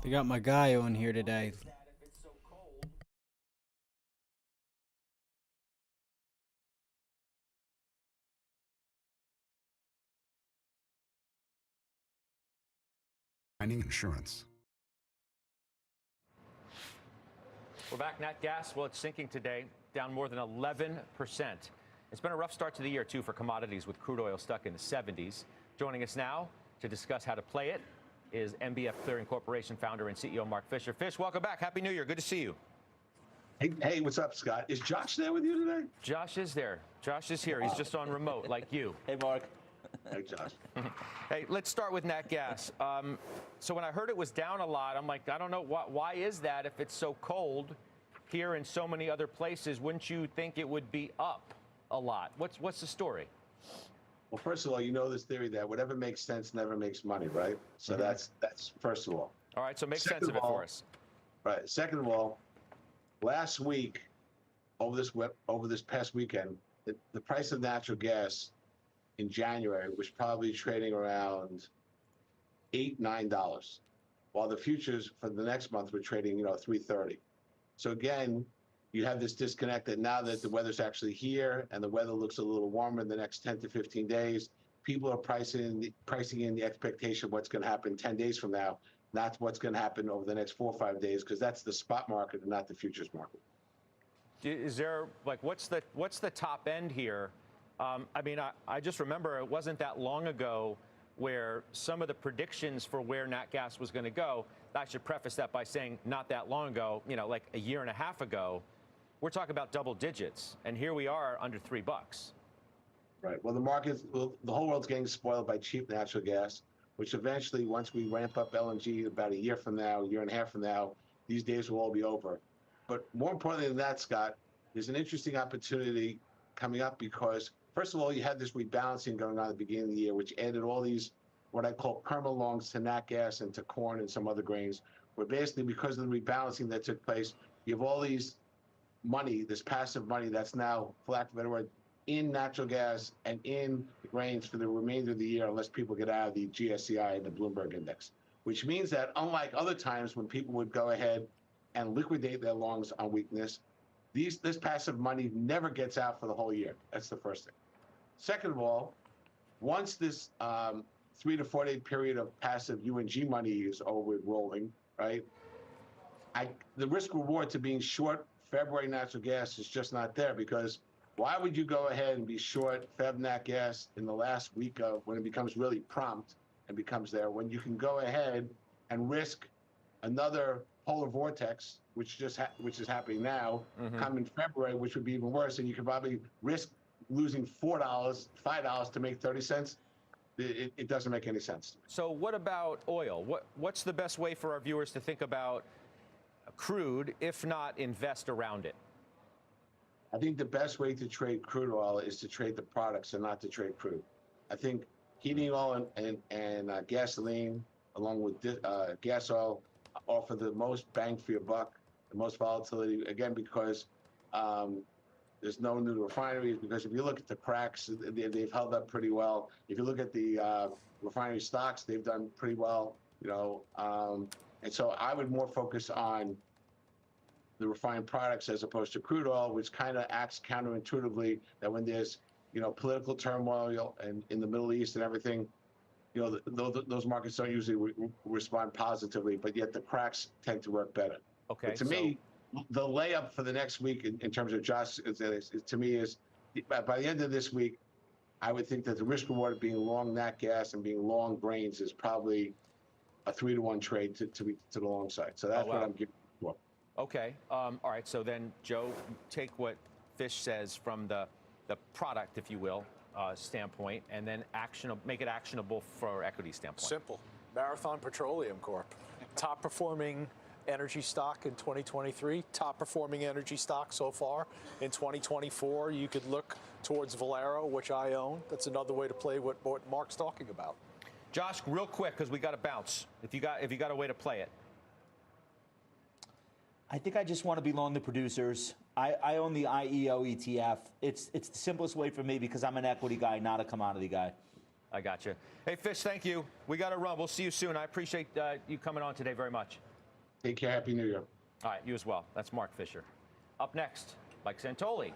They got my guy on here today. Insurance. We're back. Nat gas, well, it's sinking today, down more than 11%. It's been a rough start to the year, too, for commodities, with crude oil stuck in the 70s. Joining us now to discuss how to play it is MBF Clearing Corporation founder and CEO Mark Fisher. Fish, welcome back. Happy New Year. Good to see you. Hey, what's up, Scott? Is Josh there with you today? Josh is there. Josh is here. He's just on remote, like you. Hey, Mark. Hey, Josh. Hey, let's start with nat gas. So when I heard it was down a lot, I'm like, I don't know, why is that if it's so cold here and so many other places? Wouldn't you think it would be up a lot? What's the story? Well, first of all, you know this theory that whatever makes sense never makes money, right? So that's first of all. All right, so make sense of it for us. Right. Second of all, last week, over this past weekend, the price of natural gas in January was probably trading around $8-9, while the futures for the next month were trading, $3.30. So again, you have this disconnect that now that the weather's actually here and the weather looks a little warmer in the next 10 to 15 days, people are pricing in the expectation of what's going to happen 10 days from now, not what's going to happen over the next 4 or 5 days, because that's the spot market and not the futures market. Is there, what's the top end here? I mean, I just remember it wasn't that long ago where some of the predictions for where nat gas was going to go, I should preface that by saying not that long ago, like a year and a half ago, we're talking about double digits, and here we are under $3. Right. Well, the whole world's getting spoiled by cheap natural gas. which eventually, once we ramp up LNG about a year from now, a year and a half from now, these days will all be over. But more importantly than that, Scott, there's an interesting opportunity coming up because, first of all, you had this rebalancing going on at the beginning of the year, which added all these, what I call perma-longs to nat gas and to corn and some other grains, where basically because of the rebalancing that took place, you have all these money, this passive money that's now, for lack of a better word, in natural gas and in grains for the remainder of the year, unless people get out of the GSCI and the Bloomberg index, which means that unlike other times when people would go ahead and liquidate their longs on weakness, this passive money never gets out for the whole year. That's the first thing. Second of all, once this 3 to 4 day period of passive UNG money is over rolling, right? The risk reward to being short February natural gas is just not there, because why would you go ahead and be short Feb nat gas in the last week of when it becomes really prompt and becomes there, when you can go ahead and risk another polar vortex, which is happening now, come in February, which would be even worse, and you could probably risk losing $4, $5 to make 30 cents. It doesn't make any sense. So what about oil? What's the best way for our viewers to think about crude, if not invest around it? I think the best way to trade crude oil is to trade the products and not to trade crude. I think heating oil and gasoline, along with gas oil, offer the most bang for your buck, the most volatility, again, because there's no new refineries. Because if you look at the cracks, they've held up pretty well. If you look at the refinery stocks, they've done pretty well, and so I would more focus on the refined products as opposed to crude oil, which kind of acts counterintuitively that when there's, political turmoil and in the Middle East and everything, those markets don't usually respond positively, but yet the cracks tend to work better. Okay. But to me, the layup for the next week in terms of Josh, to me is by the end of this week, I would think that the risk reward of being long nat gas and being long grains is probably a 3-to-1 trade to the long side. So that's what I'm giving for. Okay. All right. So then, Joe, take what Fish says from the product, if you will, standpoint, and then make it actionable for equity standpoint. Simple. Marathon Petroleum Corp. Top performing energy stock in 2023, top performing energy stock so far in 2024. You could look towards Valero, which I own. That's another way to play what Mark's talking about. Josh, real quick, because we got to bounce. If you got a way to play it. I think I just want to be long the producers. I own the IEO ETF. It's the simplest way for me because I'm an equity guy, not a commodity guy. I got you. Hey, Fish, thank you. We got to run. We'll see you soon. I appreciate you coming on today very much. Take care. Happy New Year. All right, you as well. That's Mark Fisher. Up next, Mike Santoli.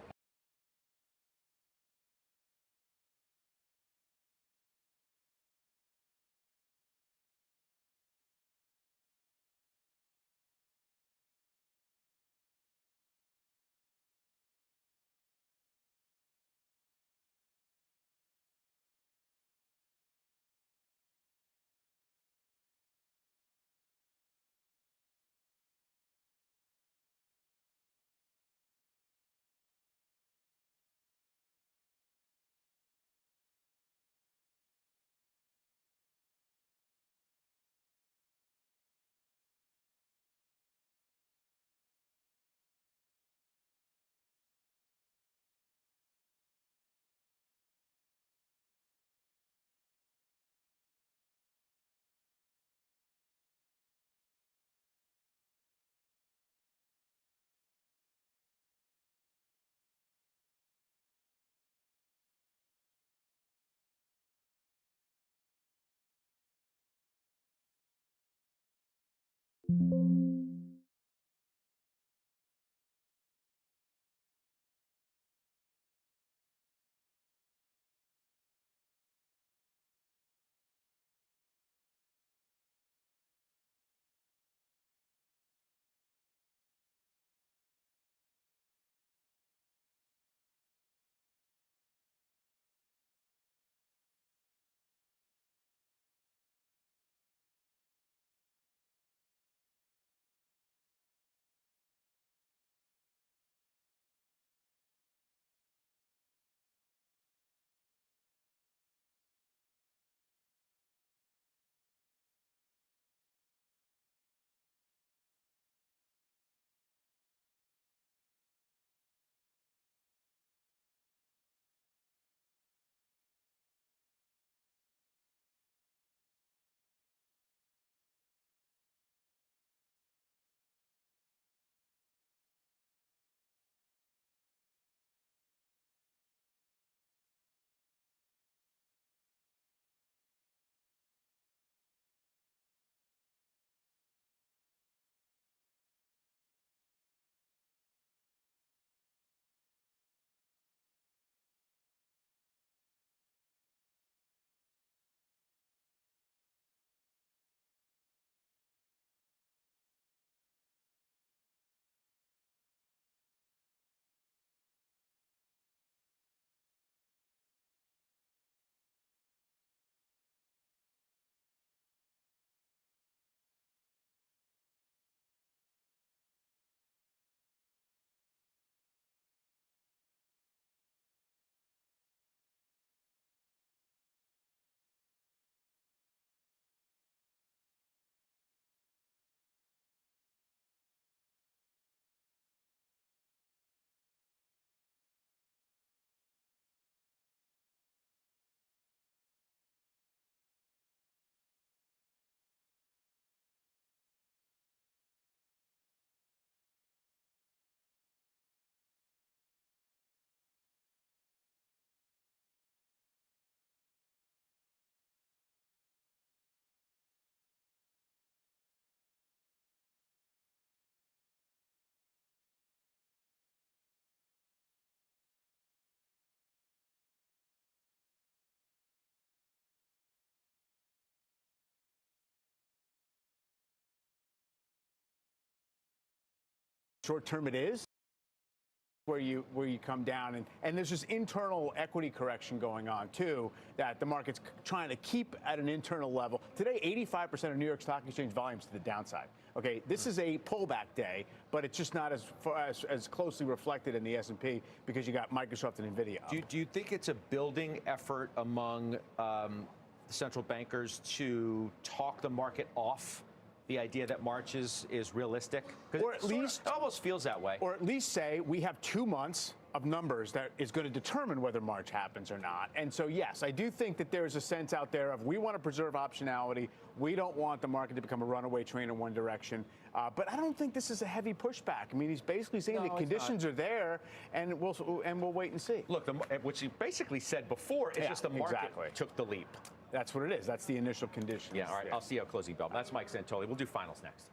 short term it is, where you come down, and there's this internal equity correction going on too, that the market's trying to keep at an internal level. Today, 85% of New York Stock Exchange volumes to the downside. Okay, this is a pullback day, but it's just not as closely reflected in the S&P because you got Microsoft and Nvidia. Do you think it's a building effort among the central bankers to talk the market off the idea that March is realistic? Or at least it almost feels that way. Or at least say we have 2 months of numbers that is going to determine whether March happens or not. And so, yes, I do think that there's a sense out there of we want to preserve optionality. We don't want the market to become a runaway train in one direction. But I don't think this is a heavy pushback. I mean, he's basically saying the conditions are there, and we'll wait and see. Look, which he basically said before, it's just the market took the leap. That's what it is. That's the initial condition. Yeah, all right. I'll see you at closing bell. That's Mike Santoli. We'll do finals next.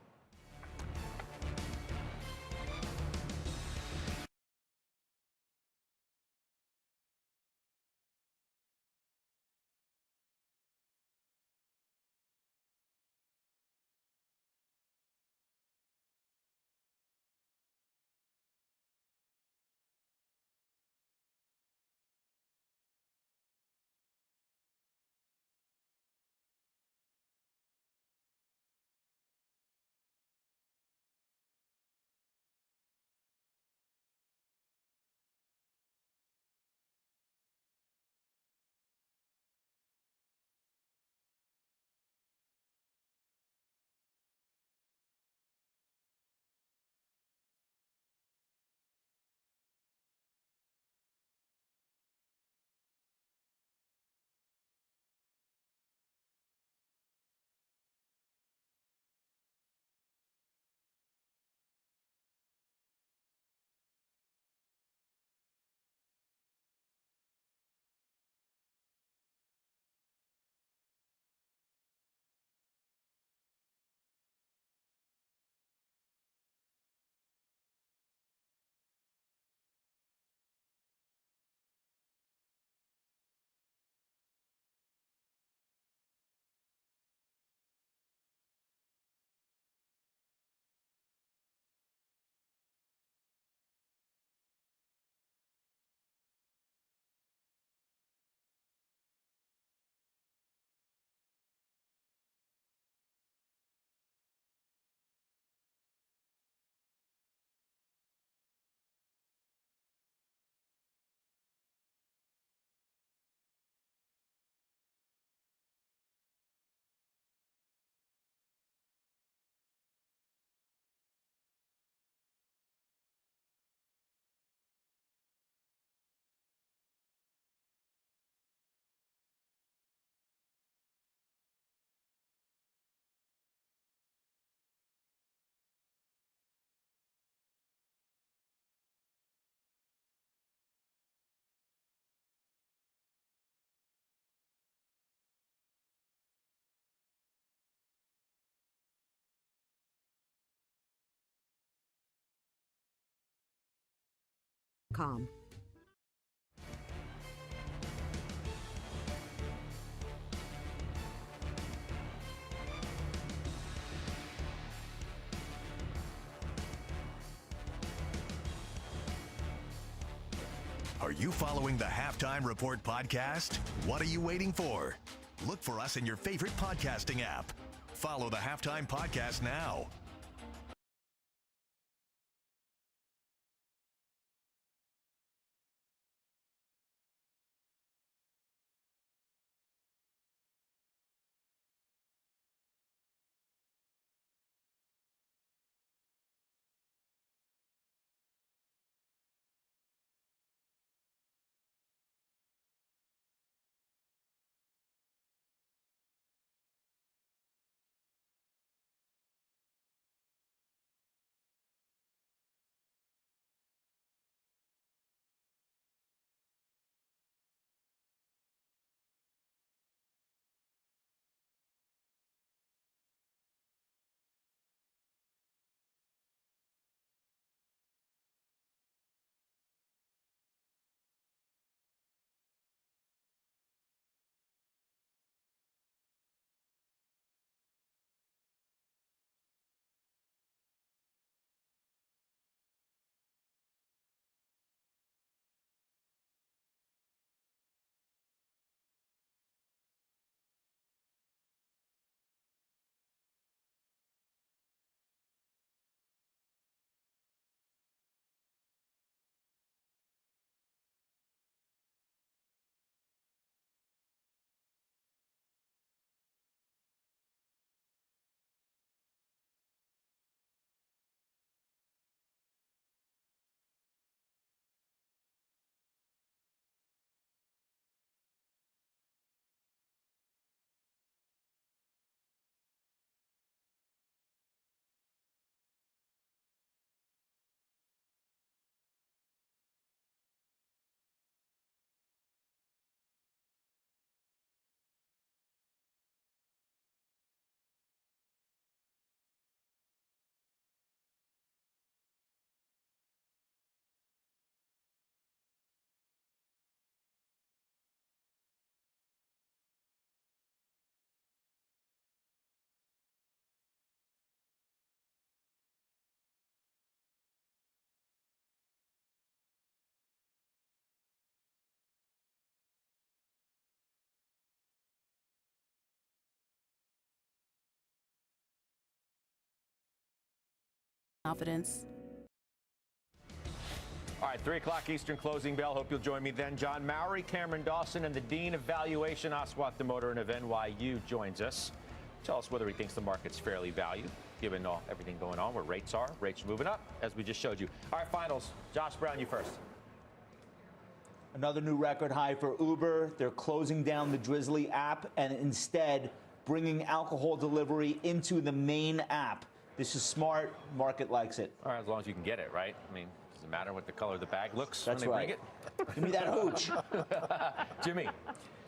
Com. Are you following the Halftime Report podcast? What are you waiting for? Look for us in your favorite podcasting app. Follow the Halftime Podcast now. confidence. All right, 3 o'clock Eastern closing bell. Hope you'll join me then. John Mowry, Cameron Dawson, and the Dean of Valuation, Aswath Damodaran of NYU, joins us. Tell us whether he thinks the market's fairly valued, given everything going on, where rates are. Rates are moving up, as we just showed you. All right, finals. Josh Brown, you first. Another new record high for Uber. They're closing down the Drizzly app and instead bringing alcohol delivery into the main app. This is smart. Market likes it. All right, as long as you can get it, right? I mean, does it matter what the color of the bag looks That's when they right. bring it? Give me that hooch. Jimmy.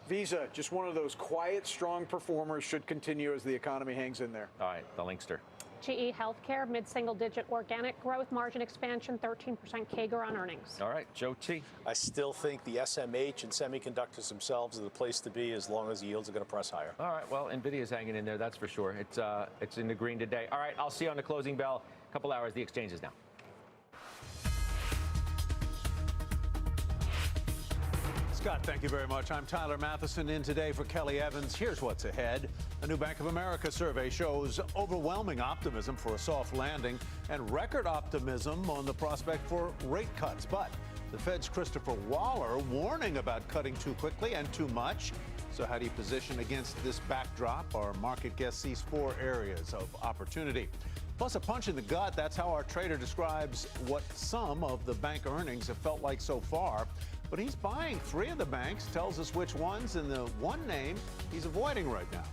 Visa, just one of those quiet, strong performers, should continue as the economy hangs in there. All right, the Linkster. GE Healthcare, mid-single-digit organic growth, margin expansion, 13% CAGR on earnings. All right, Joe T. I still think the SMH and semiconductors themselves are the place to be as long as the yields are going to press higher. All right, well, NVIDIA's hanging in there, that's for sure. It's in the green today. All right, I'll see you on the closing bell. A couple hours, the exchanges now. Scott, thank you very much. I'm Tyler Matheson in today for Kelly Evans. Here's what's ahead. A new Bank of America survey shows overwhelming optimism for a soft landing and record optimism on the prospect for rate cuts. But the Fed's Christopher Waller warning about cutting too quickly and too much. So how do you position against this backdrop? Our market guest sees 4 areas of opportunity. Plus a punch in the gut. That's how our trader describes what some of the bank earnings have felt like so far. But he's buying 3 of the banks, tells us which ones, and the one name he's avoiding right now.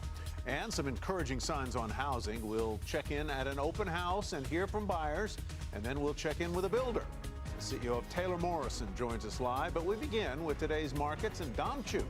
And some encouraging signs on housing. We'll check in at an open house and hear from buyers, and then we'll check in with a builder. The CEO of Taylor Morrison joins us live, but we begin with today's markets, and Dom Chu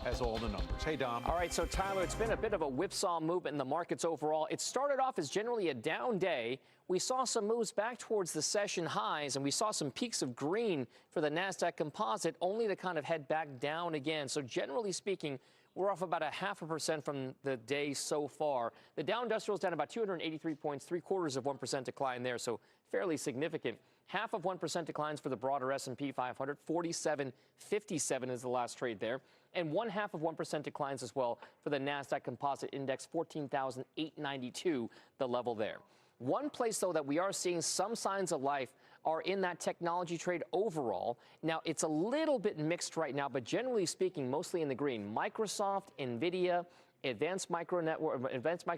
has all the numbers. Hey, Dom. All right, so Tyler, it's been a bit of a whipsaw movement in the markets overall. It started off as generally a down day. We saw some moves back towards the session highs, and we saw some peaks of green for the NASDAQ composite, only to kind of head back down again. So generally speaking, we're off about 0.5% from the day so far. The Dow Industrial is down about 283 points, 0.75% decline there, so fairly significant. 0.5% declines for the broader S&P 500, 47.57 is the last trade there. And 0.5% declines as well for the NASDAQ Composite Index, 14,892, the level there. One place, though, that we are seeing some signs of life are in that technology trade overall. Now, it's a little bit mixed right now, but generally speaking, mostly in the green. Microsoft, NVIDIA, Advanced Micro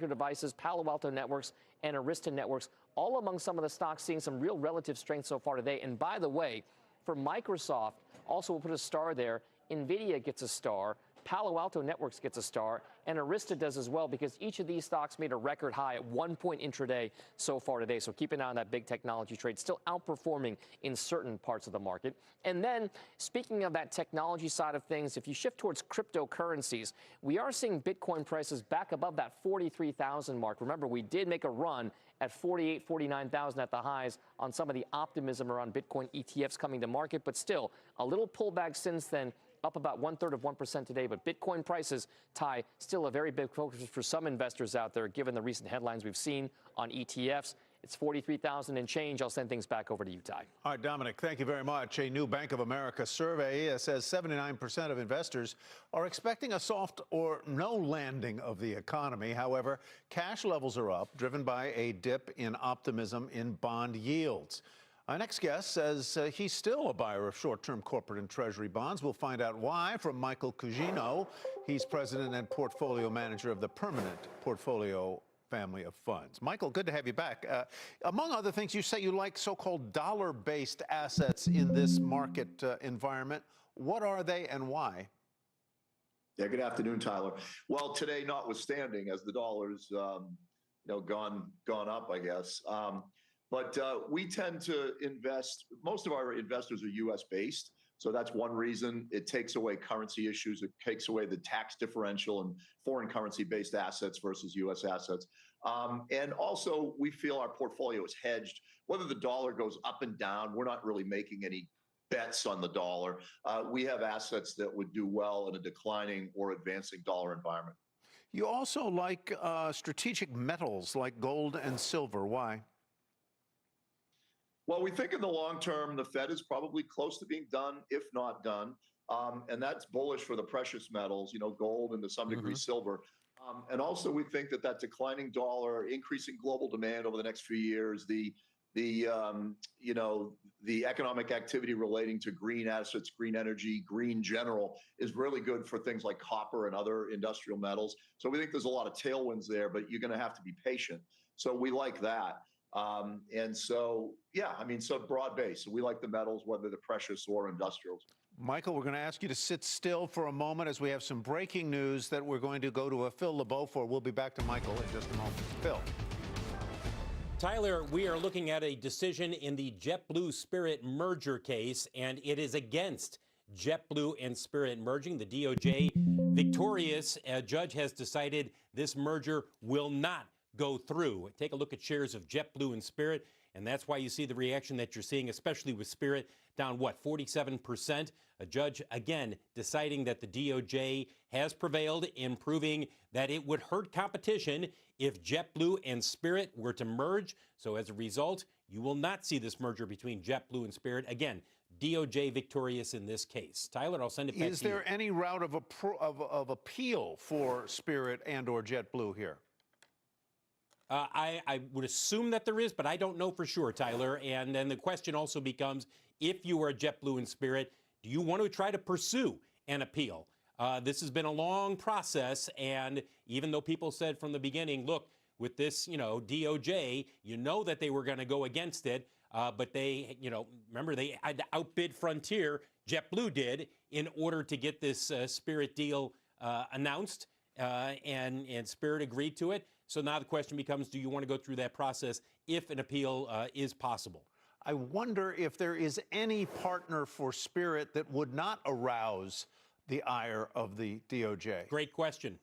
Devices, Palo Alto Networks, and Arista Networks, all among some of the stocks seeing some real relative strength so far today. And by the way, for Microsoft, also we'll put a star there. NVIDIA gets a star, Palo Alto Networks gets a star, and Arista does as well, because each of these stocks made a record high at one point intraday so far today. So keep an eye on that big technology trade, still outperforming in certain parts of the market. And then, speaking of that technology side of things, if you shift towards cryptocurrencies, we are seeing Bitcoin prices back above that 43,000 mark. Remember, we did make a run at 48, 49,000 at the highs on some of the optimism around Bitcoin ETFs coming to market, but still a little pullback since then, up about 1/3 today. But Bitcoin prices, Ty, still a very big focus for some investors out there, given the recent headlines we've seen on ETFs. It's 43,000 and change. I'll send things back over to you, Ty. All right, Dominic, thank you very much. A new Bank of America survey says 79% of investors are expecting a soft or no landing of the economy. However, cash levels are up, driven by a dip in optimism in bond yields. Our next guest says he's still a buyer of short-term corporate and treasury bonds. We'll find out why from Michael Cugino. He's president and portfolio manager of the Permanent Portfolio family of funds. Michael, good to have you back. Among other things, you say you like so-called dollar-based assets in this market environment. What are they and why? Yeah, good afternoon, Tyler. Well, today, notwithstanding, as the dollar's gone up, I guess. But we tend to invest, most of our investors are U.S. based. So that's one reason. It takes away currency issues. It takes away the tax differential in foreign currency based assets versus U.S. assets. And also, we feel our portfolio is hedged. Whether the dollar goes up and down, we're not really making any bets on the dollar. We have assets that would do well in a declining or advancing dollar environment. You also like strategic metals like gold and silver. Why? Well, we think in the long term, the Fed is probably close to being done, if not done. And that's bullish for the precious metals, gold and to some degree silver. And also we think that declining dollar, increasing global demand over the next few years, the the the economic activity relating to green assets, green energy, green general is really good for things like copper and other industrial metals. So we think there's a lot of tailwinds there, but you're going to have to be patient. So we like that. And so, yeah, I mean, so broad base. So we like the metals, whether they're precious or industrials. Michael, we're going to ask you to sit still for a moment as we have some breaking news that we're going to go to Phil LeBeau for. We'll be back to Michael in just a moment. Phil. Tyler, we are looking at a decision in the JetBlue Spirit merger case, and it is against JetBlue and Spirit merging. The DOJ victorious judge has decided this merger will not go through. Take a look at shares of JetBlue and Spirit, and that's why you see the reaction that you're seeing, especially with Spirit down, 47%? A judge, again, deciding that the DOJ has prevailed in proving that it would hurt competition if JetBlue and Spirit were to merge. So as a result, you will not see this merger between JetBlue and Spirit. Again, DOJ victorious in this case. Tyler, I'll send it back to you. Is there any route of appeal for Spirit and or JetBlue here? I would assume that there is, but I don't know for sure, Tyler. And then the question also becomes, if you are JetBlue and Spirit, do you want to try to pursue an appeal? This has been a long process, and even though people said from the beginning, look, with this, DOJ, that they were going to go against it, but they, remember, they had to outbid Frontier, JetBlue did, in order to get this Spirit deal announced, and Spirit agreed to it. So now the question becomes, do you want to go through that process if an appeal is possible? I wonder if there is any partner for Spirit that would not arouse the ire of the DOJ. Great question.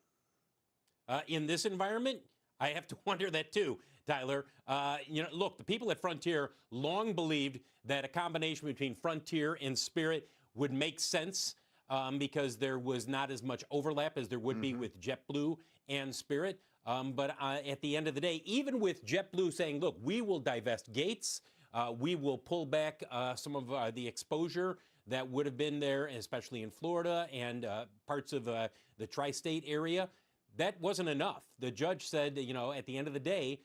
In this environment, I have to wonder that too, Tyler. Look, the people at Frontier long believed that a combination between Frontier and Spirit would make sense because there was not as much overlap as there would be with JetBlue and Spirit. But at the end of the day, even with JetBlue saying, look, we will divest gates, we will pull back some of the exposure that would have been there, especially in Florida and parts of the tri-state area, that wasn't enough. The judge said, at the end of the day,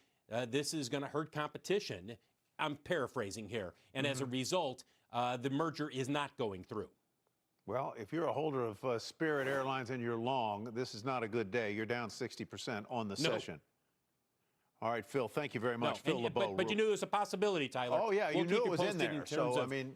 this is going to hurt competition. I'm paraphrasing here. And as a result, the merger is not going through. Well, if you're a holder of Spirit Airlines and you're long, this is not a good day. You're down 60% on the session. All right, Phil, thank you very much. Phil LeBeau. But you knew it was a possibility, Tyler. Oh, yeah, you knew it was in there. So, I mean,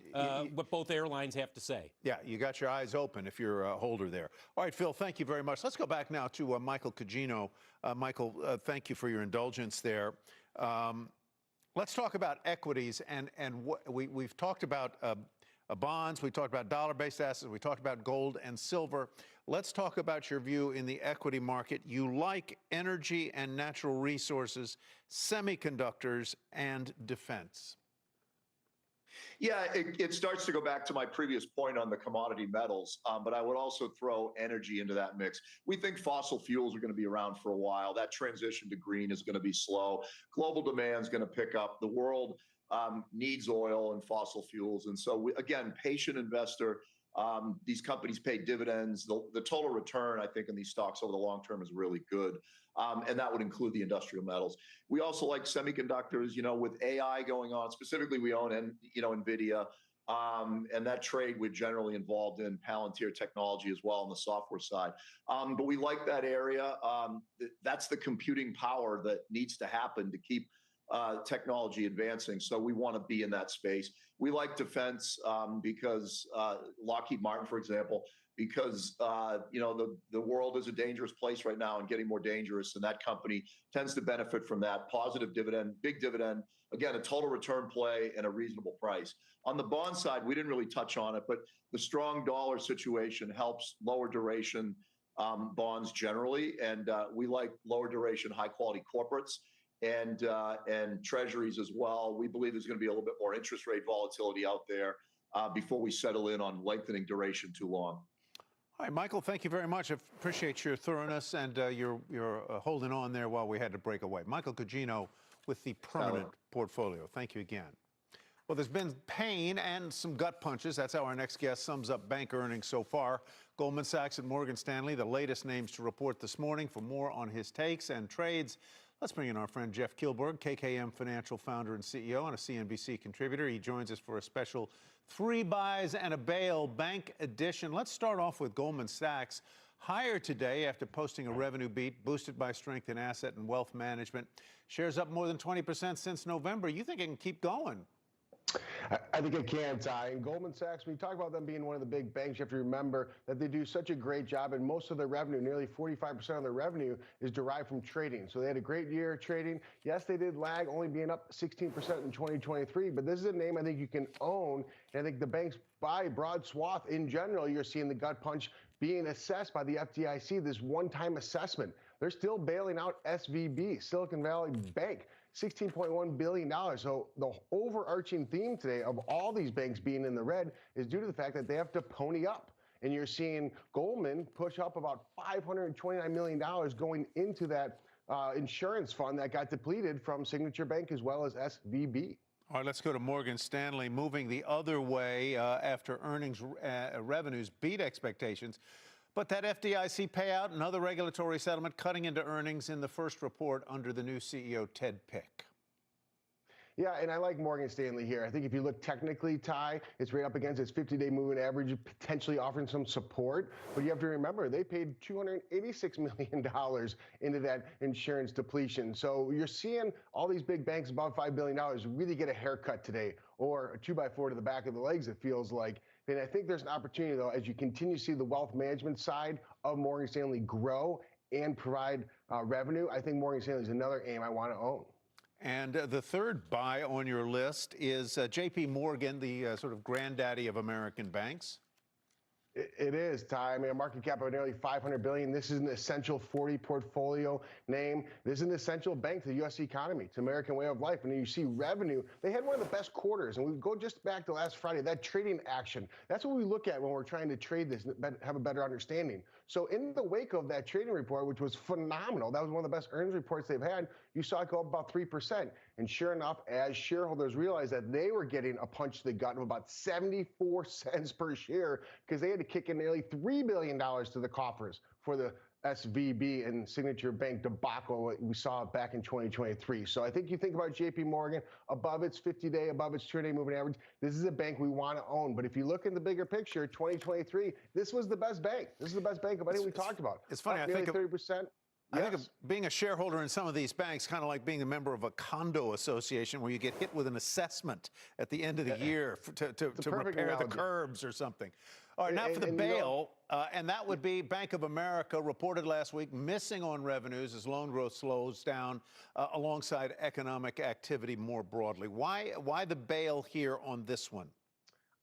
what both airlines have to say. Yeah, you got your eyes open if you're a holder there. All right, Phil, thank you very much. Let's go back now to Michael Cugino. Michael, thank you for your indulgence there. Let's talk about equities, and we've talked about bonds, we talked about dollar-based assets, we talked about gold and silver. Let's talk about your view in the equity market. You like energy and natural resources, semiconductors, and defense. Yeah, it starts to go back to my previous point on the commodity metals, but I would also throw energy into that mix. We think fossil fuels are going to be around for a while. That transition to green is going to be slow. Global demand is going to pick up. The world needs oil and fossil fuels. And so, again, patient investor, these companies pay dividends. The total return, I think, in these stocks over the long term is really good. And that would include the industrial metals. We also like semiconductors, with AI going on. Specifically, we own, NVIDIA. And that trade we're generally involved in, Palantir Technology as well on the software side. But we like that area. That's the computing power that needs to happen to keep technology advancing. So we want to be in that space. We like defense because Lockheed Martin, for example, because the world is a dangerous place right now and getting more dangerous, and that company tends to benefit from that positive dividend, big dividend. Again, a total return play and a reasonable price. On the bond side, we didn't really touch on it, but the strong dollar situation helps lower duration bonds generally, and we like lower duration, high quality corporates. And treasuries as well. We believe there's going to be a little bit more interest rate volatility out there before we settle in on lengthening duration too long. All right, Michael, thank you very much. I appreciate your thoroughness and your holding on there while we had to break away. Michael Cugino with the Permanent Portfolio. Thank you again. Well, there's been pain and some gut punches. That's how our next guest sums up bank earnings so far. Goldman Sachs and Morgan Stanley, the latest names to report this morning. For more on his takes and trades, Let's bring in our friend Jeff Kilburg, KKM Financial founder and CEO and a CNBC contributor. He joins us for a special 3 buys and a bail bank edition. Let's start off with Goldman Sachs. Higher today after posting a revenue beat boosted by strength in asset and wealth management. Shares up more than 20% since November. You think it can keep going? I think it can, Ty. And Goldman Sachs, when you talk about them being one of the big banks, you have to remember that they do such a great job, and most of their revenue, nearly 45% of their revenue, is derived from trading. So they had a great year trading. Yes, they did lag, only being up 16% in 2023, but this is a name I think you can own, and I think the banks buy broad swath. In general, you're seeing the gut punch being assessed by the FDIC, this one-time assessment. They're still bailing out SVB, Silicon Valley Bank. $16.1 billion. So the overarching theme today of all these banks being in the red is due to the fact that they have to pony up. And you're seeing Goldman push up about $529 million going into that insurance fund that got depleted from Signature Bank as well as SVB. All right, let's go to Morgan Stanley, moving the other way after earnings revenues beat expectations. But that FDIC payout and other regulatory settlement cutting into earnings in the first report under the new CEO, Ted Pick. Yeah, and I like Morgan Stanley here. I think if you look technically, Ty, it's right up against its 50-day moving average, potentially offering some support. But you have to remember, they paid $286 million into that insurance depletion. So you're seeing all these big banks, about $5 billion, really get a haircut today, or a 2x4 to the back of the legs, it feels like. And I think there's an opportunity, though, as you continue to see the wealth management side of Morgan Stanley grow and provide revenue. I think Morgan Stanley is another aim I want to own. And the third buy on your list is J.P. Morgan, the sort of granddaddy of American banks. It is, Ty. I mean, a market cap of nearly $500 billion. This is an essential 40 portfolio name. This is an essential bank to the U.S. economy, to American way of life. And you see revenue. They had one of the best quarters. And we go just back to last Friday, that trading action. That's what we look at when we're trying to trade this, have a better understanding. So in the wake of that trading report, which was phenomenal, that was one of the best earnings reports they've had, you saw it go up about 3%. And sure enough, as shareholders realized that they were getting a punch to the gut of about 74 cents per share because they had to kick in nearly $3 billion to the coffers for the SVB and Signature Bank debacle we saw back in 2023. So I think you think about JP Morgan above its 50-day, above its 2-day moving average. This is a bank we want to own. But if you look in the bigger picture, 2023, this was the best bank. This is the best bank of anything we talked about. It's funny, I nearly think 30%. I think of being a shareholder in some of these banks, kind of like being a member of a condo association where you get hit with an assessment at the end of the year to repair the curbs or something. All right, now for the bail, and that would be Bank of America reported last week missing on revenues as loan growth slows down alongside economic activity more broadly. Why the bail here on this one?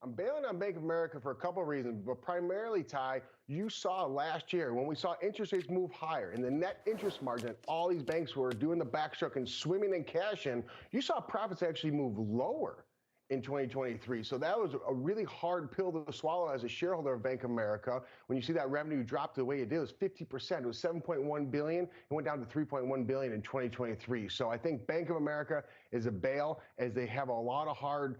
I'm bailing on Bank of America for a couple of reasons, but primarily, Ty, you saw last year when we saw interest rates move higher and the net interest margin, all these banks were doing the backstroke and swimming in cash in, you saw profits actually move lower in 2023. So that was a really hard pill to swallow as a shareholder of Bank of America. When you see that revenue drop the way it did, it was 50%. It was $7.1 billion. It went down to $3.1 billion in 2023. So I think Bank of America is a bail as they have a lot of hard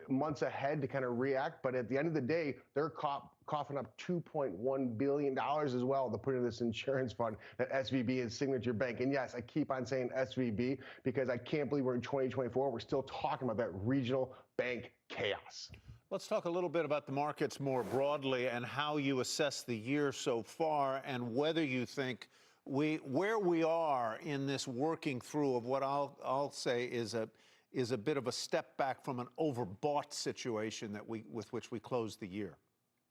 months ahead to kind of react. But at the end of the day, they're coughing up $2.1 billion as well to put in this insurance fund that SVB and Signature Bank. And yes, I keep on saying SVB because I can't believe we're in 2024. We're still talking about that regional bank chaos. Let's talk a little bit about the markets more broadly and how you assess the year so far and whether you think where we are in this working through of what I'll say is a bit of a step back from an overbought situation that with which we closed the year.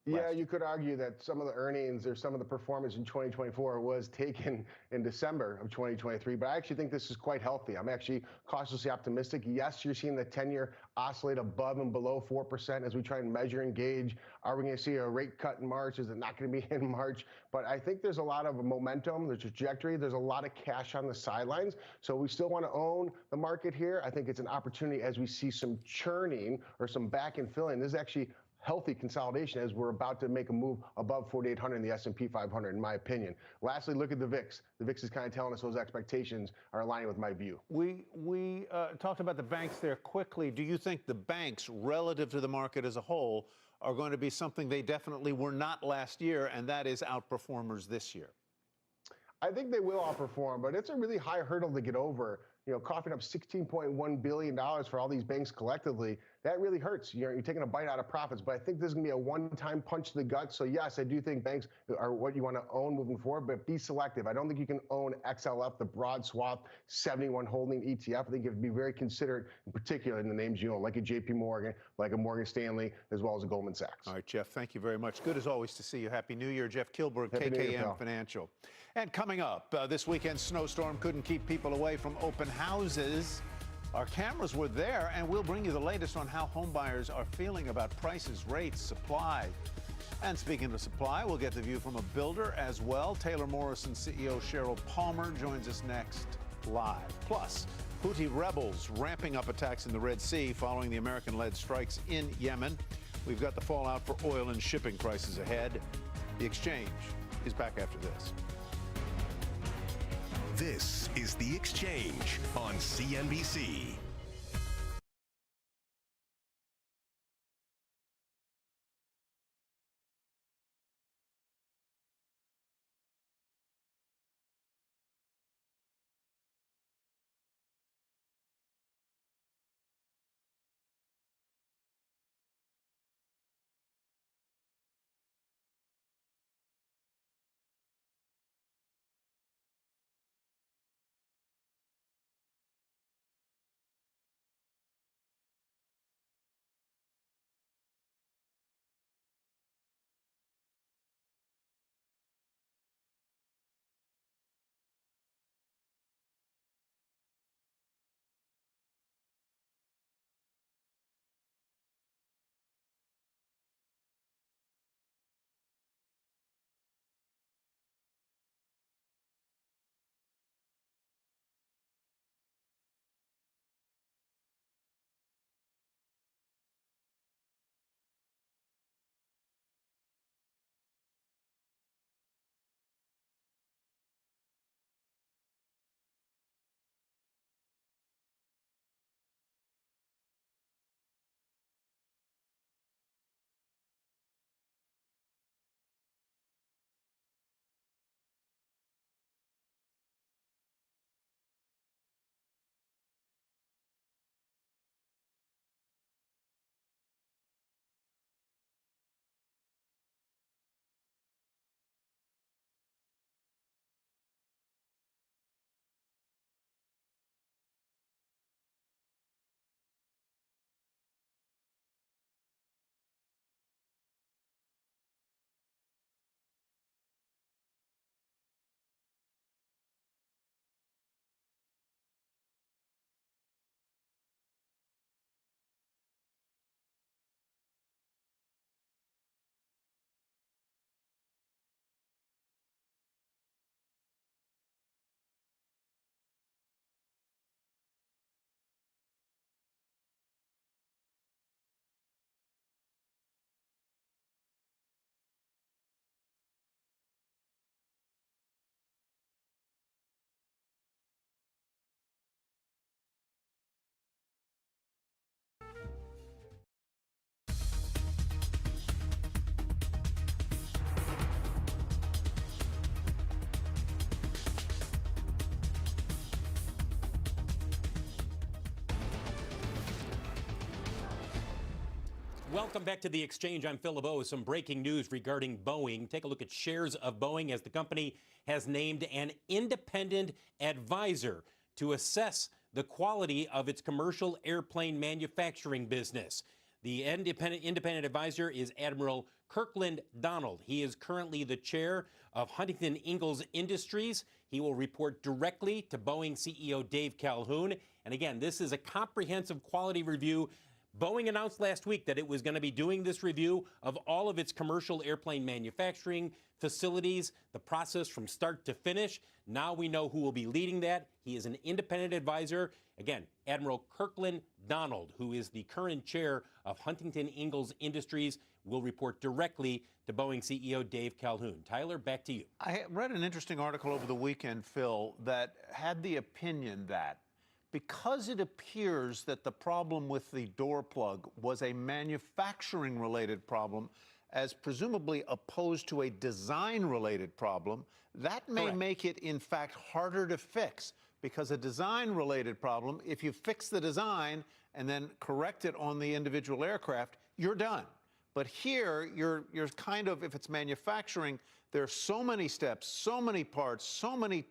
Yeah, you could argue that some of the earnings or some of the performance in 2024 was taken in December of 2023, but I actually think this is quite healthy. I'm actually cautiously optimistic. Yes, you're seeing the 10-year oscillate above and below 4% as we try and measure and gauge. Are we going to see a rate cut in March? Is it not going to be in March? But I think there's a lot of momentum, the trajectory. There's a lot of cash on the sidelines. So we still want to own the market here. I think it's an opportunity as we see some churning or some back and filling. This is actually healthy consolidation as we're about to make a move above 4,800 in the S&P 500, in my opinion. Lastly, look at the VIX. The VIX is kind of telling us those expectations are aligning with my view. We talked about the banks there quickly. Do you think the banks, relative to the market as a whole, are going to be something they definitely were not last year, and that is outperformers this year? I think they will outperform, but it's a really high hurdle to get over. You know, coughing up $16.1 billion for all these banks collectively, that really hurts. You're taking a bite out of profits, but I think this is going to be a one-time punch to the gut. So yes, I do think banks are what you want to own moving forward, but be selective. I don't think you can own XLF, the broad swath 71 holding ETF. I think you have to be very considerate, in particular in the names you own, like a JP Morgan, like a Morgan Stanley, as well as a Goldman Sachs. All right, Jeff, thank you very much. Good as always to see you. Happy New Year. Jeff Kilburg, Happy New Year, KKM pal. Financial. And coming up, this weekend's snowstorm couldn't keep people away from open houses. Our cameras were there, and we'll bring you the latest on how homebuyers are feeling about prices, rates, supply. And speaking of supply, we'll get the view from a builder as well. Taylor Morrison CEO Cheryl Palmer joins us next live. Plus, Houthi rebels ramping up attacks in the Red Sea following the American-led strikes in Yemen. We've got the fallout for oil and shipping prices ahead. The Exchange is back after this. This is The Exchange on CNBC. Welcome back to The Exchange. I'm Phil LeBeau with some breaking news regarding Boeing. Take a look at shares of Boeing as the company has named an independent advisor to assess the quality of its commercial airplane manufacturing business. The independent advisor is Admiral Kirkland Donald. He is currently the chair of Huntington Ingalls Industries. He will report directly to Boeing CEO Dave Calhoun. And again, this is a comprehensive quality review. Boeing announced last week that it was going to be doing this review of all of its commercial airplane manufacturing facilities, the process from start to finish. Now we know who will be leading that. He is an independent advisor. Again, Admiral Kirkland Donald, who is the current chair of Huntington Ingalls Industries, will report directly to Boeing CEO Dave Calhoun. Tyler, back to you. I read an interesting article over the weekend, Phil, that had the opinion that because it appears that the problem with the door plug was a manufacturing-related problem as presumably opposed to a design-related problem, that may Correct. make it, in fact, harder to fix. Because a design-related problem, if you fix the design and then correct it on the individual aircraft, you're done. But here, you're kind of, if it's manufacturing, there's so many steps, so many parts, so many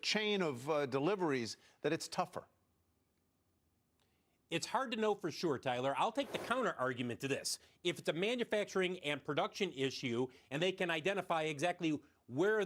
chain of deliveries that it's tougher. It's hard to know for sure, Tyler. I'll take the counter argument to this. If it's a manufacturing and production issue and they can identify exactly where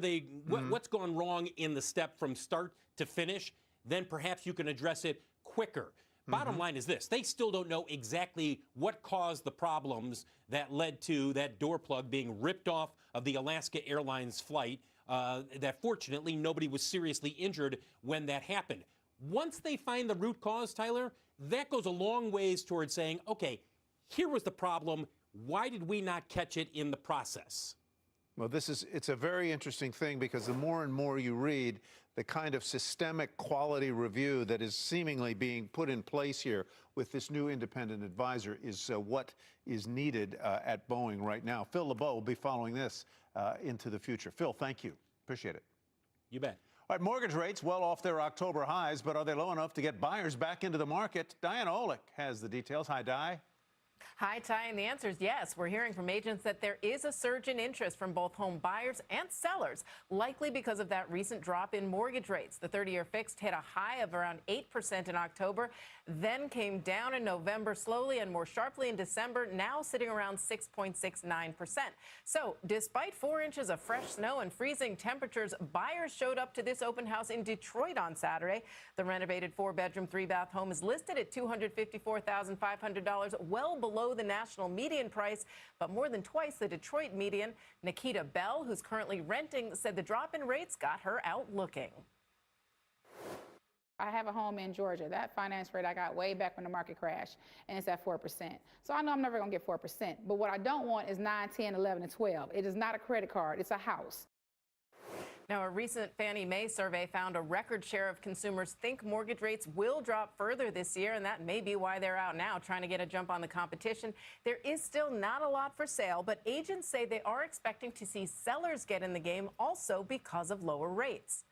what's gone wrong in the step from start to finish, then perhaps you can address it quicker. Bottom line is this. They still don't know exactly what caused the problems that led to that door plug being ripped off of the Alaska Airlines flight, that fortunately nobody was seriously injured when that happened. Once they find the root cause, Tyler, that goes a long ways towards saying, okay, here was the problem. Why did we not catch it in the process? Well, it's a very interesting thing because the more and more you read, the kind of systemic quality review that is seemingly being put in place here with this new independent advisor is what is needed at Boeing right now. Phil LeBeau will be following this into the future. Phil, thank you. Appreciate it. You bet. All right, mortgage rates well off their October highs, but are they low enough to get buyers back into the market? Diana Olick has the details. Hi, Di. Hi, Ty, and the answer is yes. We're hearing from agents that there is a surge in interest from both home buyers and sellers, likely because of that recent drop in mortgage rates. The 30-year fixed hit a high of around 8% in October, then came down in November slowly and more sharply in December, now sitting around 6.69%. So despite 4 inches of fresh snow and freezing temperatures, buyers showed up to this open house in Detroit on Saturday. The renovated 4-bedroom, 3-bath home is listed at $254,500, well below the national median price, but more than twice the Detroit median. Nikita Bell, who's currently renting, said the drop in rates got her out looking. I have a home in Georgia. That finance rate I got way back when the market crashed, and it's at 4%. So I know I'm never going to get 4%. But what I don't want is 9, 10, 11, and 12. It is not a credit card. It's a house. Now, a recent Fannie Mae survey found a record share of consumers think mortgage rates will drop further this year, and that may be why they're out now trying to get a jump on the competition. There is still not a lot for sale, but agents say they are expecting to see sellers get in the game also because of lower rates.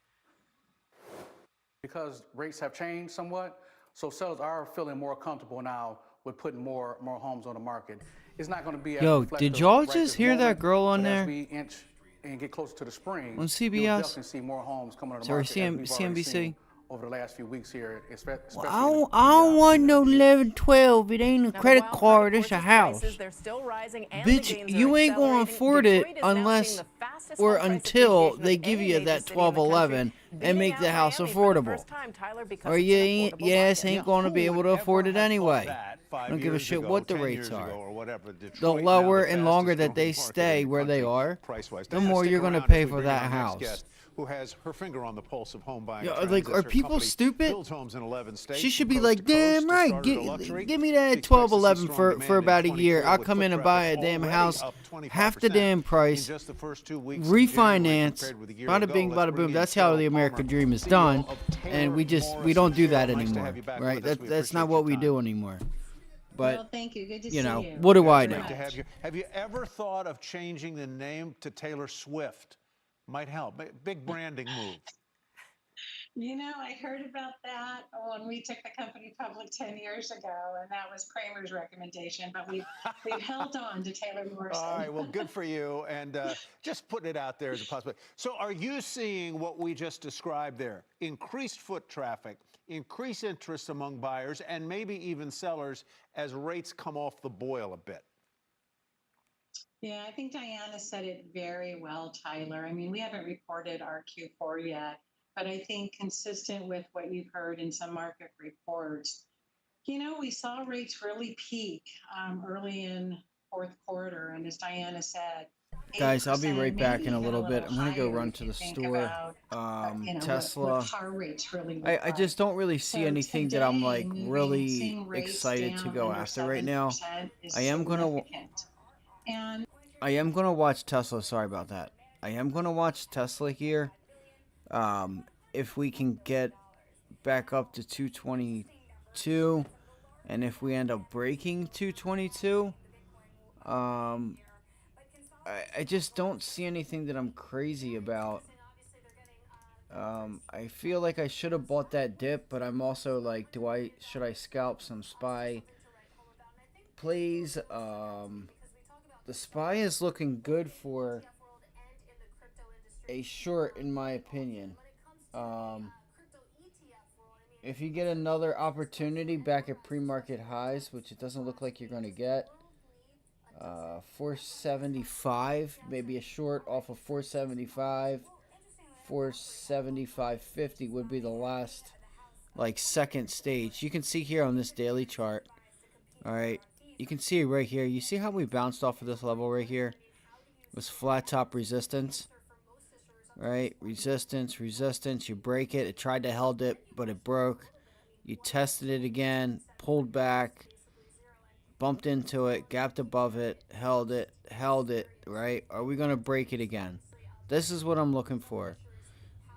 Because rates have changed somewhat, so sellers are feeling more comfortable now with putting more homes on the market. It's not going to be as Yo, reflective did y'all right just this hear moment, that girl on but there? As we inch and get closer to the spring, On CBS? you'll definitely see more homes coming on the Sorry, market. as we've already CNBC? seen over the last few weeks here, especially. I don't want no 11, 12. It ain't a Now, credit while card. credit It's a purchase house. prices, they're still rising and the Bitch, gains are you ain't gonna accelerating. afford it Detroit is now unless seeing the fastest or home price until appreciation they of give any you major that city in the 12, 11 country, and beating make out the house Miami for the affordable. first time, Tyler, because Or it's you an ain't, affordable your ass market. ain't gonna be able to afford it anyway. I don't give a shit what the rates are. The lower and longer that they stay where they are, the more you're gonna pay for that house. Who has her finger on the pulse of home buying Yeah, trends like, as are her people company stupid? builds homes in 11 states She should from be coast like, to coast damn to right, starter to luxury. give me She that expects 12, to see 11 strong for demand about a in year. 24 I'll with come foot in and buy a traffic damn already house, up 25% half the damn price, in just the first 2 weeks in January refinance, compared with a year bada ago. bing, Let's bada bring boom. in That's how Cheryl the American Palmer, dream is CEO done, of and we Taylor don't do Morrison. that Cheryl, nice to anymore, have you back right? with us. We That's not appreciate what your we time. do anymore. But Well, thank you. Good to you see know, you. what do I Great know? to have you. Have you ever thought of changing the name to Taylor Swift? Might help. Big branding move. You know, I heard about that when we took the company public 10 years ago, and that was Kramer's recommendation. But we've held on to Taylor Morrison. All right, well, good for you, and just putting it out there as a possibility. So are you seeing what we just described there? Increased foot traffic, increased interest among buyers, and maybe even sellers as rates come off the boil a bit? Yeah, I think Diana said it very well, Tyler. I mean, we haven't reported our Q4 yet, but I think consistent with what you've heard in some market reports, you know, we saw rates really peak early in fourth quarter. And as Diana said, Guys, I'll be 8%, right back maybe in a even little bit. I'm gonna go higher run if to you the think store. about, what Tesla. car rates really look I just don't really see So anything that I'm like today, really seeing rates excited to down go under after right now. 7% is I am gonna significant. And I am gonna watch Tesla. Sorry about that. I am gonna watch Tesla here. If we can get back up to 222, and if we end up breaking 222, I just don't see anything that I'm crazy about. I feel like I should have bought that dip, but I'm also like, should I scalp some SPY plays? The SPY is looking good for a short, in my opinion. If you get another opportunity back at pre-market highs, which it doesn't look like you're going to get, 475, maybe a short off of 475, 475.50 would be the last, like, second stage. You can see here on this daily chart, all right, you can see right here. You see how we bounced off of this level right here? It was flat top resistance, right? Resistance, resistance. You break it. It tried to hold it, but it broke. You tested it again, pulled back, bumped into it, gapped above it, held it, right? Are we going to break it again? This is what I'm looking for.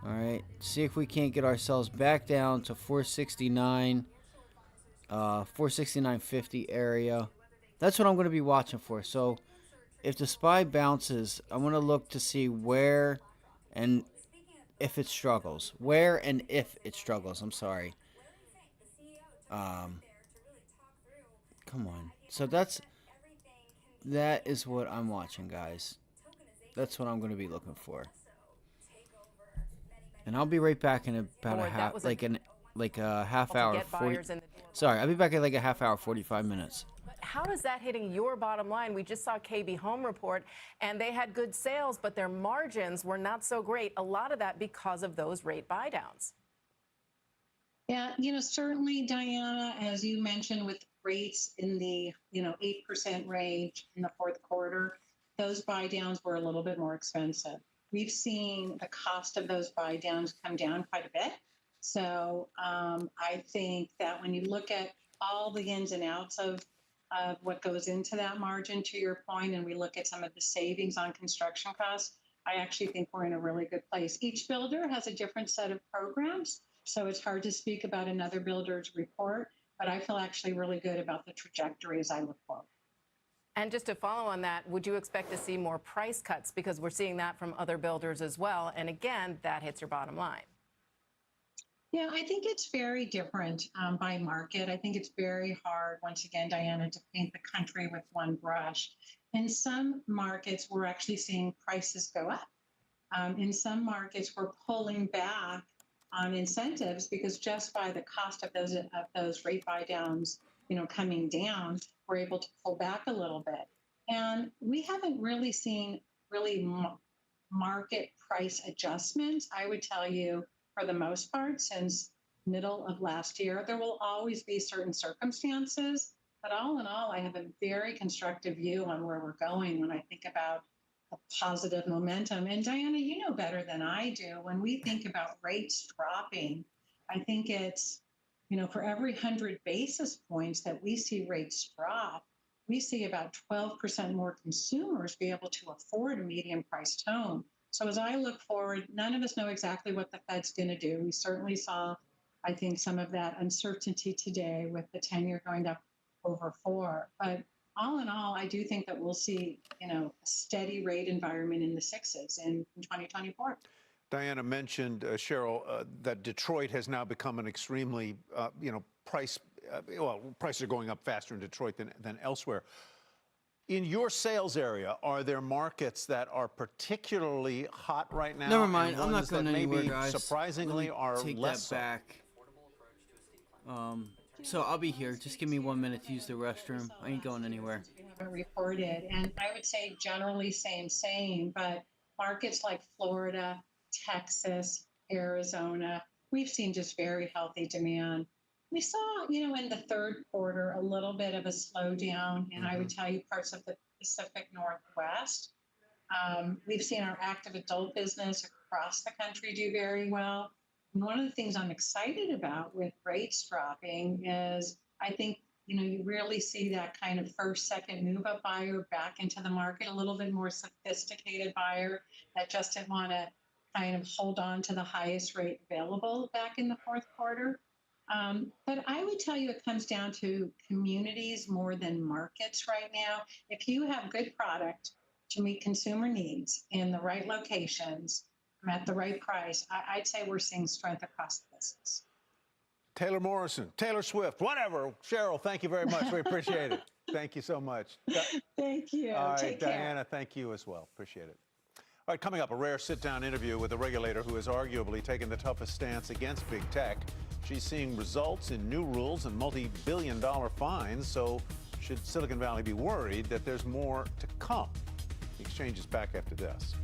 All right, see if we can't get ourselves back down to 469, 469.50 area. That's what I'm going to be watching for. So if the SPY bounces, I'm going to look to see where and if it struggles. Where and if it struggles, I'm sorry. Come on. So that is what I'm watching, guys. That's what I'm going to be looking for. And I'll be right back in about a half, like a half hour. 40, sorry, I'll be back in like a half hour, 45 minutes. How is that hitting your bottom line? We just saw KB Home report, and they had good sales, but their margins were not so great. A lot of that because of those rate buydowns. Yeah, certainly, Diana, as you mentioned, with rates in the 8% range in the fourth quarter, those buydowns were a little bit more expensive. We've seen the cost of those buydowns come down quite a bit. So I think that when you look at all the ins and outs of what goes into that margin, to your point, and we look at some of the savings on construction costs, I actually think we're in a really good place. Each builder has a different set of programs, so it's hard to speak about another builder's report, but I feel actually really good about the trajectory as I look forward. And just to follow on that, would you expect to see more price cuts? Because we're seeing that from other builders as well. And again, that hits your bottom line. Yeah, I think it's very different by market. I think it's very hard, once again, Diana, to paint the country with one brush. In some markets, we're actually seeing prices go up. In some markets, we're pulling back on incentives because just by the cost of those rate buydowns, coming down, we're able to pull back a little bit. And we haven't really seen market price adjustments, I would tell you, for the most part, since middle of last year. There will always be certain circumstances, but all in all, I have a very constructive view on where we're going when I think about a positive momentum. And Diana, you know better than I do, when we think about rates dropping, I think it's, for every 100 basis points that we see rates drop, we see about 12% more consumers be able to afford a medium-priced home. So as I look forward, none of us know exactly what the Fed's going to do. We certainly saw, I think, some of that uncertainty today with the 10-year going up over 4. But all in all, I do think that we'll see, a steady rate environment in the 6s in 2024. Diana mentioned, Cheryl, that Detroit has now become an extremely, prices are going up faster in Detroit than elsewhere. In your sales area, are there markets that are particularly hot right now? Never mind, I'm not going anywhere, maybe guys. Surprisingly, are take less that back. So I'll be here. Just give me 1 minute to use the restroom. I ain't going anywhere. Reported, and I would say generally same, but markets like Florida, Texas, Arizona, we've seen just very healthy demand. We saw, in the third quarter, a little bit of a slowdown, and I would tell you parts of the Pacific Northwest. We've seen our active adult business across the country do very well. And one of the things I'm excited about with rates dropping is I think, you really see that kind of first, second move-up buyer back into the market, a little bit more sophisticated buyer that just didn't want to kind of hold on to the highest rate available back in the fourth quarter. But I would tell you it comes down to communities more than markets right now. If you have good product to meet consumer needs in the right locations at the right price, I'd say we're seeing strength across the business. Taylor Morrison, Taylor Swift, whatever. Cheryl, thank you very much. We appreciate it. Thank you so much. Thank you. All right, Take care. Diana, thank you as well. Appreciate it. All right, coming up, a rare sit-down interview with a regulator who has arguably taken the toughest stance against big tech. She's seeing results in new rules and multi-billion-dollar fines, so should Silicon Valley be worried that there's more to come? The exchange is back after this.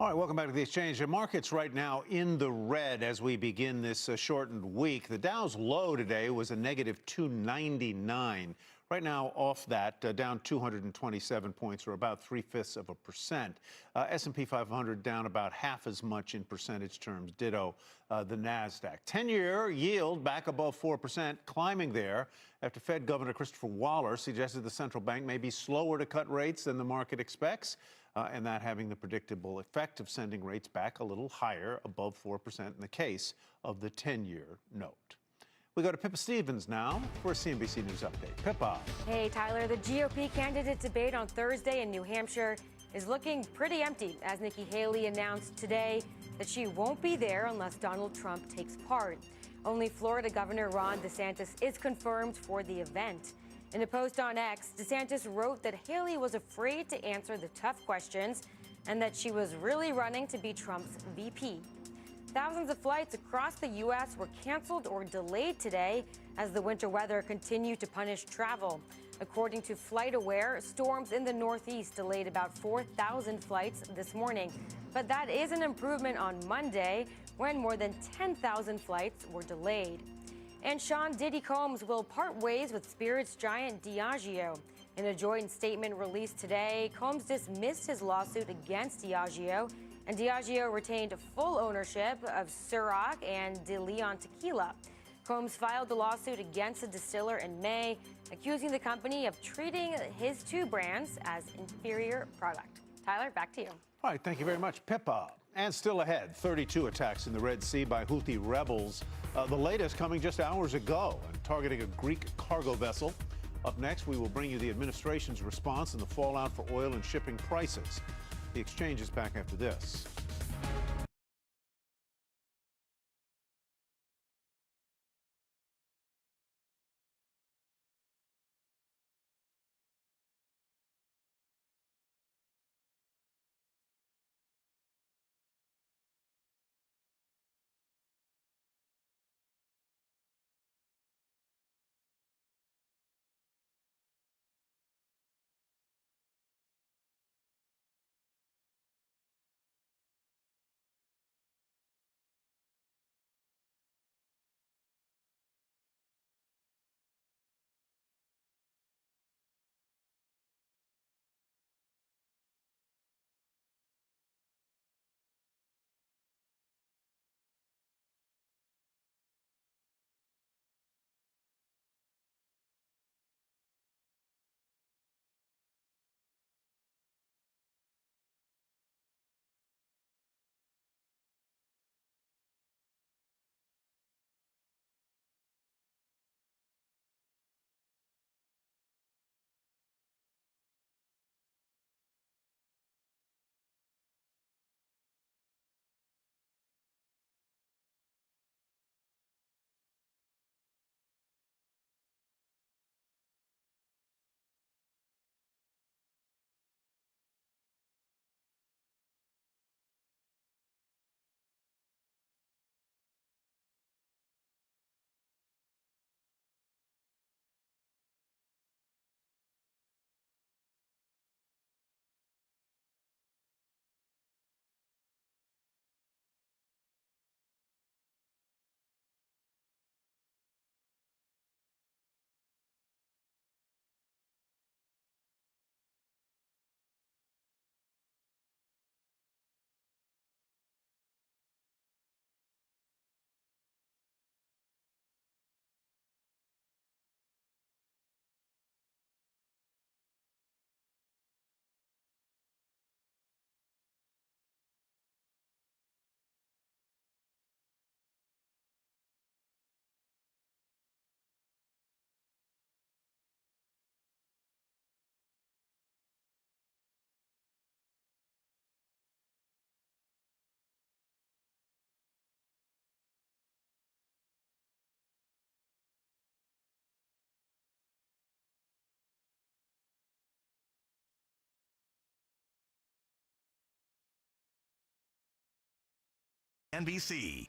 All right, welcome back to the exchange. The market's right now in the red as we begin this shortened week. The Dow's low today was a negative 299. Right now, off that, down 227 points, or about 0.3%. S&P 500 down about half as much in percentage terms. Ditto the Nasdaq. 10-year yield back above 4%, climbing there after Fed Governor Christopher Waller suggested the central bank may be slower to cut rates than the market expects. And that having the predictable effect of sending rates back a little higher, above 4% in the case of the 10-year note. We go to Pippa Stevens now for a CNBC News update. Pippa. Hey, Tyler. The GOP candidate debate on Thursday in New Hampshire is looking pretty empty, as Nikki Haley announced today that she won't be there unless Donald Trump takes part. Only Florida Governor Ron DeSantis is confirmed for the event. In a post on X, DeSantis wrote that Haley was afraid to answer the tough questions and that she was really running to be Trump's VP. Thousands of flights across the U.S. were canceled or delayed today as the winter weather continued to punish travel. According to FlightAware, storms in the Northeast delayed about 4,000 flights this morning. But that is an improvement on Monday, when more than 10,000 flights were delayed. And Sean Diddy Combs will part ways with Spirit's giant Diageo. In a joint statement released today, Combs dismissed his lawsuit against Diageo, and Diageo retained full ownership of Ciroc and De Leon Tequila. Combs filed the lawsuit against the distiller in May, accusing the company of treating his two brands as inferior product. Tyler, back to you. All right, thank you very much, Pippa. And still ahead, 32 attacks in the Red Sea by Houthi rebels. The latest coming just hours ago and targeting a Greek cargo vessel. Up next, we will bring you the administration's response and the fallout for oil and shipping prices. The Exchange is back after this. NBC.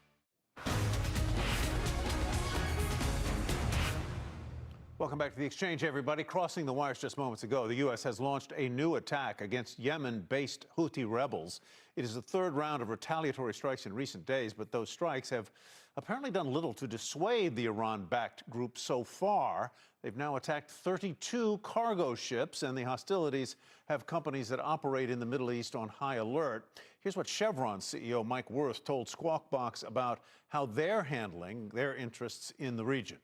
Welcome back to The Exchange, everybody. Crossing the wires just moments ago, the U.S. has launched a new attack against Yemen-based Houthi rebels. It is the third round of retaliatory strikes in recent days, but those strikes have apparently done little to dissuade the Iran-backed group so far. They've now attacked 32 cargo ships, and the hostilities have companies that operate in the Middle East on high alert. Here's what Chevron's CEO Mike Wirth told Squawk Box about how they're handling their interests in the region.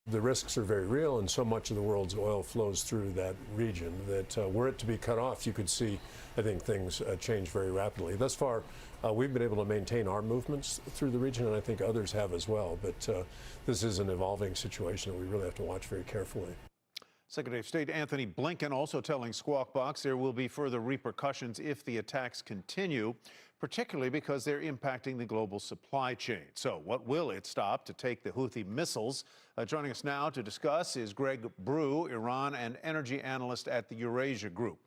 The risks are very real, and so much of the world's oil flows through that region that were it to be cut off, you could see, I think, things change very rapidly. Thus far, we've been able to maintain our movements through the region, and I think others have as well. But this is an evolving situation that we really have to watch very carefully. Secretary of State Anthony Blinken also telling Squawk Box there will be further repercussions if the attacks continue, particularly because they're impacting the global supply chain. So what will it stop to take the Houthi missiles? Joining us now to discuss is Greg Brew, Iran and energy analyst at the Eurasia Group.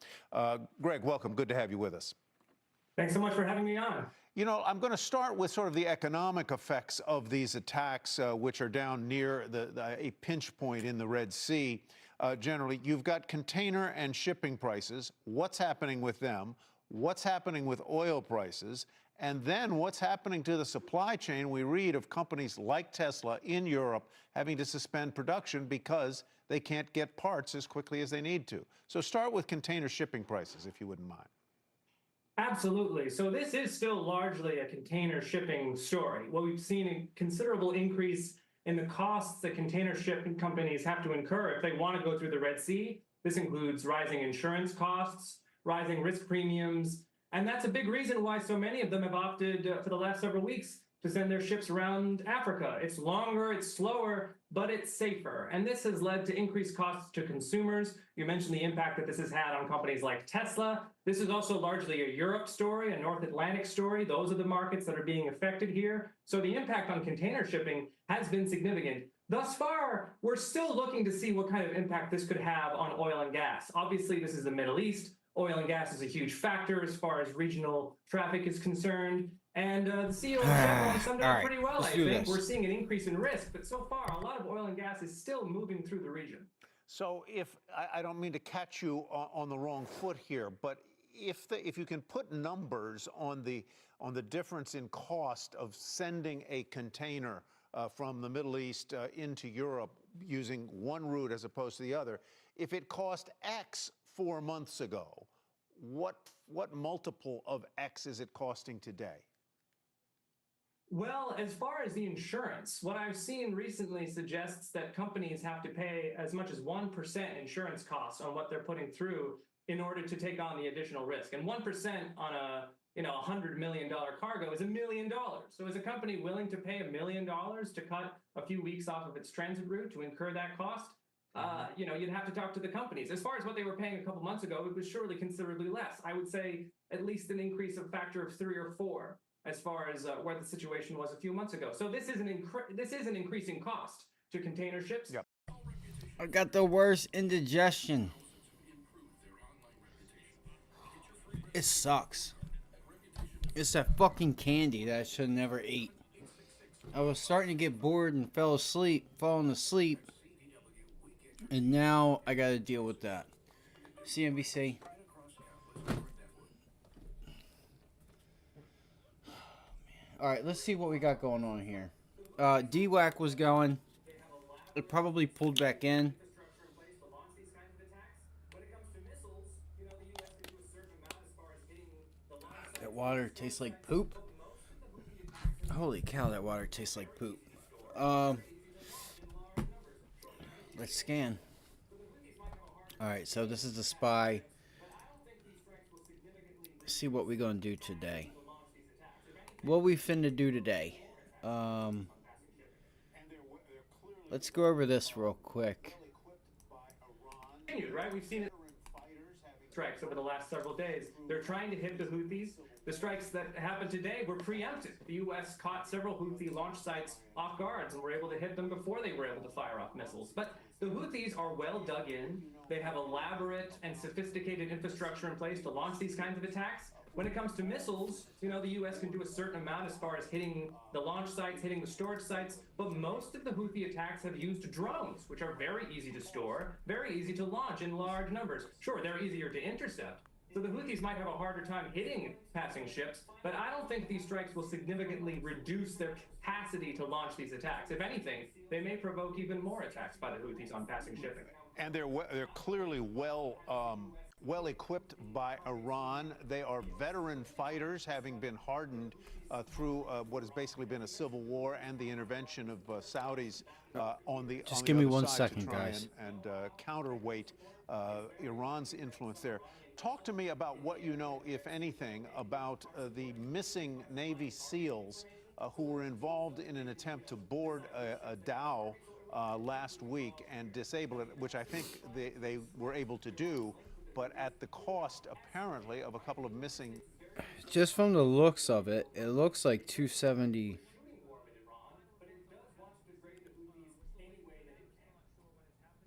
Greg, welcome. Good to have you with us. Thanks so much for having me on. You know, I'm going to start with sort of the economic effects of these attacks, which are down near a pinch point in the Red Sea. Generally, you've got container and shipping prices. What's happening with them? What's happening with oil prices? And then what's happening to the supply chain? We read of companies like Tesla in Europe having to suspend production because they can't get parts as quickly as they need to. So start with container shipping prices, if you wouldn't mind. Absolutely. So this is still largely a container shipping story. Well, we've seen a considerable increase in the costs that container shipping companies have to incur if they want to go through the Red Sea. This includes rising insurance costs, rising risk premiums, and that's a big reason why so many of them have opted for the last several weeks to to send their ships around Africa. It's longer, it's slower, but it's safer. And this has led to increased costs to consumers. You mentioned the impact that this has had on companies like Tesla. This is also largely a Europe story, a North Atlantic story. Those are the markets that are being affected here. So the impact on container shipping has been significant. Thus far, we're still looking to see what kind of impact this could have on oil and gas. Obviously, this is the Middle East. Oil and gas is a huge factor as far as regional traffic is concerned. And the CEO of Chevron summed it up pretty well, I think. We're seeing an increase in risk, but so far, a lot of oil and gas is still moving through the region. So if I don't mean to catch you on the wrong foot here, but if you can put numbers on the difference in cost of sending a container from the Middle East into Europe using one route as opposed to the other, if it cost X 4 months ago, what multiple of X is it costing today? Well, as far as the insurance, what I've seen recently suggests that companies have to pay as much as 1% insurance costs on what they're putting through in order to take on the additional risk. And 1% on a $100 million cargo is $1 million. So is a company willing to pay $1 million to cut a few weeks off of its transit route to incur that cost? You'd have to talk to the companies. As far as what they were paying a couple months ago, it was surely considerably less. I would say at least an increase of factor of 3 or 4 as far as where the situation was a few months ago. So this is an increasing cost to container ships. Yep. I got the worst indigestion. It sucks. It's that fucking candy that I should have never ate. I was starting to get bored and falling asleep. And now I gotta deal with that. CNBC. Alright, let's see what we got going on here. DWAC was going. It probably pulled back in. That water tastes like poop. Holy cow, that water tastes like poop. Let's scan. Alright, so this is the SPY. Let's see what we're gonna do today. What we finna do today. Let's go over this real quick. Right? We've seen it strikes over the last several days. They're trying to hit the Houthis. The strikes that happened today were preempted. The U.S. caught several Houthi launch sites off guards and were able to hit them before they were able to fire off missiles. But the Houthis are well dug in. They have elaborate and sophisticated infrastructure in place to launch these kinds of attacks. When it comes to missiles, the U.S. can do a certain amount as far as hitting the launch sites, hitting the storage sites, but most of the Houthi attacks have used drones, which are very easy to store, very easy to launch in large numbers. Sure, they're easier to intercept. So the Houthis might have a harder time hitting passing ships, but I don't think these strikes will significantly reduce their capacity to launch these attacks. If anything, they may provoke even more attacks by the Houthis on passing shipping. And they're clearly well equipped by Iran. They are veteran fighters, having been hardened through what has basically been a civil war and the intervention of Saudis on the Just on give the me other 1 side second, to try guys. and counterweight Iran's influence there. Talk to me about what you know, if anything, about the missing Navy SEALs who were involved in an attempt to board a dhow last week and disable it, which I think they were able to do, but at the cost, apparently, of a couple of missing. Just from the looks of it, it looks like 270.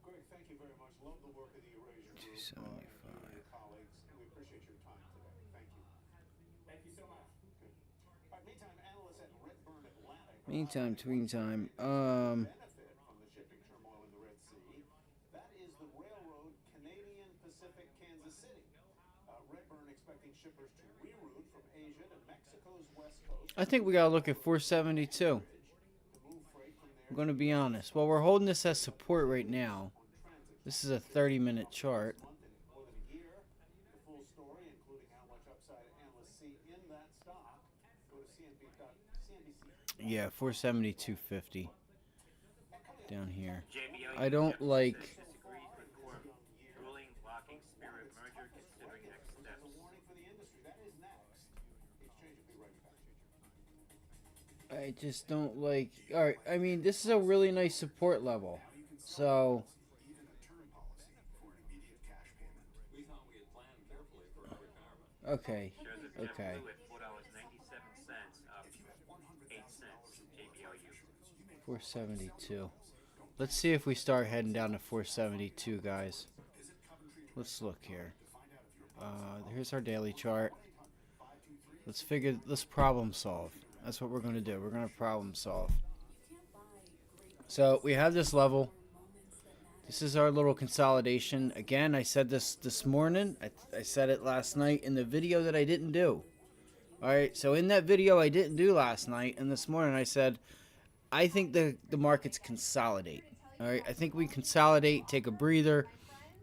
Greg, thank you very much. Love the work of the Eurasia Group. 275. Colleagues, we appreciate your time today. Thank you. Thank you so much. All right, meantime, analysts at Redburn Atlantic. Meantime, tween time. Benefit from the shipping turmoil in the Red Sea. That is the railroad Canadian Pacific Kansas City. Redburn expecting shippers to reroute from Asia to Mexico's west coast. I think we gotta look at 472. I'm gonna be honest. Well, we're holding this as support right now. This is a 30-minute chart. More than a year. The full story, including how much upside analysts see in that stock, go to CNBC. Yeah, 472.50 down here. I don't like. Ruling blocking Spirit merger, considering next steps. A warning for the industry. That is next. The exchange will be right back. I just don't like. All right, I mean, this is a really nice support level. So. Okay. Okay. 472. Let's see if we start heading down to 472, guys. Let's look here. Here's our daily chart. Let's problem solve. That's what we're going to do. We're going to problem solve. So we have this level. This is our little consolidation. Again, I said this morning. I said it last night in the video that I didn't do. All right. So in that video I didn't do last night and this morning I said, I think the markets consolidate. All right. I think we consolidate, take a breather.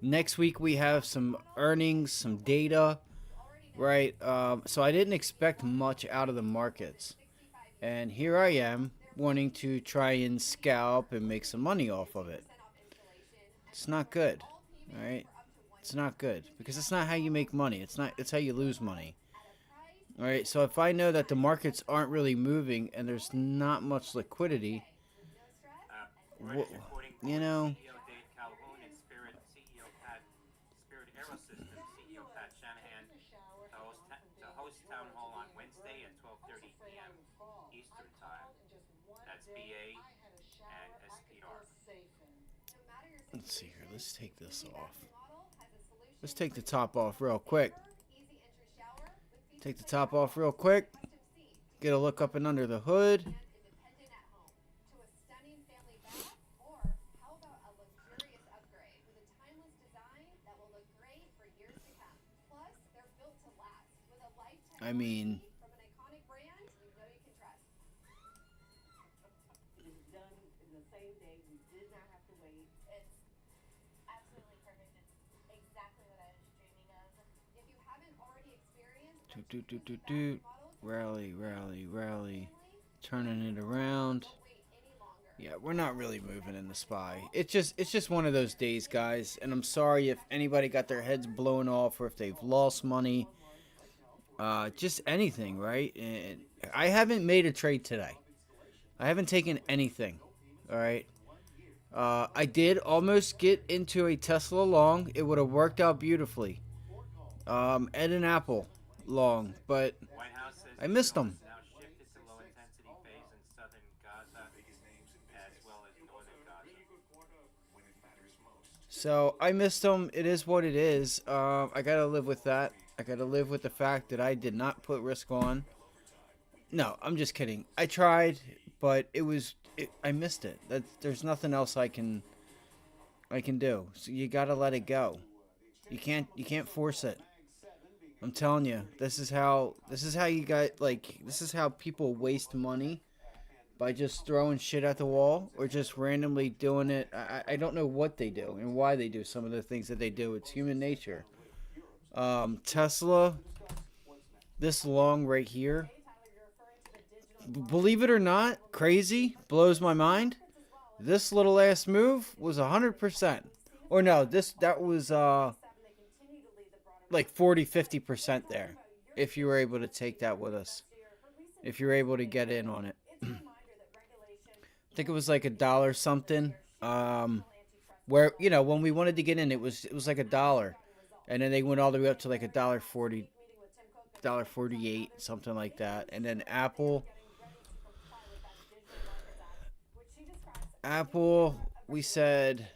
Next week we have some earnings, some data. Right. So I didn't expect much out of the markets. And here I am wanting to try and scalp and make some money off of it. It's not good. All right. It's not good because it's not how you make money. It's how you lose money. All right. So if I know that the markets aren't really moving and there's not much liquidity, you know, let's see here. Let's take this off. Let's take the top off real quick. Take the top off real quick. Get a look up and under the hood. I mean, rally, rally, rally, turning it around. Yeah, we're not really moving in the SPY. It's just one of those days, guys. And I'm sorry if anybody got their heads blown off or if they've lost money. Just anything, right? And I haven't made a trade today. I haven't taken anything. All right. I did almost get into a Tesla long. It would have worked out beautifully. And an Apple long, but I missed them. So I missed them. It is what it is. I gotta live with that. I gotta live with the fact that I did not put risk on. No, I'm just kidding. I tried, but I missed it. There's nothing else I can do. So you gotta let it go. You can't force it. I'm telling you, this is how you got, like, this is how people waste money, by just throwing shit at the wall or just randomly doing it. I don't know what they do and why they do some of the things that they do. It's human nature. Tesla, this long right here, believe it or not, crazy, blows my mind. This little ass move was 100%. Or no, that was like 40-50% there, if you were able to take that with us, if you're able to get in on it. I think it was like $1 something, where, you know, when we wanted to get in, it was like $1, and then they went all the way up to like $1.40, $1.48, something like that. And then Apple, we said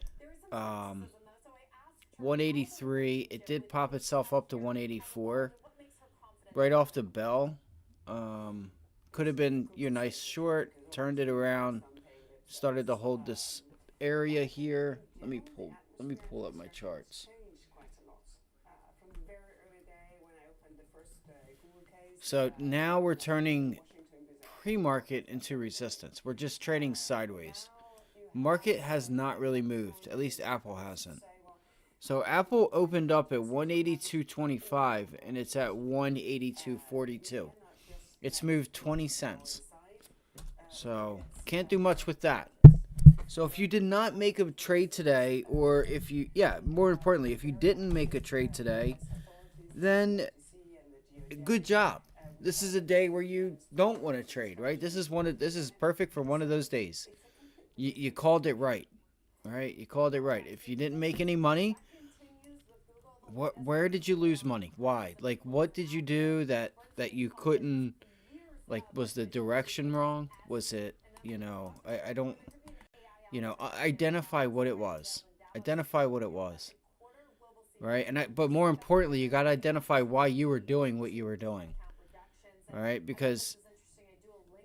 183. It did pop itself up to 184 right off the bell. Could have been your nice short. Turned it around. Started to hold this area here. Let me pull up my charts. So now we're turning pre-market into resistance. We're just trading sideways. Market has not really moved. At least Apple hasn't. So Apple opened up at 182.25 and it's at 182.42. It's moved 20 cents. So can't do much with that. So if you did not make a trade today, or if you, more importantly, if you didn't make a trade today, then good job. this is a day where you don't want to trade, right? This is perfect for one of those days. You called it right. All right, you called it right. If you didn't make any money, where did you lose money? Why? Like, what did you do that you couldn't? Like, was the direction wrong? Was it, I don't, identify what it was. Identify what it was. Right? But more importantly, you got to identify why you were doing what you were doing. All right? Because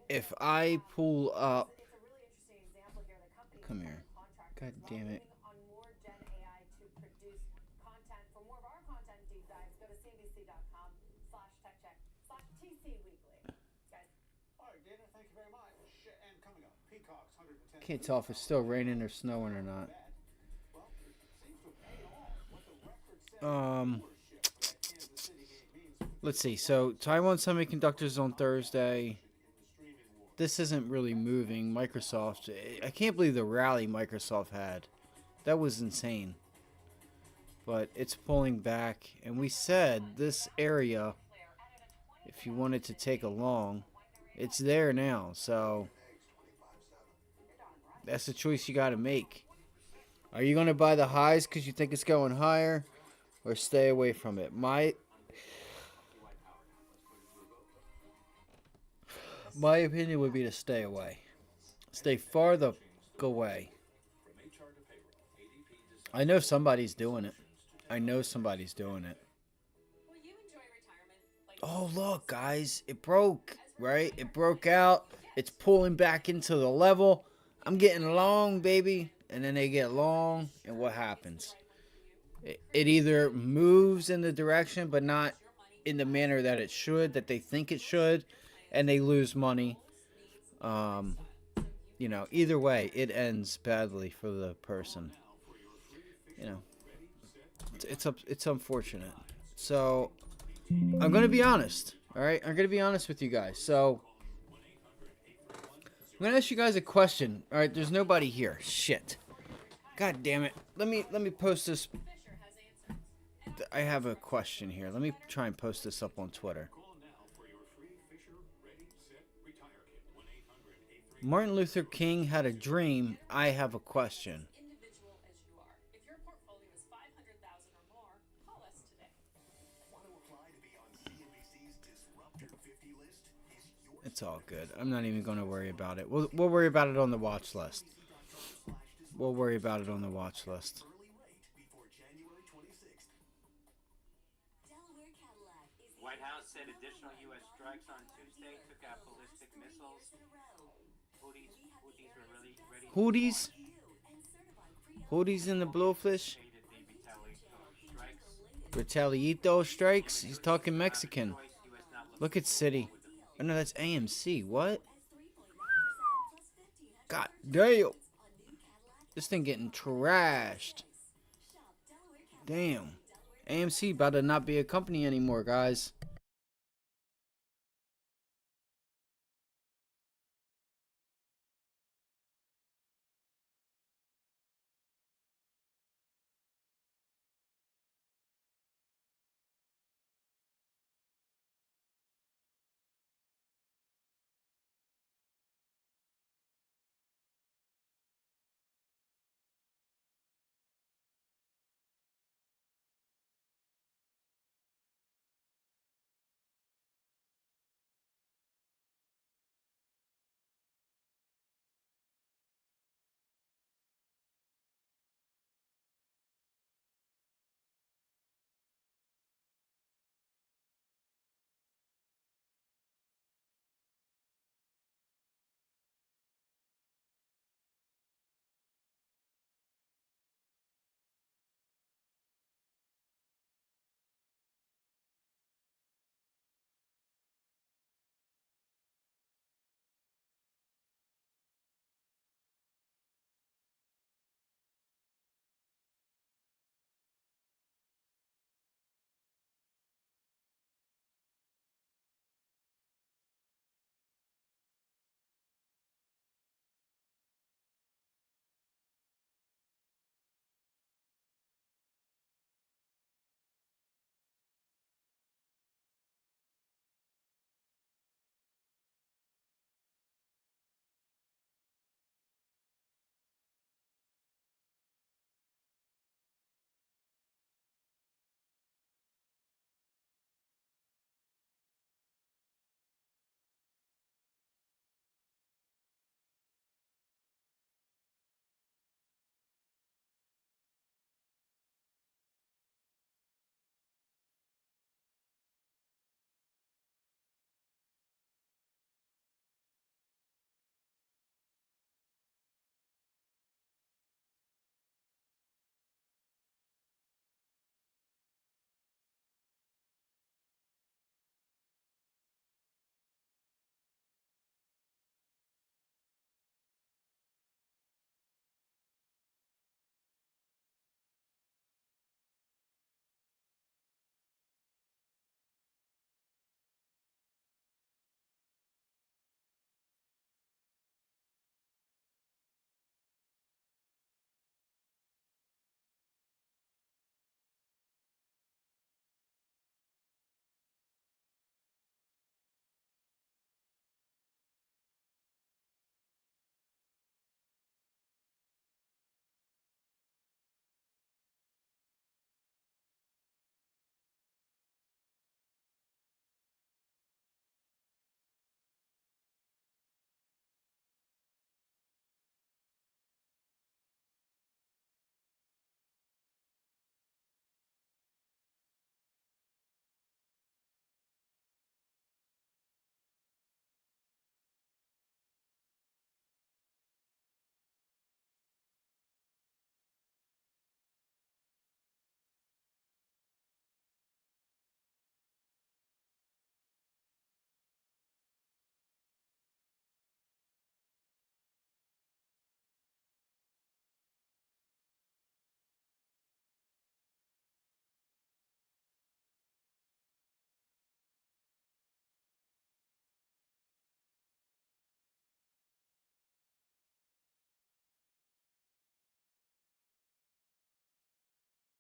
if I pull up, come here. God damn it. Can't tell if it's still raining or snowing or not. Let's see. So Taiwan Semiconductors on Thursday. This isn't really moving. Microsoft. I can't believe the rally Microsoft had. That was insane. But it's pulling back, and we said this area, if you wanted to take a long, it's there now. So that's the choice you got to make. Are you going to buy the highs because you think it's going higher, or stay away from it? My opinion would be to stay away. Stay farther away. I know somebody's doing it. Oh, look, guys. It broke, right? It broke out. It's pulling back into the level. I'm getting long, baby. And then they get long, and what happens? It either moves in the direction, but not in the manner that it should, that they think it should, and they lose money. Either way, it ends badly for the person. It's unfortunate. So I'm gonna be honest. All right, I'm gonna be honest with you guys. So I'm gonna ask you guys a question. All right, there's nobody here. Shit. God damn it. Let me post this. I have a question here. Let me try and post this up on Twitter. Martin Luther King had a dream. I have a question. It's all good. I'm not even going to worry about it. We'll worry about it on the watch list. We'll worry about it on the watch list. White House said additional U.S. strikes on Tuesday took out ballistic missiles. Houthis were ready. Houthis in the blowfish. Retaliito strikes. He's talking Mexican. Look at City. Oh no, that's AMC. What? God damn. This thing getting trashed. Damn. AMC about to not be a company anymore, guys.